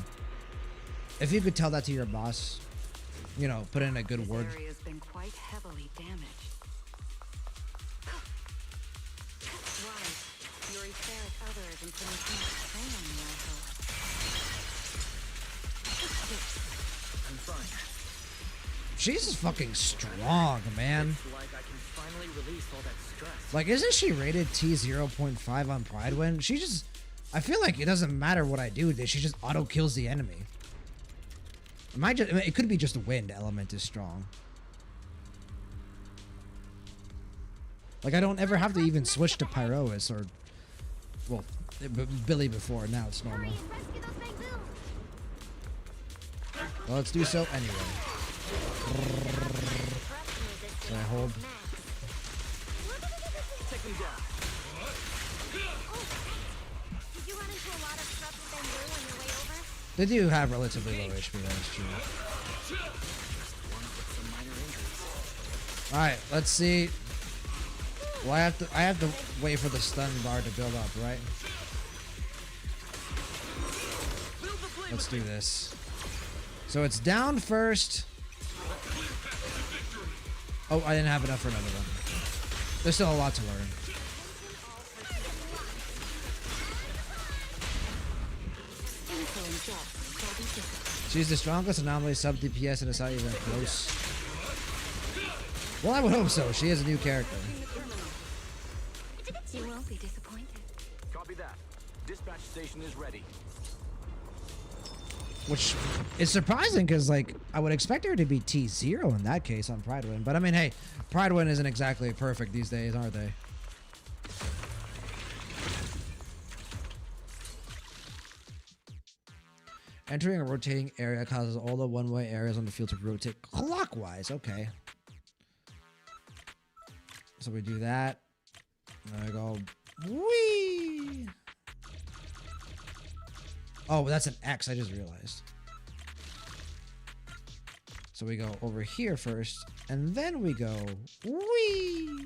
If you could tell that to your boss, you know, put in a good word. This area's been quite heavily damaged. Wise, your etheric other isn't putting too much strain on me, I hope. I'm fine. She's fucking strong, man. It's like I can finally release all that stress. Like, isn't she rated T0.5 on Pridewind? She just... I feel like it doesn't matter what I do, she just auto-kills the enemy. It could be just the wind element is strong. Like, I don't ever have to even switch to Pyrois or... Well, Billy before, now it's normal. Well, let's do so anyway. So I hold. Take them down. Did you run into a lot of stuff with Bamboo on your way over? They do have relatively low HP, that is true. Alright, let's see. Well, I have to wait for the stun bar to build up, right? Let's do this. So it's down first. Oh, I didn't have enough for another one. There's still a lot to learn. She's the strongest anomaly sub DPS and it's not even close. Well, I would hope so. She is a new character. You won't be disappointed. Copy that. Dispatch station is ready. Which is surprising because, like, I would expect her to be T0 in that case on Pridewind. But I mean, hey, Pridewind isn't exactly perfect these days, are they? Entering a rotating area causes all the one-way areas on the field to rotate clockwise. Okay. So we do that. And I go, whee! Oh, that's an X, I just realized. So we go over here first, and then we go, whee!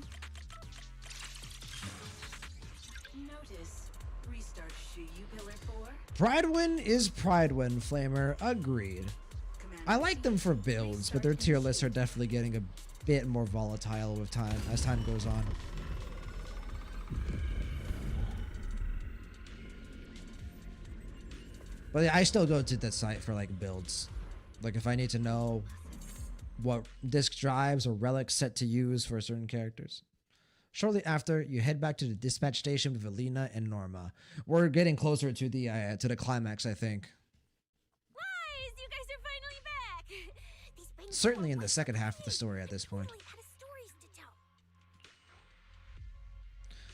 Notice. Restart Shuyu Pillar 4. Pridewind is Pridewind, Flamer. Agreed. I like them for builds, but their tier lists are definitely getting a bit more volatile with time as time goes on. But yeah, I still go to that site for like builds. Like if I need to know what disk drives or relics set to use for certain characters. Shortly after, you head back to the dispatch station with Alina and Norma. We're getting closer to the climax, I think. Wise, you guys are finally back. These Certainly in the second half of the story at this point.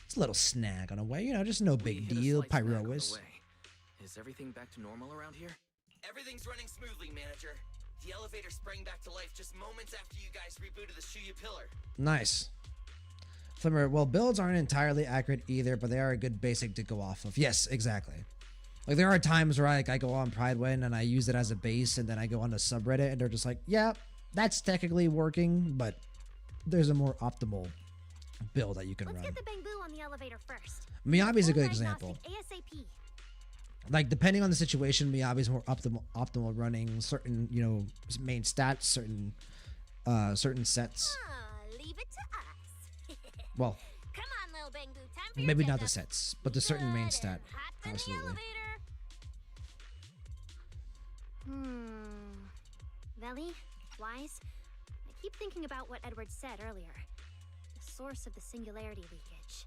It's a little snag on a way, you know, just no big deal. Pyrois. Is everything back to normal around here? Everything's running smoothly, Manager. The elevator sprang back to life just moments after you guys rebooted the Shuyu Pillar. Nice. Flimmer, well, builds aren't entirely accurate either, but they are a good basic to go off of. Yes, exactly. Like, there are times where I go on Pridewind and I use it as a base, and then I go on the subreddit, and they're just like, yeah, that's technically working, but there's a more optimal build that you can run. Let's get the Bamboo on the elevator first. Miyabi's a good example. ASAP. Like, depending on the situation, Miyabi's more optimal running certain, you know, main stats, certain sets. Leave it to us. Well, come on, little Bamboo, time for maybe your not the checkup. sets, but the certain main stat. In the Absolutely. Veli, Wise, I keep thinking about what Edward said earlier. The source of the singularity leakage.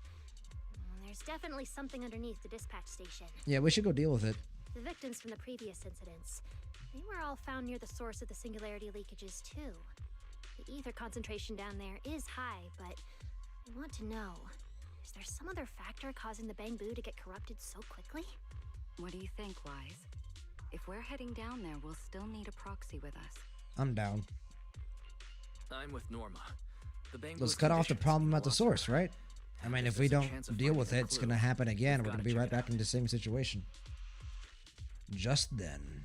There's definitely something underneath the dispatch station. Yeah, we should go deal with it. The victims from the previous incidents, they were all found near the source of the singularity leakages too. The ether concentration down there is high, but I want to know, is there some other factor causing the Bamboo to get corrupted so quickly? What do you think, Wise? If we're heading down there, we'll still need a proxy with us. I'm down. I'm with Norma. The Let's cut off the problem at the source, right? I mean, if we don't deal with it, it's going to happen again. We're going to be right back in the same situation. Just then.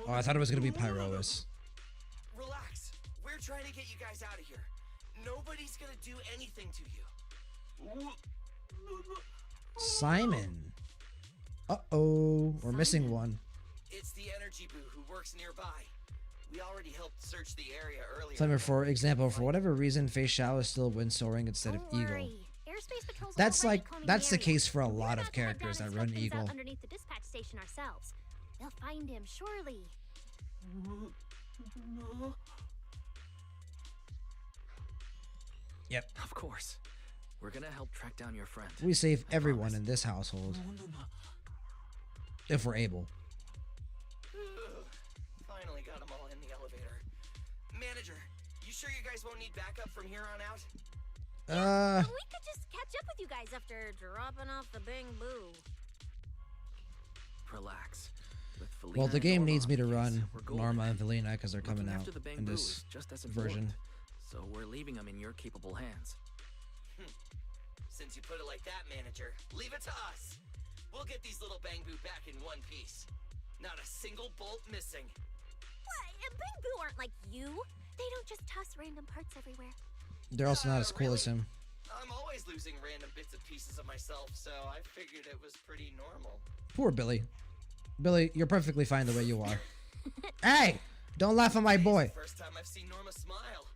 Oh, I thought it was going to be Pyrois. Relax. We're trying to get you guys out of here. Nobody's gonna do anything to you. Simon. Uh-oh. We're missing one. It's the energy boo who works nearby. We already helped search the area earlier. Flamer, for example, for whatever reason, Fei Xiao is still wind soaring instead of Eagle. That's the case for a lot of characters that run Eagle. Underneath the dispatch station ourselves. They'll find him, surely. Yep. Of course. We're gonna help track down your friend. We save everyone in this household. If we're able. Finally got them all in the elevator. Manager, you sure you guys won't need backup from here on out? We could just catch up with you guys after dropping off the Bang Boo. Relax. With Well, the Felina game and needs me to Norma, run we're golden. Norma and Felina because they're coming Looking out after the Bang in Boo this is just as version. important. So we're leaving them in your capable hands. Since you put it like that, manager, leave it to us. We'll get these little Bang Boo back in one piece. Not a single bolt missing. What? Bang Boo aren't like you. They don't just toss random parts everywhere. They're also not as cool as him. I'm always losing random bits and pieces of myself, so I figured it was pretty normal. Poor Billy. Billy, you're perfectly fine the way you are. Hey! Don't laugh at my boy. First time I've seen Norma smile.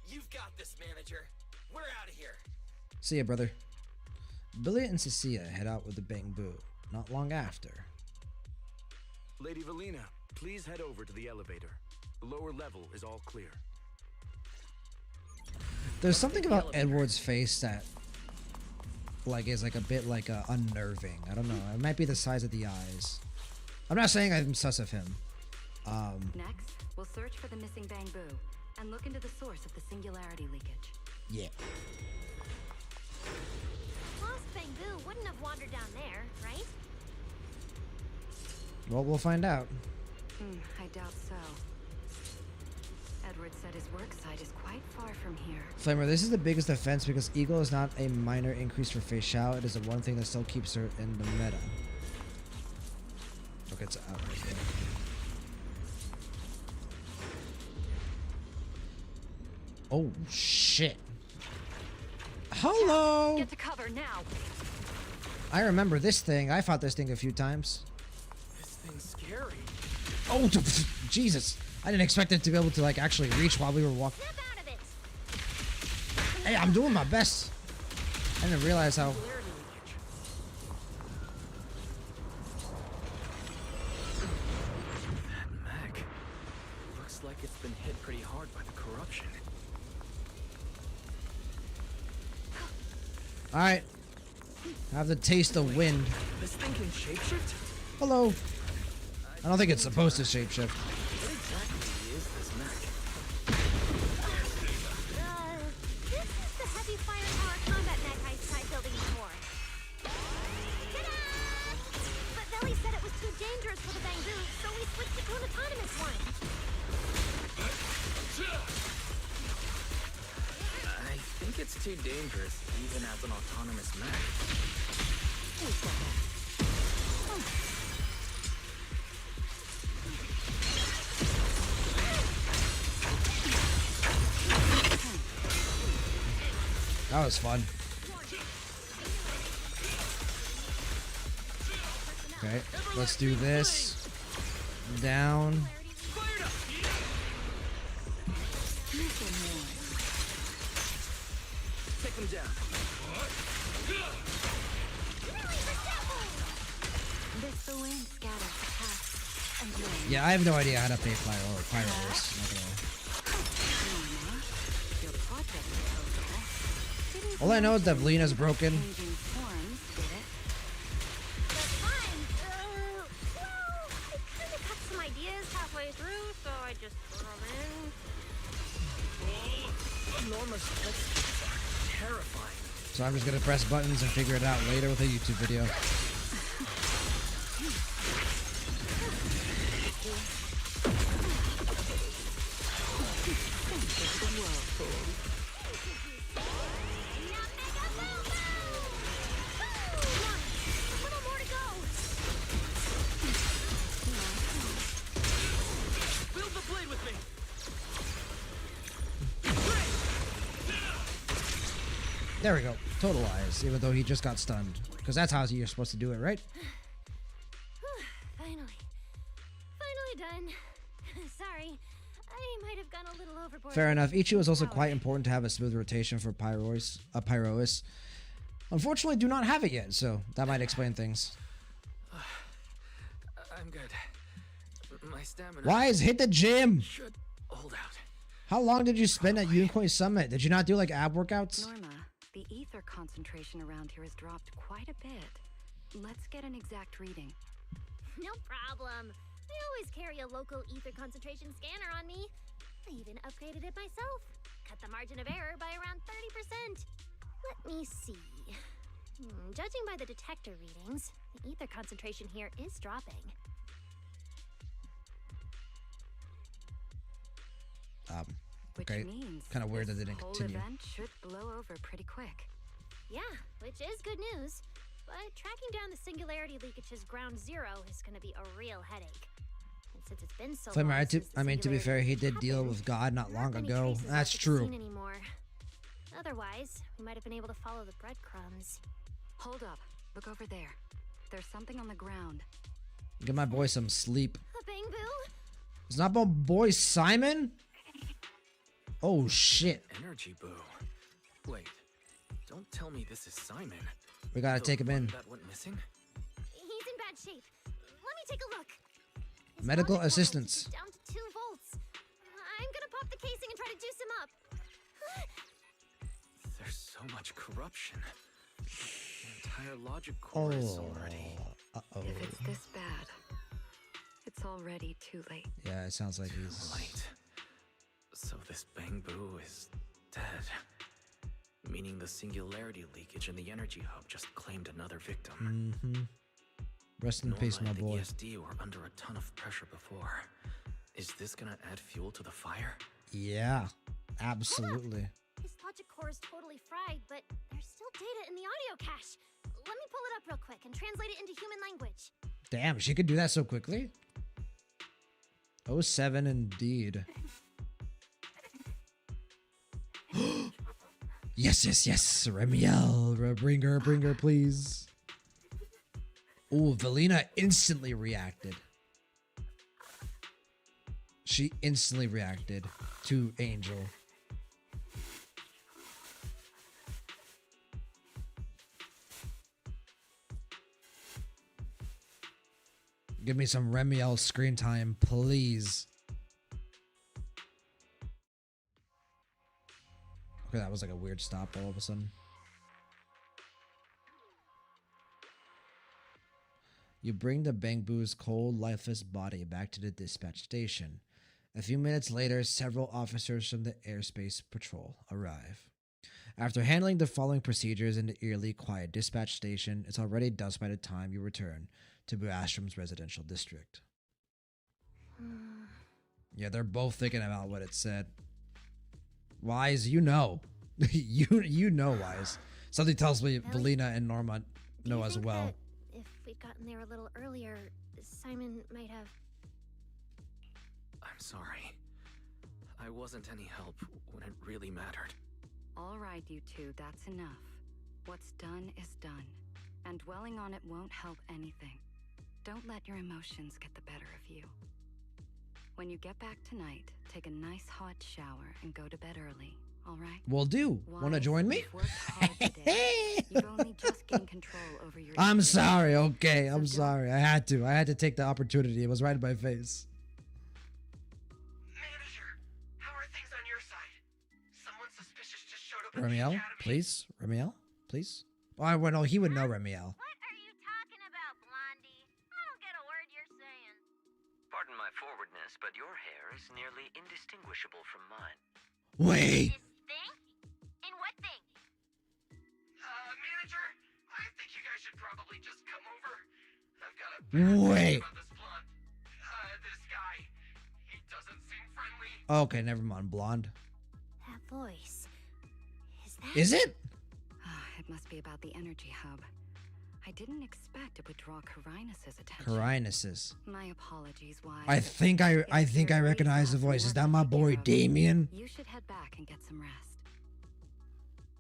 You've got this, manager. We're out of here. See ya, brother. Billy and Cecilia head out with the Bang Boo. Not long after. Lady Valina, please head over to the elevator. The lower level is all clear. There's something about Edward's face that is like a bit unnerving. I don't know. It might be the size of the eyes. I'm not saying I'm sus of him. Next, we'll search for the missing Bang Boo and look into the source of the singularity leakage. Yeah. Lost Bang Boo wouldn't have wandered down there, right? Well, we'll find out. I doubt so. Edward said his work site is quite far from here. Flamer, this is the biggest offense because Eagle is not a minor increase for Fei Xiao. It is the one thing that still keeps her in the meta. Okay, it's out right there. Oh, shit. Hello! Get to cover now. I remember this thing. I fought this thing a few times. This thing's scary. Oh, Jesus. I didn't expect it to be able to actually reach while we were walking. Snap out of it. Hey, I'm doing my best. I didn't realize how... That mech. Looks like it's been hit pretty hard by the corruption. Alright. Have the taste of wind. This thing can shapeshift? Hello. I don't think it's supposed to shapeshift. What exactly is this mech? This is the heavy firepower combat mech I tried building before. Ta-da! But Belly said it was too dangerous for the Bang Boo, so we switched it to an autonomous one. I think it's too dangerous, even as an autonomous mech. That was fun. Okay, let's do this. Down. Take them down. This the wind scatters past and rain. Yeah, I have no idea how to play Pyro this. Your project proposal. All I know is that Valina's broken. Changing forms, did it? That's fine. Well, I kind of got some ideas halfway through, so I just threw them in. Norma's textures are terrifying. So I'm just gonna press buttons and figure it out later with a YouTube video. There we go. Total eyes, even though he just got stunned. Because that's how you're supposed to do it, right? Finally done. Sorry, I might have gone a little overboard. Fair enough. Ichigo is also quite important to have a smooth rotation for Pyrois. Unfortunately, do not have it yet, so that might explain things. I'm good. My stamina. Wise, hit the gym. Should hold out. How long did you spend at Unicorn Summit? Did you not do like ab workouts? Norma, the ether concentration around here has dropped quite a bit. Let's get an exact reading. No problem. I always carry a local ether concentration scanner on me. I even upgraded it myself. Cut the margin of error by around 30%. Let me see. Judging by the detector readings, the ether concentration here is dropping. Okay. Kind of weird that they didn't continue. Whole event should blow over pretty quick. Yeah, which is good news. But tracking down the singularity leakage's ground zero is going to be a real headache. And since it's been so long since the I mean, to be fair, he did happened, deal with God not long many ago. traces That's left to be true. seen anymore. Otherwise, we might have been able to follow the breadcrumbs. Hold up. Look over there. There's something on the ground. Give my boy some sleep. A bang boo? It's not my boy Simon? Oh, shit. Energy boo. Wait. Don't tell me this is Simon. We gotta take him in. That went missing? He's in bad shape. Let me take a look. His Medical logic assistance. voltage is down to 2 volts. I'm gonna pop the casing and try to juice him up. There's so much corruption. The entire logic core is already. Uh-oh. If it's this bad, it's already too late. Yeah, it sounds like he's... late. So this Bangbu is dead. Meaning the singularity leakage in the energy hub just claimed another victim. Mm-hmm. Rest in peace, my Norma boy. and the ESD were under a ton of pressure before. Is this gonna add fuel to the fire? Yeah, absolutely. His logic core is totally fried, but there's still data in the audio cache. Let me pull it up real quick and translate it into human language. Damn, she could do that so quickly? 07 indeed. Yes. Remiel, bring her, please. Oh, Velina instantly reacted. She instantly reacted to Angel. Give me some Remiel screen time, please. Okay, that was like a weird stop all of a sudden. You bring the Bangbu's cold, lifeless body back to the dispatch station. A few minutes later, several officers from the airspace patrol arrive. After handling the following procedures in the eerily quiet dispatch station, it's already dusk by the time you return to Buastrom's residential district. Yeah, they're both thinking about what it said. Wise, you know. you know, Wise. Something tells me Velina and Norma know as well. If we'd gotten there a little earlier, Simon might have... I'm sorry. I wasn't any help when it really mattered. All right, you two, that's enough. What's done is done, and dwelling on it won't help anything. Don't let your emotions get the better of you. When you get back tonight, take a nice hot shower and go to bed early, all right? Will do. Want to join me? You've worked hard today. You've only just gained control over your... I'm sorry, okay, I'm sorry. I had to take the opportunity. It was right in my face. Remiel, please? Remiel, please? Oh, well, no, he would know Remiel. What are you talking about, Blondie? I don't get a word you're saying. Pardon my forwardness, but your hair is nearly indistinguishable from mine. Wait. This thing? In what thing? Manager, I think you guys should probably just come over. I've got a Wait. about this blonde. This guy. He doesn't seem friendly. Okay, never mind. Blonde. That voice. Is it? It must be about the energy hub. I didn't expect it would draw Carinus's attention. Carinus. My apologies, Wise. I think I recognize the voice. Is that my boy Damien? You should head back and get some rest.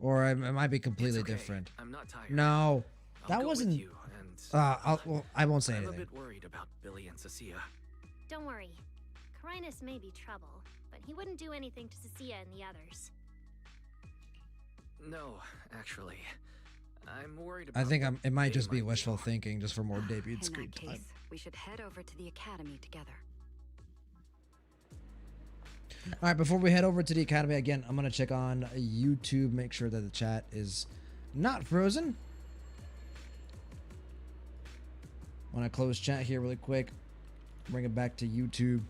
Or it might be completely different. I'm not tired. No, that I'll go wasn't. with you and well, I won't say I'm a anything. bit worried about Billy and Cecilia. Don't worry. Carinus may be trouble, but he wouldn't do anything to Cecilia and the others. No, actually. I'm worried about I think it might they just be might wishful thinking, just for more debut In screen that case, time. we should head over to the academy together. All right, before we head over to the academy again, I'm gonna check on YouTube, make sure that the chat is not frozen. Want to close chat here really quick, bring it back to YouTube,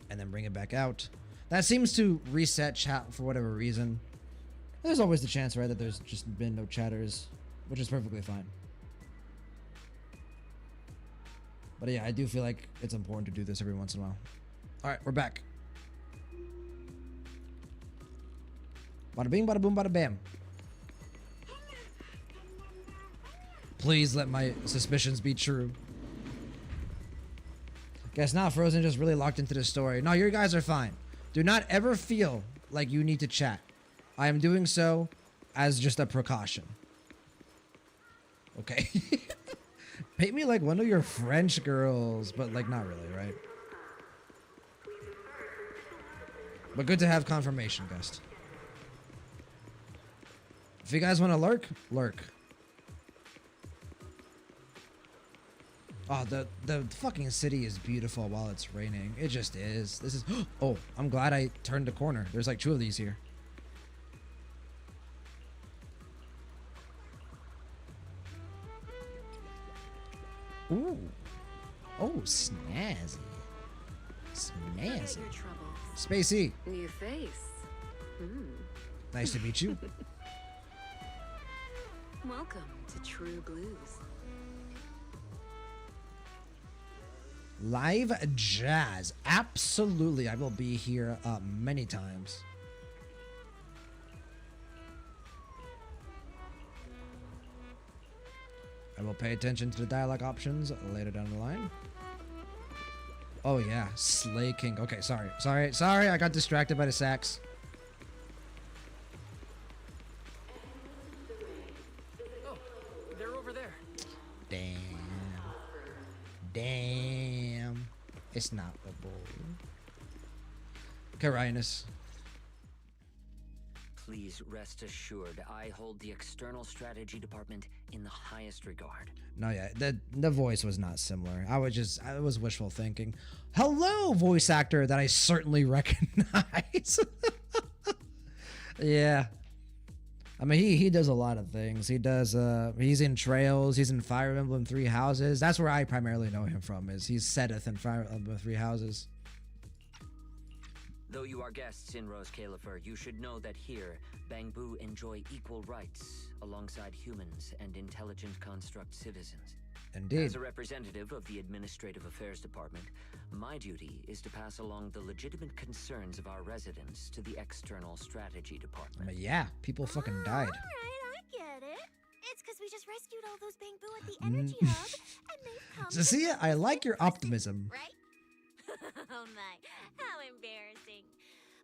and then bring it back out. That seems to reset chat for whatever reason. There's always the chance, right, that there's just been no chatters, which is perfectly fine. But yeah, I do feel like it's important to do this every once in a while. All right, we're back. Bada bing, bada boom, bada bam. Please let my suspicions be true. Guess not. Frozen just really locked into the story. No, you guys are fine. Do not ever feel like you need to chat. I am doing so as just a precaution. Okay. Paint me like one of your French girls, but like not really, right? But good to have confirmation, guest. If you guys want to lurk, lurk. Oh, the fucking city is beautiful while it's raining. It just is. This is... Oh, I'm glad I turned the corner. There's like 2 of these here. Ooh. Oh, snazzy. Snazzy. Spacey. New face. Nice to meet you. Welcome to True Blues. Live jazz. Absolutely. I will be here many times. I will pay attention to the dialogue options later down the line. Oh yeah, Slay King. Okay, sorry. I got distracted by the sax. Oh, they're over there. Damn. It's not the bull. Okay, Ryanus. Please rest assured, I hold the external strategy department in the highest regard. No, yeah, the voice was not similar. I was wishful thinking. Hello, voice actor that I certainly recognize. Yeah. I mean, he does a lot of things. He does, he's in Trails, he's in Fire Emblem Three Houses. That's where I primarily know him from, is he's Sedith in Fire Emblem Three Houses. Though you are guests in ROSCAELIFER, you should know that here, Bangbu enjoy equal rights alongside humans and intelligent construct citizens. Indeed. As a representative of the Administrative Affairs Department, my duty is to pass along the legitimate concerns of our residents to the External Strategy Department. I mean, yeah, people fucking died. Alright, I get it. It's because we just rescued all those Bangbu at the energy hub, and they've come to Cecilia, I like your optimism. right? Oh my, how embarrassing.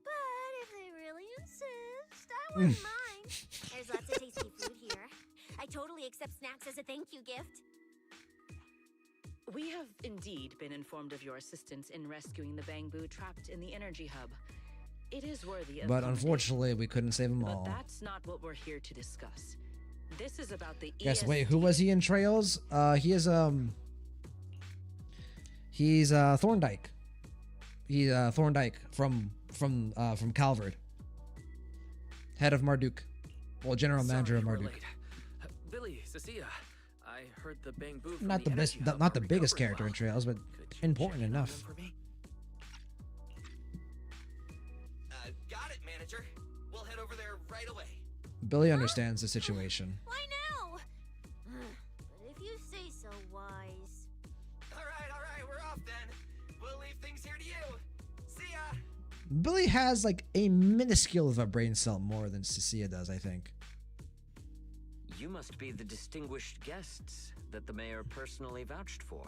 But if they really insist, I wouldn't mind. There's lots of tasty food here. I totally accept snacks as a thank you gift. We have indeed been informed of your assistance in rescuing the Bangbu trapped in the energy hub. It is worthy of But commendation. unfortunately, we couldn't save them But all. that's not what we're here to discuss. This is about the Guess, wait, who was he in Trails? He's Thorndike. He's Thorndike from Calvard. Head of Marduk. Well, general manager of Sorry, we're Marduk. late. Billy, Cecilia, I heard the Bangbu from Not the best, energy hub not the are biggest recovered character in Trails, but important enough. Got it, manager. We'll head over there right away. Billy understands the situation. Why now? But if you say so, Wise. All right, we're off then. We'll leave things here to you. See ya. Billy has like a minuscule of a brain cell more than Cecilia does, I think. You must be the distinguished guests that the mayor personally vouched for.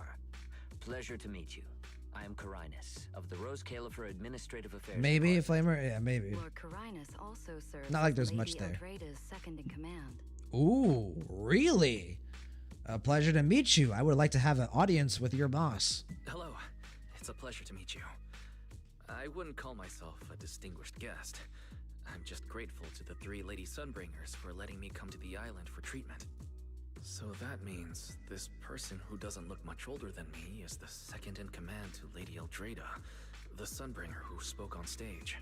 Pleasure to meet you. I am Carinus of the ROSCAELIFER Administrative Affairs. Maybe a Department. flamer? Yeah, maybe. Lord Carinus also serves Not like as there's Lady much there. Eldreda's second in command. Ooh, really? A pleasure to meet you. I would like to have an audience with your boss. Hello. It's a pleasure to meet you. I wouldn't call myself a distinguished guest. I'm just grateful to the 3 Lady Sunbringers for letting me come to the island for treatment. So that means this person who doesn't look much older than me is the second in command to Lady Eldreda, the Sunbringer who spoke on stage.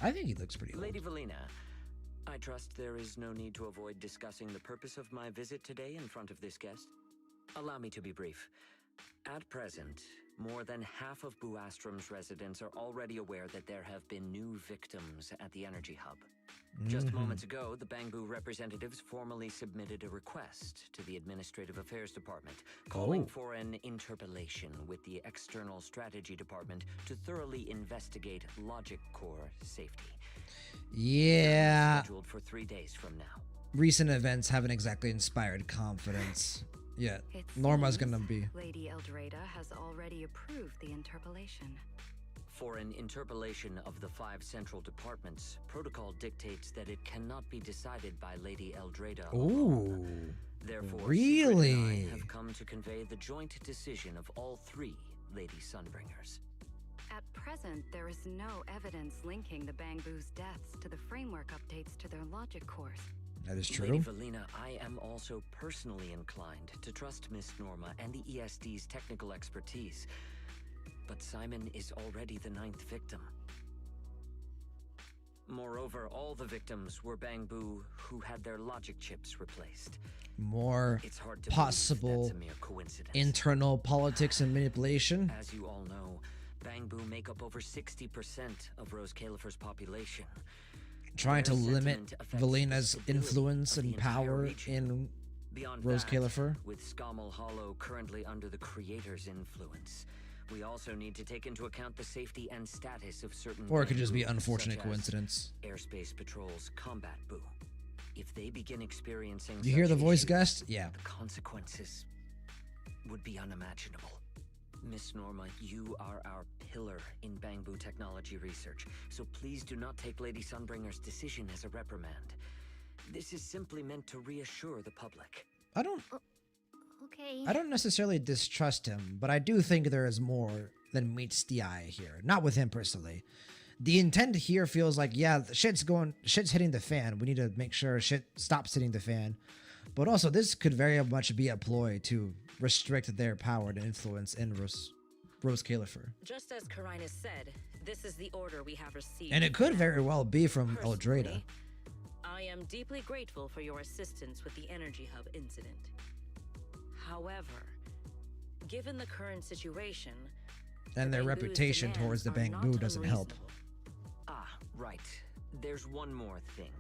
I think he looks pretty old. Lady Valina, I trust there is no need to avoid discussing the purpose of my visit today in front of this guest. Allow me to be brief. At present, more than half of Buastrom's residents are already aware that there have been new victims at the Energy Hub. Just moments ago, the Bangbu representatives formally submitted a request to the Administrative Affairs Department, calling for an interpellation with the External Strategy Department to thoroughly investigate Logic Core safety. Yeah. Scheduled for 3 days from now. Recent events haven't exactly inspired confidence. Yeah, It Norma's seems gonna be. Lady Eldreda has already approved the interpellation. For an interpellation of the 5 central departments, protocol dictates that it cannot be decided by Lady Eldreda alone. Ooh. Therefore, Really? Secret and I have come to convey the joint decision of all 3 Lady Sunbringers. At present, there is no evidence linking the Bangbu's deaths to the framework updates to their logic cores. That is true. Lady Valina, I am also personally inclined to trust Miss Norma and the ESD's technical expertise. But Simon is already the 9th victim. Moreover, all the victims were Bangbu who had their logic chips replaced. More It's hard to possible believe that's a mere coincidence. internal politics and manipulation. As you all know, Bangbu make up over 60% of ROSCAELIFER's population. Trying to Their limit sentiment affects the Valina's stability influence of the and entire power region. in Beyond ROSCAELIFER. that, with Scommel Hollow currently under the Creator's influence, we also need to take into account the safety and status of certain... Or it could just be Bangbu, unfortunate such as coincidence. Airspace Patrol's combat boo. If they begin experiencing You hear such the voice, issues, Gust? Yeah. the consequences would be unimaginable. Miss Norma, you are our pillar in Bangbu technology research, so please do not take Lady Sunbringer's decision as a reprimand. This is simply meant to reassure the public. I don't Okay. necessarily distrust him, but I do think there is more than meets the eye here. Not with him personally. The intent here feels like, yeah, the shit's hitting the fan. We need to make sure shit stops hitting the fan. But also, this could very much be a ploy to restrict their power and influence in ROSCAELIFER. Just as Carinus said, this is the order we have received. And it could very well be from Eldreda. Personally, I am deeply grateful for your assistance with the Energy Hub incident. However, given the current situation, And their Bangbu's reputation demands towards the are not Bangbu doesn't help. unreasonable. Ah, right. There's one more thing.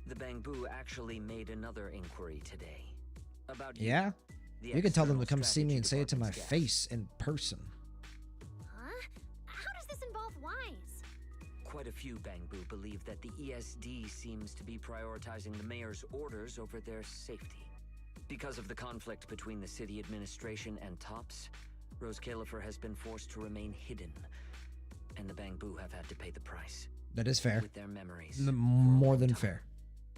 The Bangbu actually made another inquiry today. About you, Yeah? the You can tell them to External come see me and Strategy say it to my Department's face in person. Huh? How does this involve Wise? Quite a few Bangbu believe that the ESD seems to be prioritizing the mayor's orders over their safety. Because of the conflict between the city administration and TOPS, ROSCAELIFER has been forced to remain hidden, and the Bangbu have had to pay the price. That is fair. With their memories. More than fair.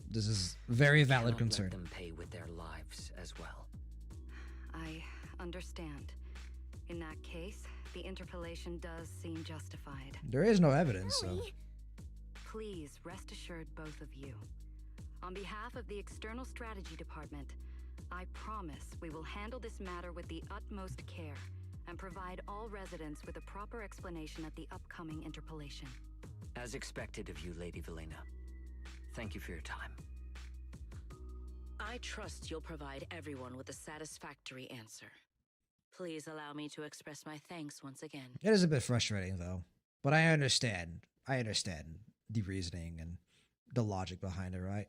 This is very valid Cannot concern. let them pay with their lives as well. I understand. In that case, the interpellation does seem justified. There is no evidence, so. Please rest assured, both of you. On behalf of the External Strategy Department, I promise we will handle this matter with the utmost care and provide all residents with a proper explanation at the upcoming interpellation. As expected of you, Lady Valina. Thank you for your time. I trust you'll provide everyone with a satisfactory answer. Please allow me to express my thanks once again. It is a bit frustrating, though. But I understand. I understand the reasoning and the logic behind it, right?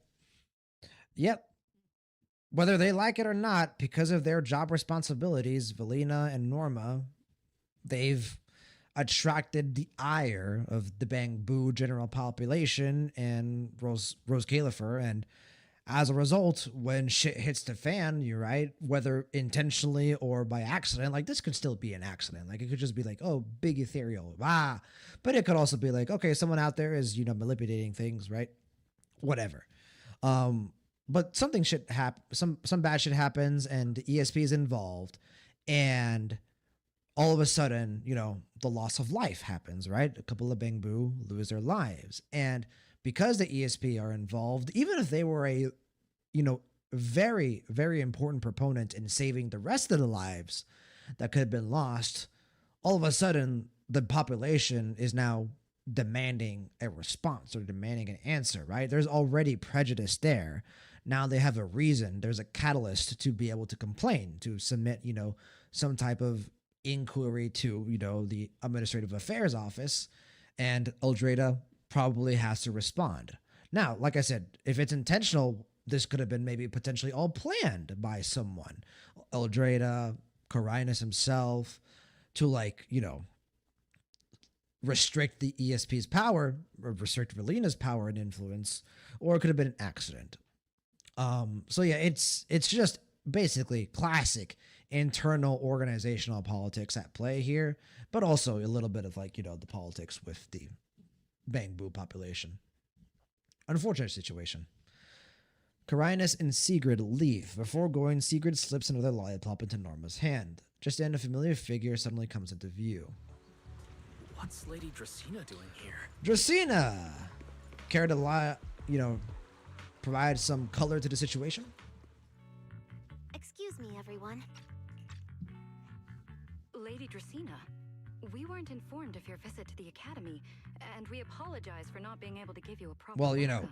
Yep. Whether they like it or not, because of their job responsibilities, Valina and Norma, they've attracted the ire of the Bangbu general population and ROSCAELIFER, and As a result, when shit hits the fan, you're right, whether intentionally or by accident, like this could still be an accident. Like it could just be like, oh, big ethereal, but it could also be like, okay, someone out there is, manipulating things, right? Whatever. But something should happen. Some bad shit happens, and the ESP is involved, and all of a sudden, the loss of life happens, right? A couple of Bangboo lose their lives, and because the ESP are involved, even if they were a, very, very important proponent in saving the rest of the lives that could have been lost, all of a sudden the population is now demanding a response or demanding an answer, right? There's already prejudice there. Now they have a reason. There's a catalyst to be able to complain, to submit, some type of inquiry to, the Administrative Affairs Office, and Eldrada probably has to respond. Now, like I said, if it's intentional, this could have been maybe potentially all planned by someone. Eldrada, Carinus himself, to restrict the ESP's power, or restrict Velina's power and influence, or it could have been an accident. So yeah, it's just basically classic internal organizational politics at play here, but also a little bit of the politics with the Bangboo population. Unfortunate situation. Carinus and Sigrid leave. Before going, Sigrid slips another lollipop into Norma's hand. Just then, a familiar figure suddenly comes into view. What's Lady Dracaena doing here? Dracaena! Care to provide some color to the situation? Excuse me, everyone. Lady Dracaena, we weren't informed of your visit to the Academy, and we apologize for not being able to give you a proper welcome.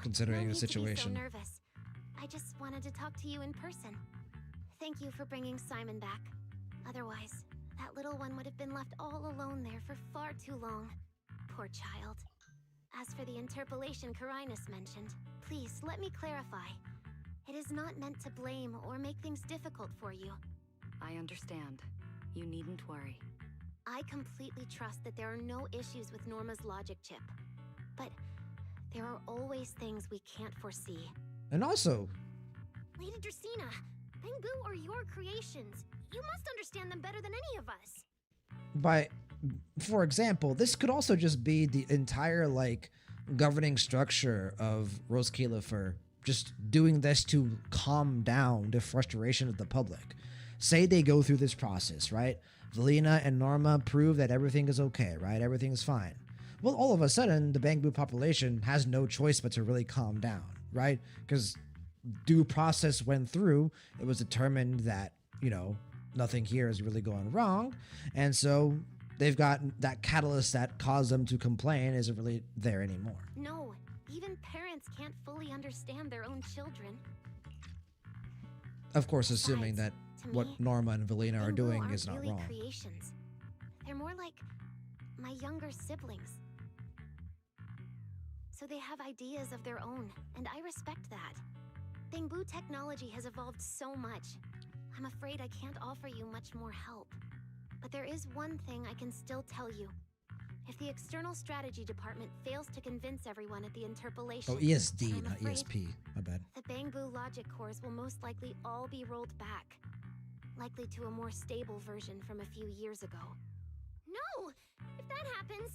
Considering no the situation. To be so nervous. I just wanted to talk to you in person. Thank you for bringing Simon back. Otherwise, that little one would have been left all alone there for far too long. Poor child. As for the interpolation Carinus mentioned, please let me clarify. It is not meant to blame or make things difficult for you. I understand. You needn't worry. I completely trust that there are no issues with Norma's logic chip. But there are always things we can't foresee. And also, Lady Dracaena, Bangboo are your creations. You must understand them better than any of us. For example, this could also just be the entire governing structure of ROSCAELIFER just doing this to calm down the frustration of the public. Say they go through this process, right? Velina and Norma prove that everything is okay, right? Everything is fine. Well, all of a sudden, the Bangboo population has no choice but to really calm down, right? Because due process went through, it was determined that, nothing here is really going wrong. And so they've got that catalyst that caused them to complain isn't really there anymore. No, even parents can't fully understand their own children. Of course, assuming that what Norma and Velina are doing is not really wrong. Creations. They're more like my younger siblings. So they have ideas of their own, and I respect that. Bangboo technology has evolved so much. I'm afraid I can't offer you much more help. But there is one thing I can still tell you. If the External Strategy Department fails to convince everyone at the interpolation... Oh, ESD, not ESP. My bad. The Bangboo logic cores will most likely all be rolled back. Likely to a more stable version from a few years ago. No! If that happens...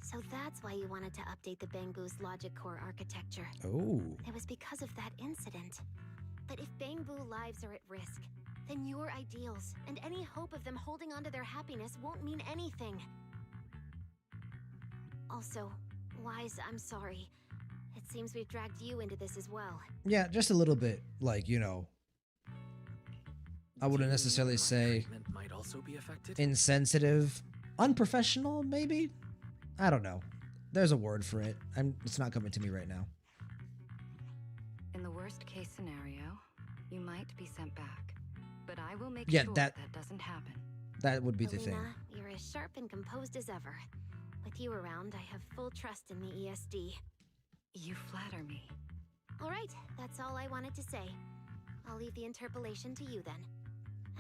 So that's why you wanted to update the Bangboo's logic core architecture. Oh. It was because of that incident. But if Bangboo lives are at risk, then your ideals and any hope of them holding on to their happiness won't mean anything. Also, Wise, I'm sorry. It seems we've dragged you into this as well. Yeah, just a little bit, I wouldn't necessarily say might also be affected? Insensitive, unprofessional, maybe? I don't know. There's a word for it. It's not coming to me right now. In the worst case scenario, you might be sent back. But I will make Yeah, sure that doesn't happen. That would be the Velina, thing. You're as sharp and composed as ever. With you around, I have full trust in the ESD. You flatter me. All right, that's all I wanted to say. I'll leave the interpolation to you then.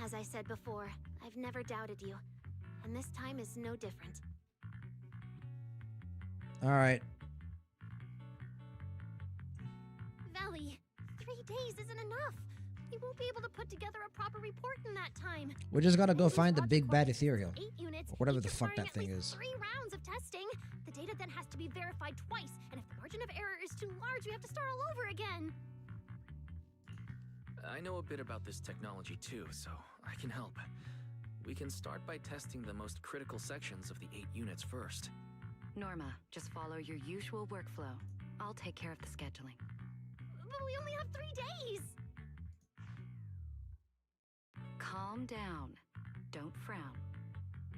As I said before, I've never doubted you, and this time is no different. All right. Valley. 3 days isn't enough. We won't be able to put together a proper report in that time. We just gotta go find the big bad ethereal. 8 units, Or whatever each the fuck requiring that thing at least is. 3 rounds of testing. The data then has to be verified twice, and if the margin of error is too large, we have to start all over again. I know a bit about this technology too, so I can help. We can start by testing the most critical sections of the 8 units first. Norma, just follow your usual workflow. I'll take care of the scheduling. But we only have 3 days! Calm down. Don't frown.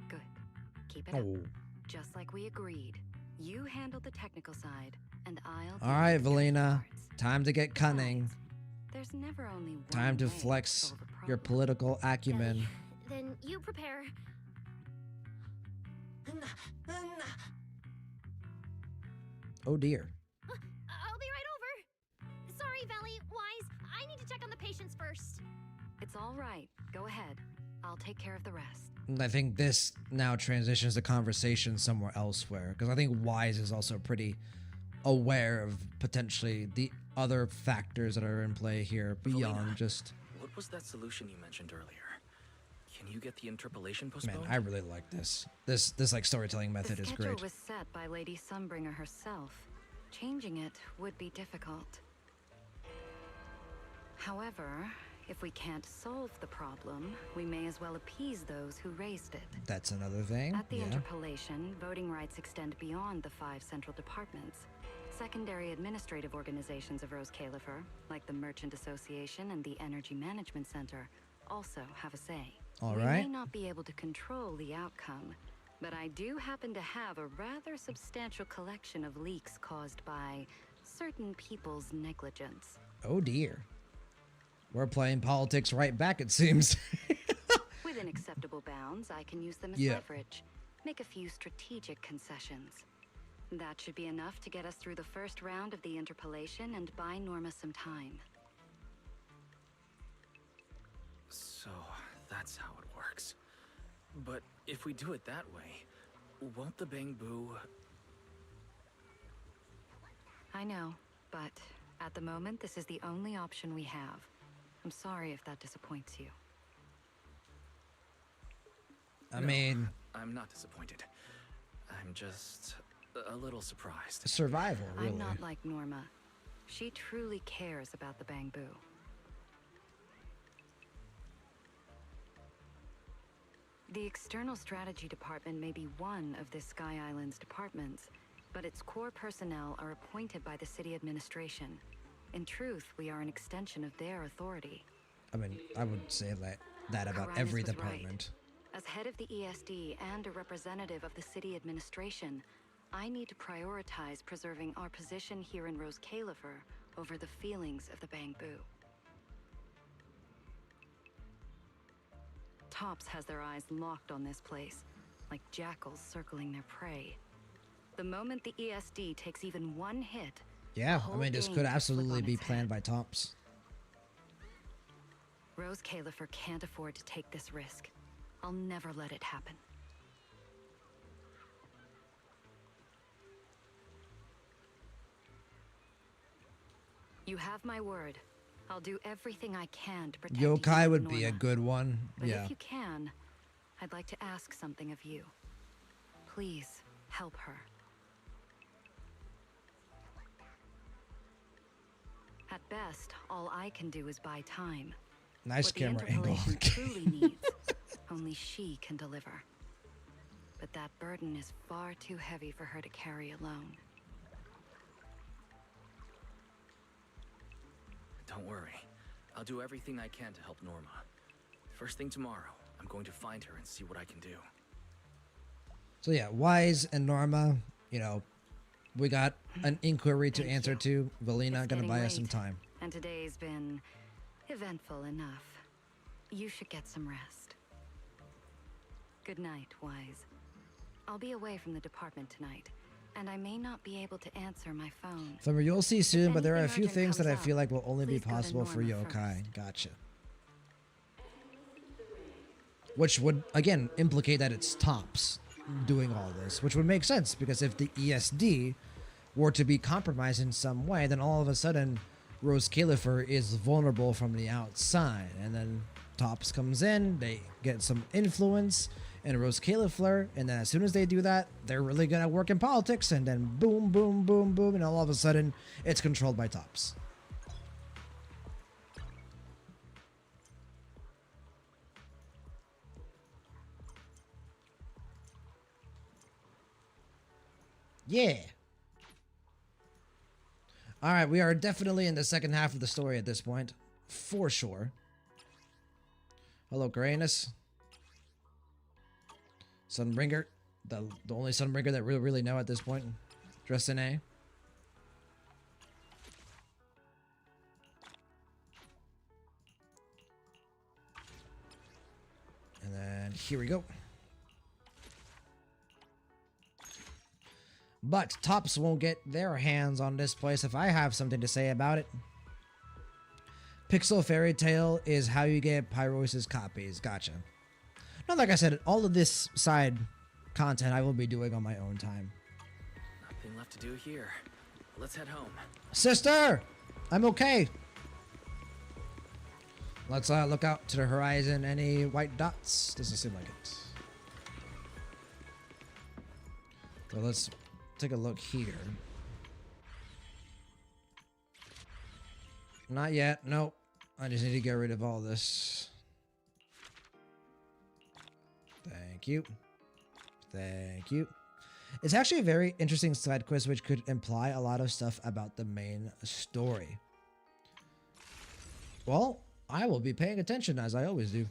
Good. Keep it up. Just like we agreed. You handle the technical side, and I'll... All right, Valina. Time to get cunning. There's never only one Time to way flex solve a problem. your political acumen. Then you prepare. Oh dear. I'll be right over. Sorry, Valley, Wise. I need to check on the patients first. It's all right. Go ahead. I'll take care of the rest. I think this now transitions the conversation somewhere elsewhere, because I think Wise is also pretty aware of potentially the other factors that are in play here beyond Valina, just... What was that solution you mentioned earlier? Can you get the interpolation Man, postponed? I really like this. This like storytelling method The is schedule great. was set by Lady Sunbringer herself. Changing it would be difficult. However, if we can't solve the problem, we may as well appease those who raised it. That's another thing. At the Yeah. interpolation, voting rights extend beyond the 5 central departments. Secondary administrative organizations of ROSCAELIFER, like the Merchant Association and the Energy Management Center, also have a say. All We right. may not be able to control the outcome, but I do happen to have a rather substantial collection of leaks caused by certain people's negligence. Oh dear. We're playing politics right back, it seems. Within acceptable bounds, I can use them as Yeah. leverage. Make a few strategic concessions. That should be enough to get us through the first round of the interpolation and buy Norma some time. So, that's how it works. But if we do it that way, won't the Bangbu... I know, but at the moment, this is the only option we have. I'm sorry if that disappoints you. I No, mean... I'm not disappointed. I'm just a little surprised. Survival, really. I'm not like Norma. She truly cares about the Bangbu. The External Strategy Department may be one of this Sky Island's departments, but its core personnel are appointed by the city administration. In truth, we are an extension of their authority. I mean, I would say that about Karanis every was right. department. As head of the ESD and a representative of the city administration, I need to prioritize preserving our position here in ROSCAELIFER over the feelings of the Bangbu. Tops has their eyes locked on this place, like jackals circling their prey. The moment the ESD takes even one hit, Yeah, the I whole mean, this game could could flip absolutely on be its planned by Tops. ROSCAELIFER can't afford to take this risk. I'll never let it happen. You have my word. I'll do everything I can to protect you Yokai and would be a Norma. good one. But Yeah. if you can, I'd like to ask something of you. Please help her. At best, all I can do is buy time. Nice What the camera angle. interpolation truly needs, only she can deliver. But that burden is far too heavy for her to carry alone. Don't worry. I'll do everything I can to help Norma. First thing tomorrow, I'm going to find her and see what I can do. So yeah, Wise and Norma, you know, we got an inquiry to answer to. Valina gonna Getting buy us some late, time. And today's been eventful enough. You should get some rest. Good night, Wise. I'll be away from the department tonight, and I may not be able to answer my phone. Flimmer, you'll see soon, but there are a anything few urgent things that I comes feel up, like will only be please go to possible for Norma Yokai. Gotcha. Which would, again, implicate that it's Tops doing all this, which would make sense, because if the ESD were to be compromised in some way, then all of a sudden ROSCAELIFER is vulnerable from the outside, and then Topps comes in, they get some influence in ROSCAELIFER, and then as soon as they do that, they're really good at work in politics, and then boom, boom, boom, boom, and all of a sudden, it's controlled by Topps. Yeah. All right, we are definitely in the second half of the story at this point, for sure. Hello, Graynus. Sunbringer, the only Sunbringer that we really know at this point. Dressed in A. And then here we go. But Topps won't get their hands on this place if I have something to say about it. Pixel Fairy Tale is how you get Pyrosis copies. Gotcha. Now, like I said, all of this side content I will be doing on my own time. Nothing left to do here. Let's head home. Sister! I'm okay. Let's look out to the horizon. Any white dots? Doesn't seem like it. So let's take a look here. Not yet. Nope. I just need to get rid of all this. Thank you. Thank you. It's actually a very interesting side quest which could imply a lot of stuff about the main story. Well, I will be paying attention as I always do.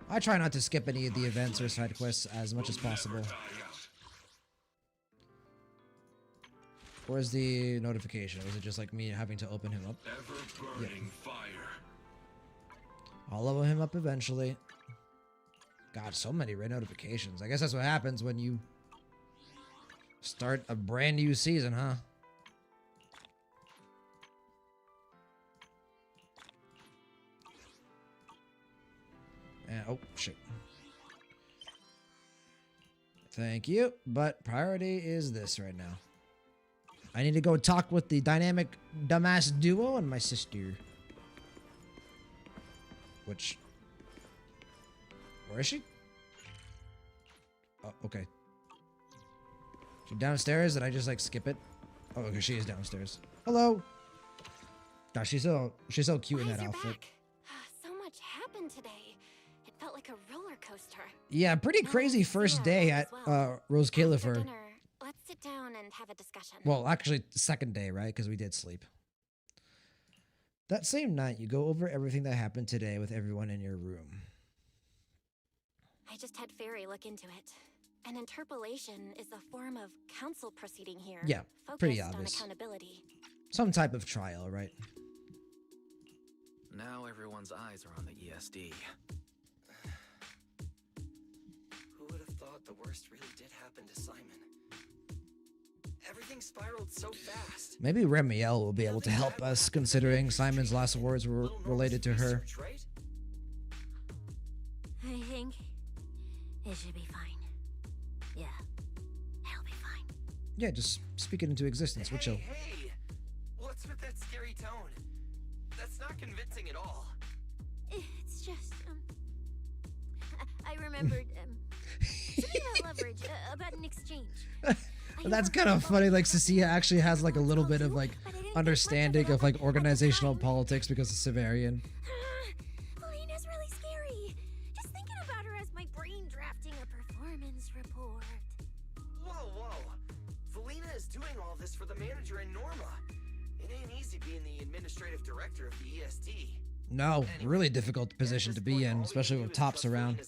I try not to skip any of the events or side quests as much as possible. Where's the notification? Was it just like me having to open him up? Yeah. I'll level him up eventually. God, so many red notifications. I guess that's what happens when you start a brand new season, huh? And, oh, shit. Thank you, but priority is this right now. I need to go talk with the dynamic dumbass duo and my sister. Which... Where is she? Oh, okay. She downstairs? Did I just, like, skip it? Oh, okay, she is downstairs. Hello! Gosh, she's so cute in that outfit. So much happened today. It felt like a roller coaster. Yeah, pretty crazy first day at ROSCAELIFER. Let's sit down and have a discussion. Well, actually, second day, right? Because we did sleep. That same night, you go over everything that happened today with everyone in your room. I just had Fairy look into it. An interpolation is a form of council proceeding here. Yeah, pretty obvious. On accountability. Some type of trial, right? Now everyone's eyes are on the ESD. Who would have thought the worst really did happen to Simon? Everything spiraled so fast. Maybe Remiel will be able to help us, considering Simon's last words were related to her. I think it should be fine. Yeah, it'll be fine. Yeah, just speak it into existence. We're chill. Hey, what's with that scary tone? That's not convincing at all. It's just, I remembered, something about leverage, about an exchange. That's kind of funny. Like, Cecilia actually has like a little bit of like understanding of like organizational politics because of Severian. Valina's really scary. Just thinking about her as my brain drafting a performance report. Whoa. Valina is doing all this for the manager and Norma. It ain't easy being the administrative director of the ESD. No, really difficult position to be in, especially with Topps around.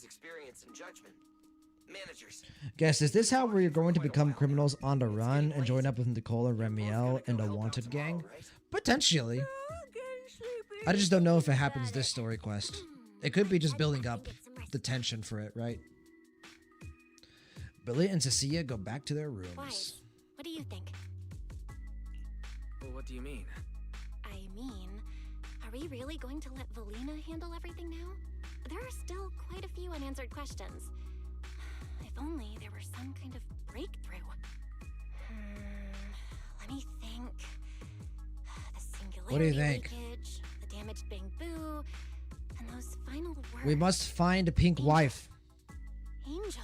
Guess, is this how we're going to become criminals on the run and join up with Nicole and Remiel and a wanted gang? Potentially. I just don't know if it happens this story quest. It could be just building up the tension for it, right? Billy and Cecilia go back to their rooms. What do you think? Well, what do you mean? I mean, are we really going to let Valina handle everything now? There are still quite a few unanswered questions. If only there were some kind of breakthrough. What do you think? Leakage, the damaged bamboo, and those final words. We must find a pink wife. Angel.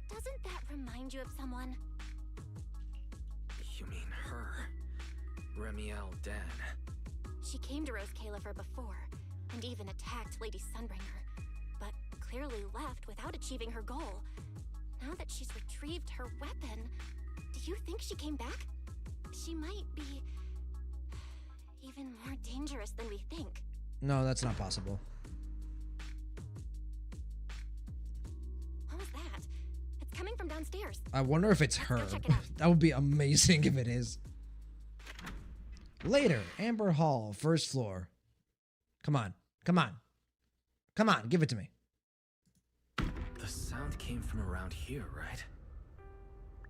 Doesn't that remind you of someone? You mean her? Remiel Dan. She came to ROSCAELIFER before, and even attacked Lady Sunbringer, but clearly left without achieving her goal. Now that she's retrieved her weapon, do you think she came back? She might be even more dangerous than we think. No, that's not possible. What was that? It's coming from downstairs. I wonder if it's her. Let's go check it out. That would be amazing if it is. Later, Amber Hall, first floor. Come on. Come on. Come on, give it to me. The sound came from around here, right?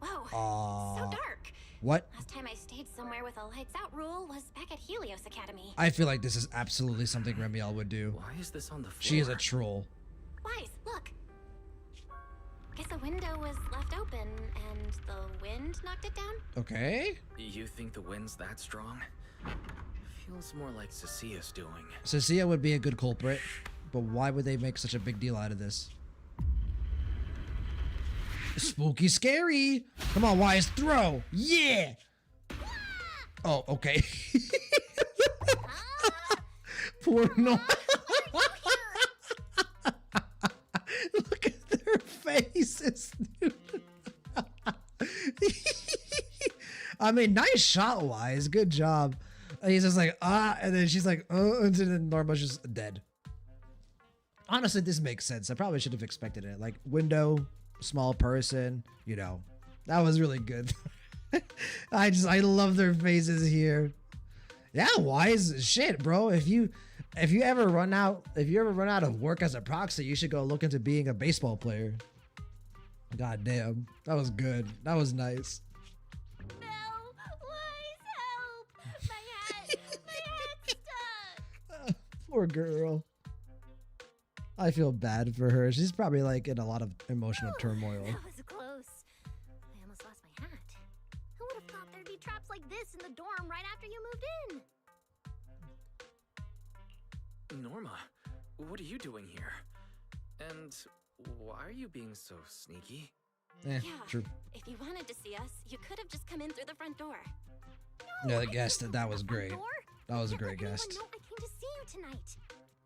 Whoa, so dark. What? Last time I stayed somewhere with a lights out rule was back at Helios Academy. I feel like this is absolutely something Remiel would do. Why is this on the floor? She is a troll. Wise, look. Guess a window was left open and the wind knocked it down? Okay. You think the wind's that strong? Feels more like Cecia's doing. Cecia would be a good culprit, but why would they make such a big deal out of this? Spooky scary. Come on, Wise, throw. Yeah. Oh, okay. Poor Nora. Look at their faces, dude. I mean, nice shot, Wise. Good job. He's just like, and then she's like, and then Norma's just dead. Honestly, this makes sense. I probably should have expected it. Like, window, small person, you know. That was really good. I love their faces here. Yeah, Wise, shit, bro. If you ever run out of work as a proxy, you should go look into being a baseball player. God damn. That was good. That was nice. Poor girl. I feel bad for her. She's probably like in a lot of emotional turmoil. That was close. I almost lost my hat. Who would have thought there'd be traps like this in the dorm right after you moved in? Norma, what are you doing here? And why are you being so sneaky? Yeah, true. If you wanted to see us, you could have just come in through the front door. No, the guest, that was great. That was a great guest. No, I came to see you tonight.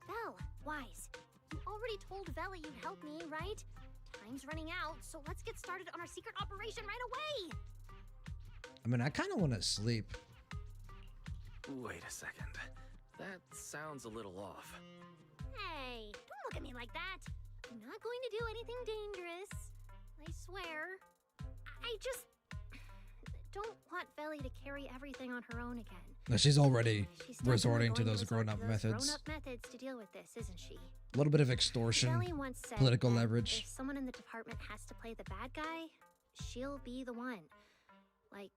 Vel, Wise, you already told Vela you'd help me, right? Time's running out, so let's get started on our secret operation right away. I mean, I kind of want to sleep. Wait a second. That sounds a little off. Hey, don't look at me like that. I'm not going to do anything dangerous. I swear. I just don't want Veli to carry everything on her own again. No, she's already She's resorting to definitely those going grown-up resort to those methods. Grown-up methods to deal with this, isn't she? A little bit of extortion, Veli once said political that leverage. if someone in the department has to play the bad guy, she'll be the one. Like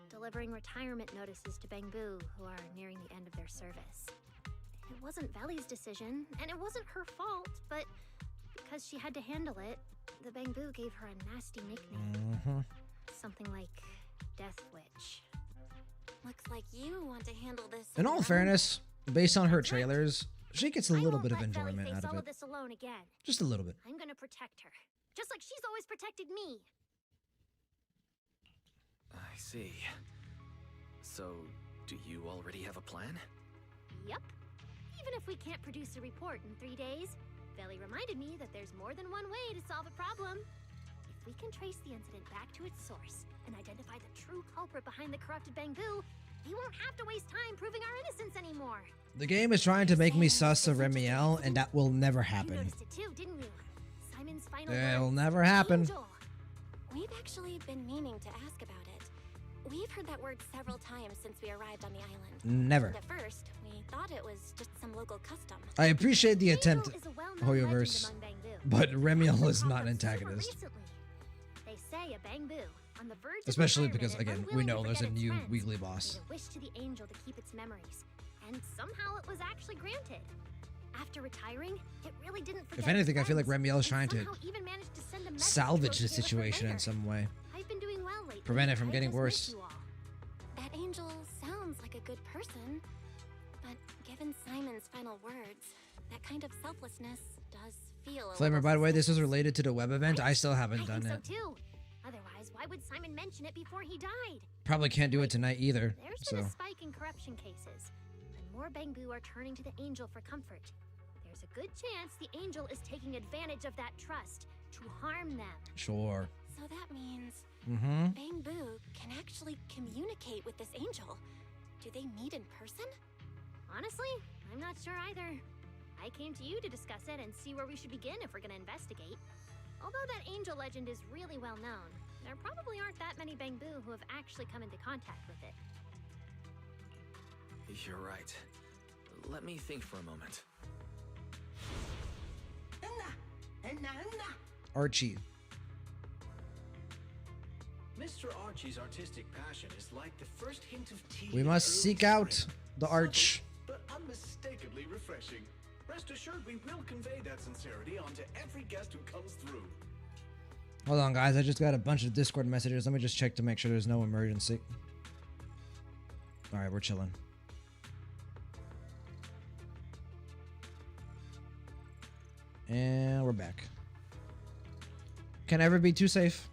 delivering retirement notices to Bangbu, who are nearing the end of their service. It wasn't Veli's decision, and it wasn't her fault, but because she had to handle it, the Bangbu gave her a nasty nickname. Something like Death Witch. Looks like you want to handle this. In all alone. fairness, based on her trailers, she gets a little bit of Let Veli enjoyment face out of all it. of this alone again. Just a little bit. I'm gonna protect her, just like she's always protected me. I see. So, do you already have a plan? Yep. Even if we can't produce a report in 3 days, Veli reminded me that there's more than one way to solve a problem. If we can trace the incident back to its source and identify the true culprit behind the corrupted Bangbu, we won't have to waste time proving our innocence anymore. The game is trying to make me sus of Remiel, and that will never You happen. noticed it too, didn't you? Simon's final It'll words, never happen. Angel. We've actually been meaning to ask about it. We've heard that word several times since we arrived on the island. Never. And at first, we thought it was just some local custom. I appreciate the attempt, Angel is a well-known legend Hoyoverse, among Bangbu. but Remiel is Popped not up an super antagonist. recently. They say a Bangbu on the verge of Especially retirement because, and again, we unwilling know to there's a forget its new friends, weekly made boss. a wish to the angel to keep its memories, and somehow it was actually granted. After retiring, it really didn't forget If anything, I its feel like friends, Remiel is and trying to somehow even managed to send a message salvage to the Caliph for situation in later. some way. I've been doing well lately. Prevent it from I getting just miss worse. you all. That angel sounds like a good person. kind of selflessness does feel a Flamer, little by the way, this is suspicious. related to the web event. I still haven't I done think it. so too. Otherwise, why would Simon mention it before he died? Probably can't do it tonight either. There's So been a spike in corruption cases, and more Bangbu are turning to the Angel for comfort. There's a good chance the Angel is taking advantage of that trust to harm them. sure. So that means Mm-hmm. Bangbu can actually communicate with this angel. Do they meet in person? Honestly, I'm not sure either. I came to you to discuss it and see where we should begin if we're gonna investigate. Although that angel legend is really well known, there probably aren't that many Bangbu who have actually come into contact with it. You're right. Let me think for a moment. Archie. Mr. Archie's artistic passion is like the first hint of tea. We in must early seek spring. out the arch. But unmistakably refreshing. Rest assured we will convey that sincerity onto every guest who comes through. Hold on, guys. I just got a bunch of Discord messages. Let me just check to make sure there's no emergency. All right, we're chilling. And we're back. Can ever be too safe.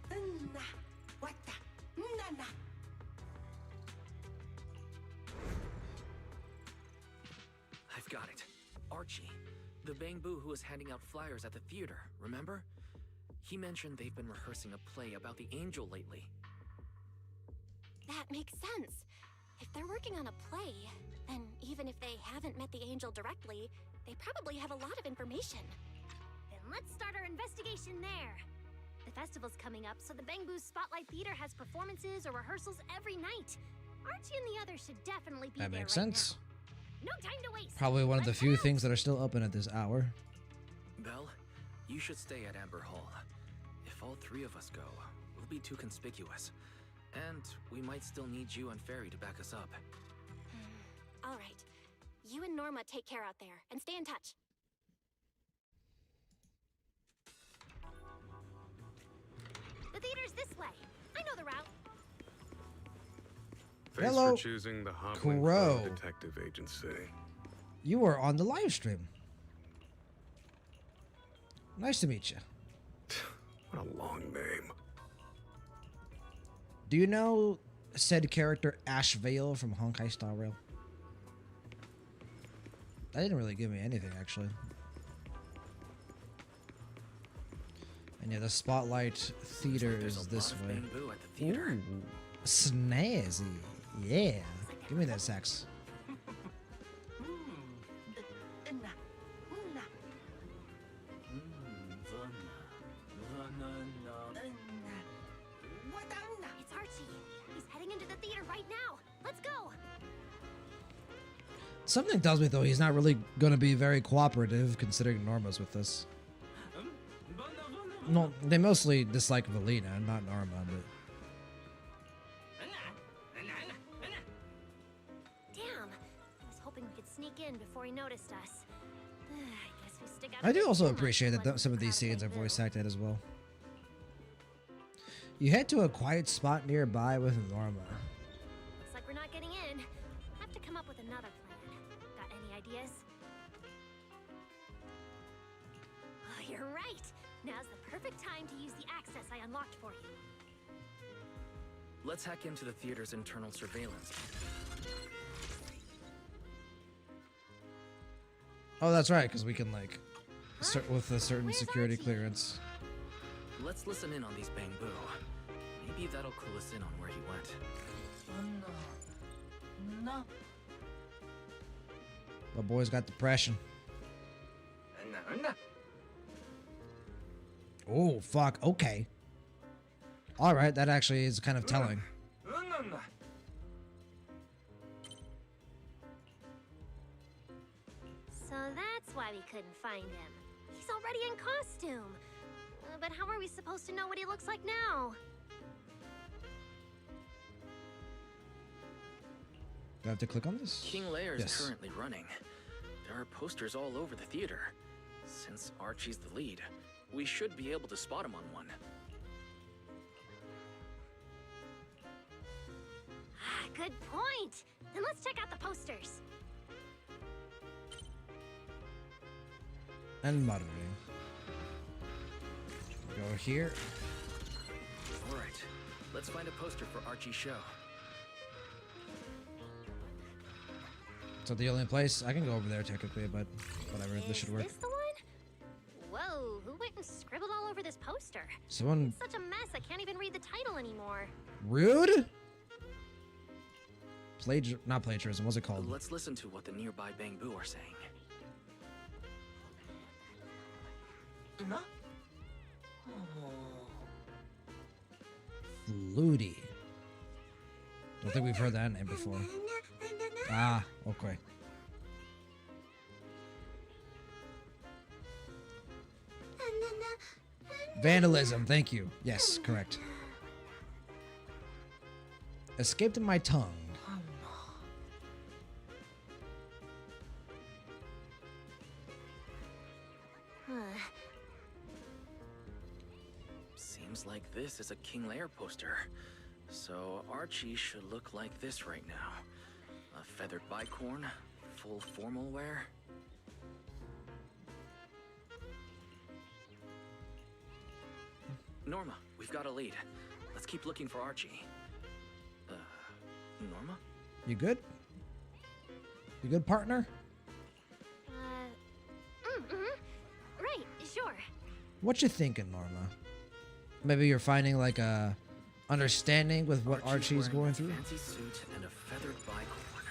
I've got it. Archie, the Bangbu who was handing out flyers at the theater, remember? He mentioned they've been rehearsing a play about the angel lately. That makes sense. If they're working on a play, then even if they haven't met the angel directly, they probably have a lot of information. Then let's start our investigation there. The festival's coming up, so the Bangbu Spotlight Theater has performances or rehearsals every night. Archie and the others should definitely be That there makes right sense. now. No time to waste. Probably one of the few things that are still open at this hour. Belle, you should stay at Amber Hall. If all three of us go, we'll be too conspicuous. And we might still need you and Fairy to back us up. All right. You and Norma take care out there, and stay in touch. The theater's this way. I know the route. Thanks Hello, for choosing the Hobbling Crow. Crow Detective Agency. You were on the live stream. Nice to meet you. What a long name. Do you know said character Ash Vale from Honkai Star Rail? That didn't really give me anything, actually. And yeah, the Spotlight Theater is this way. Bangbu at the theater. Ooh, snazzy. Yeah. Give me that sax. It's Archie. He's heading into the theater right now. Let's go. Something tells me, though, he's not really going to be very cooperative, considering Norma's with us. No, they mostly dislike Valina, not Norma, but... Damn. I was hoping we could sneak in before he noticed us. I guess we stick out. I a do bit also too much appreciate to that let some of him these crowd scenes are Bangbu. voice acted as well. You head to a quiet spot nearby with Norma. Looks like we're not getting in. Have to come up with another plan. Got any ideas? Oh, you're right. Now's the perfect time to use the access I unlocked for you. Let's hack into the theater's internal surveillance. Oh, that's right, because we can, like, with a certain security clearance. Let's listen in on these Bangbu. Maybe that'll clue us in on where he went. My boy's got depression. Oh, fuck. Okay. Alright, that actually is kind of telling. So that's why we couldn't find him. He's already in costume. But how are we supposed to know what he looks like now? Do I have to click on this? King Lear is Yes. currently running. There are posters all over the theater. Since Archie's the lead, we should be able to spot him on one. Ah, good point. Then let's check out the posters. and muttering. Go here. All right, let's find a poster for Archie's show. So the only place I can go over there technically, but whatever. This should work. Is this the one? Whoa! Who went and scribbled all over this poster? Someone. It's such a mess. I can't even read the title anymore. Rude. Not plagiarism. What's it called? Let's listen to what the nearby Bangbu are saying. Flutie. Don't think we've heard that name before. Ah, okay. Vandalism, thank you. Yes, correct. Escaped my tongue. Seems like this is a King Lear poster. So Archie should look like this right now. A feathered bicorn, full formal wear. Norma, we've got a lead. Let's keep looking for Archie. Norma? You good? You good, partner? Right, sure. What you thinking, Norma? Maybe you're finding like a understanding with what Archie's going through? Fancy suit and a feathered bicorn.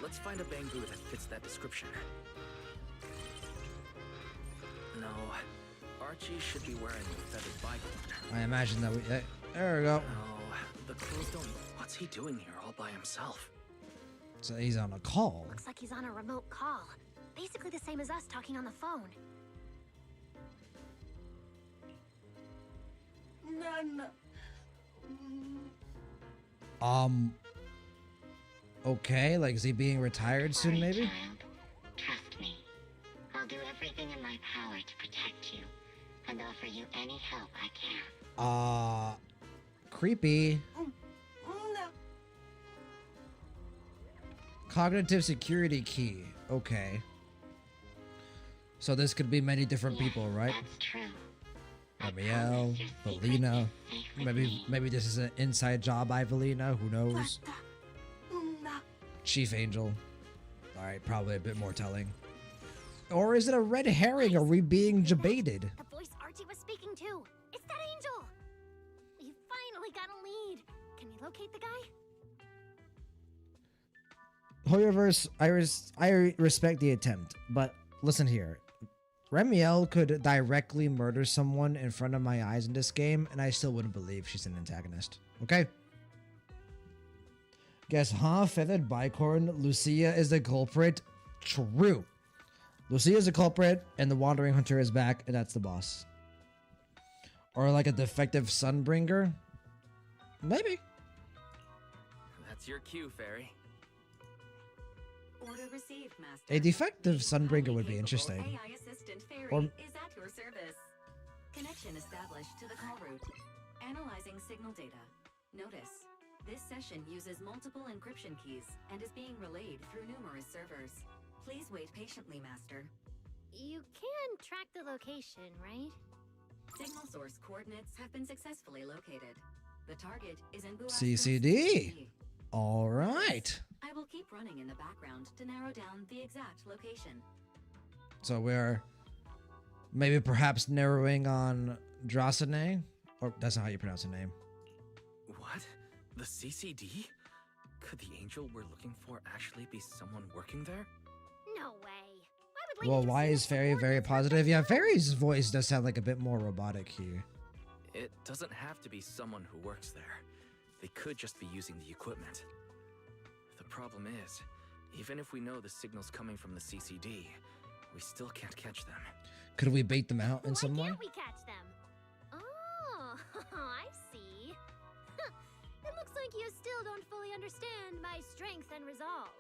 Let's find a Bangbu that fits that description. No, Archie should be wearing a feathered bicorn. I imagine that we... there we go. No, the clothes don't... What's he doing here all by himself? So he's on a call. Looks like he's on a remote call. Basically the same as us talking on the phone. Okay, like is he being retired soon maybe? Child. Trust me. I'll do everything in my power to protect you and offer you any help I can. Creepy. Cognitive security key. Okay. So this could be many different people, right? That's true. Ramiel, Valina. Maybe this is an inside job by Valina. Who knows? Chief Angel. All right, probably a bit more telling. Or is it a red herring? Are we being debated? The voice Archie was speaking to. It's that angel. You finally got a lead. Can we locate the guy? Hoyoverse, I respect the attempt, but listen here. Ramiel could directly murder someone in front of my eyes in this game, and I still wouldn't believe she's an antagonist. Okay? Guess, Feathered Bicorn, Lucia is the culprit. True. Lucia is the culprit, and the Wandering Hunter is back, and that's the boss. Or like a defective Sunbringer? Maybe. That's your cue, Fairy. Order received, Master. A defective Sunbringer would be interesting. AI assistant Fairy Or is at your service. Connection established to the call route. Analyzing signal data. Notice, this session uses multiple encryption keys and is being relayed through numerous servers. Please wait patiently, Master. You can track the location, right? Signal source coordinates have been successfully located. The target is in CCD. All right. I will keep running in the background to narrow down the exact location. So we're maybe perhaps narrowing on Drosene? Or that's not how you pronounce the name. What? The CCD? Could the angel we're looking for actually be someone working there? No way. Well, why is Fairy very positive? Yeah, Fairy's voice does sound like a bit more robotic here. It doesn't have to be someone who works there. They could just be using the equipment. The problem is, even if we know the signal's coming from the CCD, we still can't catch them. Could we bait them out in some way? Why can't we catch them? Oh, I see. It looks like you still don't fully understand my strength and resolve.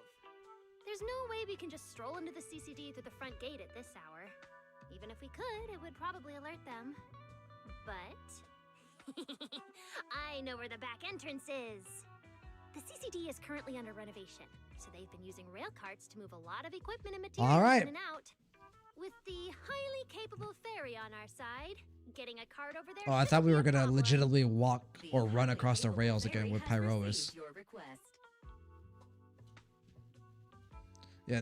There's no way we can just stroll into the CCD through the front gate at this hour. Even if we could, it would probably alert them. But I know where the back entrance is. The CCD is currently under renovation, so they've been using rail carts to move a lot of equipment and materials All right. in and out. With the highly capable fairy on our side, getting a card over there. Oh, I thought we were gonna legitimately walk or run across the rails again with Pyrois. Yeah.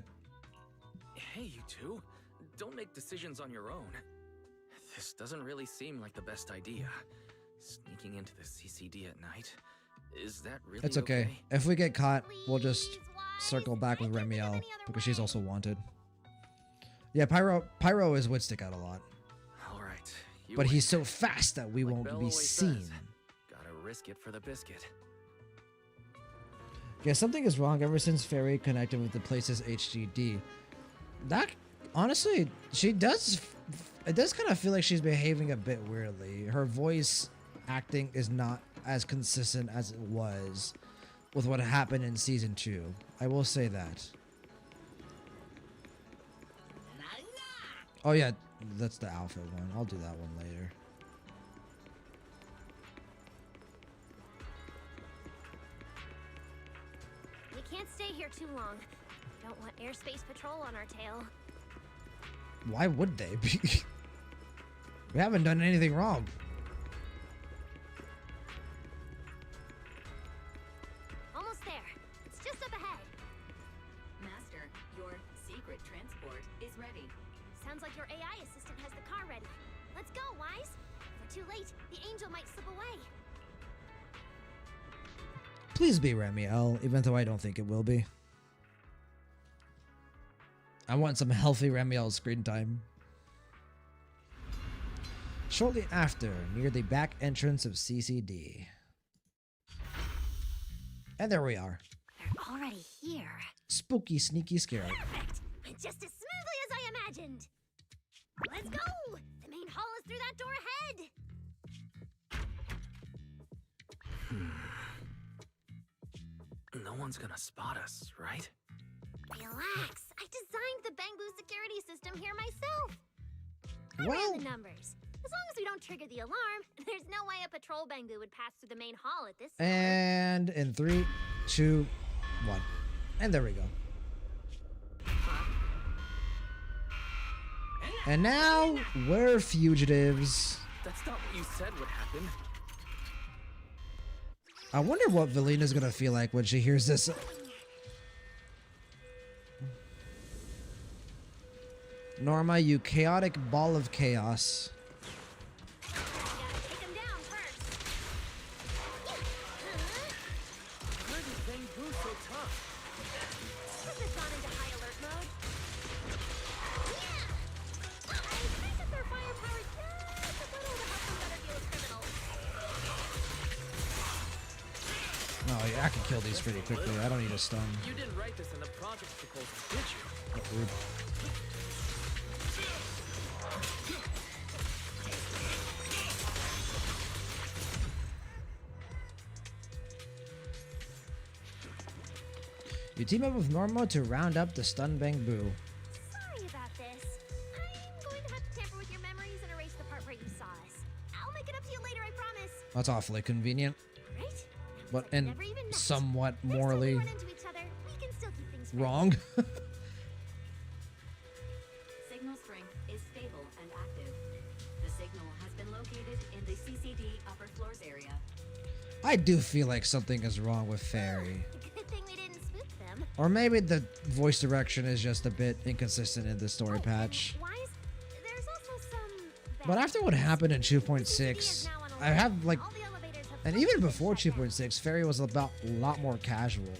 Hey, you two. Don't make decisions on your own. This doesn't really seem like the best idea. Sneaking into the CCD at night. Is that really It's okay. If we get caught, we'll just circle back with Remiel because she's also wanted. Yeah, Pyro is would stick out a lot. All right. But he's so fast that we won't be seen. Gotta risk it for the biscuit. Yeah, something is wrong ever since Fairy connected with the place's HGD. That, honestly, she does... It does kind of feel like she's behaving a bit weirdly. Her voice acting is not as consistent as it was with what happened in Season 2. I will say that. Oh yeah, that's the outfit one. I'll do that one later. We can't stay here too long. Don't want airspace patrol on our tail. Why would they be? We haven't done anything wrong. Almost there. It's just up ahead. Master, your secret transport is ready. Sounds like your AI assistant has the car ready. Let's go, Wise. If we're too late, the angel might slip away. Please be Remiel, even though I don't think it will be. I want some healthy Remiel screen time. Shortly after, near the back entrance of CCD. And there we are. They're already here. Spooky, sneaky, scary. Perfect! Just as smoothly as I imagined. Let's go! The main hall is through that door ahead. No one's gonna spot us, right? Relax. I designed the Bamboo security system here myself. I Well, ran the numbers. As long as we don't trigger the alarm, there's no way a patrol Bamboo would pass through the main hall at this hour. and in 3, 2, 1. And there we go. And now we're fugitives. That's not what you said would happen. I wonder what Velina's gonna feel like when she hears this. Norma, you chaotic ball of chaos. Oh yeah, I can kill these pretty quickly. I don't need a stun. You didn't write this in the project proposal, did you? What rude. You team up with Norma to round up the stun Bamboo. Sorry about this. I'm going to have to tamper with your memories and erase the part where you saw us. I'll make it up to you later, I promise. That's awfully convenient. Right? But and somewhat morally Run into each other, we can still keep things wrong. Signal strength is stable and active. The signal has been located in the CCD upper floors area. I do feel like something is wrong with Fairy. Good thing we didn't spook them. Or maybe the voice direction is just a bit inconsistent in the story patch. Wise, there's also some But after what happened in 2.6, I have like, and even before 2.6, Fairy was a lot more casual.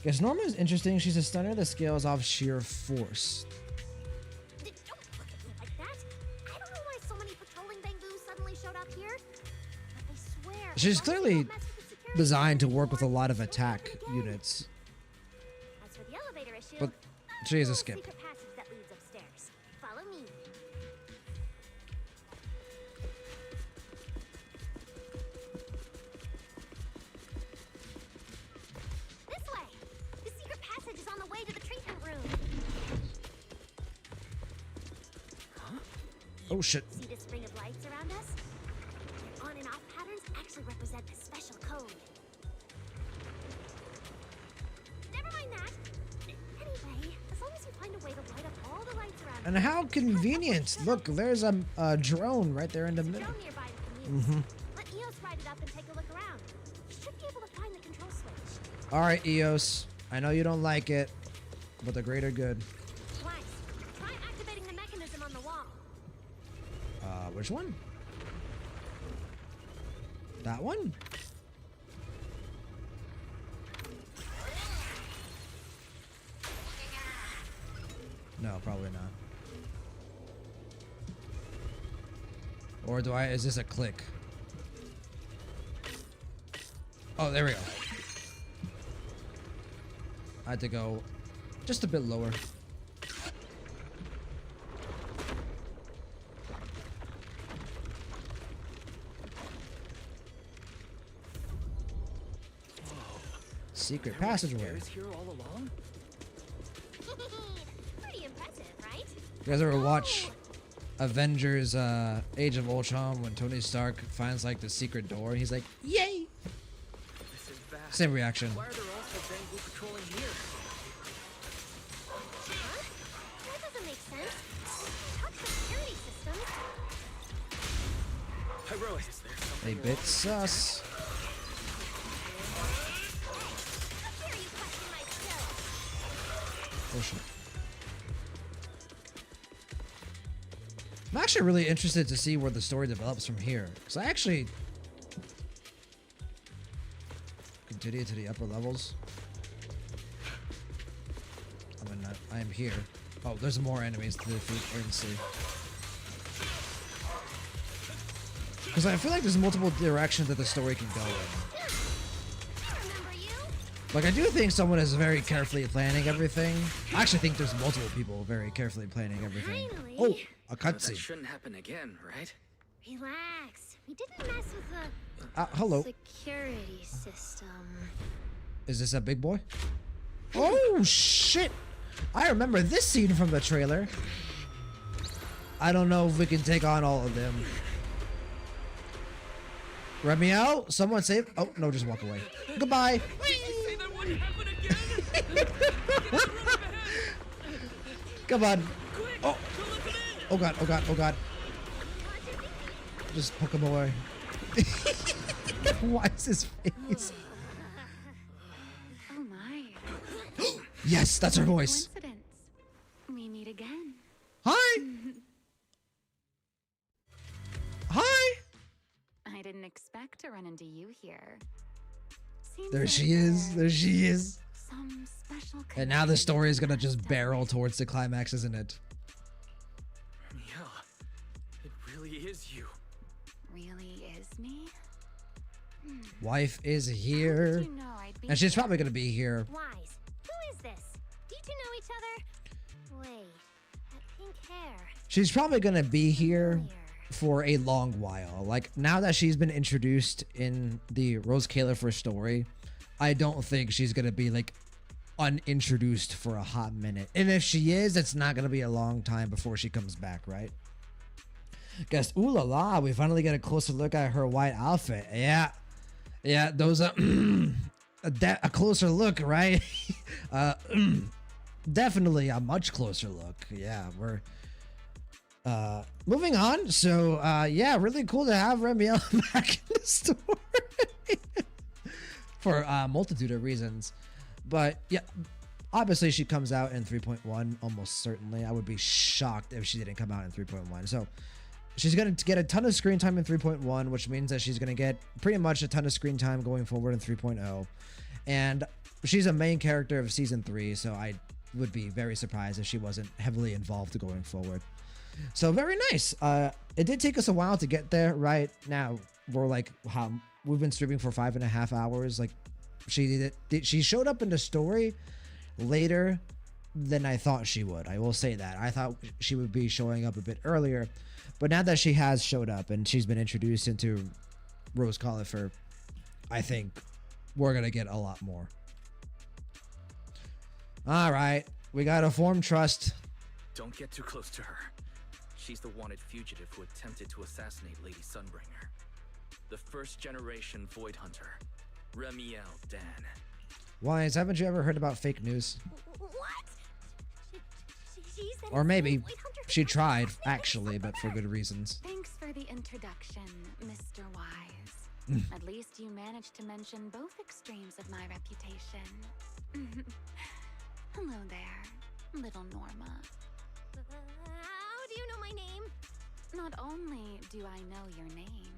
Guess Norma is interesting. She's a stunner that scales off sheer force. Don't look at me like that. I don't know why so many patrolling Bamboo suddenly showed up here. But I swear. She's clearly designed to work with a lot of attack units. As for the elevator issue, But she is a skip. secret passage that leads upstairs. Follow me. This way. The secret passage is on the way to the treatment room. Oh shit. See this ring of lights around us? Their on and off patterns actually represent a special code. Never mind that. Anyway, as long as you find a way to light up all the lights around. And how convenient! Look, there's a drone right there in the middle. Let Eos ride it up and take a look around. You should be able to find the control switch. All right, Eos. I know you don't like it, but the greater good. Twice. Try activating the mechanism on the wall. Which one? That one? No, probably not. Or do I? Is this a click? Oh, there we go. I had to go just a bit lower. Secret passageway. Pretty impressive, right? You guys ever watch Avengers Age of Ultron when Tony Stark finds like the secret door and he's like, yay! This is bad. Same reaction. Why are there also Bangbu patrolling here? Huh? That doesn't make sense. Top security system. Heroic. Is there something A bit sus. Oh shit. I'm actually really interested to see where the story develops from here. Because I actually continue to the upper levels. I am here. Oh, there's more enemies to defeat. Wait and see. Because I feel like there's multiple directions that the story can go in. Like, I do think someone is very carefully planning everything. I actually think there's multiple people very carefully planning everything. Finally. Oh, a That cutscene. shouldn't happen again, right? Relax. We didn't mess with the Hello. security system. Is this a big boy? Oh, shit. I remember this scene from the trailer. I don't know if we can take on all of them. Let me out. Someone save. Oh, no, just walk away. Goodbye. Come on. Oh. Oh god, oh god, oh god. Just poke him away. Why is his face? Oh my. Yes, that's her voice. Coincidence. We meet again. Hi. Hi. I didn't expect to run into you here. Seems There like she is. There she is. some special And now the story is gonna just barrel towards the climax, isn't it? Yeah, it really is you. really is me. Wife is here. you know I'd be And she's probably gonna be here. Wise. Who is this? Do you two know each other? Wait, that pink hair. She's probably gonna be here for a long while. Like, now that she's been introduced in the ROSCAELIFER story, I don't think she's gonna be like unintroduced for a hot minute. And if she is, it's not gonna be a long time before she comes back, right? Guess, ooh la la, we finally get a closer look at her white outfit. Yeah, those are a closer look, right? Definitely a much closer look. Yeah, we're moving on. So yeah, really cool to have Remiel back in the story for a multitude of reasons. But yeah, obviously she comes out in 3.1 almost certainly. I would be shocked if she didn't come out in 3.1. So she's going to get a ton of screen time in 3.1, which means that she's going to get pretty much a ton of screen time going forward in 3.0. And she's a main character of season 3, so I would be very surprised if she wasn't heavily involved going forward. So very nice. It did take us a while to get there. Right now, we're like, we've been streaming for 5.5 hours. Like, she showed up in the story later than I thought she would. I will say that. I thought she would be showing up a bit earlier. But now that she has showed up and she's been introduced into ROSCAELIFER, I think we're going to get a lot more. All right. We got to form trust. Don't get too close to her. She's the wanted fugitive who attempted to assassinate Lady Sunbringer. The first generation Void Hunter, Remiel Dan. Wise, haven't you ever heard about fake news? What? Or maybe she tried, actually, but for good reasons. Thanks for the introduction, Mr. Wise. At least you managed to mention both extremes of my reputation. Hello there, little Norma. How do you know my name? Not only do I know your name,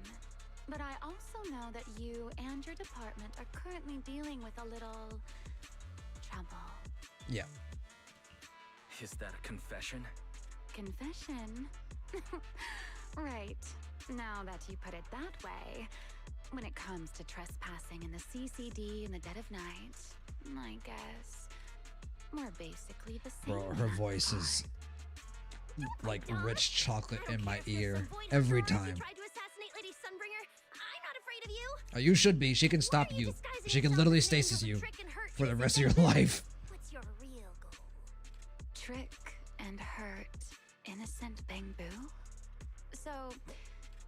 but I also know that you and your department are currently dealing with a little trouble. Yeah. Is that a confession? Confession? Right. Now that you put it that way, when it comes to trespassing in the CCD in the dead of night, I guess we're basically the same. Bro, her voice is like rich chocolate in my ear every time. Oh, you should be. She can stop you. She can literally stasis you for the rest of your life. What's your real goal? Trick and hurt innocent Bangbu? So,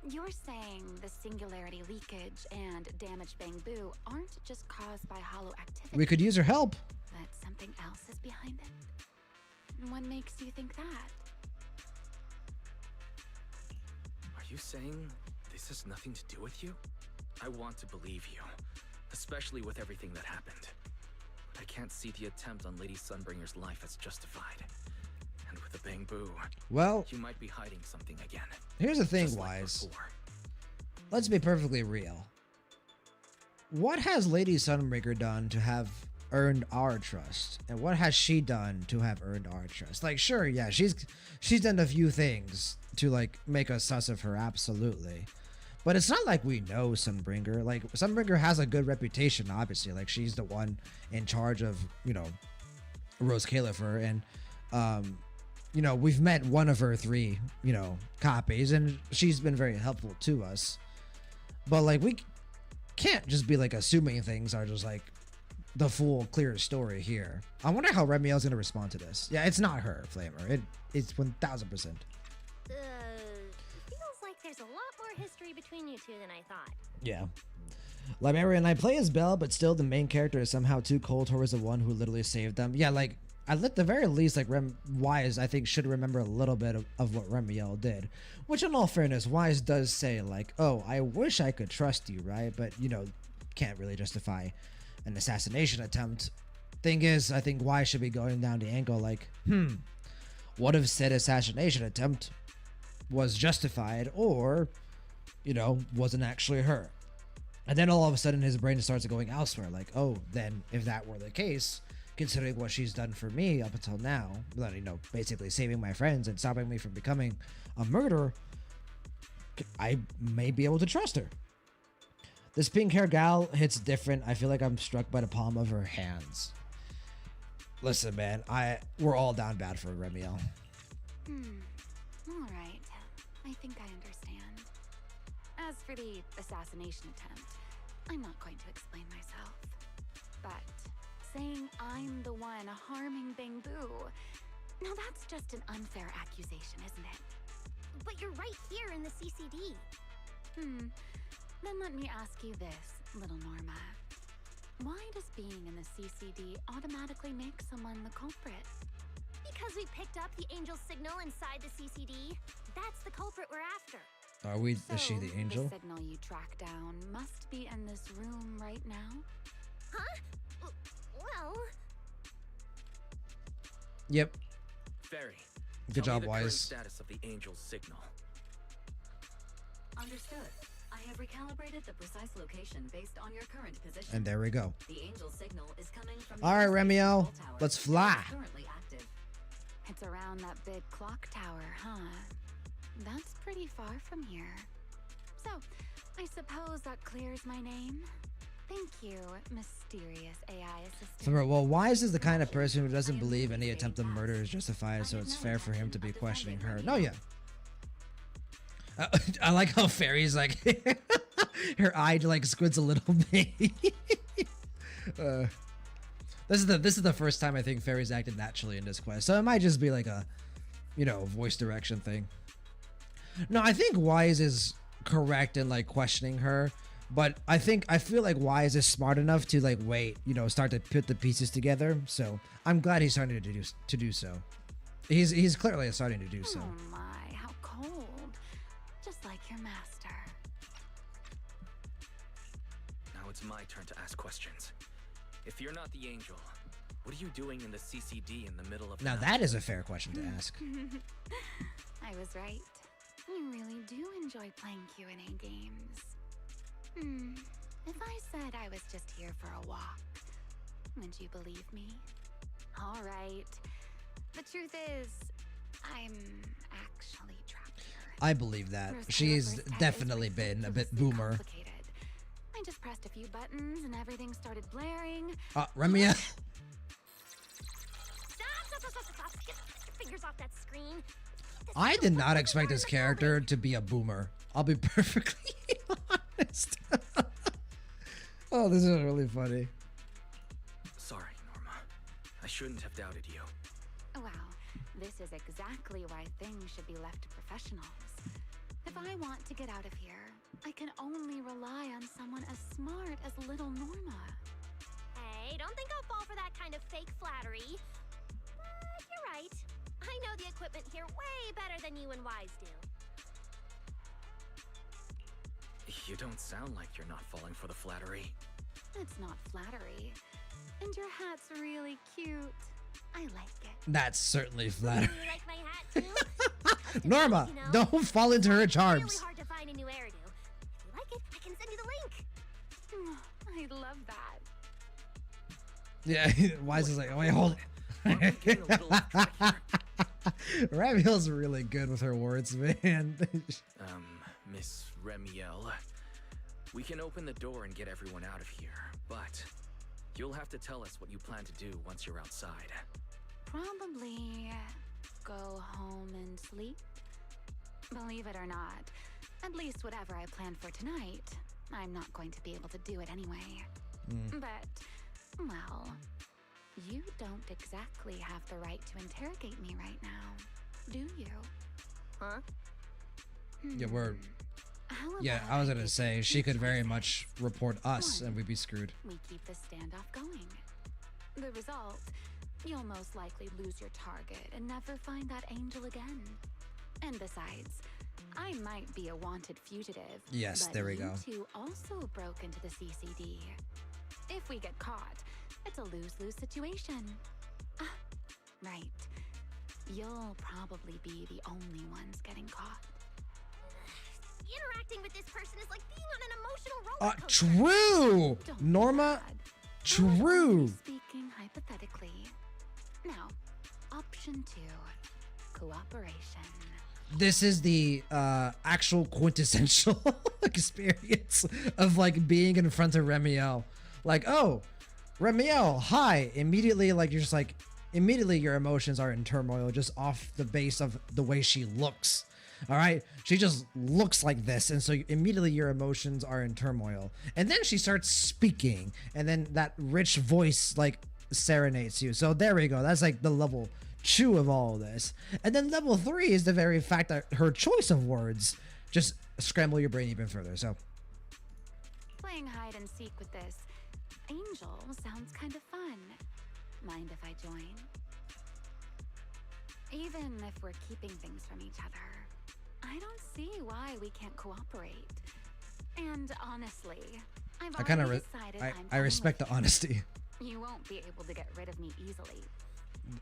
you're saying the singularity leakage and damaged Bangbu aren't just caused by hollow activity? We could use her help. That something else is behind it? What makes you think that? Are you saying this has nothing to do with you? I want to believe you, especially with everything that happened. But I can't see the attempt on Lady Sunbringer's life as justified. And with the Bangbu, well, you might be hiding something again. Here's the thing, Wise. Let's be perfectly real. What has Lady Sunbringer done to have earned our trust? And what has she done to have earned our trust? Like, sure, yeah, she's done a few things to like make us sus of her, absolutely. But it's not like we know Sunbringer. Like, Sunbringer has a good reputation, obviously. Like, she's the one in charge of, you know, ROSCAELIFER. And, you know, we've met one of her 3, you know, copies. And she's been very helpful to us. But, like, we can't just be, like, assuming things are just, like, the full, clear story here. I wonder how Remiel's going to respond to this. Yeah, it's not her, Flamer. It's 1000%. There's a lot more history between you two than I thought. Yeah. Librarian and I play as Belle, but still the main character is somehow too cold towards the one who literally saved them. Yeah, like, at the very least, like, Wise, I think, should remember a little bit of what Remiel did. Which, in all fairness, Wise does say, like, oh, I wish I could trust you, right? But, you know, can't really justify an assassination attempt. Thing is, I think Wise should be going down the angle, like, what if said assassination attempt was justified, or, you know, wasn't actually her? And then all of a sudden his brain starts going elsewhere, like, oh, then if that were the case, considering what she's done for me up until now, you know, basically saving my friends and stopping me from becoming a murderer, I may be able to trust her. This pink hair gal hits different. I feel like I'm struck by the palm of her hands. Listen, man, we're all down bad for Remiel. All right. I think I understand. As for the assassination attempt, I'm not going to explain myself. But saying I'm the one harming Bangbu, now that's just an unfair accusation, isn't it? But you're right here in the CCD. Then let me ask you this, little Norma. Why does being in the CCD automatically make someone the culprit? Because we picked up the angel signal inside the CCD. That's the culprit we're after. Is she the angel? The signal you track down must be in this room right now? Huh? Well... Yep. Fairy. Good job, the Wise. current status of the angel's signal. Understood. I have recalibrated the precise location based on your current position. And there we go. The angel signal is coming from All right, Remiel, let's fly. Currently active. It's around that big clock tower, huh? That's pretty far from here. So, I suppose that clears my name? Thank you, mysterious AI assistant. Well, Wise is the kind of person who doesn't believe any attempted murder is justified, so it's fair for him to be questioning her. No, yeah. I like how Fairy's like, her eye like squids a little bit. This is the first time I think Fairy's acted naturally in this quest, so it might just be like a, you know, voice direction thing. No, I think Wise is correct in like questioning her, but I feel like Wise is smart enough to like wait, you know, start to put the pieces together. So I'm glad he's starting to do so. He's clearly starting to do so. Oh my, how cold. Just like your master. Now it's my turn to ask questions. If you're not the angel, what are you doing in the CCD in the middle of Now the that is a fair question to ask. I was right. You really do enjoy playing Q&A games. If I said I was just here for a walk, would you believe me? All right. The truth is, I'm actually trapped here. I believe that. She's definitely been a bit boomer. I just pressed a few buttons and everything started blaring. Remia. Stop. Get your fingers off that screen. I did not expect this character to be a boomer. I'll be perfectly honest. Oh, this is really funny. Sorry, Norma. I shouldn't have doubted you. Well, this is exactly why things should be left to professionals. If I want to get out of here, I can only rely on someone as smart as little Norma. Hey, don't think I'll fall for that kind of fake flattery. You're right. I know the equipment here way better than you and Wise do. You don't sound like you're not falling for the flattery. It's not flattery. And your hat's really cute. I like it. That's certainly flattering. You like my hat too? Norma, don't fall into her charms. It's really hard to find a new hairdo. If you like it, I can send you the link. I love that. Yeah, Wise is like, wait, hold it. Raviel's really good with her words, man. Miss Remiel, we can open the door and get everyone out of here, but you'll have to tell us what you plan to do once you're outside. Probably go home and sleep. Believe it or not, at least whatever I planned for tonight, I'm not going to be able to do it anyway. But, well, you don't exactly have the right to interrogate me right now, do you? Huh? Yeah, I was gonna say, she could very much report us and we'd be screwed. We keep the standoff going. The result, you'll most likely lose your target and never find that angel again. And besides, I might be a wanted fugitive. Yes, but there we go. You two also broke into the CCD. If we get caught, it's a lose-lose situation. Right. You'll probably be the only ones getting caught. Interacting with this person is like being on an emotional roller True! coaster. Norma, true! Speaking hypothetically. Now, option 2, cooperation. This is the actual quintessential experience of like being in front of Remiel. Like, oh, Remiel, hi. Immediately, like you're just like, immediately your emotions are in turmoil just off the base of the way she looks. All right, she just looks like this, and so immediately your emotions are in turmoil. And then she starts speaking, and then that rich voice like serenades you. So there we go. That's like the level 2 of all of this. And then level 3 is the very fact that her choice of words just scramble your brain even further. So Playing hide and seek with this angel sounds kind of fun. Mind if I join? Even if we're keeping things from each other, I don't see why we can't cooperate. And honestly, I've already decided I respect the honesty. You won't be able to get rid of me easily.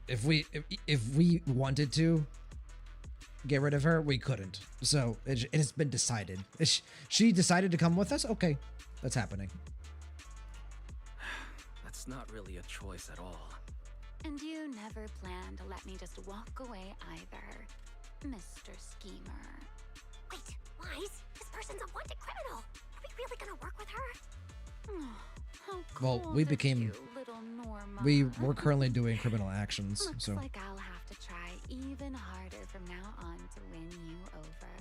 If we wanted to get rid of her, we couldn't. So it has been decided. She decided to come with us. Okay, that's happening. That's not really a choice at all. And you never planned to let me just walk away either, Mr. Schemer. Wait, Wise, this person's a wanted criminal. Are we really gonna work with her? Well, we became. We're currently doing criminal actions. Looks so like I'll have to try even harder from now on to win you over.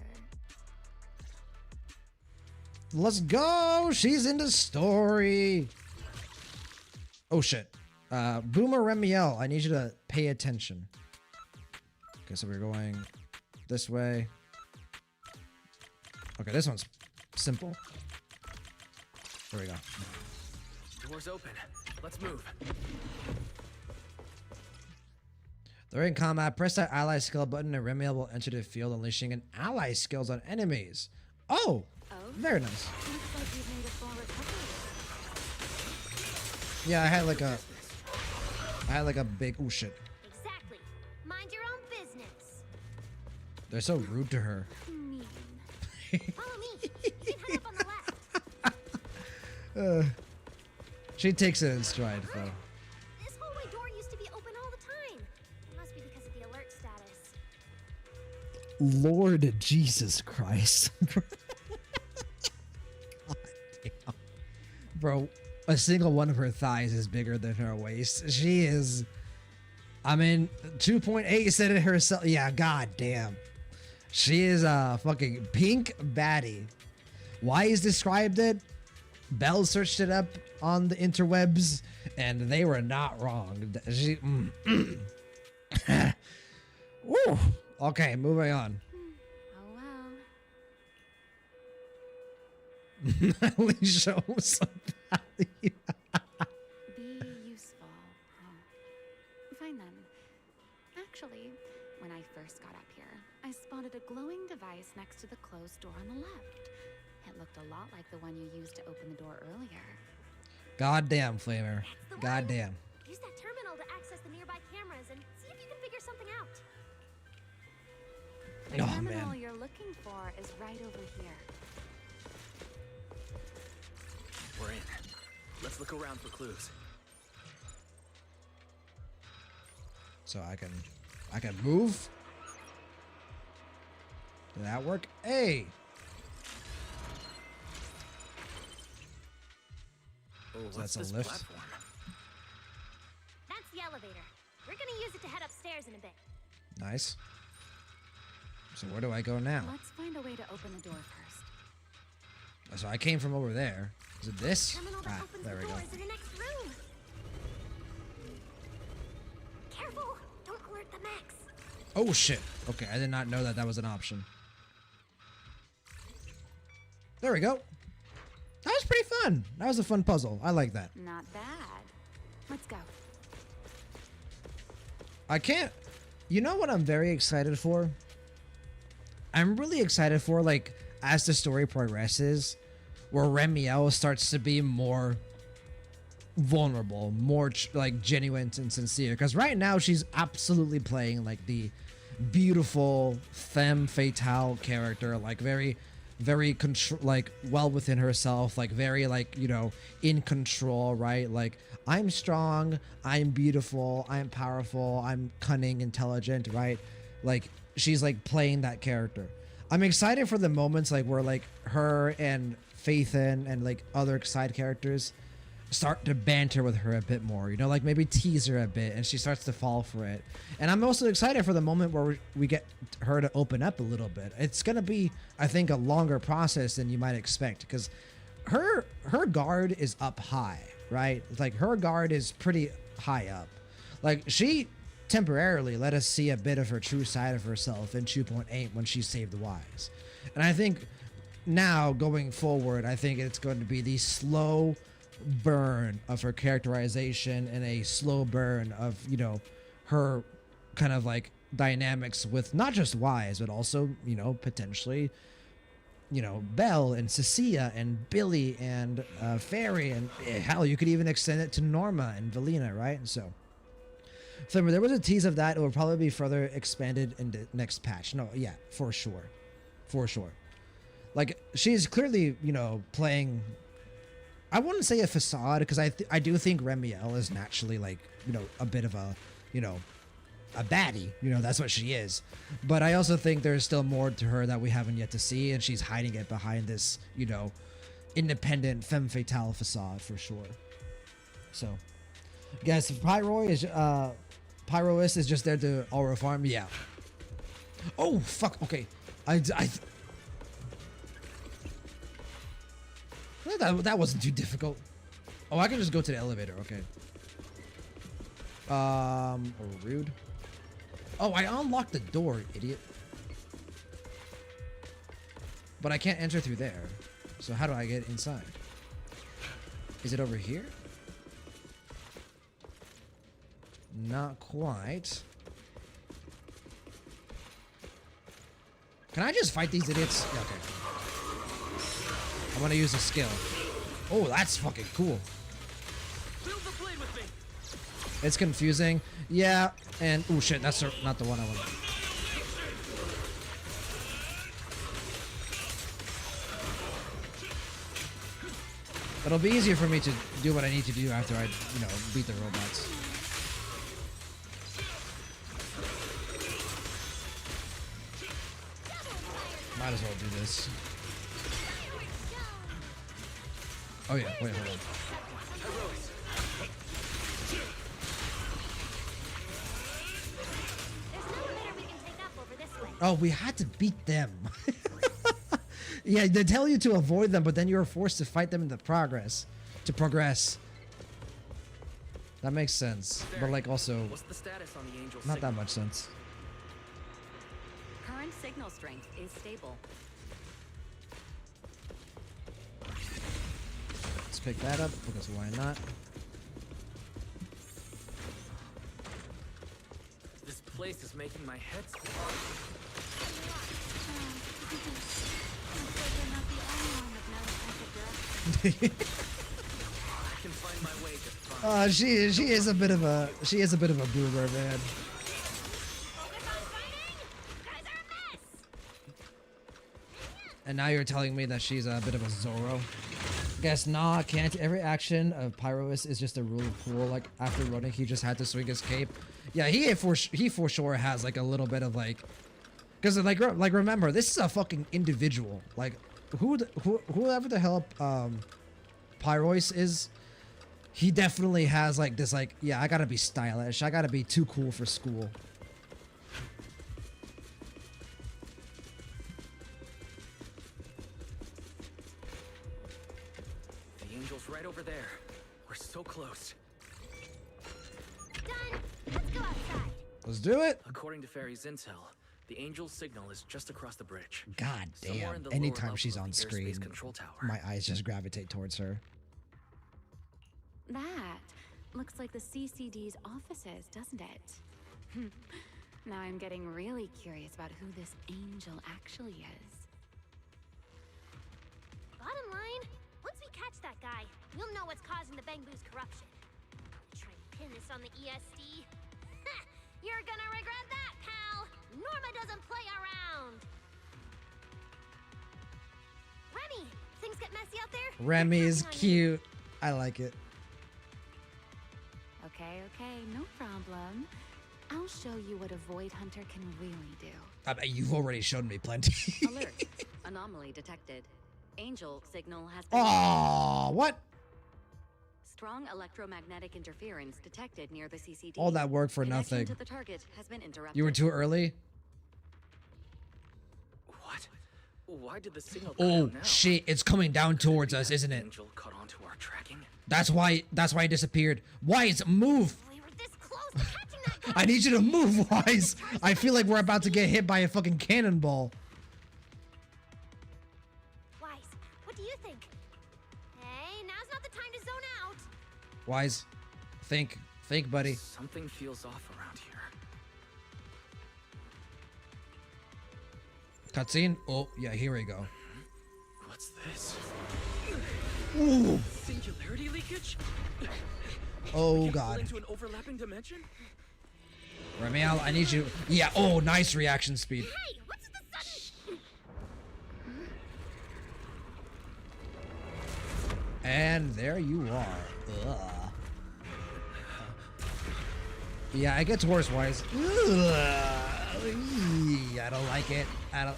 let's go. She's in the story. Oh shit. Boomer Remiel, I need you to pay attention. Okay, so we're going this way. Okay, this one's simple. There we go. Door's open. Let's move. During combat, press that ally skill button and Remiel will enter the field, unleashing an ally skills on enemies. Oh, very nice. Yeah, I had like a big, oh shit. Exactly. Mind your own business. They're so rude to her. Mean. Follow me. You can head up on the left. She takes it in stride, though. This hallway door used to be open all the time. It must be because of the alert status. Lord Jesus Christ. God damn. Bro, a single one of her thighs is bigger than her waist. She is... I mean, 2.8 said it herself. Yeah, god damn. She is a fucking pink baddie. Wise described it. Belle searched it up on the interwebs, and they were not wrong. She... Woo. Okay, moving on. Oh well. At least show some value. Be useful. Fine then. Actually, when I first got up here, I spotted a glowing device next to the closed door on the left. It looked a lot like the one you used to open the door earlier. Goddamn, Flamer. Goddamn. Use that terminal to access the nearby cameras and see if you can figure something out. The Oh, terminal man. you're looking for is right over here. We're in. Let's look around for clues. So I can move. Did that work? Hey. Oh, So what's that's a this lift? platform? That's the elevator. We're gonna use it to head upstairs in a bit. Nice. So where do I go now? Let's find a way to open the door first. So I came from over there. Is it this? Terminal that Ah, opens there the we go. door is in the next room. Careful! Don't alert the mechs. Oh shit. Okay, I did not know that that was an option. There we go. That was pretty fun. That was a fun puzzle. I like that. Not bad. Let's go. I can't... You know what I'm very excited for? I'm really excited for, like, as the story progresses, where Remiel starts to be more vulnerable, more, like, genuine and sincere. Because right now, she's absolutely playing, like, the beautiful femme fatale character, like, very like well within herself, like very like, you know, in control, right? Like, I'm strong, I'm beautiful, I'm powerful, I'm cunning, intelligent, right? Like, she's like playing that character. I'm excited for the moments like where like her and Faithin and like other side characters start to banter with her a bit more, you know, like maybe tease her a bit and she starts to fall for it. And I'm also excited for the moment where we get her to open up a little bit. It's gonna be, I think, a longer process than you might expect, because her guard is up high, right? Like, her guard is pretty high up. Like, she temporarily let us see a bit of her true side of herself in 2.8 when she saved the Wise. And I think now going forward, I think it's going to be the slow burn of her characterization and a slow burn of, you know, her kind of like dynamics with not just Wise, but also, you know, potentially, you know, Belle and Cecilia and Billy and Fairy, and hell, you could even extend it to Norma and Valina, right? And so, Flimmer, there was a tease of that. It will probably be further expanded in the next patch. No, yeah, for sure. For sure. Like, she's clearly, you know, playing... I wouldn't say a facade, because I do think Remiel is naturally, like, you know, a bit of a, you know, a baddie. You know, that's what she is. But I also think there's still more to her that we haven't yet to see, and she's hiding it behind this, you know, independent femme fatale facade for sure. So, guess Pyroist is just there to aura farm. Yeah. Oh fuck. Okay. That wasn't too difficult. Oh, I can just go to the elevator. Okay. Rude. Oh, I unlocked the door, idiot. But I can't enter through there. So how do I get inside? Is it over here? Not quite. Can I just fight these idiots? Yeah, okay. I'm gonna use a skill. Oh, that's fucking cool. It's confusing. Yeah, and oh shit, that's not the one I want. It'll be easier for me to do what I need to do after I, you know, beat the robots. Might as well do this. Oh yeah, wait, hold on. Oh, we had to beat them. Yeah, they tell you to avoid them, but then you're forced to fight them in the progress. To progress. That makes sense. But like also, What's the status on the Angel not signal? that much sense. Current signal strength is stable. Let's pick that up, because why not? This place is making my head spin. I can find my way just fine. She is a bit of a boomer, man. And now you're telling me that she's a bit of a Zorro. Guess nah, can't. Every action of Pyrois is just a rule of cool. Like after running, he just had to swing his cape. Yeah, he for sure has like a little bit of like, because like remember, this is a fucking individual. Like whoever the hell Pyrois is, he definitely has like this like, yeah, I gotta be stylish. I gotta be too cool for school. The Angel's right over there. We're so close. Done. Let's go outside. Let's do it. According to Fairy's intel, the Angel's signal is just across the bridge. God Somewhere in damn. the Anytime lower she's level on of the screen, airspace control tower. my eyes just gravitate towards her. That looks like the CCD's offices, doesn't it? Now I'm getting really curious about who this angel actually is. Bottom line, once we catch that guy, we'll know what's causing the Bangbu's corruption. Try and pin this on the ESD. You're gonna regret that, pal! Norma doesn't play around! Remy! Things get messy out there? Remy is cute. I like it. Okay, no problem. I'll show you what a Void Hunter can really do. I bet you've already shown me plenty. Alert. Anomaly detected. Angel signal has been... Oh, what? Strong electromagnetic interference detected near the CCD. All that work for Connection nothing. to the target has been interrupted. You were too early? What? Why did the signal cut Oh out now? shit, it's coming down towards us, isn't it? Angel caught onto our tracking. That's why it disappeared. Wise, move! We were this close to catching that guy! I need you to move, Wise! I feel like we're about to get hit by a fucking cannonball. Wise, what do you think? Hey, now's not the time to zone out! Wise, think, buddy. Something feels off around here. Cutscene? Oh, yeah, here we go. What's this? Ooh! Singularity leakage? Oh god. Into an overlapping dimension? Ramiel, I need you. Yeah, oh, nice reaction speed. Hey, what's the sudden... And there you are. Ugh. Yeah, it gets worse, Wise. Ugh. Eee, I don't like it.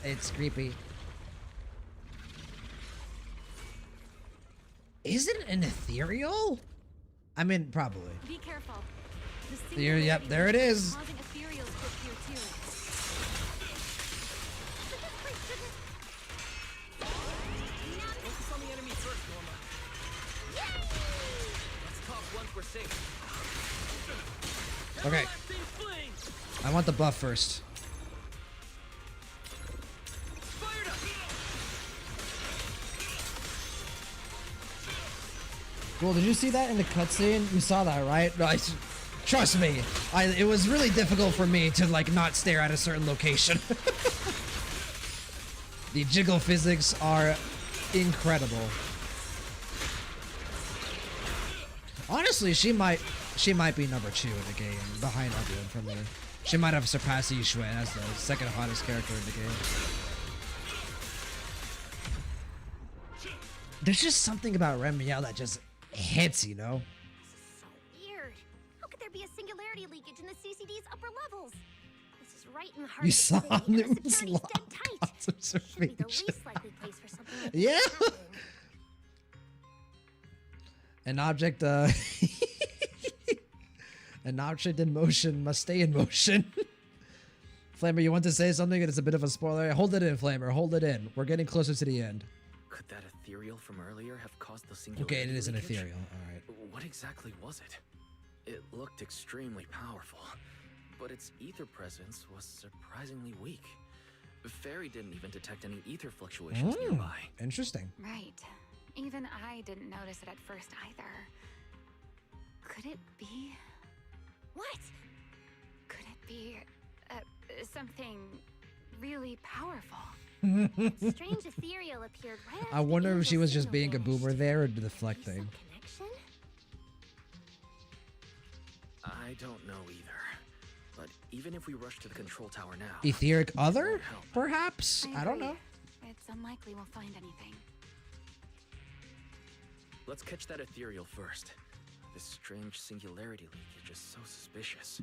It's creepy. Is it an ethereal? I mean, probably. Be careful. There, yep, there it is. Causing ethereals to appear too. Focus on the enemy first, Norma. Let's talk once we're safe. Okay. I want the buff first. Well, did you see that in the cutscene? You saw that, right? No, trust me. It was really difficult for me to like not stare at a certain location. The jiggle physics are incredible. Honestly, she might be number 2 in the game, behind everyone for me. She might have surpassed Yi Xuan as the second hottest character in the game. There's just something about Remiel that just hits, you know? Weird. How could there be a singularity leakage in the CCD's upper levels? This is right in the heart You of the saw city, and the Newton's security's law dead tight. of Should be the least likely place for something like this Yeah. to happen. An object, an object in motion must stay in motion. Flamer, you want to say something? It's a bit of a spoiler. Hold it in, Flamer. Hold it in. We're getting closer to the end. Could that ethereal from earlier have caused the singularity? Okay, it is an leakage? ethereal. All right. What exactly was it? It looked extremely powerful, but its ether presence was surprisingly weak. Fairy didn't even detect any ether fluctuations nearby. Interesting. Right. Even I didn't notice it at first either. Could it be? What? Could it be something really powerful? Strange ethereal appeared right after I wonder the if she was just signal being a vanished. boomer there or deflecting. Connection? I don't know either. But even if we rush to the control tower now, Etheric other? won't help. Perhaps? I don't agree. know. It's unlikely we'll find anything. Let's catch that ethereal first. This strange singularity leakage is so suspicious.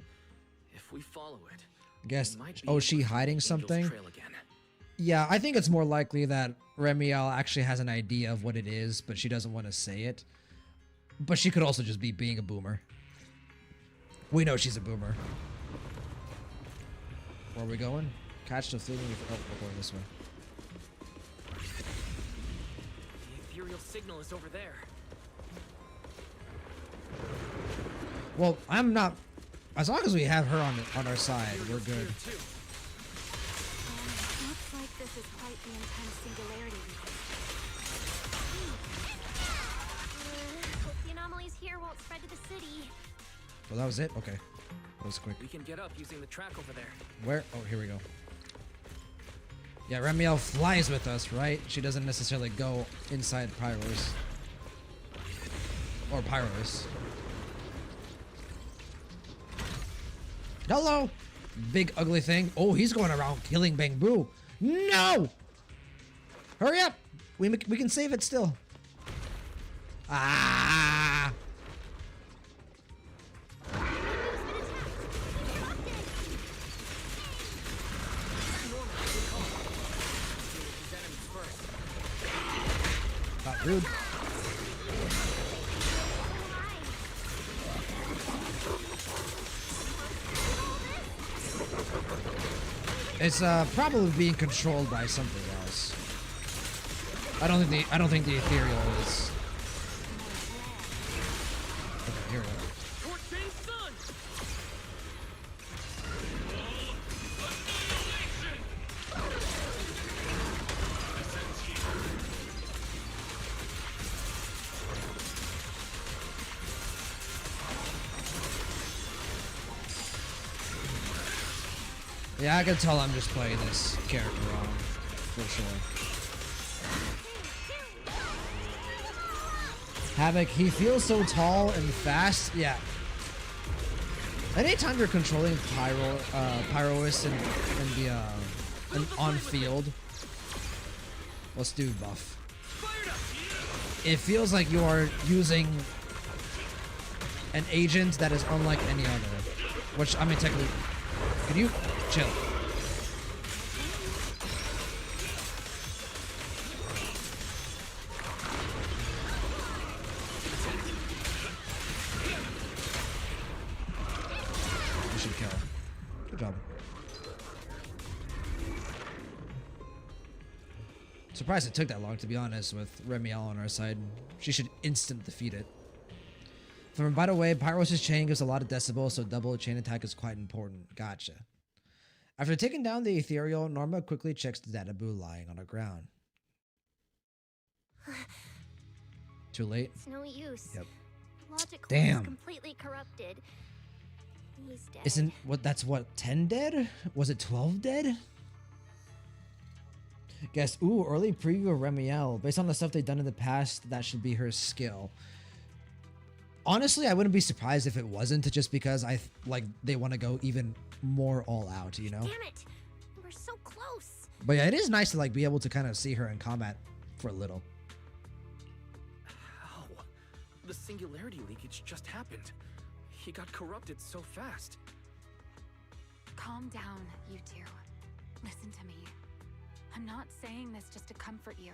If we follow it, Guess. we might be Oh, able she to find hiding Angel's something? trail again. Yeah, I think it's more likely that Remiel actually has an idea of what it is, but she doesn't want to say it. But she could also just be being a boomer. We know she's a boomer. Where are we going? Catch the fleeting. Oh, we're going this way. The ethereal signal is over there. Well, I'm not. As long as we have her on our side, we're good. Looks like this is quite the intense singularity leakage. Hope the anomalies here won't spread to the city. Well, that was it? Okay. That was quick. We can get up using the track over there. Where? Oh, here we go. Yeah, Remiel flies with us, right? She doesn't necessarily go inside Pyros. Or Pyros. Hello! Big ugly thing. Oh, he's going around killing Bangbu. No! Hurry up! We can save it still. Ah! Not rude. It's probably being controlled by something else. I don't think the ethereal is. Okay, here we go. Yeah, I can tell I'm just playing this character wrong, for sure. Havoc, he feels so tall and fast. Yeah. Anytime you're controlling Pyrois and on field, let's do buff. It feels like you are using an agent that is unlike any other. Which, I mean, technically, can you chill? You should kill. Good job. Surprised it took that long, to be honest, with Remiel on our side. She should instant defeat it. By the way, Pyros' chain gives a lot of decibels, so double chain attack is quite important. Gotcha. After taking down the ethereal, Norma quickly checks the Databu lying on the ground. Too late? It's no use. Yep. Logic core Damn. is completely corrupted. He's dead. Isn't what? That's what, 10 dead? Was it 12 dead? Guess, ooh, early preview of Remiel. Based on the stuff they've done in the past, that should be her skill. Honestly, I wouldn't be surprised if it wasn't, just because they want to go even more all out, you know? Damn it! We're so close. But yeah, it is nice to like be able to kind of see her in combat for a little. How? The singularity leakage just happened. He got corrupted so fast. Calm down, you two. Listen to me. I'm not saying this just to comfort you,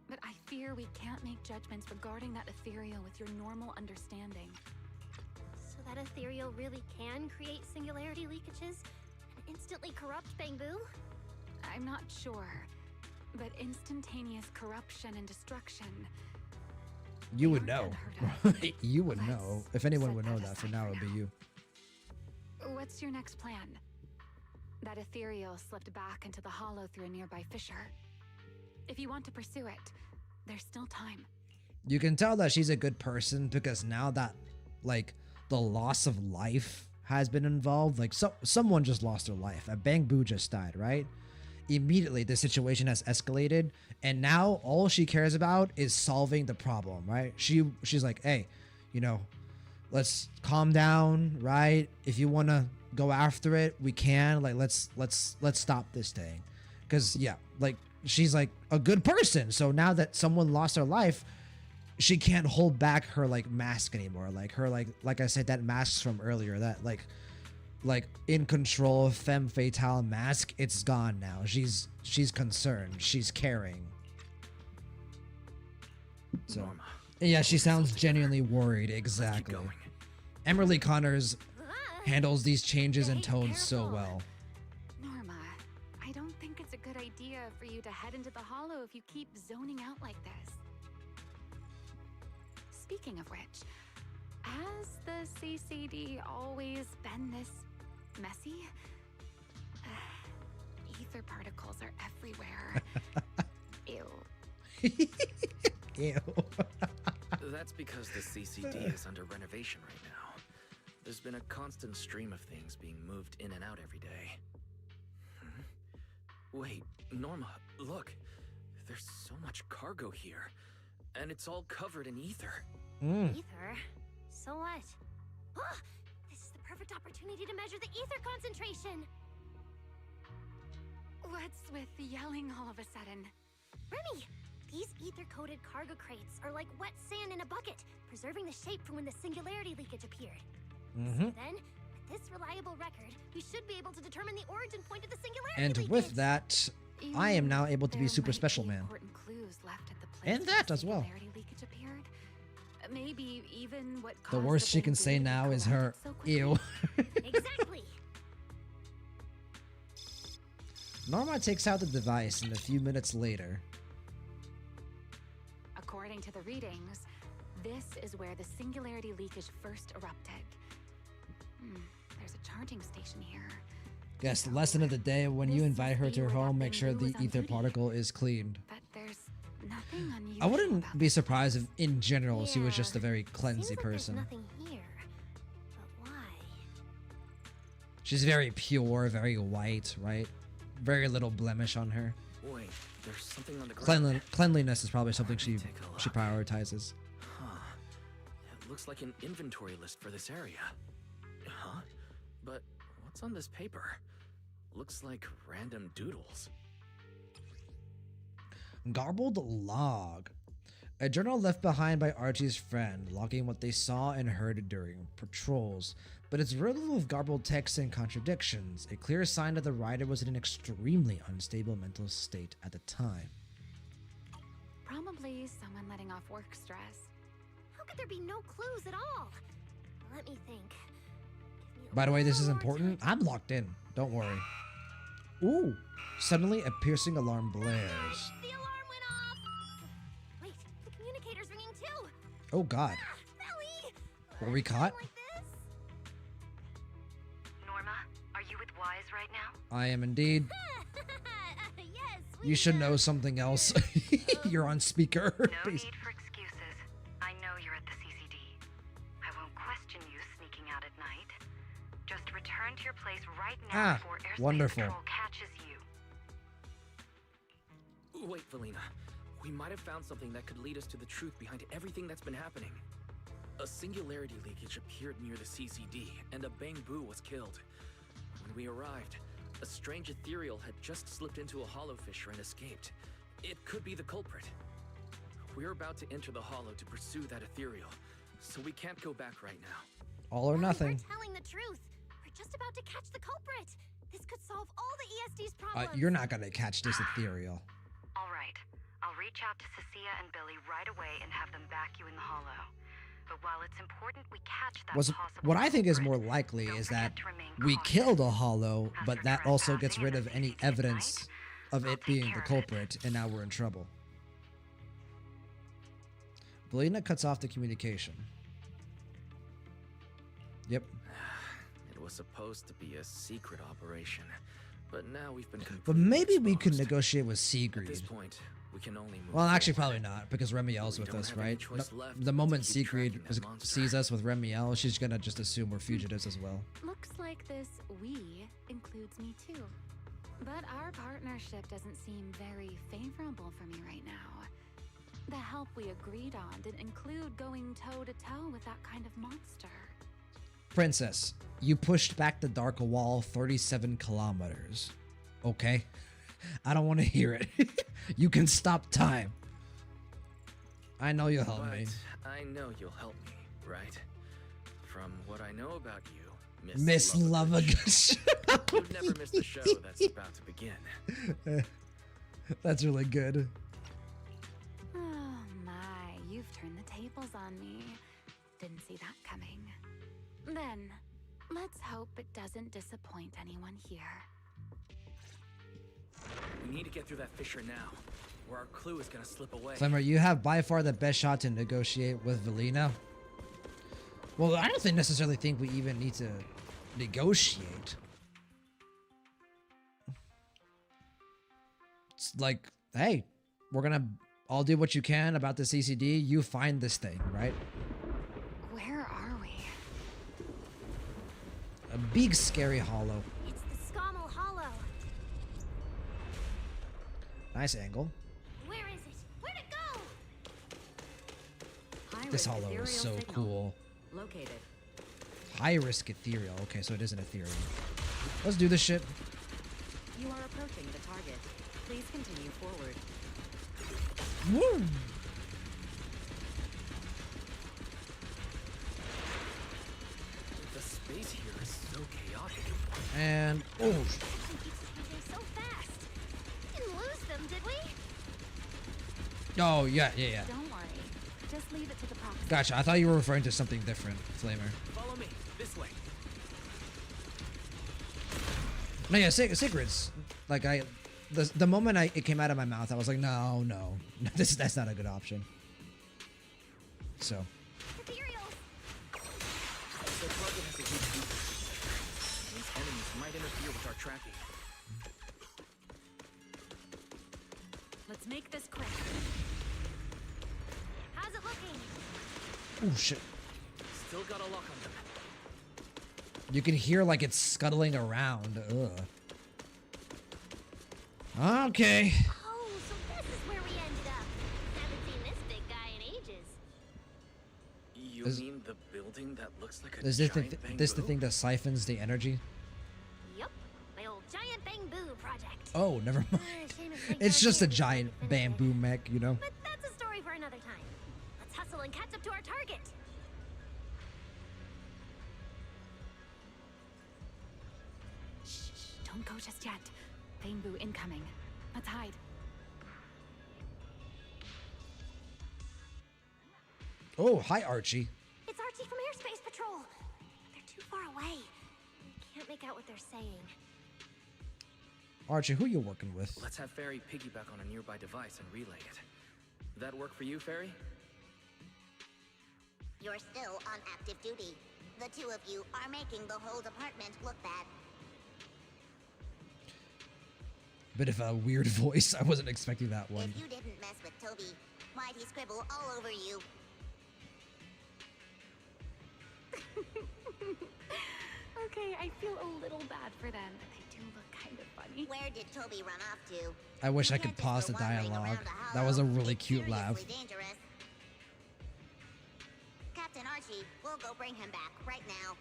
but I fear we can't make judgments regarding that ethereal with your normal understanding. So that ethereal really can create singularity leakages and instantly corrupt Bangbu? I'm not sure, but instantaneous corruption and destruction. You would know. You would know. If anyone would know that, for now it would be you. What's your next plan? That ethereal slipped back into the hollow through a nearby fissure. If you want to pursue it, there's still time. You can tell that she's a good person because now that, like, the loss of life has been involved, like, someone just lost their life. A Bangbu just died, right? Immediately, the situation has escalated, and now all she cares about is solving the problem, right? She's like, hey, you know, let's calm down, right? If you want to go after it, we can. Like, let's stop this thing, because yeah, like, she's like a good person. So now that someone lost their life, she can't hold back her like mask anymore. Like her like I said, that mask from earlier, that like in control femme fatale mask, it's gone now. She's concerned. She's caring. So yeah, she sounds genuinely worried. Exactly. Emily Connors handles these changes and tones so well. Norma, I don't think it's a good idea for you to head into the hollow if you keep zoning out like this. Speaking of which, has the CCD always been this messy? Ether particles are everywhere. Ew. Ew. That's because the CCD is under renovation right now. There's been a constant stream of things being moved in and out every day. Wait, Norma, look. There's so much cargo here, and it's all covered in ether. Ether? So what? Oh, this is the perfect opportunity to measure the ether concentration. What's with yelling all of a sudden? Remy, these ether-coated cargo crates are like wet sand in a bucket, preserving the shape from when the singularity leakage appeared. So then, with this reliable record, we should be able to determine the origin point of the singularity And leakage. with that, I am now able to be super special man. Clues left at the place And that as well. singularity leakage appeared. Maybe even what The worst she can say now is her ew. Exactly. Norma takes out the device, and a few minutes later, according to the readings, this is where the singularity leakage first erupted. There's a charging station here. guess the lesson of the day: when you invite her to your home, make sure the ether particle is cleaned. But there's nothing unusual. I wouldn't be surprised if, in general, she was just a very cleansy Seems like person. There's nothing here. But why? She's very pure, very white, right? Very little blemish on her. Wait, there's something on the ground. Cleanliness is probably something she prioritizes. Huh. It looks like an inventory list for this area. Huh? But what's on this paper? Looks like random doodles. Garbled log. A journal left behind by Archie's friend, logging what they saw and heard during patrols. But it's riddled with garbled texts and contradictions, a clear sign that the writer was in an extremely unstable mental state at the time. Probably someone letting off work stress. How could there be no clues at all? Let me think. By the way, this is important. I'm locked in. Don't worry. Ooh! Suddenly, a piercing alarm blares. The alarm went off! Wait, the communicator's ringing too! Oh god. Belly! Were we caught? Norma, are you with Wise right now? I am indeed. Yes, You should know something else. You're on speaker. No need for excuses. I know you're at the CCD. I won't question you sneaking out at night. Just return to your place right now before airspace wonderful. patrol catches you. Wait, Valina. We might have found something that could lead us to the truth behind everything that's been happening. A singularity leakage appeared near the CCD, and a Bangbu was killed. When we arrived, a strange ethereal had just slipped into a hollow fissure and escaped. It could be the culprit. We're about to enter the hollow to pursue that ethereal, so we can't go back right now. All or nothing. We're telling the truth. We're just about to catch the culprit. This could solve all the ESD's problems. You're not gonna catch this ethereal. All right. I'll reach out to Cecilia and Billy right away and have them back you in the hollow. But while it's important we catch that What I think is more likely is that we kill the hollow, but that also gets rid of any evidence of it being the culprit, and now we're in trouble. Valina cuts off the communication. Yep. It was supposed to be a secret operation, but now we've been. But maybe we could negotiate with Sigrid. At this point, we can only move Well, actually, forward. probably not, because Remiel's with us, right? Left The moment to keep Sigrid tracking that monster. sees us with Remiel, she's gonna just assume we're fugitives as well. Looks like this we includes me too. But our partnership doesn't seem very favorable for me right now. The help we agreed on didn't include going toe-to-toe with that kind of monster. Princess, you pushed back the Dark Wall 37 kilometers. Okay? I don't want to hear it. You can stop time. I know you'll help me. I know you'll help me, right? From what I know about you, Miss Lovagus. You've never missed a show that's about to begin. That's really good. Oh my, you've turned the tables on me. Didn't see that coming. Then, let's hope it doesn't disappoint anyone here. We need to get through that fissure now, or our clue is gonna slip away. Flimmer, you have by far the best shot to negotiate with Valina. Well, I don't necessarily think we even need to negotiate. It's like, hey, we're gonna all do what you can about the CCD. You find this thing, right? Where are we? A big scary hollow. It's the Scommel Hollow. Nice angle. Where is it? Where'd it go? This hollow is so cool. Located. High risk ethereal. Okay, so it is an ethereal. Let's do this shit. You are approaching the target. Please continue forward. Woo! The space here is so chaotic. And oh, It keeps changing so fast. Didn't lose them, did we? oh yeah. Don't worry. Just leave it to the proxy. Gotcha. I thought you were referring to something different, Flamer. Follow me this way. No, yeah, Sigrid's. Like the moment it came out of my mouth, I was like, no, that's not a good option. So. Ethereals. The target has a huge weakness. These enemies might interfere with our tracking. Let's make this quick. How's it looking? Oh shit. Still got a lock on them. You can hear like it's scuttling around. Ugh. Okay. Oh, so this is where we ended up. Haven't seen this big guy in ages. You mean the building that looks like a Is giant this the bamboo? thing that siphons the energy? Yup, my old giant bamboo project. Oh, never mind. Shame it's like It's that just a here. giant bamboo mech, you know? But that's a story for another time. Let's hustle and catch up to our target. Shh, don't go just yet. Bamboo incoming. Let's hide. Oh, hi Archie. It's Archie from Airspace Patrol. They're too far away. Can't make out what they're saying. Archie, who you working with? Let's have Fairy piggyback on a nearby device and relay it. That work for you, Fairy? You're still on active duty. The two of you are making the whole department look bad. Bit of a weird voice. I wasn't expecting that one. If you didn't mess with Toby, why'd he scribble all over you? Okay, I feel a little bad for them, but they do do look kind of funny. Where did Toby run off to? I wish I could pause the dialogue. That was a really cute laugh. Dangerous. Captain Archie, we'll go bring him back right now.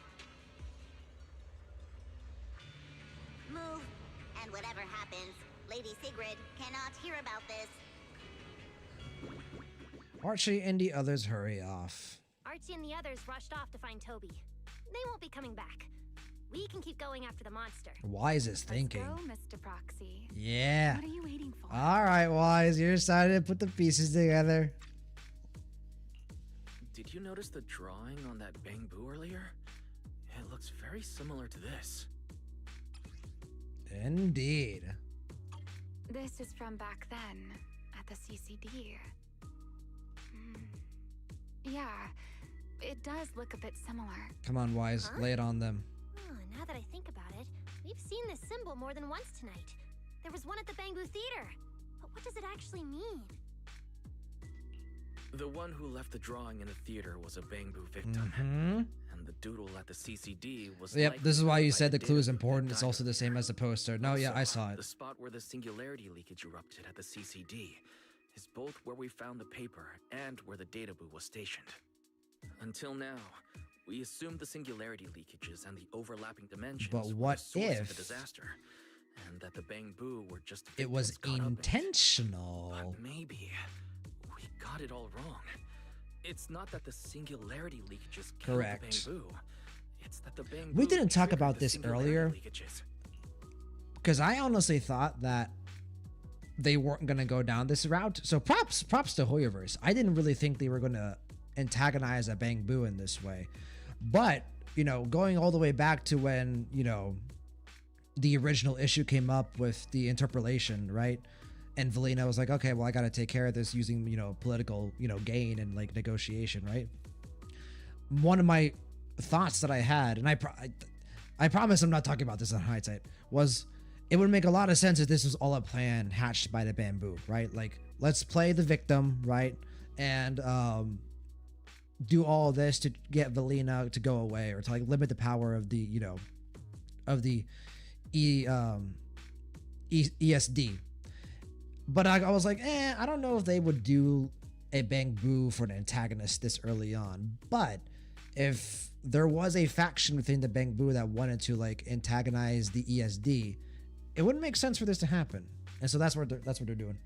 Move, and whatever happens, Lady Sigrid cannot hear about this. Archie and the others hurry off. Archie and the others rushed off to find Toby. They won't be coming back. We can keep going after the monster. Wise is thinking. Let's go, Mr. Proxy. Yeah. What are you waiting for? All right, Wise, you're excited to put the pieces together. Did you notice the drawing on that bamboo earlier? It looks very similar to this. Indeed. This is from back then, at the CCD. Yeah, it does look a bit similar. Come on, Wise, lay it on them. Oh, now that I think about it, we've seen this symbol more than once tonight. There was one at the Bamboo Theater. But what does it actually mean? The one who left the drawing in the theater was a bamboo victim. And the doodle at the CCD was Yep, this is why you said the clue is important. It's also the same as the poster. No, yeah, I saw it. The spot where the singularity leakage erupted at the CCD is both where we found the paper and where the data boo was stationed. Until now, we assumed the singularity leakages and the overlapping dimensions But were what the source of if the disaster, and that the bamboo were just it was victims caught up in it. intentional? But maybe we got it all wrong. It's not that the singularity leakages killed Correct. the bamboo. It's that the bamboo We didn't talk triggered about the this singularity earlier. leakages. Because I honestly thought that they weren't going to go down this route. So props to Hoyoverse. I didn't really think they were going to antagonize a bamboo in this way. But, you know, going all the way back to when, you know, the original issue came up with the interpolation, right? And Velina was like, okay, well, I got to take care of this using, you know, political, you know, gain and like negotiation, right? One of my thoughts that I had, and I promise I'm not talking about this in hindsight, was it would make a lot of sense if this was all a plan hatched by the bamboo, right? Like, let's play the victim, right? And do all this to get Velina to go away or to like limit the power of the, you know, of the ESD. But I was like, I don't know if they would do a bamboo for an antagonist this early on. But if there was a faction within the bamboo that wanted to like antagonize the ESD, it wouldn't make sense for this to happen. And so that's what they're doing.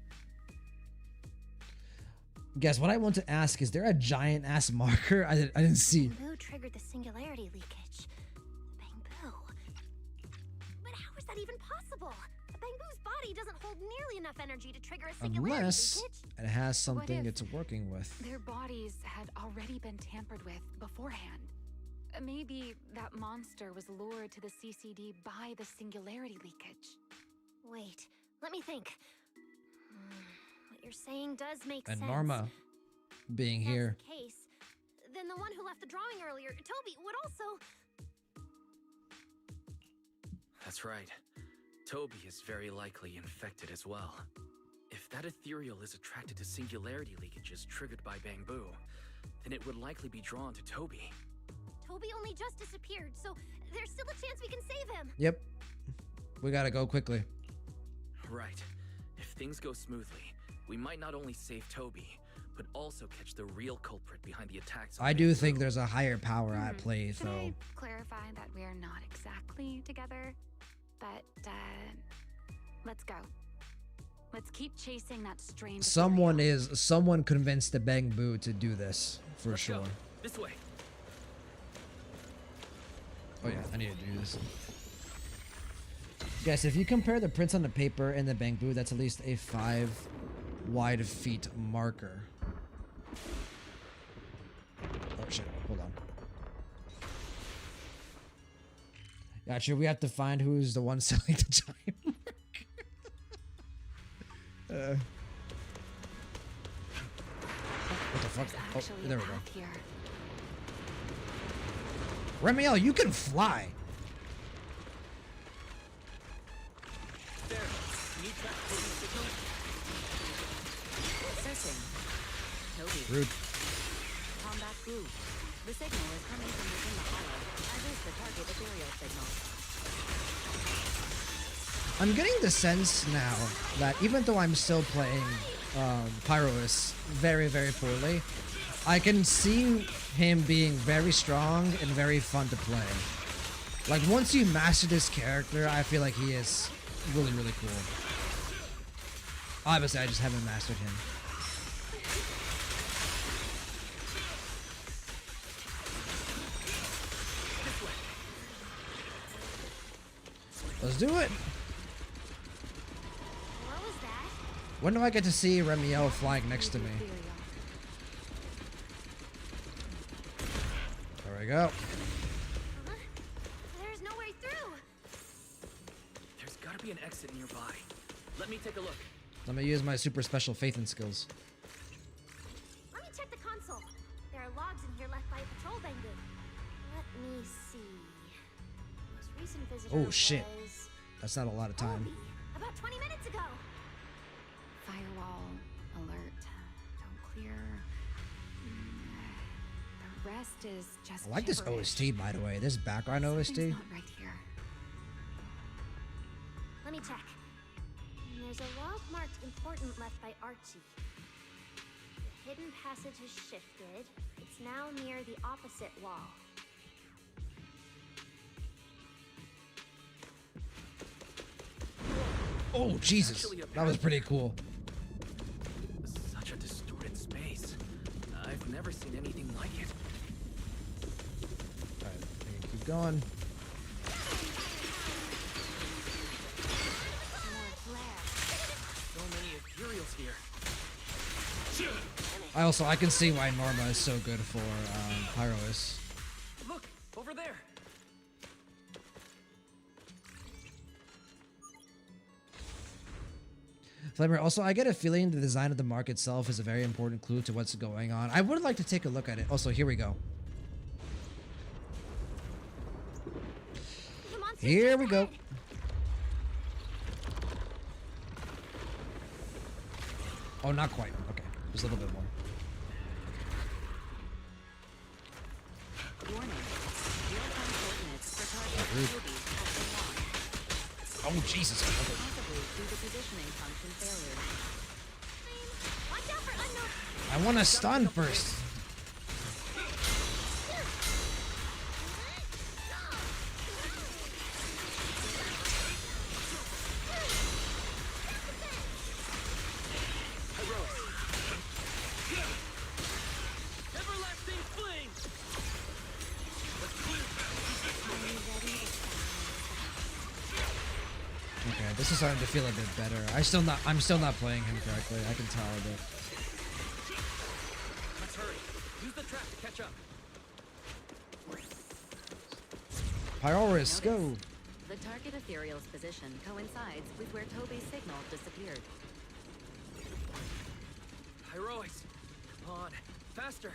Guess what I want to ask, is there a giant ass marker I didn't see? Bamboo triggered the singularity leakage. Bamboo. But how is that even possible? A bamboo's body doesn't hold nearly enough energy to trigger a singularity Unless leakage. it has something What if it's working with. Their bodies had already been tampered with beforehand. Maybe that monster was lured to the CCD by the singularity leakage. Wait, let me think. What you're saying does make And sense. Norma being If that's here. the case, then the one who left the drawing earlier, Toby, would also... That's right. Toby is very likely infected as well. If that ethereal is attracted to singularity leakages triggered by bamboo, then it would likely be drawn to Toby. Toby only just disappeared, so there's still a chance we can save him. Yep. We gotta go quickly. Right. If things go smoothly, we might not only save Toby, but also catch the real culprit behind the attacks. I do think there's a higher power at play, Should though. I clarify that we're not exactly together? But, let's go. Let's keep chasing that strange... Someone convinced the bamboo to do this, for Let's sure. go. This way. Oh yeah, I need to do this. Guys, if you compare the prints on the paper and the bamboo, that's at least a 5 wide feet marker. Oh shit, hold on. Gotcha, we have to find who's the one selling the giant marker. What the fuck? Oh, there we go. Here. Remiel, you can fly. There. Can you track Toby's signal? Searching. Toby. Rude. Combat group. The signal is coming from within the hollow, as is the target ethereal signal. I'm getting the sense now that even though I'm still playing Pyrois very, very poorly, I can see him being very strong and very fun to play. Like, once you master this character, I feel like he is really, really cool. Obviously, I just haven't mastered him. Let's do it. What was that? When do I get to see Remiel flying next to me? There we go. There's no way through. There's gotta be an exit nearby. Let me take a look. I'm gonna use my super special faith and skills. Let me check the console. There are logs in here left by a patrol bangoo. Let me see. Most recent visitor Oh shit. was That's not a lot of time. about 20 minutes ago. Firewall alert. Don't clear. The rest is just. I like this gibberish. OST, by the way. This background OST. Something's not right here. Let me check. There's a log marked important left by Archie. The hidden passage has shifted. It's now near the opposite wall. Oh, Jesus. That was pretty cool. Such a distorted space. I've never seen anything like it. Alright, I can keep going. So many Imperials here. I can see why Norma is so good for Pyrois. Look, over there. Flamer, also, I get a feeling the design of the mark itself is a very important clue to what's going on. I would like to take a look at it. Also, here we go. Here we go. Oh, not quite. Okay, just a little bit more. Oh, Jesus. Okay. I want to stun first. Okay, this is starting to feel a bit better. I'm still not playing him correctly. I can tell a bit. Let's hurry. Use the trap to catch up. Pyroris, go. The target ethereal's position coincides with where Toby's signal disappeared. Heroics, come on, faster.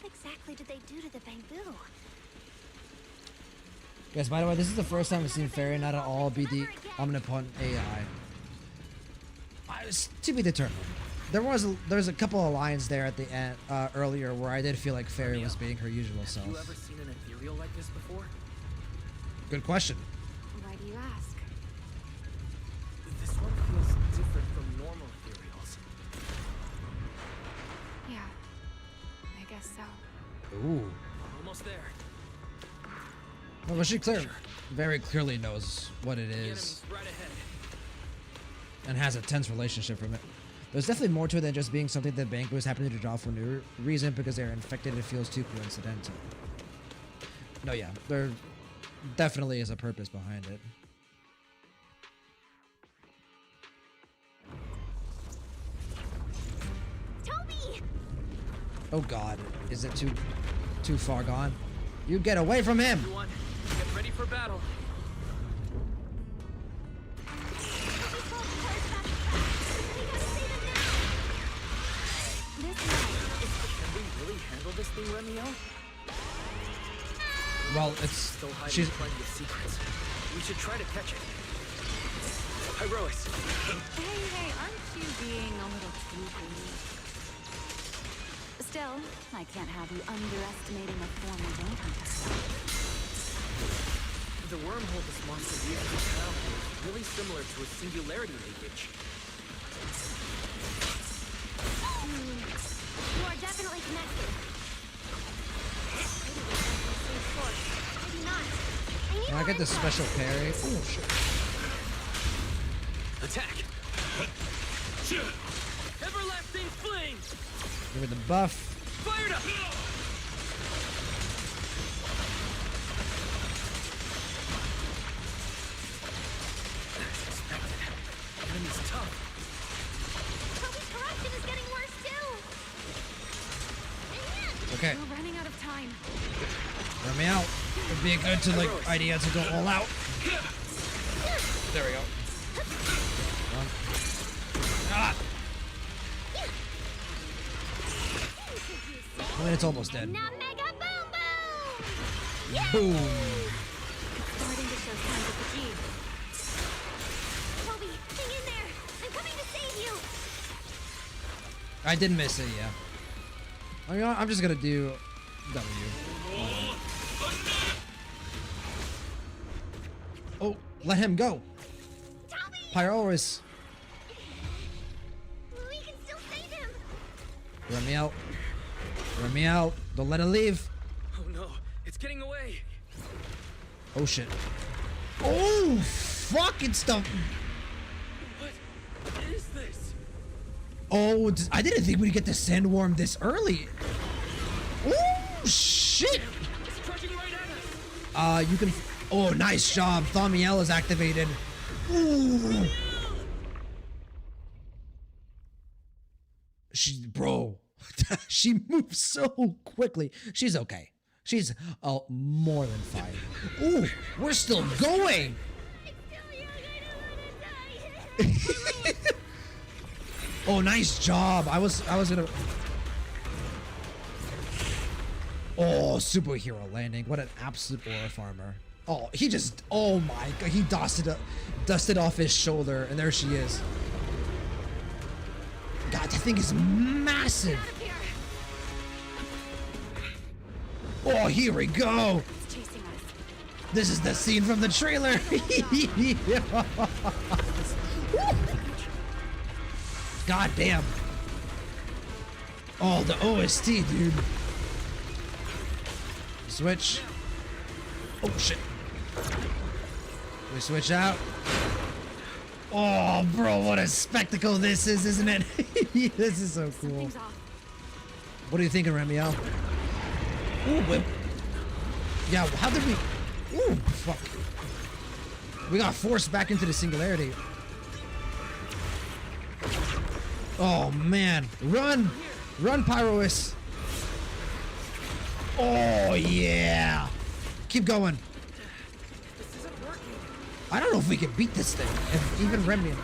What exactly did they do to the bamboo? Guys, by the way, this is the first time I've seen Fairy not at all be the omnipotent AI. To be determined. There's a couple of lines there at the end earlier where I did feel like Fairy was being her usual self. Have you ever seen an ethereal like this before? Good question. Why do you ask? This one feels different from normal ethereals. Yeah, I guess so. Ooh. Almost there. Well, she very clearly knows what it is. Right ahead. And has a tense relationship from it. There's definitely more to it than just being something that Banquos happened to draw for no reason because they're infected. It feels too coincidental. No, yeah, there definitely is a purpose behind it. Toby! Oh God, is it too far gone? You get away from him! Everyone, get ready for battle. Can we really handle this thing, Remiel? Well, it's still hiding plenty of secrets. We should try to catch it. Heroics. Hey, aren't you being a little too greedy? Still, I can't have you underestimating a former game contestant. The wormhole this monster uses to travel is really similar to a singularity leakage. You are definitely connected. Maybe there's something same source. Maybe not. Can I get the special parry? Oh shit. Attack! Everlasting flame! Give me the buff. Fired up! Enemy's tough. Toby's corruption is getting worse too. Okay. We're running out of time. Let me out. It'd be good to like idea to go all out. There we go. Ah. I mean, it's almost dead. Now mega boom boom! Boom. Starting to show signs of fatigue. Toby, hang in there. I'm coming to save you. I did miss it, yeah. I mean, I'm just gonna do W. Oh, let him go. Pyroris. We can still save him. Run me out. Run me out. Don't let it leave. Oh no, it's getting away. Oh shit. Oh, fucking stuff. What is this? Oh, I didn't think we'd get the sandworm this early. Oh shit. It's charging right at us. You can. Oh, nice job. Thaumiel is activated. Ooh. Bro, she moves so quickly. She's okay. She's more than fine. Ooh, we're still going. Oh, nice job. I was gonna. Oh, superhero landing. What an absolute aura farmer. Oh, he just, oh my god, he dusted off his shoulder, and there she is. God, that thing is massive. Oh, here we go. It's chasing us. This is the scene from the trailer. God damn. Oh, the OST, dude. Switch. Oh, shit. We switch out. Oh, bro, what a spectacle this is, isn't it? This is so cool. What are you thinking, Remiel? Ooh, whip. Yeah, how did we... Ooh, fuck. We got forced back into the singularity. Oh, man. Run! Run, Pyrois! Oh, yeah! Keep going. I don't know if we can beat this thing. If even Remiel.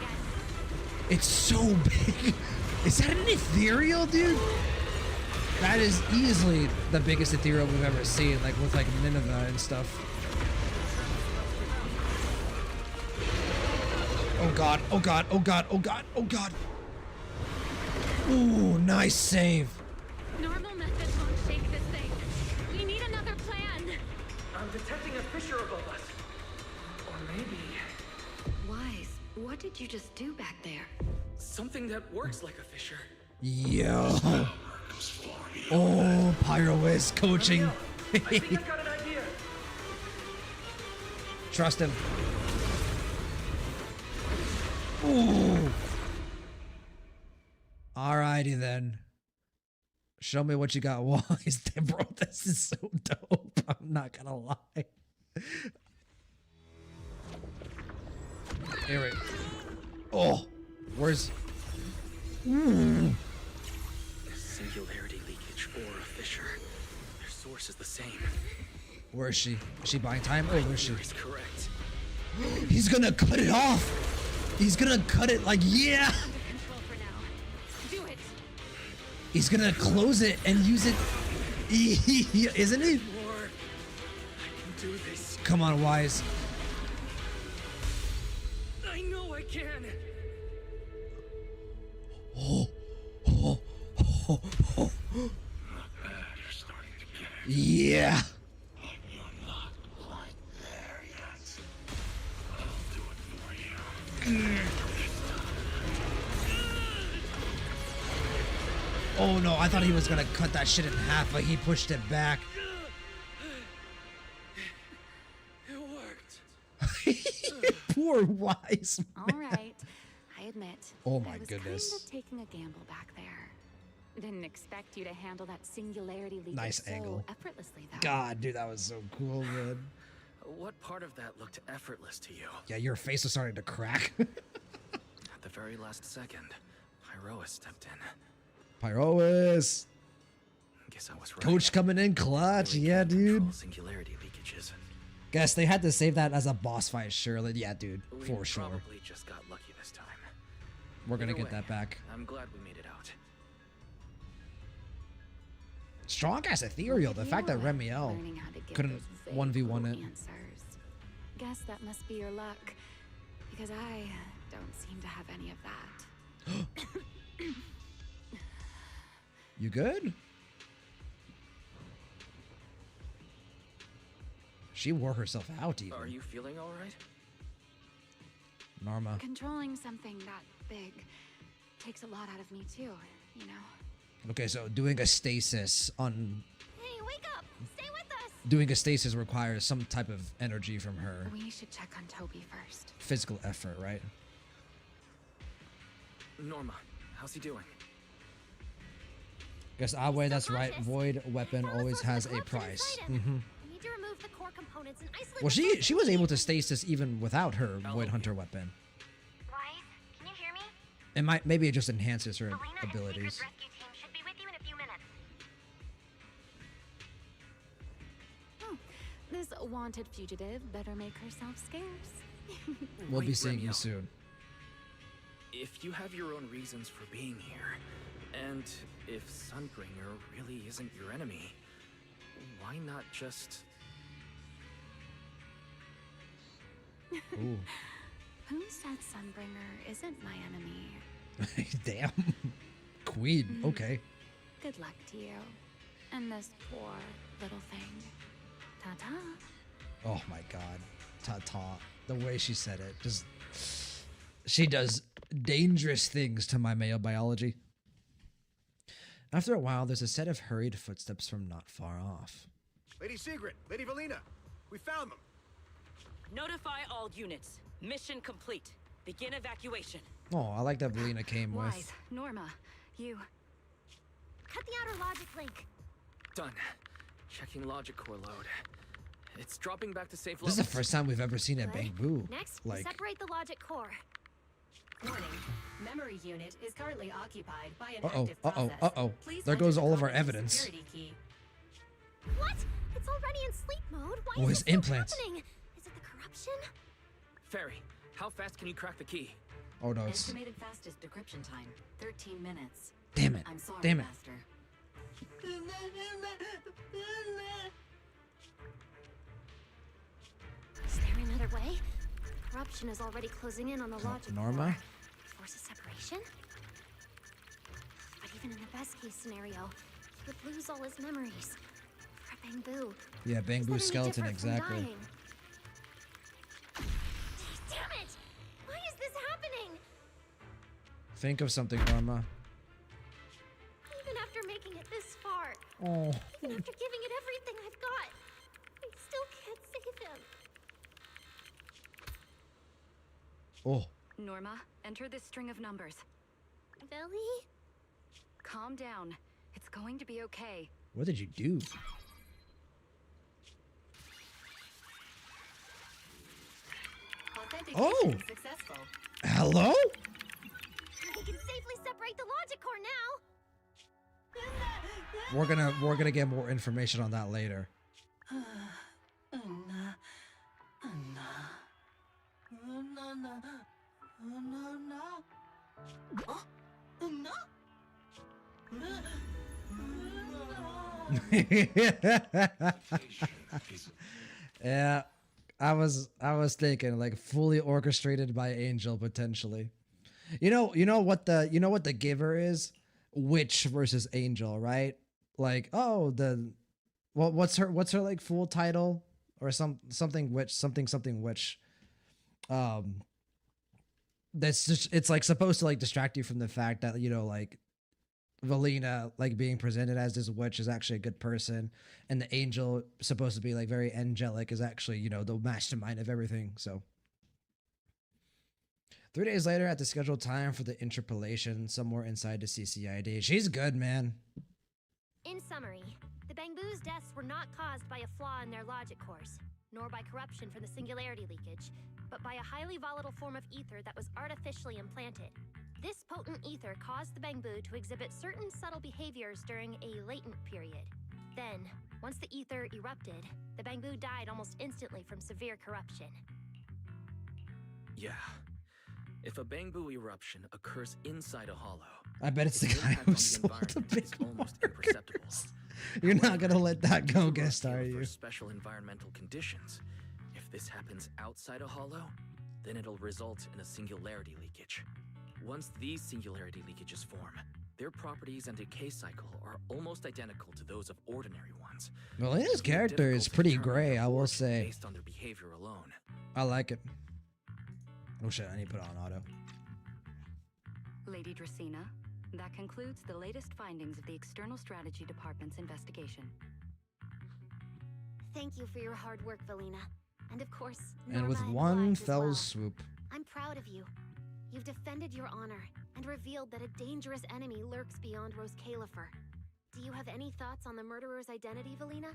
It's so big. Is that an ethereal, dude? That is easily the biggest ethereal we've ever seen, like with like Nineveh and stuff. Oh god, oh god, oh god, oh god, oh god. Ooh, nice save. Normal methods won't shake this thing. We need another plan. I'm detecting a fissure above us. Or maybe Wise, what did you just do back there? something that works like a fissure. Yo. Oh, Pyrois coaching. I think I got an idea. Trust him. Ooh. Alrighty then. Show me what you got, Wise. Bro, this is so dope. I'm not gonna lie. Here we go. Oh, where's... Singularity leakage or a fissure. Their source is the same. Where is she? Is she buying time? Oh, where is she? Is correct. He's gonna cut it off. He's gonna cut it like, yeah. Under control for now. Do it. He's gonna close it and use it. Isn't he? Lord, I can do this. Come on, Wise. I know I can. Oh, oh, oh, oh. Yeah. Oh no, I thought he was gonna cut that shit in half, but he pushed it back. It worked. Poor Wise man. All right, I admit. Oh my I was goodness. kind of taking a gamble back there. Didn't expect you to handle that singularity leakage Nice so angle. effortlessly, though. God, dude, that was so cool, man. What part of that looked effortless to you? Yeah, your face was starting to crack. At the very last second, Pyroa stepped in. Pyrois. Guess I was right. Coach coming in clutch. Really Yeah, can't dude. control singularity leakages. Guess they had to save that as a boss fight, surely. Yeah, dude, We for sure. probably just got lucky this time. We're gonna Either get way, that back. I'm glad we made it out. Strong ass ethereal. The fact that Remiel Learning how to give couldn't those 1v1 it. answers. Guess that must be your luck, because I don't seem to have any of that. You good? She wore herself out even. Are you feeling all right? Norma. Controlling something that big takes a lot out of me too, you know. Okay, so doing a stasis on Hey, wake up! Stay with us! doing a stasis requires some type of energy from her. We should check on Toby first. Physical effort, right? Norma, how's he doing? Guess Awe, that's right. Void weapon always has a price. We need to remove the core components and isolate. Well, she was able to stasis even without her Void Hunter weapon. Wise, can you hear me? It might maybe it just enhances her Selena and abilities. Secret's rescue team should be with you in a few minutes. Oh, this wanted fugitive better make herself scarce. We'll be Wait, seeing you Remiel. soon. If you have your own reasons for being here, and if Sunbringer really isn't your enemy, why not just... Ooh. Who said Sunbringer isn't my enemy? Damn. Queen. Okay. Good luck to you. And this poor little thing. Ta-ta. Oh my god. Ta-ta. The way she said it. Just she does dangerous things to my male biology. After a while, there's a set of hurried footsteps from not far off. Lady Secret, Lady Valina, we found them. Notify all units. Mission complete. Begin evacuation. Oh, I like that Belina came Wise, with. Norma, you... Cut the outer logic link. Done. Checking logic core load. It's dropping back to safe This is levels. the first time we've ever seen a Bamboo. Next, Like, separate the logic core. Warning. Memory unit is currently occupied by an uh-oh, active uh-oh, process. uh-oh. Please There enter goes the all of our common evidence. security key. What? It's already in sleep mode. Why Oh, is his this still implants. happening? Is it the corruption? Fairy, how fast can you crack the key? Oh no, it's Estimated fastest decryption time, 13 minutes. damn it. I'm sorry, Damn it. Master. Is there another way? Corruption is already closing in on the logic Norma? core. Force a separation? But even in the best case scenario, he would lose all his memories. For Bamboo. Yeah, Is Bamboo that any skeleton, different from exactly. dying? Damn it! Why is this happening? Think of something, Norma. Even after making it this far, Oh. even after giving it everything I've got, I still can't save him. Oh. Norma, enter this string of numbers. Billy? Calm down. It's going to be okay. What did you do? Authentication Oh! successful. Hello? We can safely separate the logic core now. We're gonna get more information on that later. Yeah, I was thinking like fully orchestrated by Angel potentially. You know what the giver is? Witch versus Angel, right? Like, oh, what's her like full title or something witch something witch. That's just, it's like supposed to like distract you from the fact that, you know, like Valina like being presented as this witch is actually a good person, and the angel supposed to be like very angelic is actually, you know, the mastermind of everything. So 3 days later, at the scheduled time for the interpolation, somewhere inside the CCID. She's good, man. In summary, the Bangbu's deaths were not caused by a flaw in their logic cores, nor by corruption from the singularity leakage, but by a highly volatile form of ether that was artificially implanted. This potent ether caused the Bangbu to exhibit certain subtle behaviors during a latent period. Then, once the ether erupted, the Bangbu died almost instantly from severe corruption. Yeah. If a Bangbu eruption occurs inside a hollow, I bet it's the guy who sold the big markers. You're not gonna let that go, guest, are you? Special environmental conditions. If this happens outside a hollow, then it'll result in a singularity leakage. Once these singularity leakages form, their properties and decay cycle are almost identical to those of ordinary ones. Well, his character is pretty gray, I will say. Based on their behavior alone. I like it. Oh shit, I need to put on auto. Lady Dracena, that concludes the latest findings of the External Strategy Department's investigation. Thank you for your hard work, Valina. And of course, And with Norma one Blige as fell well. swoop. I'm proud of you. You've defended your honor and revealed that a dangerous enemy lurks beyond ROSCAELIFER. Do you have any thoughts on the murderer's identity, Valina?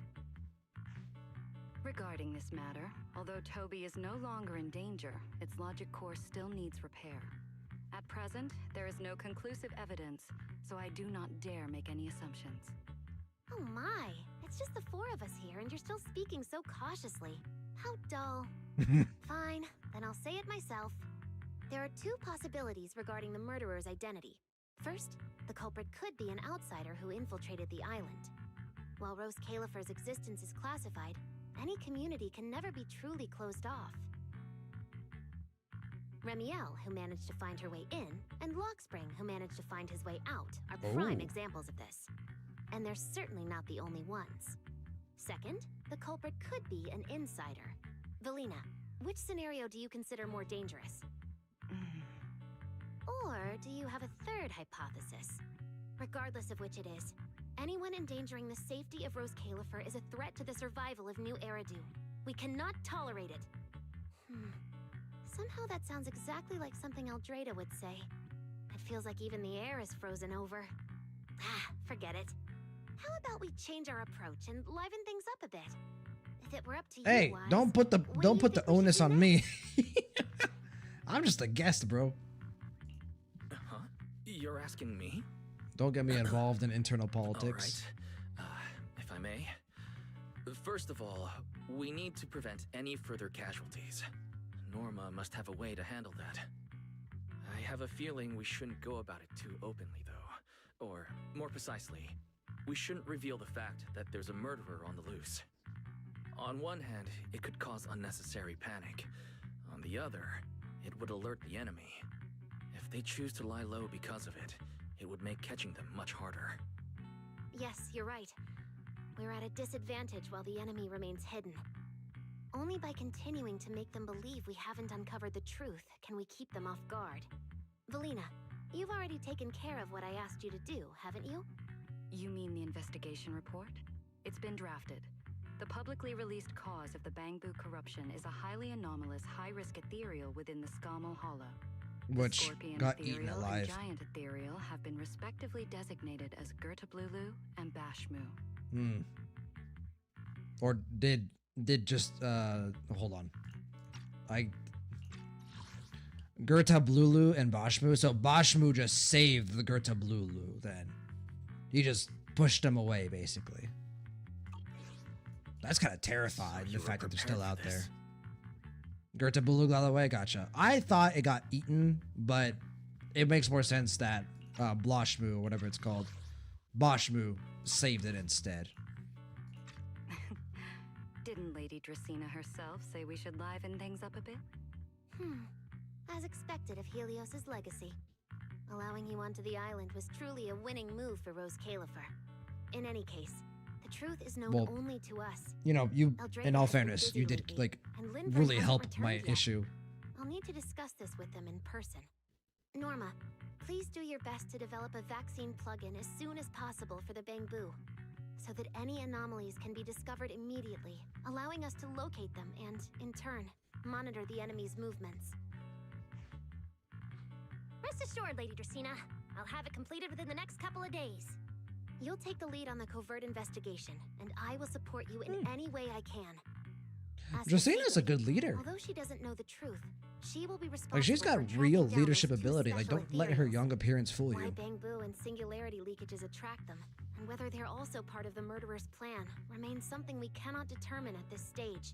Regarding this matter, although Toby is no longer in danger, its logic core still needs repair. At present, there is no conclusive evidence, so I do not dare make any assumptions. Oh my, it's just the four of us here and you're still speaking so cautiously. How dull. Fine, then I'll say it myself. There are two possibilities regarding the murderer's identity. First, the culprit could be an outsider who infiltrated the island. While ROSCAELIFER's existence is classified, any community can never be truly closed off. Remiel, who managed to find her way in, and Lockspring, who managed to find his way out, are prime examples of this. And they're certainly not the only ones. Second, the culprit could be an insider. Valina, which scenario do you consider more dangerous? Or do you have a third hypothesis? Regardless of which it is, anyone endangering the safety of ROSCAELIFER is a threat to the survival of New Eridu. We cannot tolerate it. Somehow that sounds exactly like something Eldrada would say. It feels like even the air is frozen over. Forget it. How about we change our approach and liven things up a bit? If it were up to Hey, you, Wise, don't put the onus on me. I'm just a guest, bro. Huh? You're asking me? Don't get me involved in internal politics. All right. If I may. First of all, we need to prevent any further casualties. Norma must have a way to handle that. I have a feeling we shouldn't go about it too openly, though. Or, more precisely, we shouldn't reveal the fact that there's a murderer on the loose. On one hand, it could cause unnecessary panic. On the other, it would alert the enemy. If they choose to lie low because of it, it would make catching them much harder. Yes, you're right. We're at a disadvantage while the enemy remains hidden. Only by continuing to make them believe we haven't uncovered the truth can we keep them off guard. Valina, you've already taken care of what I asked you to do, haven't you? You mean the investigation report? It's been drafted. The publicly released cause of the Bangbu corruption is a highly anomalous, high-risk ethereal within the Skamo Hollow. Which Scorpion got eaten ethereal alive. and Giant ethereal have been respectively designated as Gertablulu and Bashmu. Or did just hold on. Gertablulu and Bashmu. So Bashmu just saved the Gertablulu then. He just pushed them away basically. That's kind of terrifying, the fact that they're still out there. Gertablulu got away, gotcha. I thought it got eaten, but it makes more sense that Bloshmu, or whatever it's called, Bashmu saved it instead. Didn't Lady Dracena herself say we should liven things up a bit? As expected of Helios's legacy. Allowing you onto the island was truly a winning move for ROSCAELIFER. In any case, the truth is known only to us. You know, you, Eldrada in all has been fairness, busy you did, lately, like, and Linford really hasn't help returned my yet. issue. I'll need to discuss this with them in person. Norma, please do your best to develop a vaccine plugin as soon as possible for the Bangbu, so that any anomalies can be discovered immediately, allowing us to locate them and, in turn, monitor the enemy's movements. Rest assured, Lady Dracaena, I'll have it completed within the next couple of days. You'll take the lead on the covert investigation, and I will support you in any way I can. Dracaena's a good leader. Although she doesn't know the truth, she will be responsible. Like, she's got for real tracking down leadership those two ability. Like, special don't let her ethereals. young appearance fool Why you. Bangbu and singularity leakages attract them, and whether they're also part of the murderer's plan, remains something we cannot determine at this stage.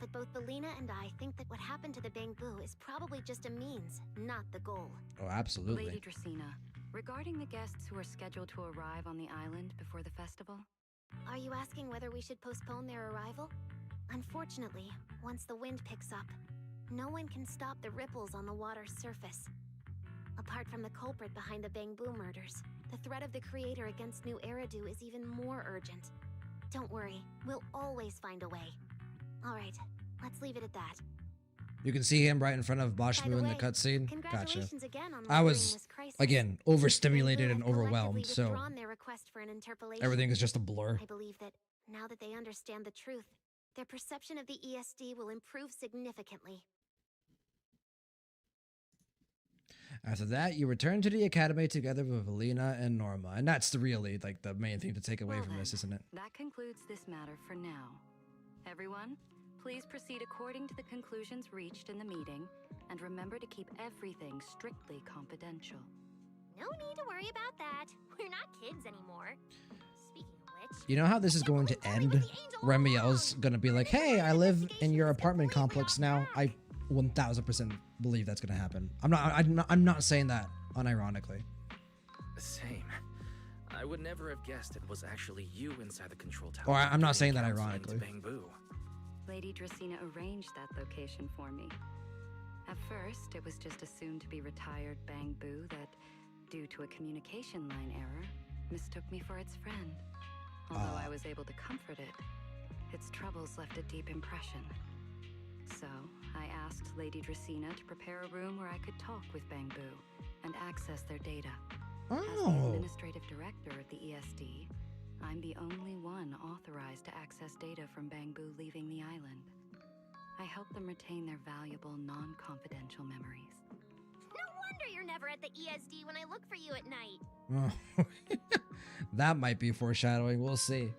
But both Belina and I think that what happened to the Bangbu is probably just a means, not the goal. Oh, absolutely. Lady Dracaena, regarding the guests who are scheduled to arrive on the island before the festival? Are you asking whether we should postpone their arrival? Unfortunately, once the wind picks up, no one can stop the ripples on the water's surface. Apart from the culprit behind the Bangbu murders, the threat of the creator against New Eridu is even more urgent. Don't worry, we'll always find a way. Alright, let's leave it at that. You can see him right in front of By Boshmu the in the way, cutscene. Gotcha. congratulations again on I weathering was, this crisis. again, overstimulated and Bangbu have overwhelmed, collectively so withdrawn their request for an interpolation. everything is just a blur. I believe that now that they understand the truth, their perception of the ESD will improve significantly. After that, you return to the academy together with Belina and Norma, and that's really like the main thing to take away from this, isn't it? That concludes this matter for now. Everyone, please proceed according to the conclusions reached in the meeting, and remember to keep everything strictly confidential. No need to worry about that. We're not kids anymore. Speaking of which, You know how this is going to end? Remiel's gonna be like, "Hey, I live in your apartment complex now." I 1000% believe that's gonna happen. I'm not saying that unironically. Same. I would never have guessed it was actually you inside the control tower. Or I'm not saying that Counseling ironically. to Bangbu. Lady Dracaena arranged that location for me. At first, it was just assumed to be retired Bangbu that, due to a communication line error, mistook me for its friend. Although I was able to comfort it, its troubles left a deep impression. So, I asked Lady Dracaena to prepare a room where I could talk with Bangbu and access their data. As the administrative director of the ESD, I'm the only one authorized to access data from Bangbu leaving the island. I help them retain their valuable, non-confidential memories. no wonder you're never at the ESD when I look for you at night. That might be foreshadowing. We'll see.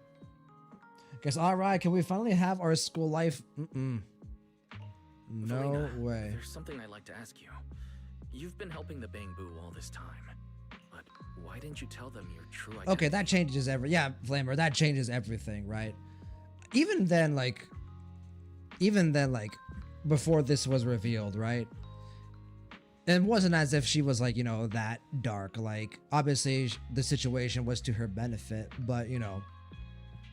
Guess, all right, can we finally have our school life? No Felina, way. There's something I'd like to ask you. You've been helping the Bangbu all this time, but why didn't you tell them your true identity? Okay, that changes Flamer, that changes everything, right? Even then, like, before this was revealed, right? It wasn't as if she was like, that dark. Like, obviously the situation was to her benefit, but,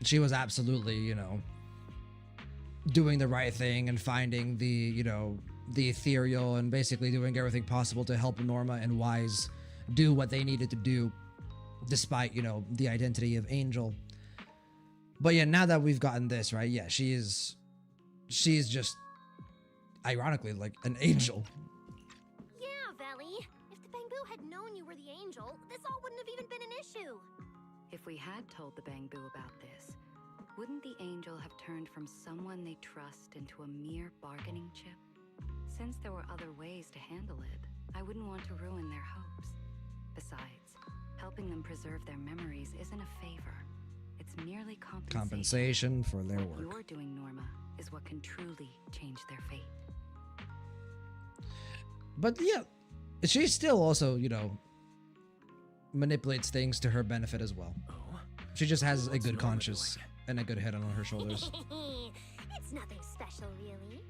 she was absolutely, doing the right thing and finding the ethereal and basically doing everything possible to help Norma and Wise do what they needed to do, despite, the identity of Angel. But yeah, now that we've gotten this, right? Yeah, she's just ironically like an angel. Yeah, Veli. If the Bangbu had known you were the angel, this all wouldn't have even been an issue. If we had told the Bangbu about this, wouldn't the angel have turned from someone they trust into a mere bargaining chip? Since there were other ways to handle it, I wouldn't want to ruin their hopes. Besides, helping them preserve their memories isn't a favor. It's merely Compensation for their What work. you're doing, Norma, is what can truly change their fate. But yeah, she still also, manipulates things to her benefit as well. She just has a good conscience and a good head on her shoulders. It's nothing special, really.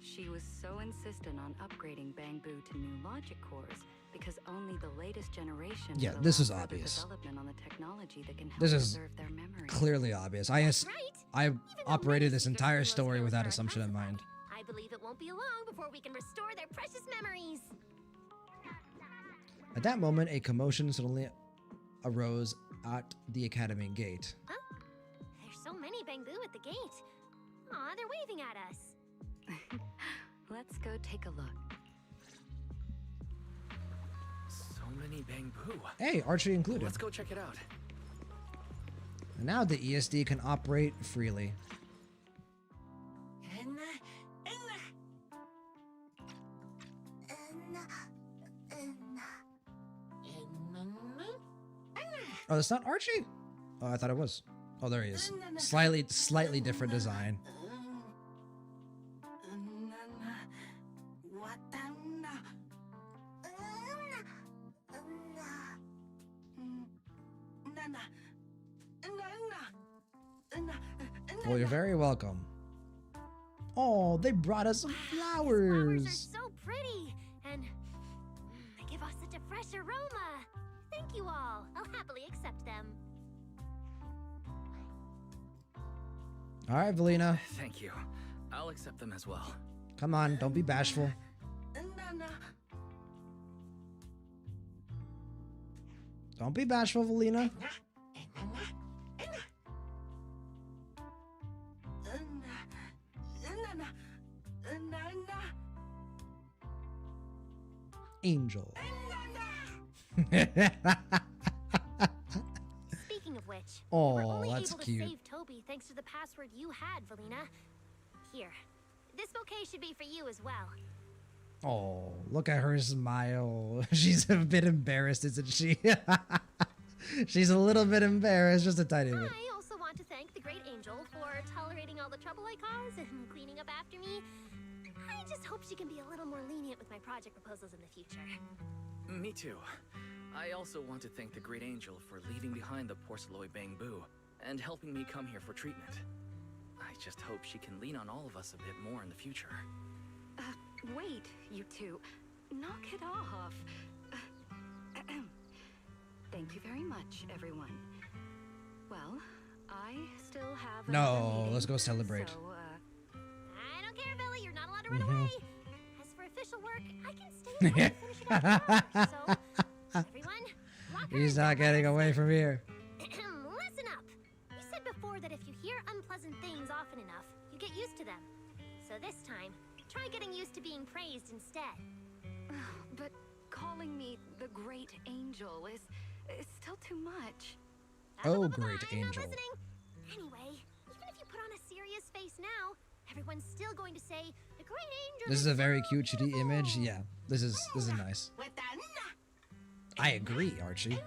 She was so insistent on upgrading Bangbu to new logic cores because only the latest generation Yeah, would this allow is further obvious. development on the technology that can help This is preserve their memories. clearly obvious. I operated this entire story with that assumption in mind. I believe it won't be long before we can restore their precious memories. At that moment, a commotion suddenly arose at the academy gate. Huh? There's so many Bangbu at the gate. Aw, they're waving at us. Let's go take a look. So many bamboo. Hey, archery included. Let's go check it out. And now the ESD can operate freely. Oh, that's not Archie? Oh, I thought it was. Oh, there he is. Slightly different design. Well, you're very welcome. Oh, they brought us some flowers. These flowers are so pretty, and they give off such a fresh aroma. Thank you all. I'll happily accept them. All right, Valina. Thank you. I'll accept them as well. Come on, don't be bashful. Don't be bashful, Valina. Angel. Speaking of which, oh, we were only that's able cute. to save Toby thanks to the password you had, Valina. Here, this bouquet should be for you as well. Oh, look at her smile. She's a bit embarrassed, isn't she? She's a little bit embarrassed, just a tiny bit. I also want to thank the great Angel for tolerating all the trouble I caused and cleaning up after me. I just hope she can be a little more lenient with my project proposals in the future. Me too. I also want to thank the great Angel for leaving behind the porcelain bamboo and helping me come here for treatment. I just hope she can lean on all of us a bit more in the future. Wait, you two. Knock it off. Thank you very much, everyone. Well, I still have No, let's go celebrate. So, I don't care, Billy. You're not allowed to run away. As for official work, I can stay and finish it up. So, everyone, lock her He's in not getting away from here. Listen up. You said before that if you hear unpleasant things often enough, you get used to them. So this time, try getting used to being praised instead. But calling me the great angel is still too much. Oh, great angel. Not listening. Anyway, even if you put on a serious face now, everyone's still going to say the great angel. This is a very cute chitty image. Yeah, this is nice. I agree, Archie.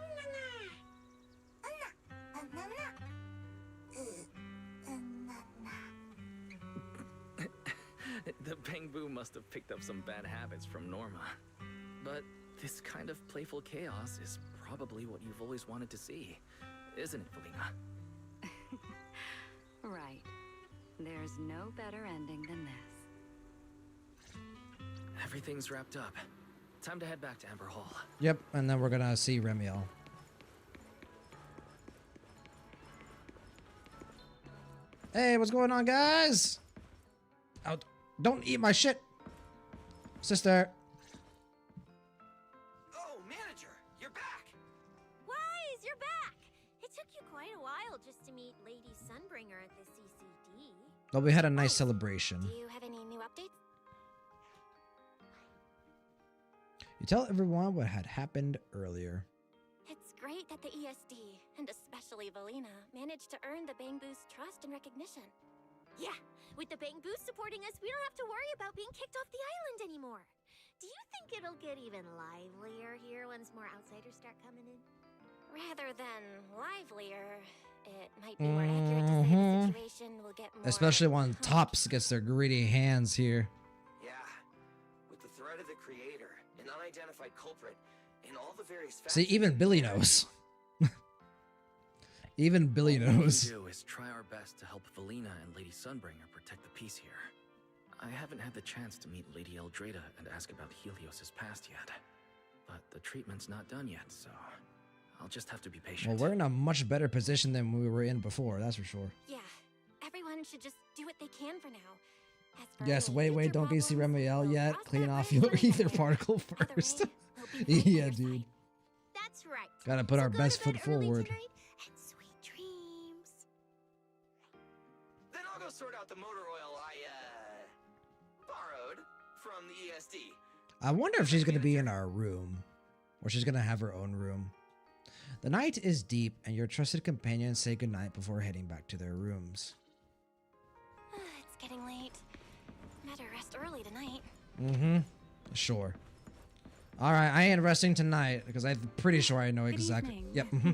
The bamboo must have picked up some bad habits from Norma. But this kind of playful chaos is probably what you've always wanted to see, isn't it, Valina? Right. There's no better ending than this. Everything's wrapped up. Time to head back to Amber Hall. Yep, and then we're gonna see Remiel. Hey, what's going on, guys? Oh, don't eat my shit, sister. Oh, manager, you're back. Wise, you're back. It took you quite a while just to meet Lady Sunbringer at the CCD. Well, we had a nice celebration. Do you have any new updates? You tell everyone what had happened earlier. It's great that the ESD, and especially Valina, managed to earn the Bamboo's trust and recognition. Yeah, with the Bamboo supporting us, we don't have to worry about being kicked off the island anymore. Do you think it'll get even livelier here once more outsiders start coming in? Rather than livelier, it might be more accurate to say the situation will get more... Especially when Tops gets their greedy hands here. Yeah, with the threat of the creator, an unidentified culprit, and all the various See, even Billy knows. Even Billy knows. All we do is try our best to help Valina and Lady Sunbringer protect the peace here. I haven't had the chance to meet Lady Eldrada and ask about Helios's past yet. But the treatment's not done yet, so I'll just have to be patient. Well, we're in a much better position than we were in before, that's for sure. Yeah, everyone should just do what they can for now. As for Yes, any wait, future don't get to see problems, Remiel we'll yet. cross Clean that off bridge your when we ether get there. particle Either first. way, we'll be right by Yeah, your dude. side. That's right. Gotta put our So go best to foot bed early forward. tonight, and sweet dreams. Then I'll go sort out the motor oil I, borrowed from the ESD. I wonder if she's gonna be in our room. or she's gonna have her own room. The night is deep, and your trusted companions say goodnight before heading back to their rooms. It's getting late. Better rest early tonight. Mm-hmm. Sure. All right, I ain't resting tonight because I'm pretty sure I know exactly. Yep. Mm-hmm.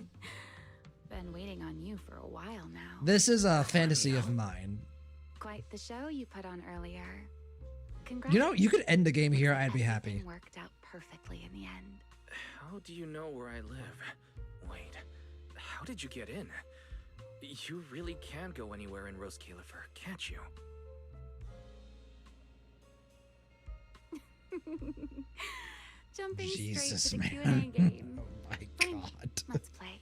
Been waiting on you for a while now. This is a fantasy of mine. Quite the show you put on earlier. You know, you could end the game here. I'd be happy. Worked out perfectly in the end. How do you know where I live? Wait, how did you get in? You really can go anywhere in ROSCAELIFER, can't you? Jumping Jesus, straight to the man. Q&A game. Oh my Fine, god. let's play.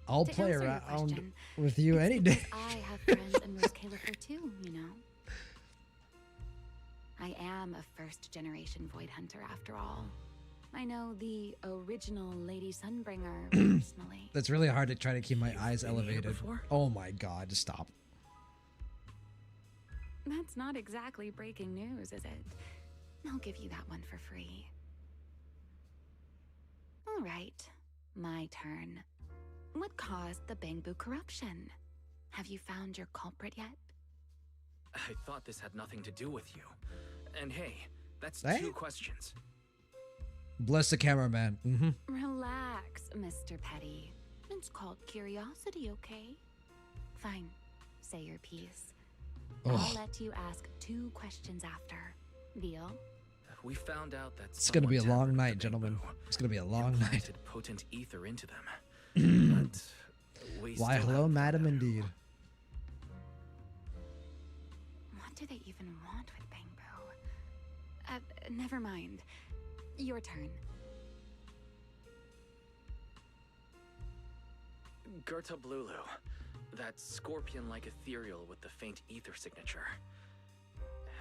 I'll To play answer your around question, with you any day. I have friends in ROSCAELIFER too, you know. I am a first-generation Void Hunter after all. I know the original Lady Sunbringer personally. That's really hard to try to keep my eyes elevated. Oh my god, just stop. That's not exactly breaking news, is it? I'll give you that one for free. All right, my turn. What caused the Bangbu corruption? Have you found your culprit yet? I thought this had nothing to do with you. And hey, that's Hey? 2 questions. Bless the cameraman. Mm-hmm. Relax, Mr. Petty. It's called curiosity, okay? Fine, say your piece. I'll let you ask 2 questions after. Deal? We found out that It's gonna be a long night, gentlemen. It's gonna be a long night. implanted potent ether into them. But we Why, still hello, haven't madam, indeed. What do they even want with Bangbu? Never mind. Your turn. Gerta Blulu, that scorpion-like ethereal with the faint ether signature.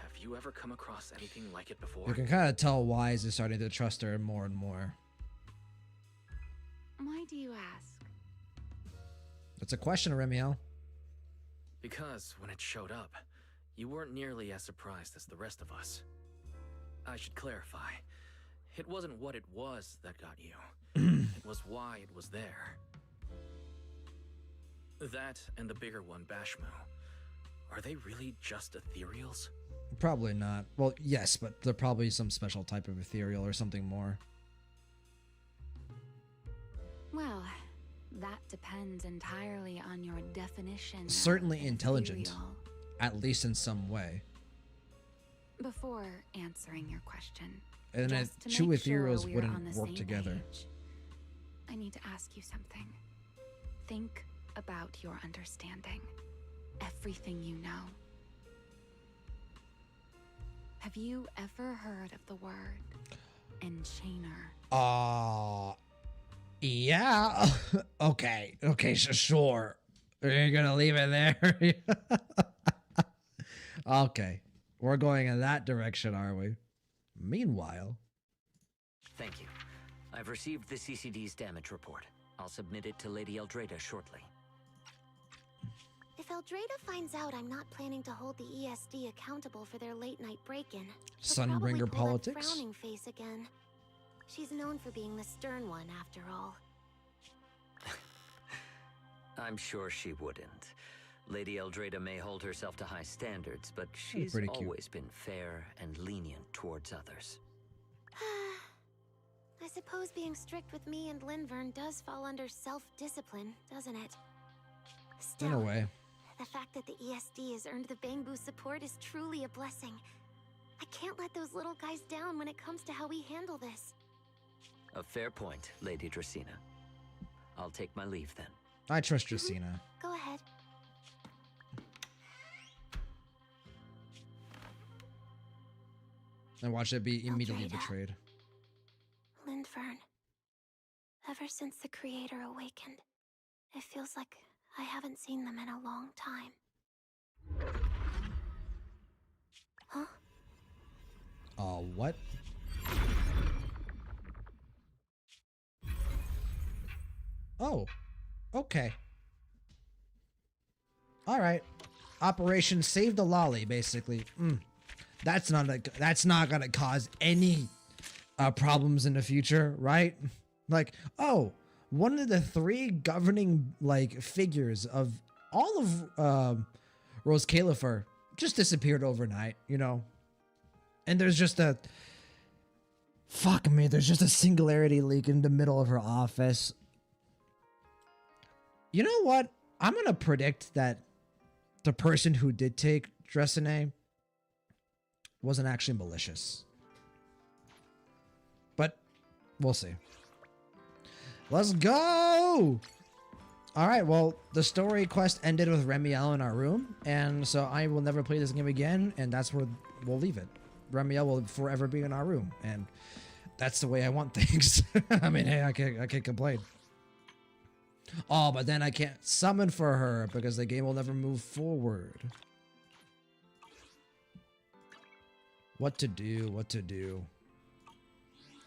Have you ever come across anything like it before? You can kind of tell Wise is starting to trust her more and more. Why do you ask? It's a question, Remiel. Because when it showed up, you weren't nearly as surprised as the rest of us. I should clarify. It wasn't what it was that got you. It was why it was there. That and the bigger one, Bashmu. Are they really just ethereals? Probably not. Well, yes, but they're probably some special type of ethereal or something more. Well, that depends entirely on your definition. Certainly of intelligent. ethereal. At least in some way. Before answering your question, And then just to two make sure ethereals we're wouldn't on the work same together. page, I need to ask you something. Think about your understanding. Everything you know. Have you ever heard of the word enchainer? Yeah. Okay. Okay, sure. You're gonna leave it there? Okay. We're going in that direction, are we? Meanwhile... Thank you. I've received the CCD's damage report. I'll submit it to Lady Eldrada shortly. If Eldrada finds out I'm not planning to hold the ESD accountable for their late-night break-in, she'll probably Sunbringer pull that politics? frowning face again. She's known for being the stern one, after all. I'm sure she wouldn't. Lady Eldrada may hold herself to high standards, but she's pretty cute. always been fair and lenient towards others. I suppose being strict with me and Linvern does fall under self-discipline, doesn't it? Still, In a way. the fact that the ESD has earned the Bangbu support is truly a blessing. I can't let those little guys down when it comes to how we handle this. A fair point, Lady Dracena. I'll take my leave then. I trust Dracena. Go ahead. And watch it be immediately Eldrada. betrayed. Linvern. Ever since the Creator awakened, it feels like I haven't seen them in a long time. Huh? What? Oh. Okay. Alright. Operation Save the Lolly, basically. That's not gonna cause any problems in the future, right? Like, oh, one of the 3 governing like figures of all of ROSCAELIFER just disappeared overnight, you know? And there's just a there's just a singularity leak in the middle of her office. You know what? I'm gonna predict that the person who did take Dressene wasn't actually malicious. But we'll see. Let's go! Alright, well, the story quest ended with Remiel in our room, and so I will never play this game again, and that's where we'll leave it. Remiel will forever be in our room, and that's the way I want things. I mean, hey, I can't complain. Oh, but then I can't summon for her because the game will never move forward. What to do, what to do. All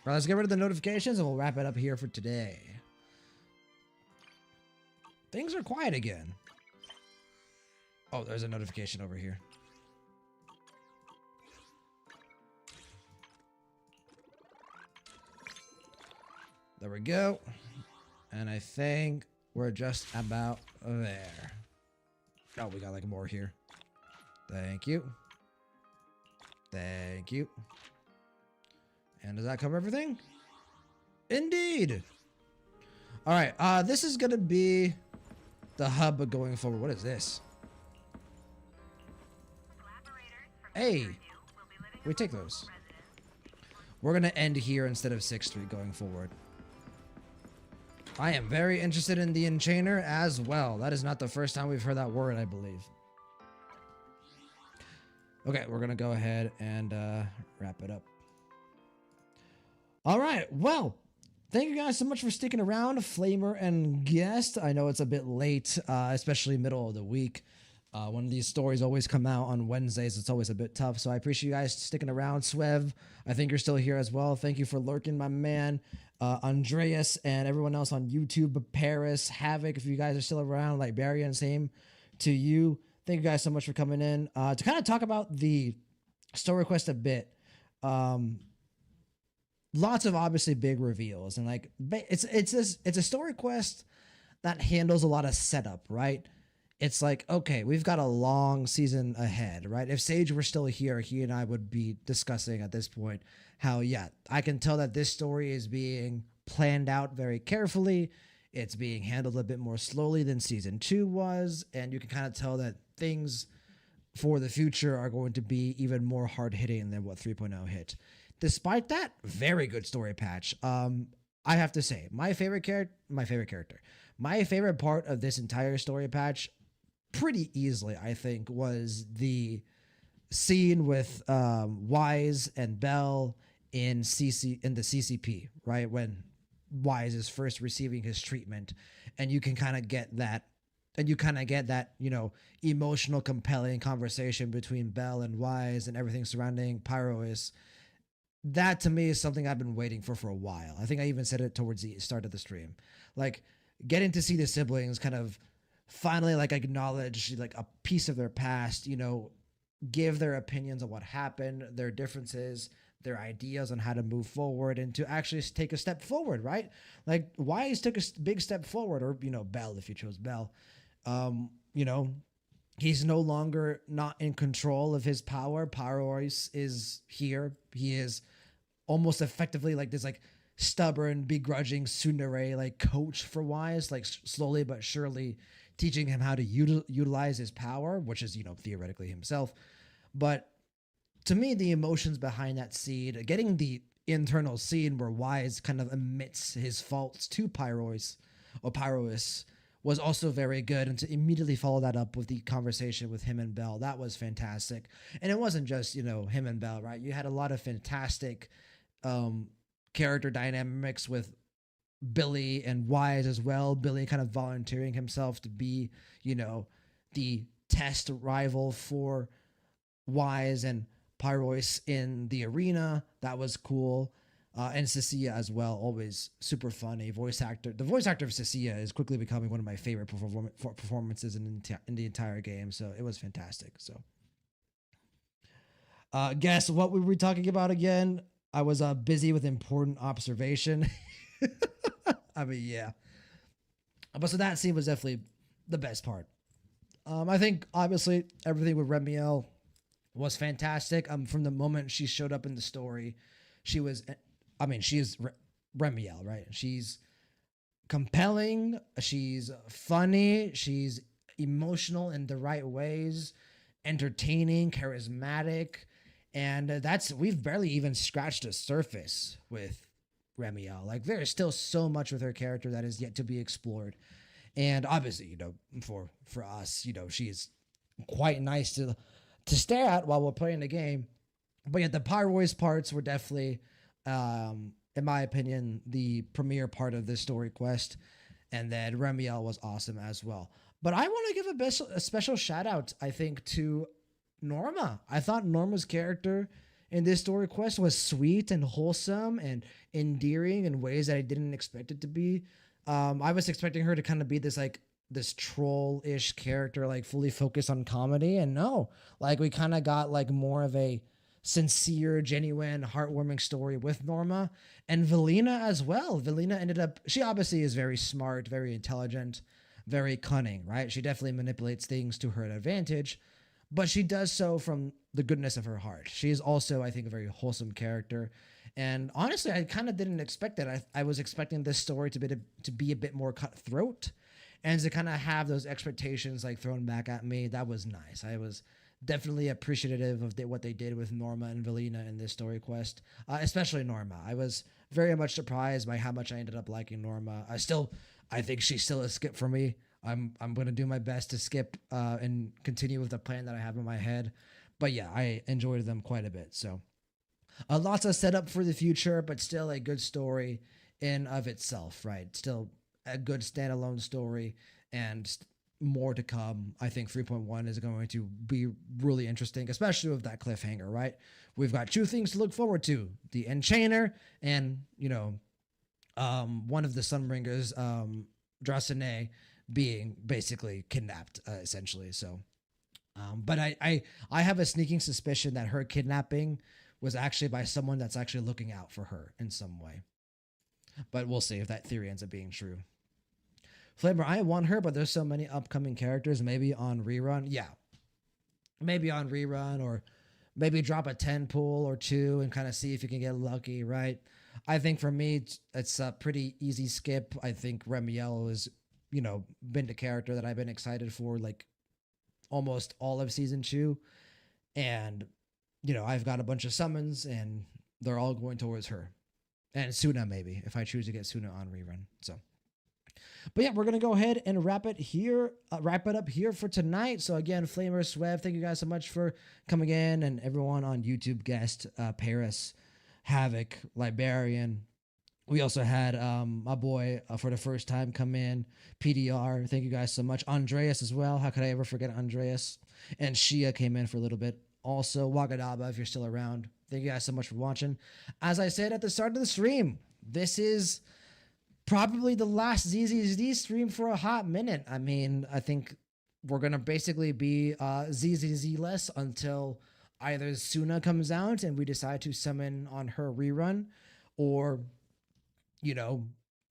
right, let's get rid of the notifications and we'll wrap it up here for today. Things are quiet again. Oh, there's a notification over here. There we go. And I think we're just about there. Oh, we got like more here. Thank you. Thank you. And does that cover everything? Indeed. All right. This is going to be the hub going forward. What is this? Hey. We take those. We're going to end here instead of 6th Street going forward. I am very interested in the Enchainer as well. That is not the first time we've heard that word, I believe. Okay, we're going to go ahead and wrap it up. All right, well, thank you guys so much for sticking around, Flamer and Guest. I know it's a bit late, especially middle of the week. When these stories always come out on Wednesdays, it's always a bit tough. So I appreciate you guys sticking around. Swev, I think you're still here as well. Thank you for lurking, my man. Andreas and everyone else on YouTube. Paris, Havoc, if you guys are still around. Liberian, same to you. Thank you guys so much for coming in. To kind of talk about the story quest a bit. Lots of obviously big reveals. And like it's a story quest that handles a lot of setup, right? It's like, okay, we've got a long season ahead, right? If Sage were still here, he and I would be discussing at this point how, yeah, I can tell that this story is being planned out very carefully. It's being handled a bit more slowly than season 2 was. And you can kind of tell that things for the future are going to be even more hard hitting than what 3.0 hit. Despite that, very good story patch. I have to say, my favorite part of this entire story patch, pretty easily, I think, was the scene with Wise and Bell in the CCP, right? When Wise is first receiving his treatment, and you can kind of get that, you know, emotional, compelling conversation between Bell and Wise and everything surrounding Pyrois. That to me is something I've been waiting for a while. I think I even said it towards the start of the stream. Like, getting to see the siblings kind of finally like acknowledge like a piece of their past, you know, give their opinions on what happened, their differences, their ideas on how to move forward, and to actually take a step forward, right? Like Wise took a big step forward, or, you know, Bell, if you chose Bell. You know, he's no longer not in control of his power. Pyrois is here. He is almost effectively like this, like stubborn, begrudging tsundere like coach for Wise, like slowly but surely teaching him how to utilize his power, which is, you know, theoretically himself. But to me, the emotions behind that scene, getting the internal scene where Wise kind of admits his faults to Pyrois, was also very good. And to immediately follow that up with the conversation with him and Bell, that was fantastic. And it wasn't just, you know, him and Bell, right? You had a lot of fantastic character dynamics with Billy and Wise as well. Billy kind of volunteering himself to be, you know, the test rival for Wise and Pyrois in the arena. That was cool. And Cecilia as well, always super funny voice actor. The voice actor of Cecilia is quickly becoming one of my favorite performances in the entire game. So it was fantastic. So guess what we were talking about again? I was busy with important observation. I mean, yeah. But so that scene was definitely the best part. I think obviously everything with Remiel was fantastic. From the moment she showed up in the story, she was, I mean, she is Remiel, right? She's compelling. She's funny. She's emotional in the right ways, entertaining, charismatic. And we've barely even scratched the surface with Remiel. Like, there is still so much with her character that is yet to be explored. And obviously, you know, for us, you know, she is quite nice to stare at while we're playing the game. But yeah, the Pyroids parts were definitely, in my opinion, the premier part of this story quest. And then Remiel was awesome as well. But I want to give a special shout out, I think, to Norma. I thought Norma's character in this story quest was sweet and wholesome and endearing in ways that I didn't expect it to be. I was expecting her to kind of be this troll-ish character, like fully focused on comedy, and no, like we kind of got like more of a sincere, genuine, heartwarming story with Norma and Velina as well. Velina she obviously is very smart, very intelligent, very cunning, right? She definitely manipulates things to her advantage, but she does so from the goodness of her heart. She is also, I think, a very wholesome character. And honestly, I kind of didn't expect that. I was expecting this story to be a bit more cutthroat and to kind of have those expectations like thrown back at me. That was nice. I was definitely appreciative of what they did with Norma and Velina in this story quest, especially Norma. I was very much surprised by how much I ended up liking Norma. I think she's still a skip for me. I'm going to do my best to skip and continue with the plan that I have in my head. But yeah, I enjoyed them quite a bit. So lots of setup for the future, but still a good story in of itself, right? Still a good standalone story and more to come. I think 3.1 is going to be really interesting, especially with that cliffhanger, right? We've got two things to look forward to: the Enchainer and, you know, one of the Sunbringers, Dracene, being basically kidnapped, essentially. So, but I have a sneaking suspicion that her kidnapping was actually by someone that's actually looking out for her in some way. But we'll see if that theory ends up being true. Flavor, I want her, but there's so many upcoming characters. Maybe on rerun. Yeah. Maybe on rerun, or maybe drop a 10 pull or 2 and kind of see if you can get lucky, right? I think for me, it's a pretty easy skip. I think Remiel has, you know, been the character that I've been excited for like almost all of season 2. And, you know, I've got a bunch of summons and they're all going towards her. And Suna, maybe, if I choose to get Suna on rerun. So, but yeah, we're going to go ahead and wrap it up here for tonight. So again, Flamer, Swev, thank you guys so much for coming in, and everyone on YouTube guest, Paris, Havoc, Librarian. We also had my boy for the first time come in, PDR. Thank you guys so much. Andreas as well. How could I ever forget Andreas? And Shia came in for a little bit. Also, Wagadaba, if you're still around. Thank you guys so much for watching. As I said at the start of the stream, this is probably the last ZZZ stream for a hot minute. I mean, I think we're going to basically be ZZZ-less until either Suna comes out and we decide to summon on her rerun, or, you know,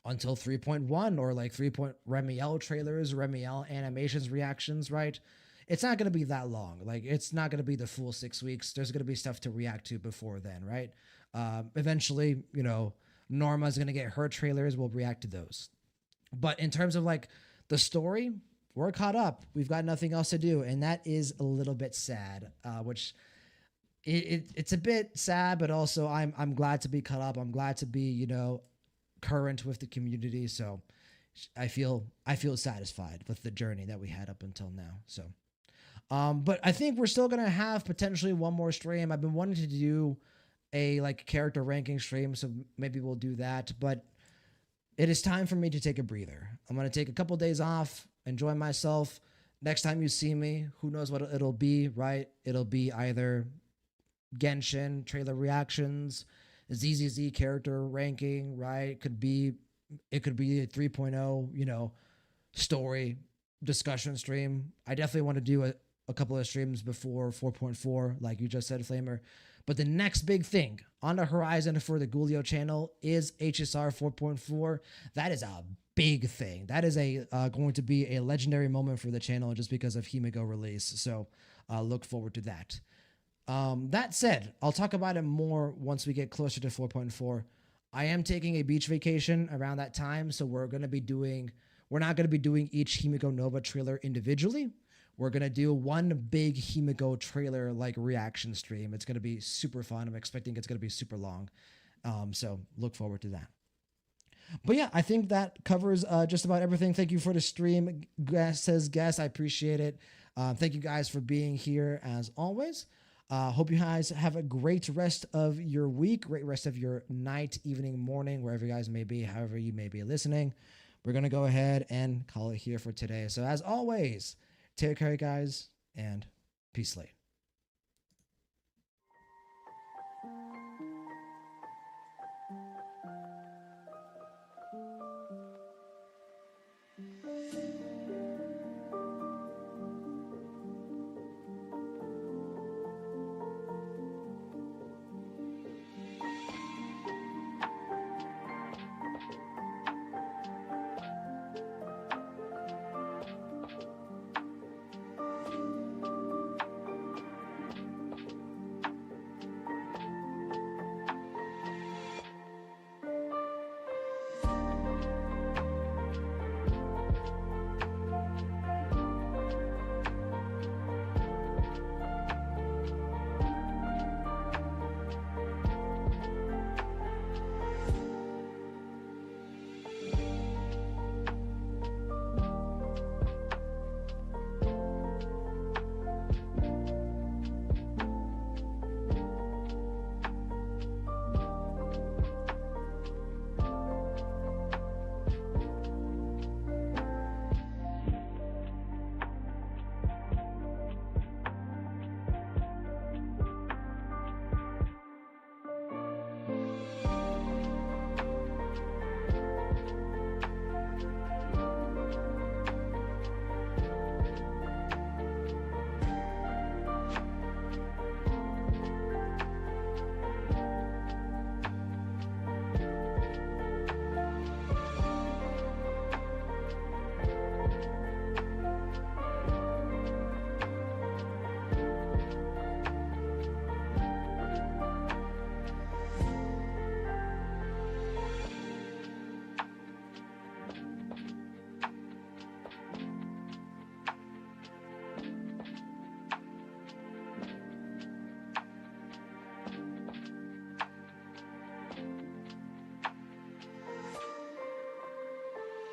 until 3.1 or like 3. Remiel trailers, Remiel animations, reactions, right? It's not going to be that long. Like, it's not going to be the full 6 weeks. There's going to be stuff to react to before then, right? Eventually, you know, Norma's going to get her trailers. We'll react to those. But in terms of like the story, we're caught up. We've got nothing else to do. And that is a little bit sad, which it's a bit sad, but also I'm glad to be caught up. I'm glad to be, you know, current with the community. So I feel satisfied with the journey that we had up until now. So, but I think we're still going to have potentially one more stream. I've been wanting to do a like character ranking stream, so maybe we'll do that, but it is time for me to take a breather. I'm going to take a couple days off, enjoy myself. Next time you see me, who knows what it'll be, right? It'll be either Genshin trailer reactions, ZZZ character ranking, right? It could be a 3.0, you know, story discussion stream. I definitely want to do a couple of streams before 4.4, like you just said, Flamer. But the next big thing on the horizon for the Gulio channel is HSR 4.4. That is a big thing. That is going to be a legendary moment for the channel just because of Himigo release. So look forward to that. That said, I'll talk about it more once we get closer to 4.4. I am taking a beach vacation around that time, so we're not going to be doing each Himigo Nova trailer individually. We're going to do one big Himigo trailer like reaction stream. It's going to be super fun. I'm expecting it's going to be super long. So look forward to that. But yeah, I think that covers just about everything. Thank you for the stream. Says guest, I appreciate it. Thank you guys for being here as always. Hope you guys have a great rest of your week, great rest of your night, evening, morning, wherever you guys may be, however you may be listening. We're going to go ahead and call it here for today. So as always, take care, guys, and peace, late.